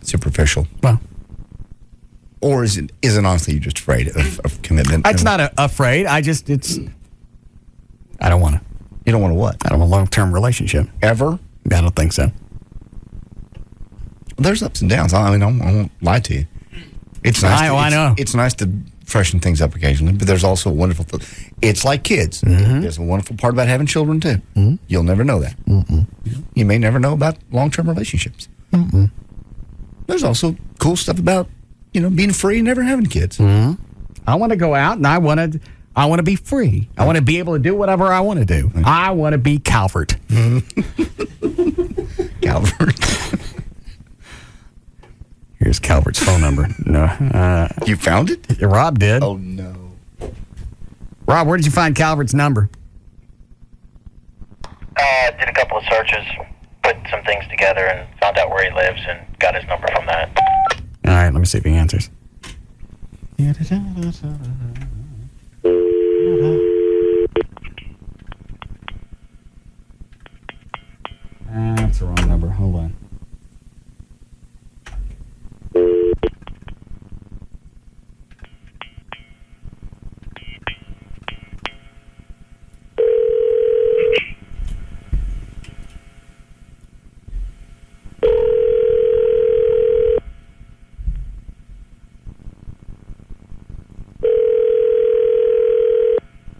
superficial. Well. Or is it honestly you're just afraid of commitment? It's not afraid. I don't want to. You don't want to what? I don't want a long-term relationship. Ever? I don't think so. There's ups and downs. I won't lie to you. It's nice. I know. It's nice to freshen things up occasionally, but there's also a wonderful. It's like kids. Mm-hmm. There's a wonderful part about having children too. Mm-hmm. You'll never know that. Mm-hmm. You may never know about long-term relationships. Mm-hmm. There's also cool stuff about being free and never having kids. Mm-hmm. I want to go out and I want to be free. I want to be able to do whatever I want to do. Mm-hmm. I want to be Calvert. Calvert. Here's Calvert's phone number. No, you found it? Rob did. Oh no, Rob, where did you find Calvert's number? Did a couple of searches, put some things together, and found out where he lives, and got his number from that. All right, let me see if he answers. That's the wrong number. Hold on.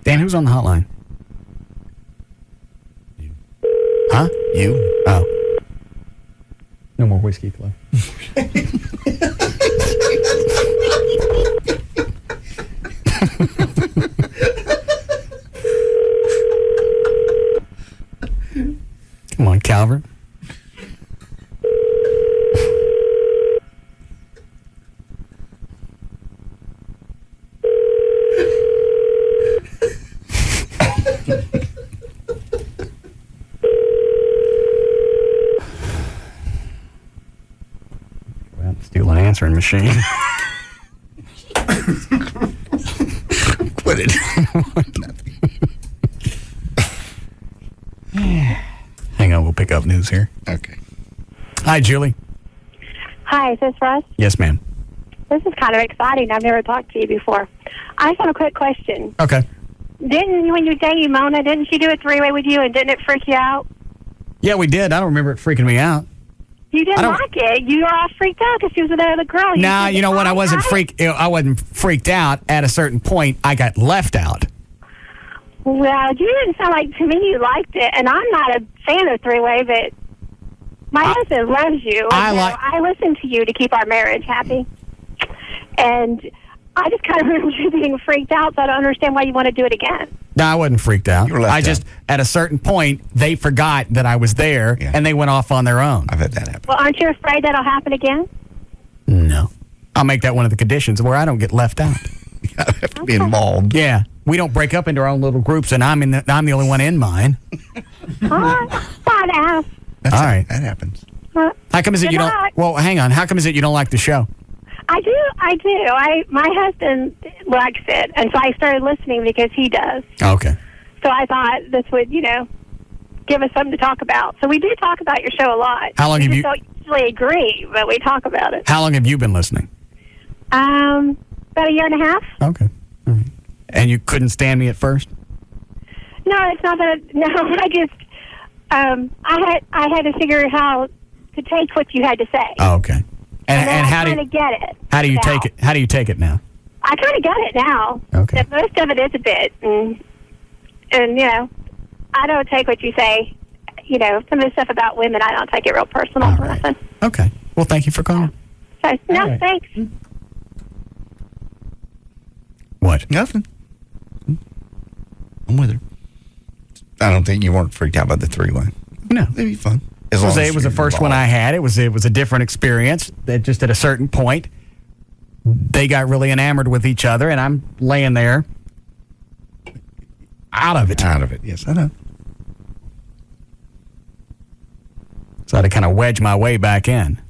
Dan, who's on the hotline? Huh? You. Oh. No more Whiskey Club. Come on, Calvert. Steal an answering machine. Quit it. Hang on, we'll pick up news here. Okay. Hi, Julie. Hi, is this Russ? Yes, ma'am. This is kind of exciting. I've never talked to you before. I just have a quick question. Okay. When you dated Mona, didn't she do a three-way with you, and didn't it freak you out? Yeah, we did. I don't remember it freaking me out. You didn't like it. You were all freaked out because she was with another girl. Nah, you know what? I wasn't freaked out. At a certain point, I got left out. Well, you didn't sound like to me you liked it, and I'm not a fan of three-way, but my husband loves you. I listen to you to keep our marriage happy, and I just kind of remember you being freaked out, so I don't understand why you want to do it again. No, I wasn't freaked out. You were left out. At a certain point, they forgot that I was there, and they went off on their own. I've had that happen. Well, aren't you afraid that'll happen again? No. I'll make that one of the conditions where I don't get left out. I have to be involved. Yeah. We don't break up into our own little groups, and I'm the only one in mine. Fine ass. All right. That happens. How come is it you don't? Well, hang on. How come is it you don't like the show? I do. My husband likes it, and so I started listening because he does. Okay. So I thought this would, give us something to talk about. So we do talk about your show a lot. How long have you? We don't usually agree, but we talk about it. How long have you been listening? About a year and a half. Okay. All right. And you couldn't stand me at first? No, it's not that. No, I just I had to figure how to take what you had to say. Oh, okay. And how do you get it? How do you take it? How do you take it now? I kind of get it now. Okay. Most of it is a bit, and I don't take what you say. Some of the stuff about women, I don't take it real personal or nothing. Okay. Well, thank you for calling. So, no, thanks. What? Nothing. I'm with her. I don't think you weren't freaked out by the three-way. No. It'd be fun. It was the first one I had. It was a different experience. That just at a certain point, they got really enamored with each other, and I'm laying there out of it. Out of it, yes, I know. So I had to kind of wedge my way back in.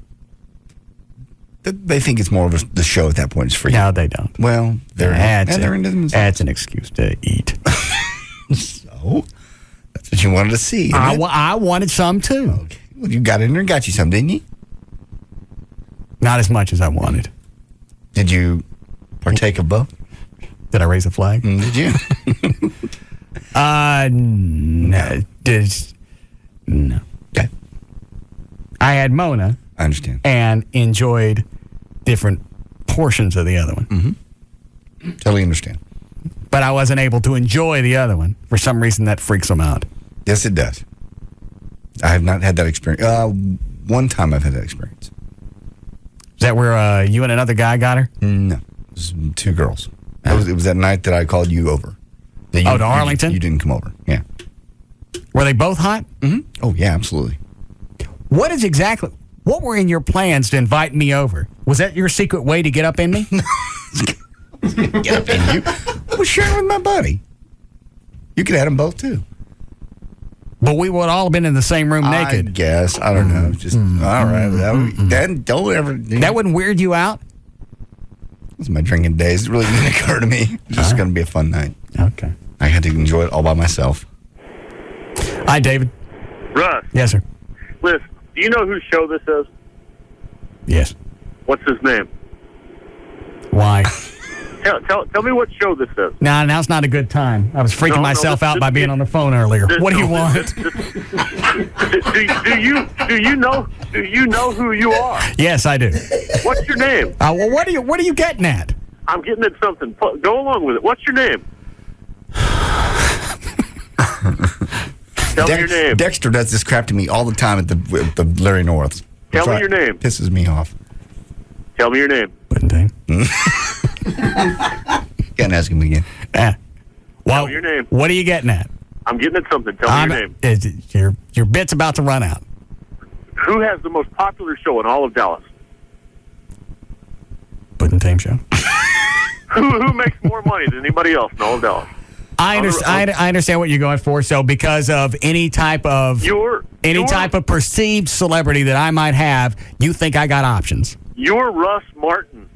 They think it's more of the show at that point. It's free. No, they don't. Well, they're into themselves. That's an excuse to eat. So, that's what you wanted to see. I wanted some too. Okay. Well, you got in there and got you some, didn't you? Not as much as I wanted. Did you partake of both? Did I raise a flag? Did you? No. No. Okay. I had Mona. I understand. And enjoyed different portions of the other one. Mm-hmm. Totally understand. But I wasn't able to enjoy the other one. For some reason, that freaks them out. Yes, it does. I have not had that experience. One time I've had that experience. Is that where you and another guy got her? No. It was two girls. It was that night that I called you over. To Arlington? You didn't come over. Yeah. Were they both hot? Mm-hmm. Oh, yeah, absolutely. What were in your plans to invite me over? Was that your secret way to get up in me? Get up in you? I was sharing with my buddy. You could have them both, too. But we would all have been in the same room naked. I guess. I don't know. Just, all right. Don't ever... That wouldn't weird you out? Those are my drinking days. It really didn't occur to me. It's just going to be a fun night. Okay. I had to enjoy it all by myself. Hi, David. Russ. Yes, sir. Listen, do you know whose show this is? Yes. What's his name? Why? Tell me what show this is. Now's not a good time. I was freaking myself out by being on the phone earlier. What do you want? Do you know who you are? Yes, I do. What's your name? Well, what are you getting at? I'm getting at something. Go along with it. What's your name? Tell me your name. Dexter does this crap to me all the time at the Larry Norths. Tell me your name. Pisses me off. Tell me your name. Can't ask him again. Tell me your name. What are you getting at? I'm getting at something. Tell me your name. Your bit's about to run out. Who has the most popular show in all of Dallas? Puddin' Tame Show. Who makes more money than anybody else in all of Dallas? I understand what you're going for. So because of any type of type of perceived celebrity that I might have, you think I got options? You're Russ Martin.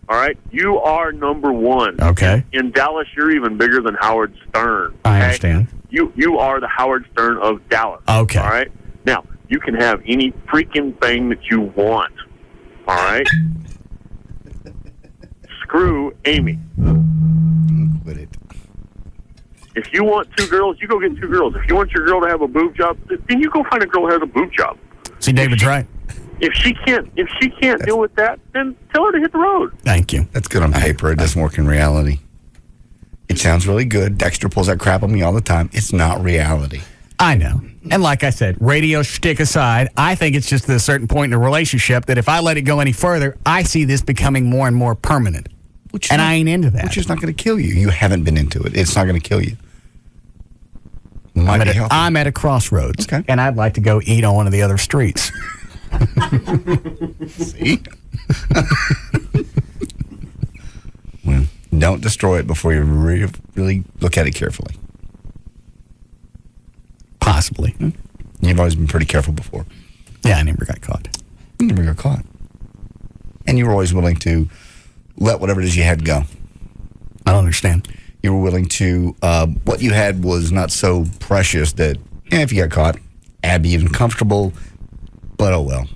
All right, you are number one. Okay. In Dallas, you're even bigger than Howard Stern. I understand. You are the Howard Stern of Dallas. Okay. All right. Now you can have any freaking thing that you want. All right. Screw Amy. Quit it. If you want two girls, you go get two girls. If you want your girl to have a boob job, then you go find a girl who has a boob job. See, David's right. If she can't deal with that, then tell her to hit the road. Thank you. That's good on paper. It doesn't work in reality. It sounds really good. Dexter pulls that crap on me all the time. It's not reality. I know. And like I said, radio shtick aside, I think it's just at a certain point in a relationship that if I let it go any further, I see this becoming more and more permanent. I ain't into that. Which is not going to kill you. You haven't been into it. It's not going to kill you. I'm at a crossroads, and I'd like to go eat on one of the other streets. See? Well, don't destroy it before you really look at it carefully. Possibly. You've always been pretty careful before. Yeah, I never got caught. You never got caught. And you were always willing to let whatever it is you had go. I don't understand. You were willing to, what you had was not so precious that, if you got caught, I'd be uncomfortable, but oh well.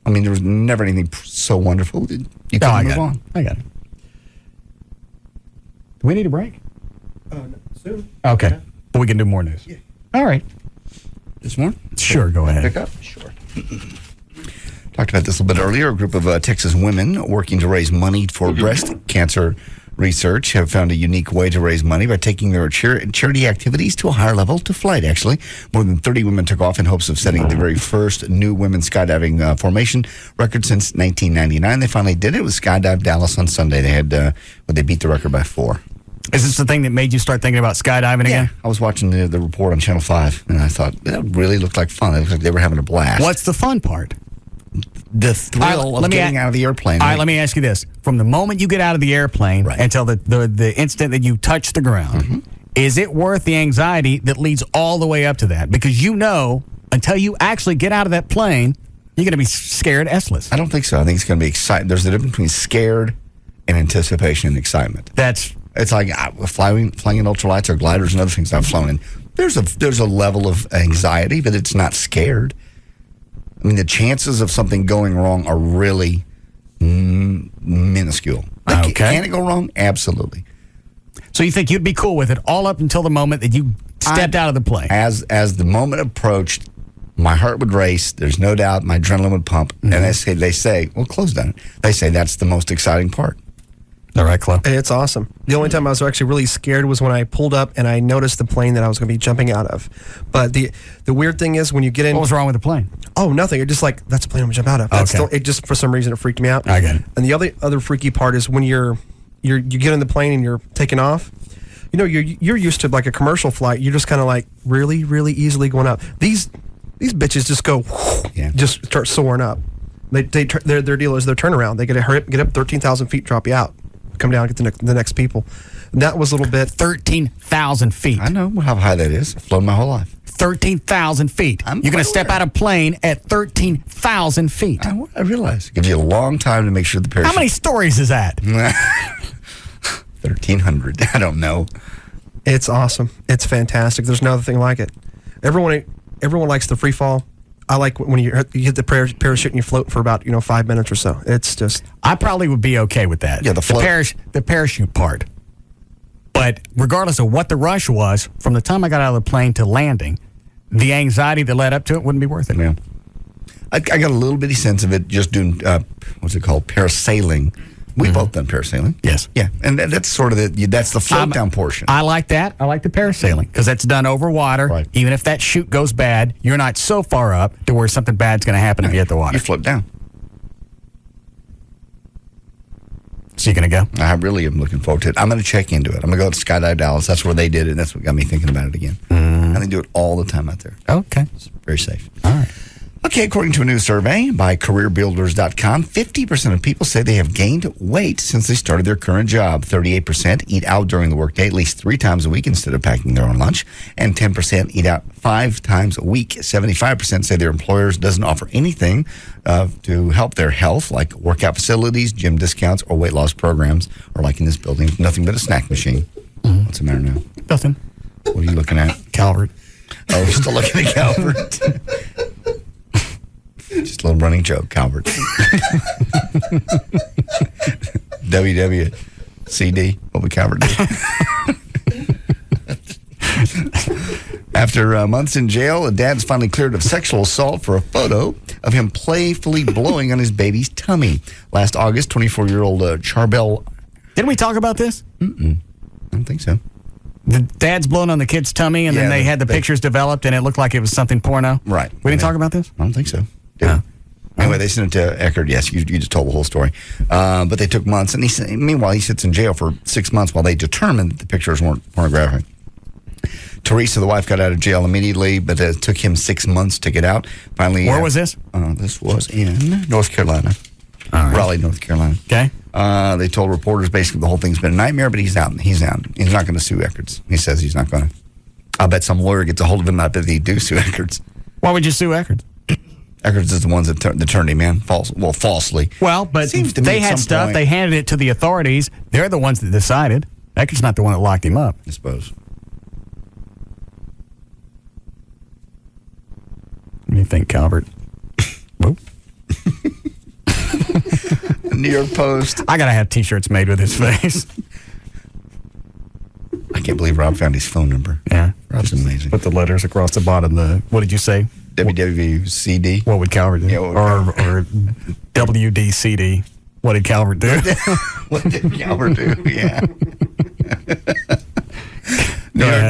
I mean, there was never anything so wonderful that you couldn't move on. I got it. Do we need a break? No, soon. Okay. But we can do more news. Yeah. All right. This more? Sure, go ahead. Pick up? Sure. Talked about this a little bit earlier. A group of Texas women working to raise money for breast cancer research have found a unique way to raise money by taking their charity activities to a higher level, to flight, actually. More than 30 women took off in hopes of setting the very first new women's skydiving formation record since 1999. They finally did it with Skydive Dallas on Sunday. They had, they beat the record by 4. Is this the thing that made you start thinking about skydiving again? I was watching the report on Channel 5, and I thought, that really looked like fun. It looked like they were having a blast. What's the fun part? The thrill of getting out of the airplane. All right, let me ask you this. From the moment you get out of the airplane until the instant that you touch the ground, is it worth the anxiety that leads all the way up to that? Because you know, until you actually get out of that plane, you're going to be scared essless. I don't think so. I think it's going to be exciting. There's a difference between scared and anticipation and excitement. It's like flying in ultralights or gliders and other things I've flown in. There's a level of anxiety, but it's not scared. I mean, the chances of something going wrong are really minuscule. Can it go wrong? Absolutely. So you think you'd be cool with it all up until the moment that you stepped out of the plane? As the moment approached, my heart would race. There's no doubt my adrenaline would pump. And they say, well, close down. They say that's the most exciting part. All right, Chloe. It's awesome. The only time I was actually really scared was when I pulled up and I noticed the plane that I was going to be jumping out of. But the weird thing is when you get in... What was wrong with the plane? Oh, nothing. You're just like, that's the plane I'm going to jump out of. It just, for some reason, it freaked me out. I get it. And the other freaky part is when you get in the plane and you're taking off, you know, you're used to like a commercial flight. You're just kind of like really, really easily going up. These bitches just go, just start soaring up. Their deal is their turnaround. They get up 13,000 feet, drop you out. Come down and get the next people. And that was a little bit... 13,000 feet. I know how high that is. I've flown my whole life. 13,000 feet. You're going to step out of a plane at 13,000 feet. I realize. It gives you a long time to make sure the parachute... How many stories is that? 1,300. I don't know. It's awesome. It's fantastic. There's no other thing like it. Everyone likes the free fall. I like when you hit the parachute and you float for about 5 minutes or so. It's just... I probably would be okay with that. Yeah, the parachute part. But regardless of what the rush was, from the time I got out of the plane to landing, the anxiety that led up to it wouldn't be worth it. Yeah. I got a little bitty sense of it just doing, what's it called, parasailing We've both done parasailing. Yes. Yeah, and that's sort of that's the float down portion. I like that. I like the parasailing because that's done over water. Right. Even if that chute goes bad, you're not so far up to where something bad's going to happen if you hit the water. You float down. So you're going to go? I really am looking forward to it. I'm going to check into it. I'm going to go to Skydive Dallas. That's where they did it, and that's what got me thinking about it again. And they do it all the time out there. Okay. It's very safe. All right. Okay, according to a new survey by CareerBuilders.com, 50% of people say they have gained weight since they started their current job. 38% eat out during the workday at least 3 times a week instead of packing their own lunch. And 10% eat out 5 times a week. 75% say their employers doesn't offer anything to help their health, like workout facilities, gym discounts, or weight loss programs, or like in this building, nothing but a snack machine. What's the matter now? Nothing. What are you looking at? Calvert. Oh, we're still looking at Calvert. Just a little running joke, Calvert. WWCD, what would Calvert do? After months in jail, a dad's finally cleared of sexual assault for a photo of him playfully blowing on his baby's tummy. Last August, 24-year-old Charbel... Didn't we talk about this? I don't think so. The dad's blowing on the kid's tummy, and then they had the pictures developed, and it looked like it was something porno? Right. We didn't talk about this? I don't think so. Anyway, they sent it to Eckerd. Yes, you just told the whole story. But they took months. And meanwhile, he sits in jail for 6 months while they determined that the pictures weren't pornographic. Teresa, the wife, got out of jail immediately, but it took him 6 months to get out. Finally, where was this? This was in North Carolina. Raleigh, North Carolina. Okay. They told reporters basically the whole thing's been a nightmare, but he's out. He's out. He's not going to sue Eckerds. He says he's not going to. I'll bet some lawyer gets a hold of him. I bet he do sue Eckerds. Why would you sue Eckerds? Eckerds is the ones that turned him in, falsely. Well, but they had stuff. They handed it to the authorities. They're the ones that decided. Eckerds not the one that locked him up. I suppose. What do you think, Calvert? New York Post. I got to have T-shirts made with his face. I can't believe Rob found his phone number. Yeah. Rob's amazing. Put the letters across the bottom. What did you say? WWCD. What would Calvert do? Yeah, or WDCD. What did Calvert do? What did Calvert do? Yeah.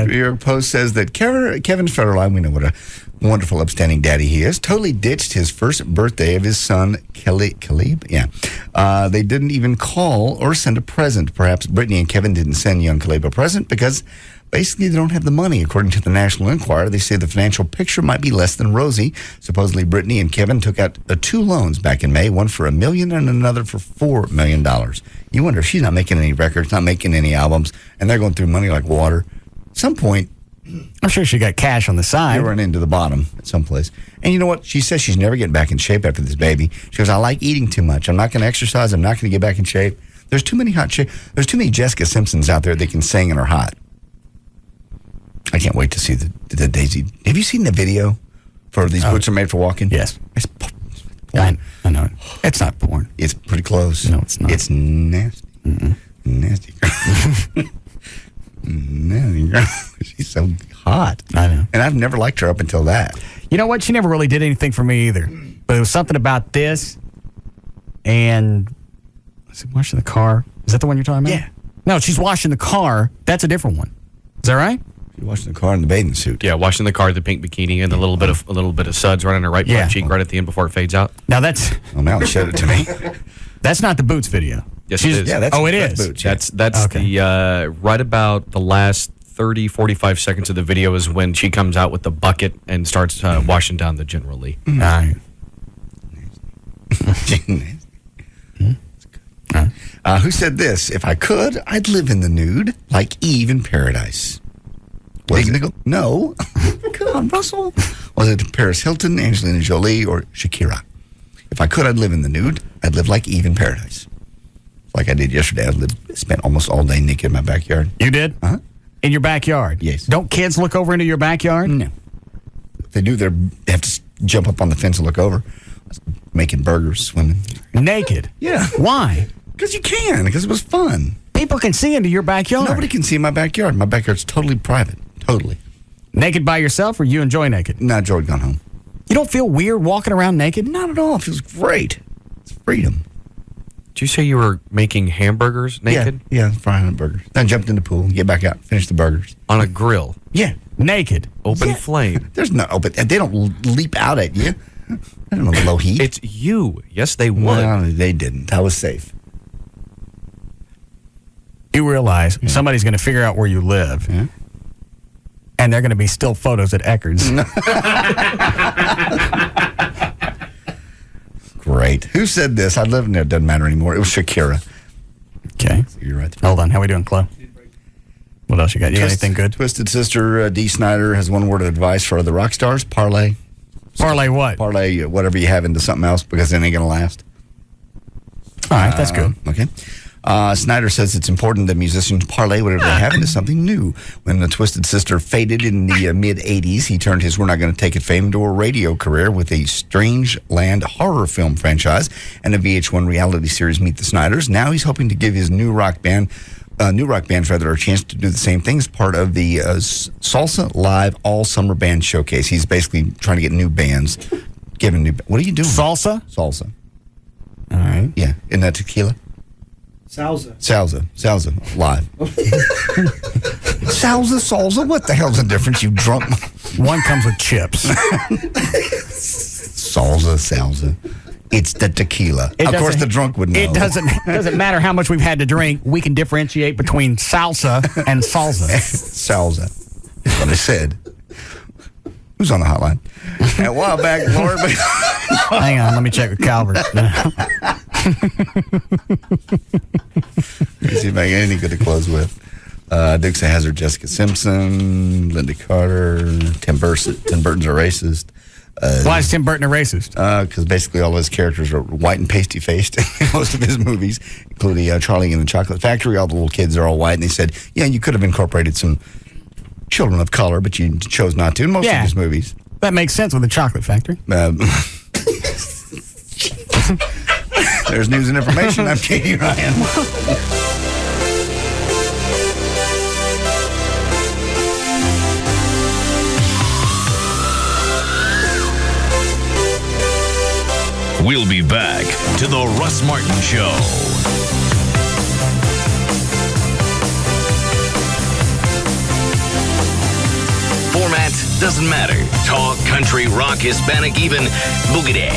New York Post says that Kevin Federline, we know what a wonderful, upstanding daddy he is, totally ditched his first birthday of his son, Caleb. Yeah. They didn't even call or send a present. Perhaps Brittany and Kevin didn't send young Caleb a present because basically they don't have the money. According to the National Enquirer, they say the financial picture might be less than rosy. Supposedly, Brittany and Kevin took out 2 loans back in May, one for $1 million and another for $4 million. You wonder if she's not making any records, not making any albums, and they're going through money like water. At some point, I'm sure she got cash on the side. They run into the bottom at some place. And you know what? She says she's never getting back in shape after this baby. She goes, I like eating too much. I'm not going to exercise. I'm not going to get back in shape. There's too many There's too many Jessica Simpsons out there that can sing and are hot. I can't wait to see the Daisy. Have you seen the video for These Boots Are Made for Walking? Yes. It's porn. I know. It's not porn. It's pretty close. No, it's not. It's nasty. Nasty girl. Nasty girl. She's so hot. I know. And I've never liked her up until that. You know what? She never really did anything for me either. But it was something about this and was it washing the car? Is that the one you're talking about? Yeah. No, she's washing the car. That's a different one. Is that right? She's washing the car in the bathing suit. Yeah, washing the car, the pink bikini, and a little bit of suds right on her right butt cheek right at the end before it fades out. Now that's. Oh, now it showed it to me. That's not the Boots video. Yes, it is. Yeah, that's Boots, yeah. That's the right about the last 30, 45 seconds of the video is when she comes out with the bucket and starts washing down the General Lee. All right. Who said this? If I could, I'd live in the nude like Eve in paradise. Was it? No. Come on, Russell. Was it Paris Hilton, Angelina Jolie, or Shakira? If I could, I'd live in the nude. I'd live like Eve in paradise. Like I did yesterday. I spent almost all day naked in my backyard. You did? Uh-huh. In your backyard? Yes. Don't kids look over into your backyard? No. If they do, they have to jump up on the fence and look over. Making burgers, swimming. Naked? Yeah. Why? Because you can. Because it was fun. People can see into your backyard. Nobody can see my backyard. My backyard's totally private. Totally. Naked by yourself, or you enjoy naked? No, Jordan gone home. You don't feel weird walking around naked? Not at all. It feels great. It's freedom. Did you say you were making hamburgers naked? Yeah, frying hamburgers. Then jumped in the pool, get back out, finish the burgers. On a grill? Yeah. Naked. Open flame. There's no open. They don't leap out at you. I don't know, low heat. It's you. Yes, they would. No, they didn't. I was safe. You realize somebody's going to figure out where you live, and they're going to be still photos at Eckerd's. Great. Who said this? I live in there. It doesn't matter anymore. It was Shakira. Okay. So you're right. Hold on. How we doing, Chloe? What else you got? You got anything good? Twisted Sister Dee Snider has one word of advice for the rock stars. Parlay. Parlay what? Parlay whatever you have into something else because it ain't going to last. All right. That's good. Okay. Snyder says it's important that musicians parlay whatever they have into something new. When the Twisted Sister faded in the mid-'80s, he turned his We're Not Gonna Take It fame into a radio career with a Strange Land horror film franchise and a VH1 reality series, Meet the Snyders. Now he's hoping to give his new rock bands a chance to do the same thing as part of the Salsa Live All Summer Band Showcase. He's basically trying to get new bands, giving new... What are you doing? Salsa? Salsa. All right. Yeah. Isn't that tequila? Salsa live. Salsa. What the hell's the difference, you drunk? One comes with chips. Salsa. It's the tequila. Of course, the drunk would know. It doesn't matter how much we've had to drink. We can differentiate between salsa and salsa. Salsa. That's what I said. Who's on the hotline? A while back, Lord. Hang on, let me check with Calvert. Let me see if I get anything good to close with. Dixie Hazard, Jessica Simpson, Linda Carter, Tim Burton's a racist. Why is Tim Burton a racist? Because basically all his characters are white and pasty-faced in most of his movies, including Charlie and the Chocolate Factory. All the little kids are all white, and they said, yeah, you could have incorporated some children of color, but you chose not to in most of his movies. That makes sense with the Chocolate Factory. There's news and information. I'm Katie Ryan. We'll be back to the Russ Martin Show. Format doesn't matter. Talk, country, rock, Hispanic, even boogity.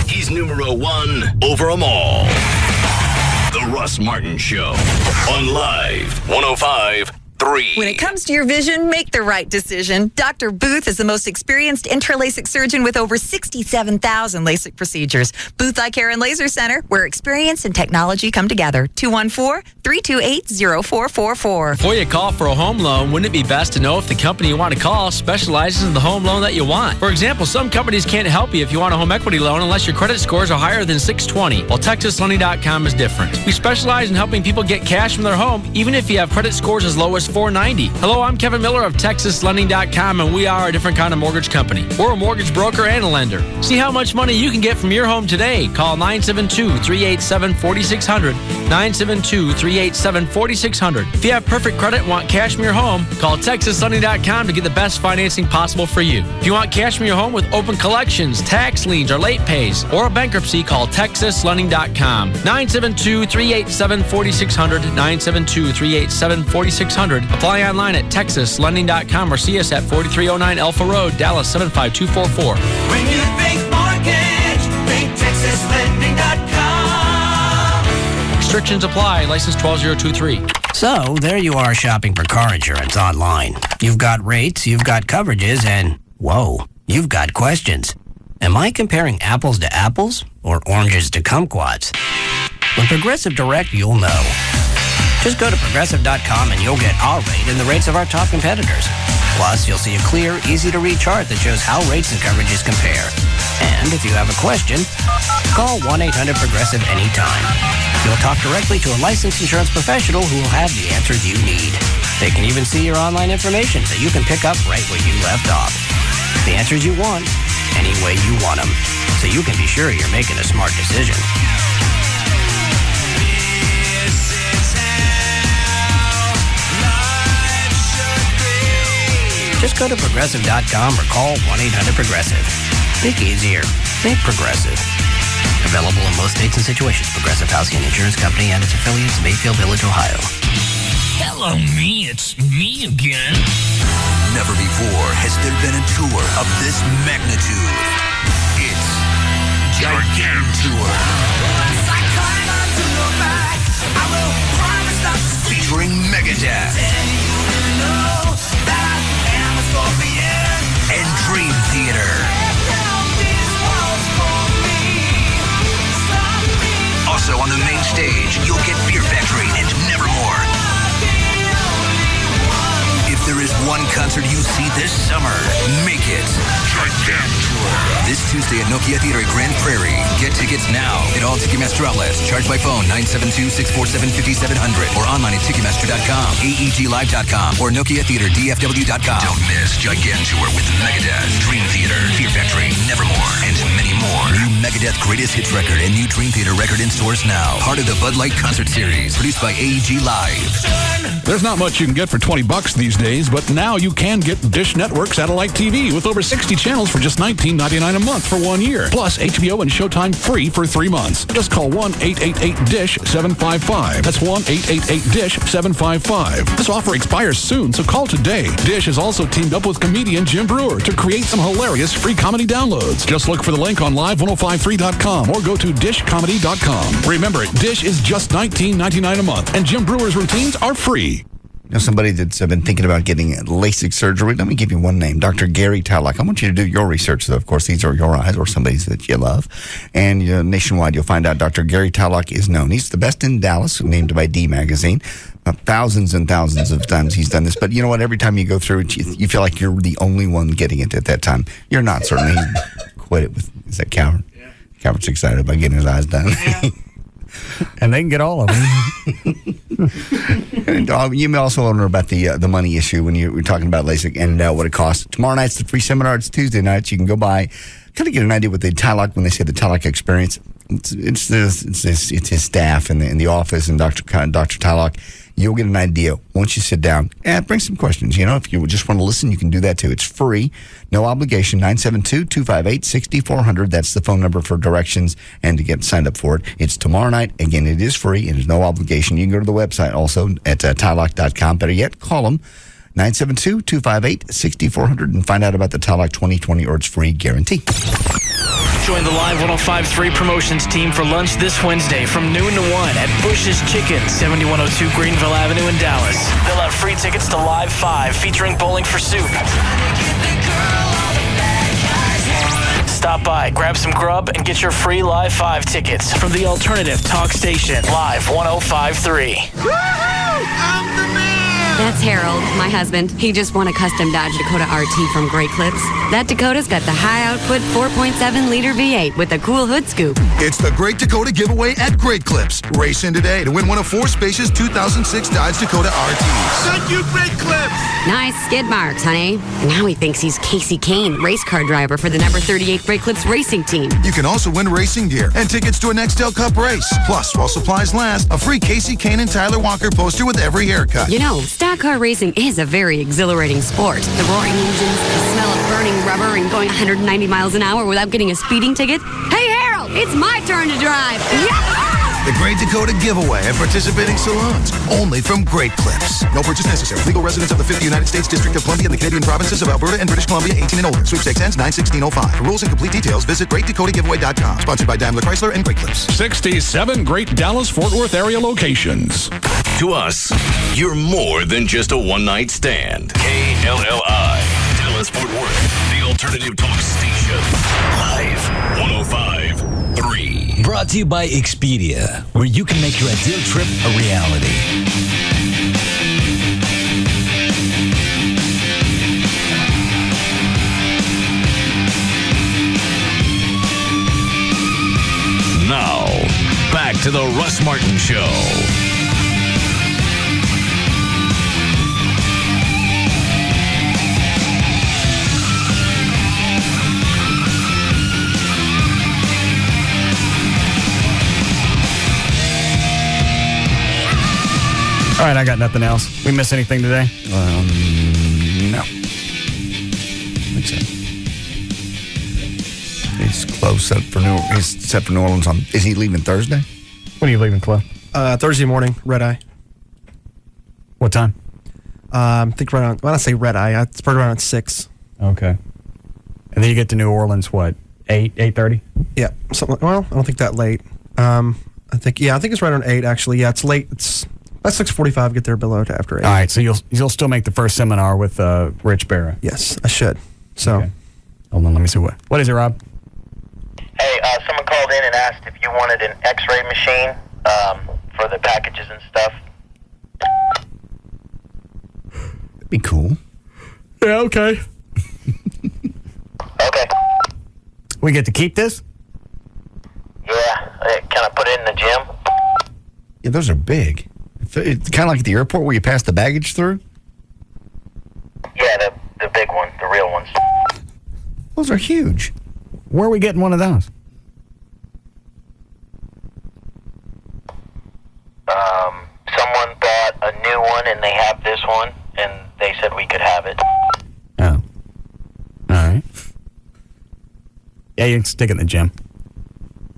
He's numero one over them all. The Russ Martin Show on Live 105.3. When it comes to your vision, make the right decision. Dr. Booth is the most experienced intra-LASIK surgeon with over 67,000 LASIK procedures. Booth Eye Care and Laser Center, where experience and technology come together. 214-328-0444. Before you call for a home loan, wouldn't it be best to know if the company you want to call specializes in the home loan that you want? For example, some companies can't help you if you want a home equity loan unless your credit scores are higher than 620. Well, TexasLending.com is different. We specialize in helping people get cash from their home, even if you have credit scores as low as 490. Hello, I'm Kevin Miller of TexasLending.com, and we are a different kind of mortgage company. We're a mortgage broker and a lender. See how much money you can get from your home today. Call 972-387-4600, 972-387-4600. If you have perfect credit and want cash from your home, call TexasLending.com to get the best financing possible for you. If you want cash from your home with open collections, tax liens, or late pays, or a bankruptcy, call TexasLending.com, 972-387-4600, 972-387-4600. Apply online at TexasLending.com or see us at 4309 Alpha Road, Dallas 75244. When you think mortgage, think TexasLending.com. Restrictions apply. License 12023. So, there you are shopping for car insurance online. You've got rates, you've got coverages, and whoa, you've got questions. Am I comparing apples to apples or oranges to kumquats? With Progressive Direct, you'll know. Just go to Progressive.com and you'll get our rate and the rates of our top competitors. Plus, you'll see a clear, easy-to-read chart that shows how rates and coverages compare. And if you have a question, call 1-800-PROGRESSIVE anytime. You'll talk directly to a licensed insurance professional who will have the answers you need. They can even see your online information so you can pick up right where you left off. The answers you want, any way you want them, so you can be sure you're making a smart decision. Just go to Progressive.com or call 1-800-PROGRESSIVE. Think easier. Think Progressive. Available in most states and situations. Progressive Housing and Insurance Company and its affiliates, Mayfield Village, Ohio. Hello, me. It's me again. Never before has there been a tour of this magnitude. It's Gigantour. Featuring Megadeth and Dream Theater. Also on the main stage, you'll get Fear Factory and Nevermore. If there is one concert you see this summer, make it Gigantour. This Tuesday at Nokia Theater at Grand Prairie. Get tickets now at all Ticketmaster outlets. Charge by phone 972-647-5700 or online at Ticketmaster.com, AEGLive.com, or NokiaTheaterDFW.com. Don't miss Gigantour with Megadeth, Dream Theater, Fear Factory, Nevermore, and many more. New Megadeth Greatest Hits record and new Dream Theater record in stores now. Part of the Bud Light Concert Series, produced by AEG Live. There's not much you can get for $20 these days, but now you can get Dish Network satellite TV with over 60 channels for just $19.99 a month for 1 year. Plus HBO and Showtime free for 3 months. Just call 1-888-DISH-755. That's 1-888-DISH-755. This offer expires soon, so call today. Dish has also teamed up with comedian Jim Brewer to create some hilarious free comedy downloads. Just look for the link on live1053.com or go to dishcomedy.com. Remember, Dish is just $19.99 a month, and Jim Brewer's routines are free. You know, somebody that's been thinking about getting LASIK surgery. Let me give you one name, Dr. Gary Tallock. I want you to do your research, though. Of course, these are your eyes or somebody's that you love. And nationwide, you'll find out Dr. Gary Tallock is known. He's the best in Dallas, named by D Magazine. Thousands and thousands of times he's done this. But you know what? Every time you go through it, you feel like you're the only one getting it at that time. You're not, certainly. He quit it with, is that Coward? Yeah. Coward's excited about getting his eyes done. Yeah. And they can get all of them. And, you may also wonder about the money issue when you're talking about LASIK and what it costs. Tomorrow night's the free seminar. It's Tuesday nights. You can go by, kind of get an idea what the Tallock, when they say the Tallock experience. It's his staff in the office and Dr. Tallock. You'll get an idea once you sit down. Bring some questions. You know, if you just want to listen, you can do that too. It's free, no obligation. 972-258-6400. That's the phone number for directions and to get signed up for it. It's tomorrow night. Again, it is free and there's no obligation. You can go to the website also at Tallock.com. Better yet, call them 972-258-6400 and find out about the Tallock 2020 or its free guarantee. Join the Live 105.3 promotions team for lunch this Wednesday from noon to 1 at Bush's Chicken, 7102 Greenville Avenue in Dallas. They'll have free tickets to Live 5 featuring Bowling for Soup. Stop by, grab some grub, and get your free Live 5 tickets from the alternative talk station, Live 105.3. I'm the man! That's Harold, my husband. He just won a custom Dodge Dakota RT from Great Clips. That Dakota's got the high-output 4.7-liter V8 with a cool hood scoop. It's the Great Dakota giveaway at Great Clips. Race in today to win one of 4 spacious 2006 Dodge Dakota RTs. Thank you, Great Clips! Nice skid marks, honey. Now he thinks he's Casey Kane, race car driver for the number 38 Great Clips racing team. You can also win racing gear and tickets to a Nextel Cup race. Plus, while supplies last, a free Casey Kane and Tyler Walker poster with every haircut. You know, stock car racing is a very exhilarating sport. The roaring engines, the smell of burning rubber, and going 190 miles an hour without getting a speeding ticket. Hey, Harold, it's my turn to drive. Yeah! The Great Dakota giveaway at participating salons. Only from Great Clips. No purchase necessary. Legal residents of the 50 United States District of Columbia and the Canadian provinces of Alberta and British Columbia, 18 and older. Sweepstakes ends 9/16/05. For rules and complete details, visit GreatDakotaGiveaway.com. Sponsored by Daimler Chrysler and Great Clips. 67 great Dallas-Fort Worth area locations. To us, you're more than just a one-night stand. KLLI, Dallas-Fort Worth, the alternative talk station. Live 105.3. Brought to you by Expedia, where you can make your ideal trip a reality. Now, back to the Russ Martin Show. All right, I got nothing else. We miss anything today? No. Think so. It's Chloe set for he's set for New Orleans on. Is he leaving Thursday? When are you leaving, Chloe? Thursday morning, red eye. What time? I think right on. When I say red eye, it's probably around 6. Okay. And then you get to New Orleans, what, 8:30? Yeah. Something. Well, I don't think that late. I think it's right on 8. Actually, yeah, it's late. It's about 6:45. Get there below to after 8. All right. So you'll still make the first seminar with Rich Barra. Yes, I should. So, okay. Hold on. Let me see what is it, Rob? Hey, someone called in and asked if you wanted an X-ray machine for the packages and stuff. That'd be cool. Yeah. Okay. Okay. We get to keep this? Yeah. Can I put it in the gym? Yeah, those are big. It's kind of like at the airport where you pass the baggage through. Yeah, the big one, the real ones. Those are huge. Where are we getting one of those? Someone bought a new one and they have this one, and they said we could have it. Oh. All right. Yeah, you can stick it in the gym.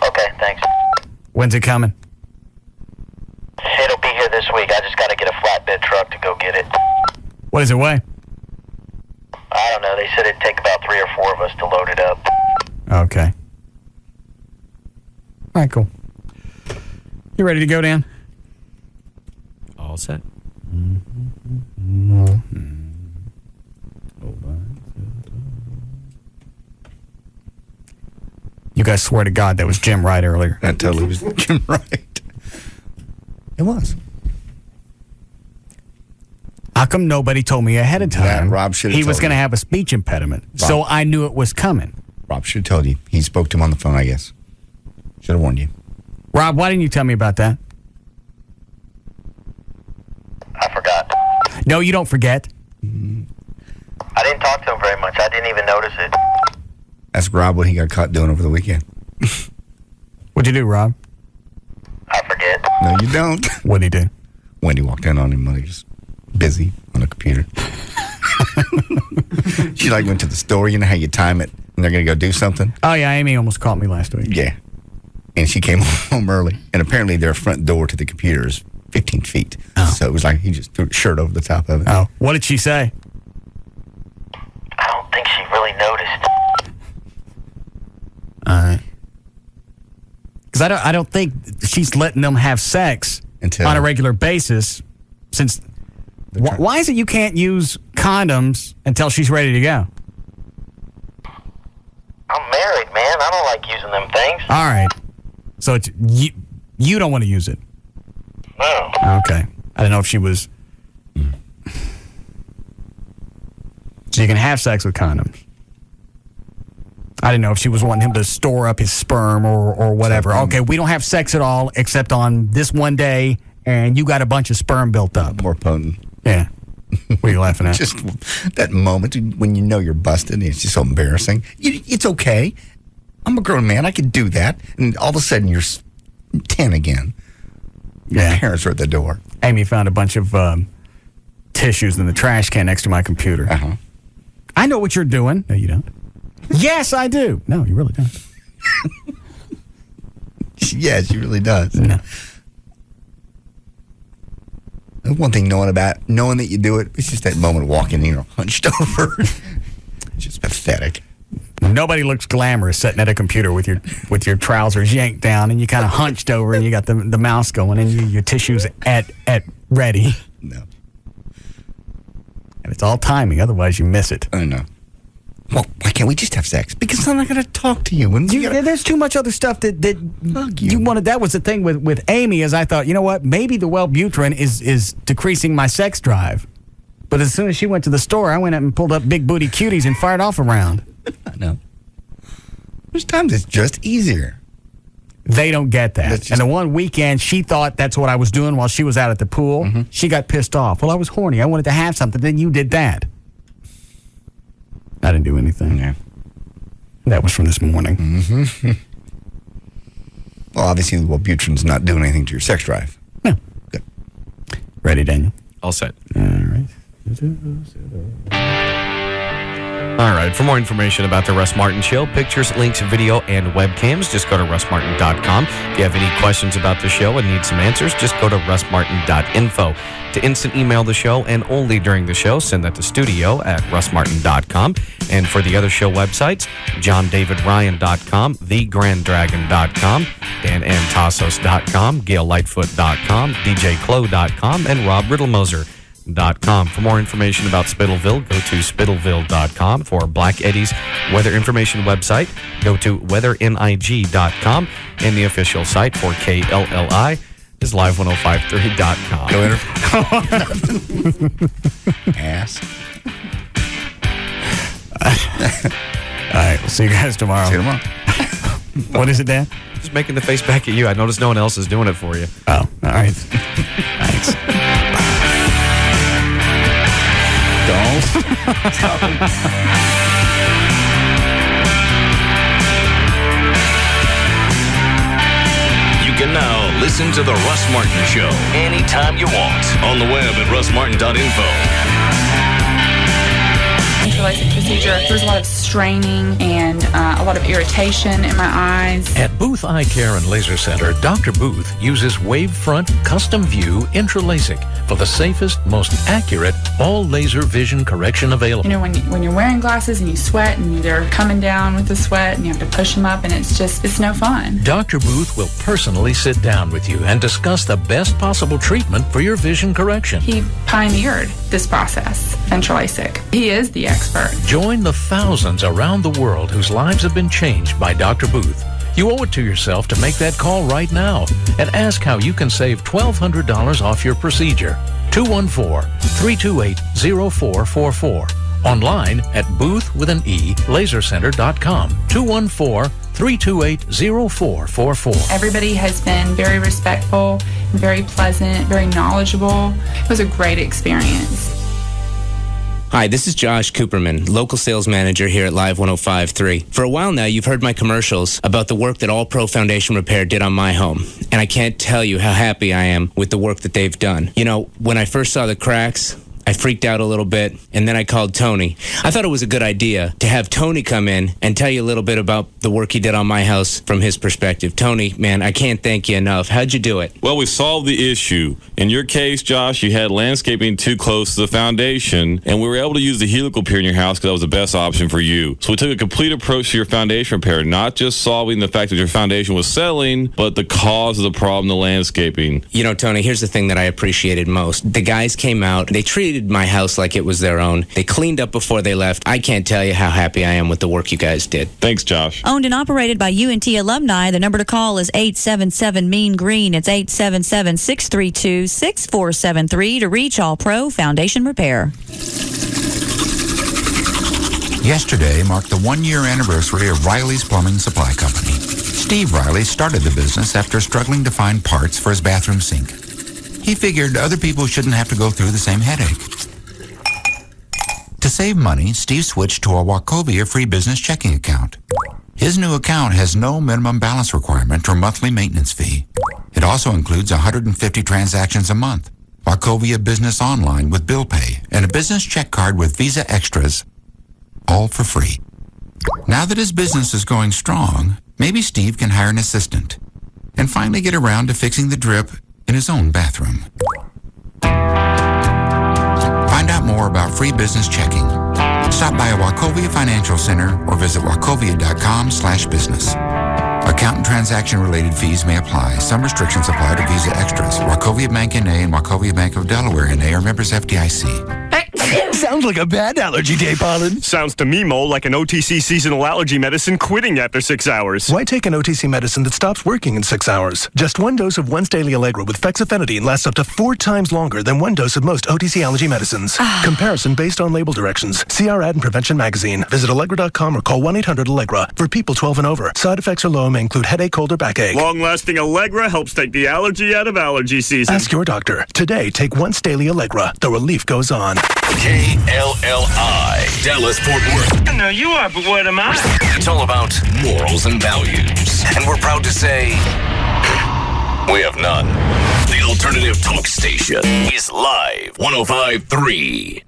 Okay, thanks. When's it coming? It'll be here this week. I just got to get a flatbed truck to go get it. What does it weigh? I don't know. They said it'd take about 3 or 4 of us to load it up. Okay. All right, cool. You ready to go, Dan? All set. You guys swear to God that was Jim Wright earlier. That totally was Jim Wright. It was. How come nobody told me ahead of time Rob should have he was told going to you. have a speech impediment? So I knew it was coming. Rob should have told you. He spoke to him on the phone, I guess. Should have warned you. Rob, why didn't you tell me about that? I forgot. No, you don't forget. I didn't talk to him very much. I didn't even notice it. Ask Rob what he got caught doing over the weekend. What'd you do, Rob? I forget. No, you don't. What'd he do? Wendy walked in on him when he was busy on a computer. She went to the store. You know how you time it and they're going to go do something? Oh, yeah, Amy almost caught me last week. Yeah. And she came home early. And apparently their front door to the computer is 15 feet. Oh. So it was like he just threw his shirt over the top of it. Oh. What did she say? I don't think she really noticed. All right. Because I don't think she's letting them have sex on a regular basis since... Why is it you can't use condoms until she's ready to go? I'm married, man. I don't like using them things. All right. So it's you don't want to use it? No. Okay. I don't know if she was... So you can have sex with condoms. I didn't know if she was wanting him to store up his sperm or whatever. Okay, we don't have sex at all except on this one day, and you got a bunch of sperm built up. More potent. Yeah. What are you laughing at? Just that moment when you know you're busted, it's just so embarrassing. It's okay. I'm a grown man. I can do that. And all of a sudden, you're 10 again. Your parents are at the door. Amy found a bunch of tissues in the trash can next to my computer. Uh-huh. I know what you're doing. No, you don't. Yes, I do. No, you really don't. Yes, she really does. No. One thing knowing that you do it, it's just that moment of walking in, hunched over. It's just pathetic. Nobody looks glamorous sitting at a computer with your trousers yanked down and you kind of hunched over and you got the mouse going and your tissues at ready. No. And it's all timing, otherwise you miss it. I know. Well, why can't we just have sex? Because I'm not going to talk to you. And there's too much other stuff that you wanted. That was the thing with Amy, is I thought, you know what, maybe the Wellbutrin is decreasing my sex drive. But as soon as she went to the store, I went up and pulled up Big Booty Cuties and fired off a round. I know. There's times it's just easier. They don't get that. And the one weekend, she thought that's what I was doing while she was out at the pool. Mm-hmm. She got pissed off. Well, I was horny. I wanted to have something. Then you did that. I didn't do anything. Yeah. That was from this morning. Mm-hmm. Well, obviously, Wellbutrin's not doing anything to your sex drive. No. Good. Ready, Daniel? All set. All right. All right. For more information about the Russ Martin Show, pictures, links, video, and webcams, just go to russmartin.com. If you have any questions about the show and need some answers, just go to russmartin.info. To instant email the show and only during the show, send that to studio@russmartin.com. And for the other show websites, johndavidryan.com, thegranddragon.com, danantasos.com, gaillightfoot.com, djclo.com, and robriddlemoser.com. For more information about Spittleville, go to spittleville.com. For Black Eddie's weather information website, go to weathering.com. And the official site for KLLI is live1053.com. Go Ass. All right, we'll see you guys tomorrow. See you tomorrow. What is it, Dan? Just making the face back at you. I noticed no one else is doing it for you. Oh, all right. Thanks. Don't. You can now listen to the Russ Martin Show anytime you want on the web at russmartin.info. Interlacing procedure. There's a lot of straining and a lot of irritation in my eyes. At Booth Eye Care and Laser Center, Dr. Booth uses Wavefront Custom View Intralasic for the safest, most accurate all-laser vision correction available. You know, when you're wearing glasses and you sweat and they're coming down with the sweat and you have to push them up and it's no fun. Dr. Booth will personally sit down with you and discuss the best possible treatment for your vision correction. He pioneered this process, Intralasic. He is the expert. Join the thousands around the world whose lives have been changed by Dr. Booth. You owe it to yourself to make that call right now and ask how you can save $1,200 off your procedure. 214-328-0444. Online at booth.lasercenter.com. 214-328-0444. Everybody has been very respectful, very pleasant, very knowledgeable. It was a great experience. Hi, this is Josh Cooperman, local sales manager here at Live 105.3. For a while now, you've heard my commercials about the work that All Pro Foundation Repair did on my home. And I can't tell you how happy I am with the work that they've done. You know, when I first saw the cracks, I freaked out a little bit, and then I called Tony. I thought it was a good idea to have Tony come in and tell you a little bit about the work he did on my house from his perspective. Tony, man, I can't thank you enough. How'd you do it? Well, we solved the issue. In your case, Josh, you had landscaping too close to the foundation, and we were able to use the helical pier in your house because that was the best option for you. So we took a complete approach to your foundation repair, not just solving the fact that your foundation was settling, but the cause of the problem, the landscaping. You know, Tony, here's the thing that I appreciated most. The guys came out, they treated my house like it was their own. They cleaned up before they left. I can't tell you how happy I am with the work you guys did. Thanks, Josh. Owned and operated by UNT alumni. The number to call is 877-MEAN-GREEN. It's 877-632-6473 to reach All Pro Foundation Repair. Yesterday marked the one-year anniversary of Riley's Plumbing Supply Company. Steve Riley started the business after struggling to find parts for his bathroom sink. He figured other people shouldn't have to go through the same headache. To save money, Steve switched to a Wachovia free business checking account. His new account has no minimum balance requirement or monthly maintenance fee. It also includes 150 transactions a month, Wachovia Business Online with bill pay, and a business check card with Visa Extras, all for free. Now that his business is going strong, maybe Steve can hire an assistant and finally get around to fixing the drip in his own bathroom. Find out more about free business checking. Stop by a Wachovia Financial Center or visit wachovia.com/business. Account and transaction-related fees may apply. Some restrictions apply to Visa Extras. Wachovia Bank N.A. and Wachovia Bank of Delaware N.A. are members FDIC. Sounds like a bad allergy day, Pollen. Sounds to me, Mo, like an OTC seasonal allergy medicine quitting after 6 hours. Why take an OTC medicine that stops working in 6 hours? Just one dose of Once Daily Allegra with fexofenadine lasts up to 4 times longer than one dose of most OTC allergy medicines. Comparison based on label directions. See our ad in Prevention Magazine. Visit Allegra.com or call 1-800-ALLEGRA. For people 12 and over, side effects are low and may include headache, cold, or backache. Long-lasting Allegra helps take the allergy out of allergy season. Ask your doctor. Today, take Once Daily Allegra. The relief goes on. KLLI, Dallas, Fort Worth. I know you are, but what am I? It's all about morals and values. And we're proud to say we have none. The alternative talk station is Live 105.3.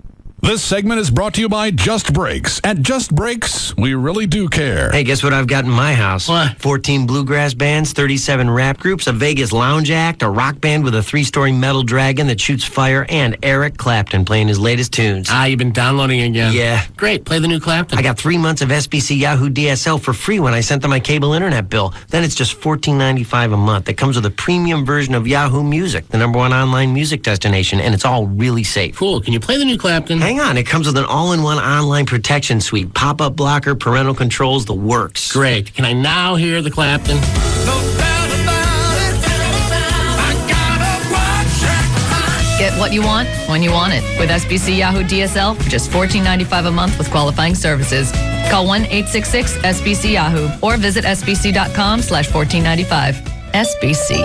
This segment is brought to you by Just Breaks. At Just Breaks, we really do care. Hey, guess what I've got in my house? What? 14 bluegrass bands, 37 rap groups, a Vegas lounge act, a rock band with a 3-story metal dragon that shoots fire, and Eric Clapton playing his latest tunes. You've been downloading again. Yeah. Great. Play the new Clapton. I got 3 months of SBC Yahoo DSL for free when I sent them my cable internet bill. Then it's just $14.95 a month. It comes with a premium version of Yahoo Music, the #1 online music destination, and it's all really safe. Cool. Can you play the new Clapton? Hang on. It comes with an all-in-one online protection suite, pop-up blocker, parental controls, the works. Great. Can I now hear the Clapton? Get what you want when you want it with SBC Yahoo DSL for just $14.95 a month with qualifying services. Call 1-866-SBC-YAHOO or visit sbc.com/1495. SBC.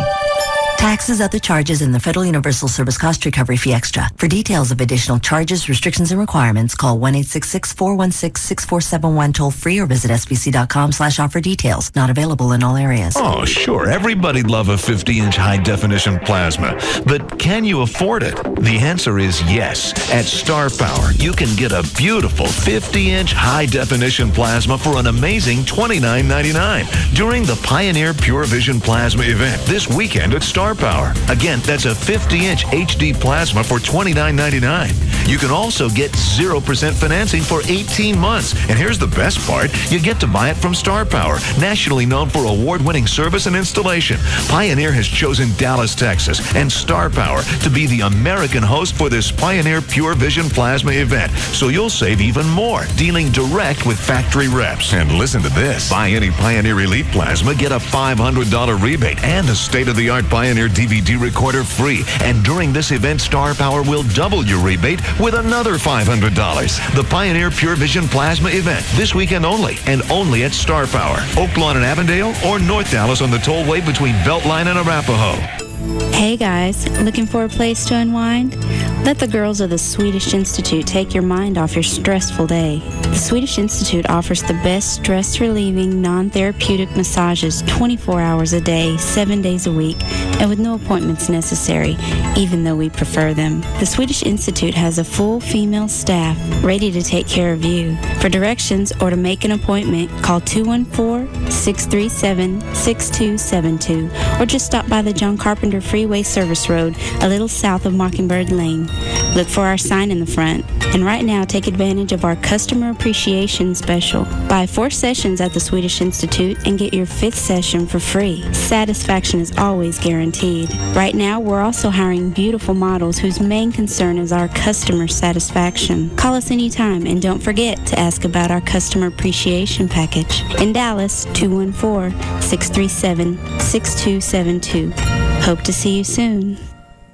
Taxes, other charges, and the Federal Universal Service Cost Recovery Fee Extra. For details of additional charges, restrictions, and requirements, call 1-866-416-6471 toll free or visit sbc.com/offer details. Not available in all areas. Oh, sure. Everybody'd love a 50-inch high-definition plasma. But can you afford it? The answer is yes. At Star Power, you can get a beautiful 50-inch high-definition plasma for an amazing $29.99 during the Pioneer Pure Vision Plasma event this weekend at Star Power. Again, that's a 50-inch HD plasma for $29.99. You can also get 0% financing for 18 months. And here's the best part. You get to buy it from Star Power, nationally known for award-winning service and installation. Pioneer has chosen Dallas, Texas, and Star Power to be the American host for this Pioneer Pure Vision Plasma event. So you'll save even more, dealing direct with factory reps. And listen to this. Buy any Pioneer Elite Plasma, get a $500 rebate and a state-of-the-art Pioneer DVD recorder free. And during this event, Star Power will double your rebate with another $500. The Pioneer Pure Vision Plasma event, this weekend only, and only at Star Power. Oaklawn and Avondale, or North Dallas on the tollway between Beltline and Arapahoe. Hey guys, looking for a place to unwind? Let the girls of the Swedish Institute take your mind off your stressful day. The Swedish Institute offers the best stress-relieving, non-therapeutic massages 24 hours a day, 7 days a week, and with no appointments necessary, even though we prefer them. The Swedish Institute has a full female staff ready to take care of you. For directions or to make an appointment, call 214-637-6272 or just stop by the John Carpenter Freeway Service Road, a little south of Mockingbird Lane. Look for our sign in the front. And right now, take advantage of our customer appreciation special. Buy 4 sessions at the Swedish Institute and get your 5th session for free. Satisfaction is always guaranteed. Right now, we're also hiring beautiful models whose main concern is our customer satisfaction. Call us anytime and don't forget to ask about our customer appreciation package. In Dallas, 214-637-6272. Hope to see you soon.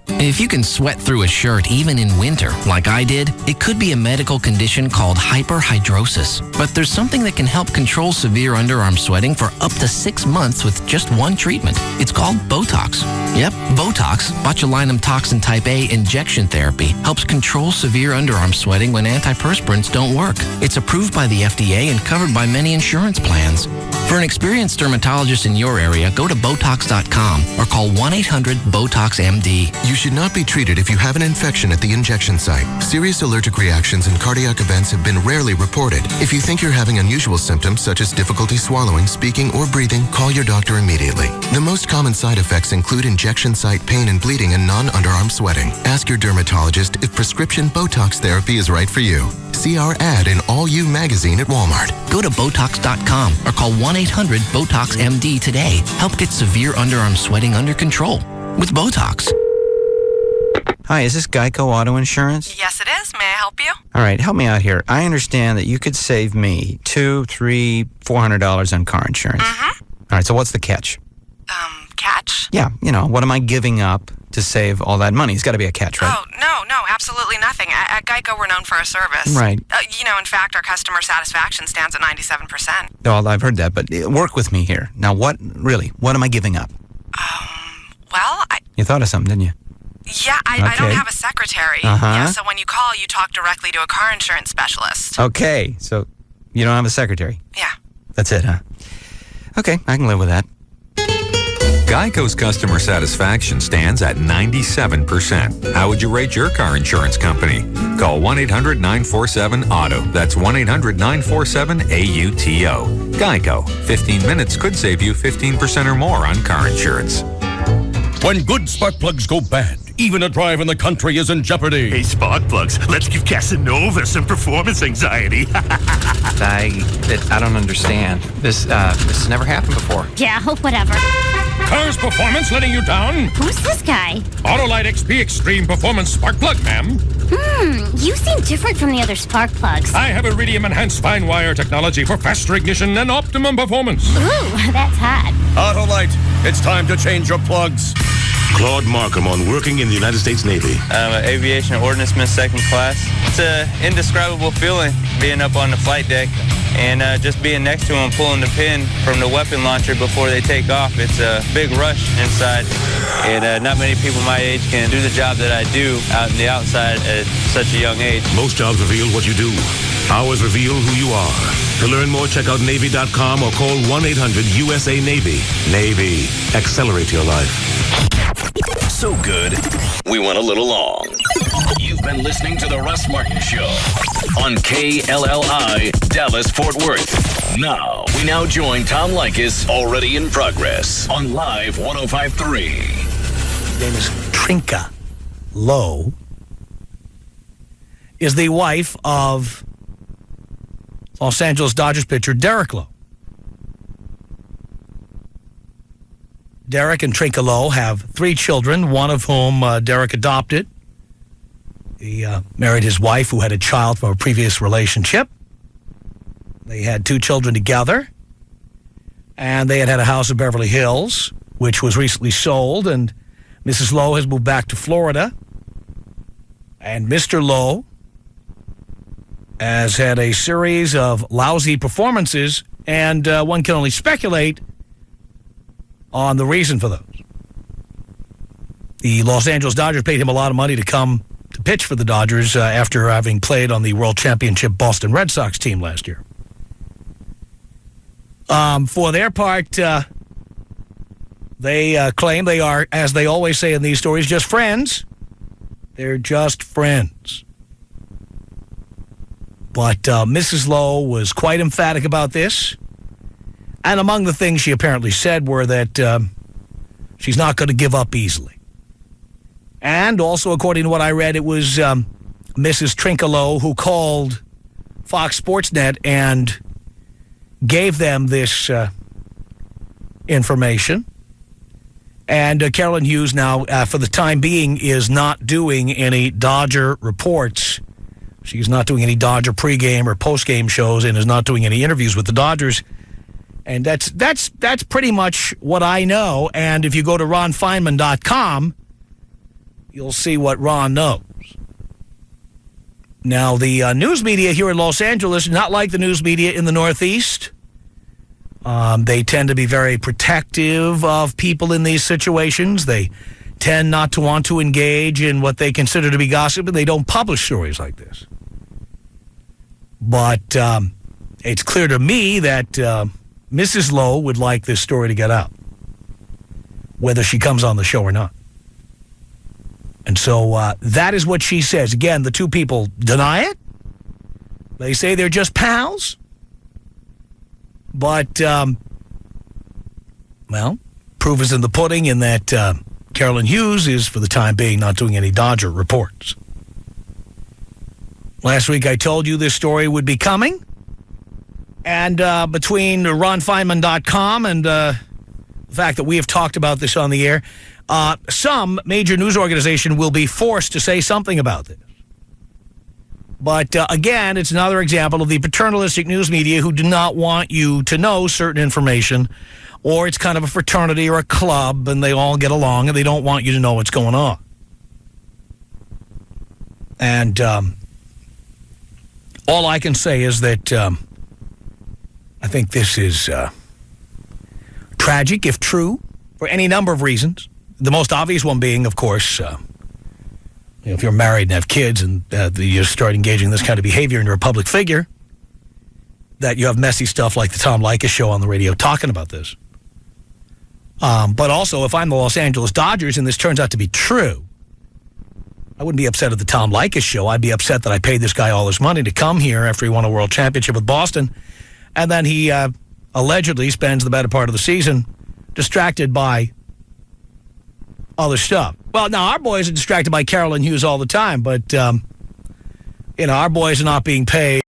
If you can sweat through a shirt even in winter, like I did, it could be a medical condition called hyperhidrosis. But there's something that can help control severe underarm sweating for up to 6 months with just one treatment. It's called Botox. Yep, Botox, botulinum toxin type A injection therapy, helps control severe underarm sweating when antiperspirants don't work. It's approved by the FDA and covered by many insurance plans. For an experienced dermatologist in your area, go to Botox.com or call 1-800-BOTOX-MD. You should not be treated if you have an infection at the injection site. Serious allergic reactions and cardiac events have been rarely reported. If you think you're having unusual symptoms such as difficulty swallowing, speaking, or breathing, call your doctor immediately. The most common side effects include injection site pain and bleeding and non-underarm sweating. Ask your dermatologist if prescription Botox therapy is right for you. See our ad in All You magazine at Walmart. Go to Botox.com or call 1-800-BOTOX-MD today. Help get severe underarm sweating under control with Botox. Hi, is this Geico Auto Insurance? Yes, it is. May I help you? All right, help me out here. I understand that you could save me $200, $300, $400 on car insurance. Mm-hmm. All right, so what's the catch? Catch? Yeah, what am I giving up to save all that money? It's got to be a catch, right? Oh, no, absolutely nothing. At Geico, we're known for our service. Right. In fact, our customer satisfaction stands at 97%. Well, I've heard that, but work with me here. Now, what am I giving up? You thought of something, didn't you? Yeah, I don't have a secretary. Uh-huh. Yeah, so when you call, you talk directly to a car insurance specialist. Okay, so you don't have a secretary? Yeah. That's it, huh? Okay, I can live with that. Geico's customer satisfaction stands at 97%. How would you rate your car insurance company? Call 1-800-947-AUTO. That's 1-800-947-AUTO. Geico. 15 minutes could save you 15% or more on car insurance. When good spark plugs go bad, even a drive in the country is in jeopardy. Hey, spark plugs, let's give Casanova some performance anxiety. I don't understand. This has never happened before. Yeah, whatever. Car's performance letting you down? Who's this guy? Autolite XP Extreme Performance Spark Plug, ma'am. You seem different from the other spark plugs. I have iridium-enhanced fine wire technology for faster ignition and optimum performance. Ooh, that's hot. Autolite, it's time to change your plugs. Claude Markham on working in the United States Navy. I'm an aviation ordnanceman, second class. It's an indescribable feeling being up on the flight deck and just being next to them, pulling the pin from the weapon launcher before they take off. It's a big rush inside, and not many people my age can do the job that I do out in the outside at such a young age. Most jobs reveal what you do. Ours reveal who you are. To learn more, check out Navy.com or call 1-800-USA-NAVY. Navy. Accelerate your life. So good, we went a little long. You've been listening to The Russ Martin Show on KLLI, Dallas-Fort Worth. Now, we join Tom Leykis, already in progress, on Live 105.3. Her name is Trinka Lowe, is the wife of Los Angeles Dodgers pitcher Derek Lowe. Derek and Trinka Lowe have 3 children, one of whom Derek adopted. He married his wife, who had a child from a previous relationship. They had 2 children together, and they had a house in Beverly Hills, which was recently sold, and Mrs. Lowe has moved back to Florida. And Mr. Lowe has had a series of lousy performances, and one can only speculate on the reason for those. The Los Angeles Dodgers paid him a lot of money to come to pitch for the Dodgers after having played on the World Championship Boston Red Sox team last year. For their part, they claim they are, as they always say in these stories, just friends. They're just friends. But Mrs. Lowe was quite emphatic about this. And among the things she apparently said were that she's not going to give up easily. And also, according to what I read, it was Mrs. Trinka Lowe who called Fox Sports Net and gave them this information. And Carolyn Hughes now, for the time being, is not doing any Dodger reports. She's not doing any Dodger pregame or postgame shows and is not doing any interviews with the Dodgers. And that's pretty much what I know. And if you go to ronfeinman.com, you'll see what Ron knows. Now, the news media here in Los Angeles, not like the news media in the Northeast. They tend to be very protective of people in these situations. They tend not to want to engage in what they consider to be gossip, and they don't publish stories like this. But it's clear to me that Mrs. Lowe would like this story to get out, whether she comes on the show or not. And so that is what she says. Again, the 2 people deny it. They say they're just pals. But, well, proof is in the pudding in that Carolyn Hughes is, for the time being, not doing any Dodger reports. Last week I told you this story would be coming. And between ronfeinman.com and the fact that we have talked about this on the air, some major news organization will be forced to say something about this. But again, it's another example of the paternalistic news media who do not want you to know certain information, or it's kind of a fraternity or a club and they all get along and they don't want you to know what's going on. And all I can say is that I think this is tragic, if true, for any number of reasons. The most obvious one being, of course, if you're married and have kids and you start engaging in this kind of behavior and you're a public figure, that you have messy stuff like the Tom Leykis show on the radio talking about this. But also, if I'm the Los Angeles Dodgers and this turns out to be true, I wouldn't be upset at the Tom Leykis show. I'd be upset that I paid this guy all his money to come here after he won a world championship with Boston. And then he allegedly spends the better part of the season distracted by other stuff. Well, now, our boys are distracted by Carolyn Hughes all the time, but, our boys are not being paid.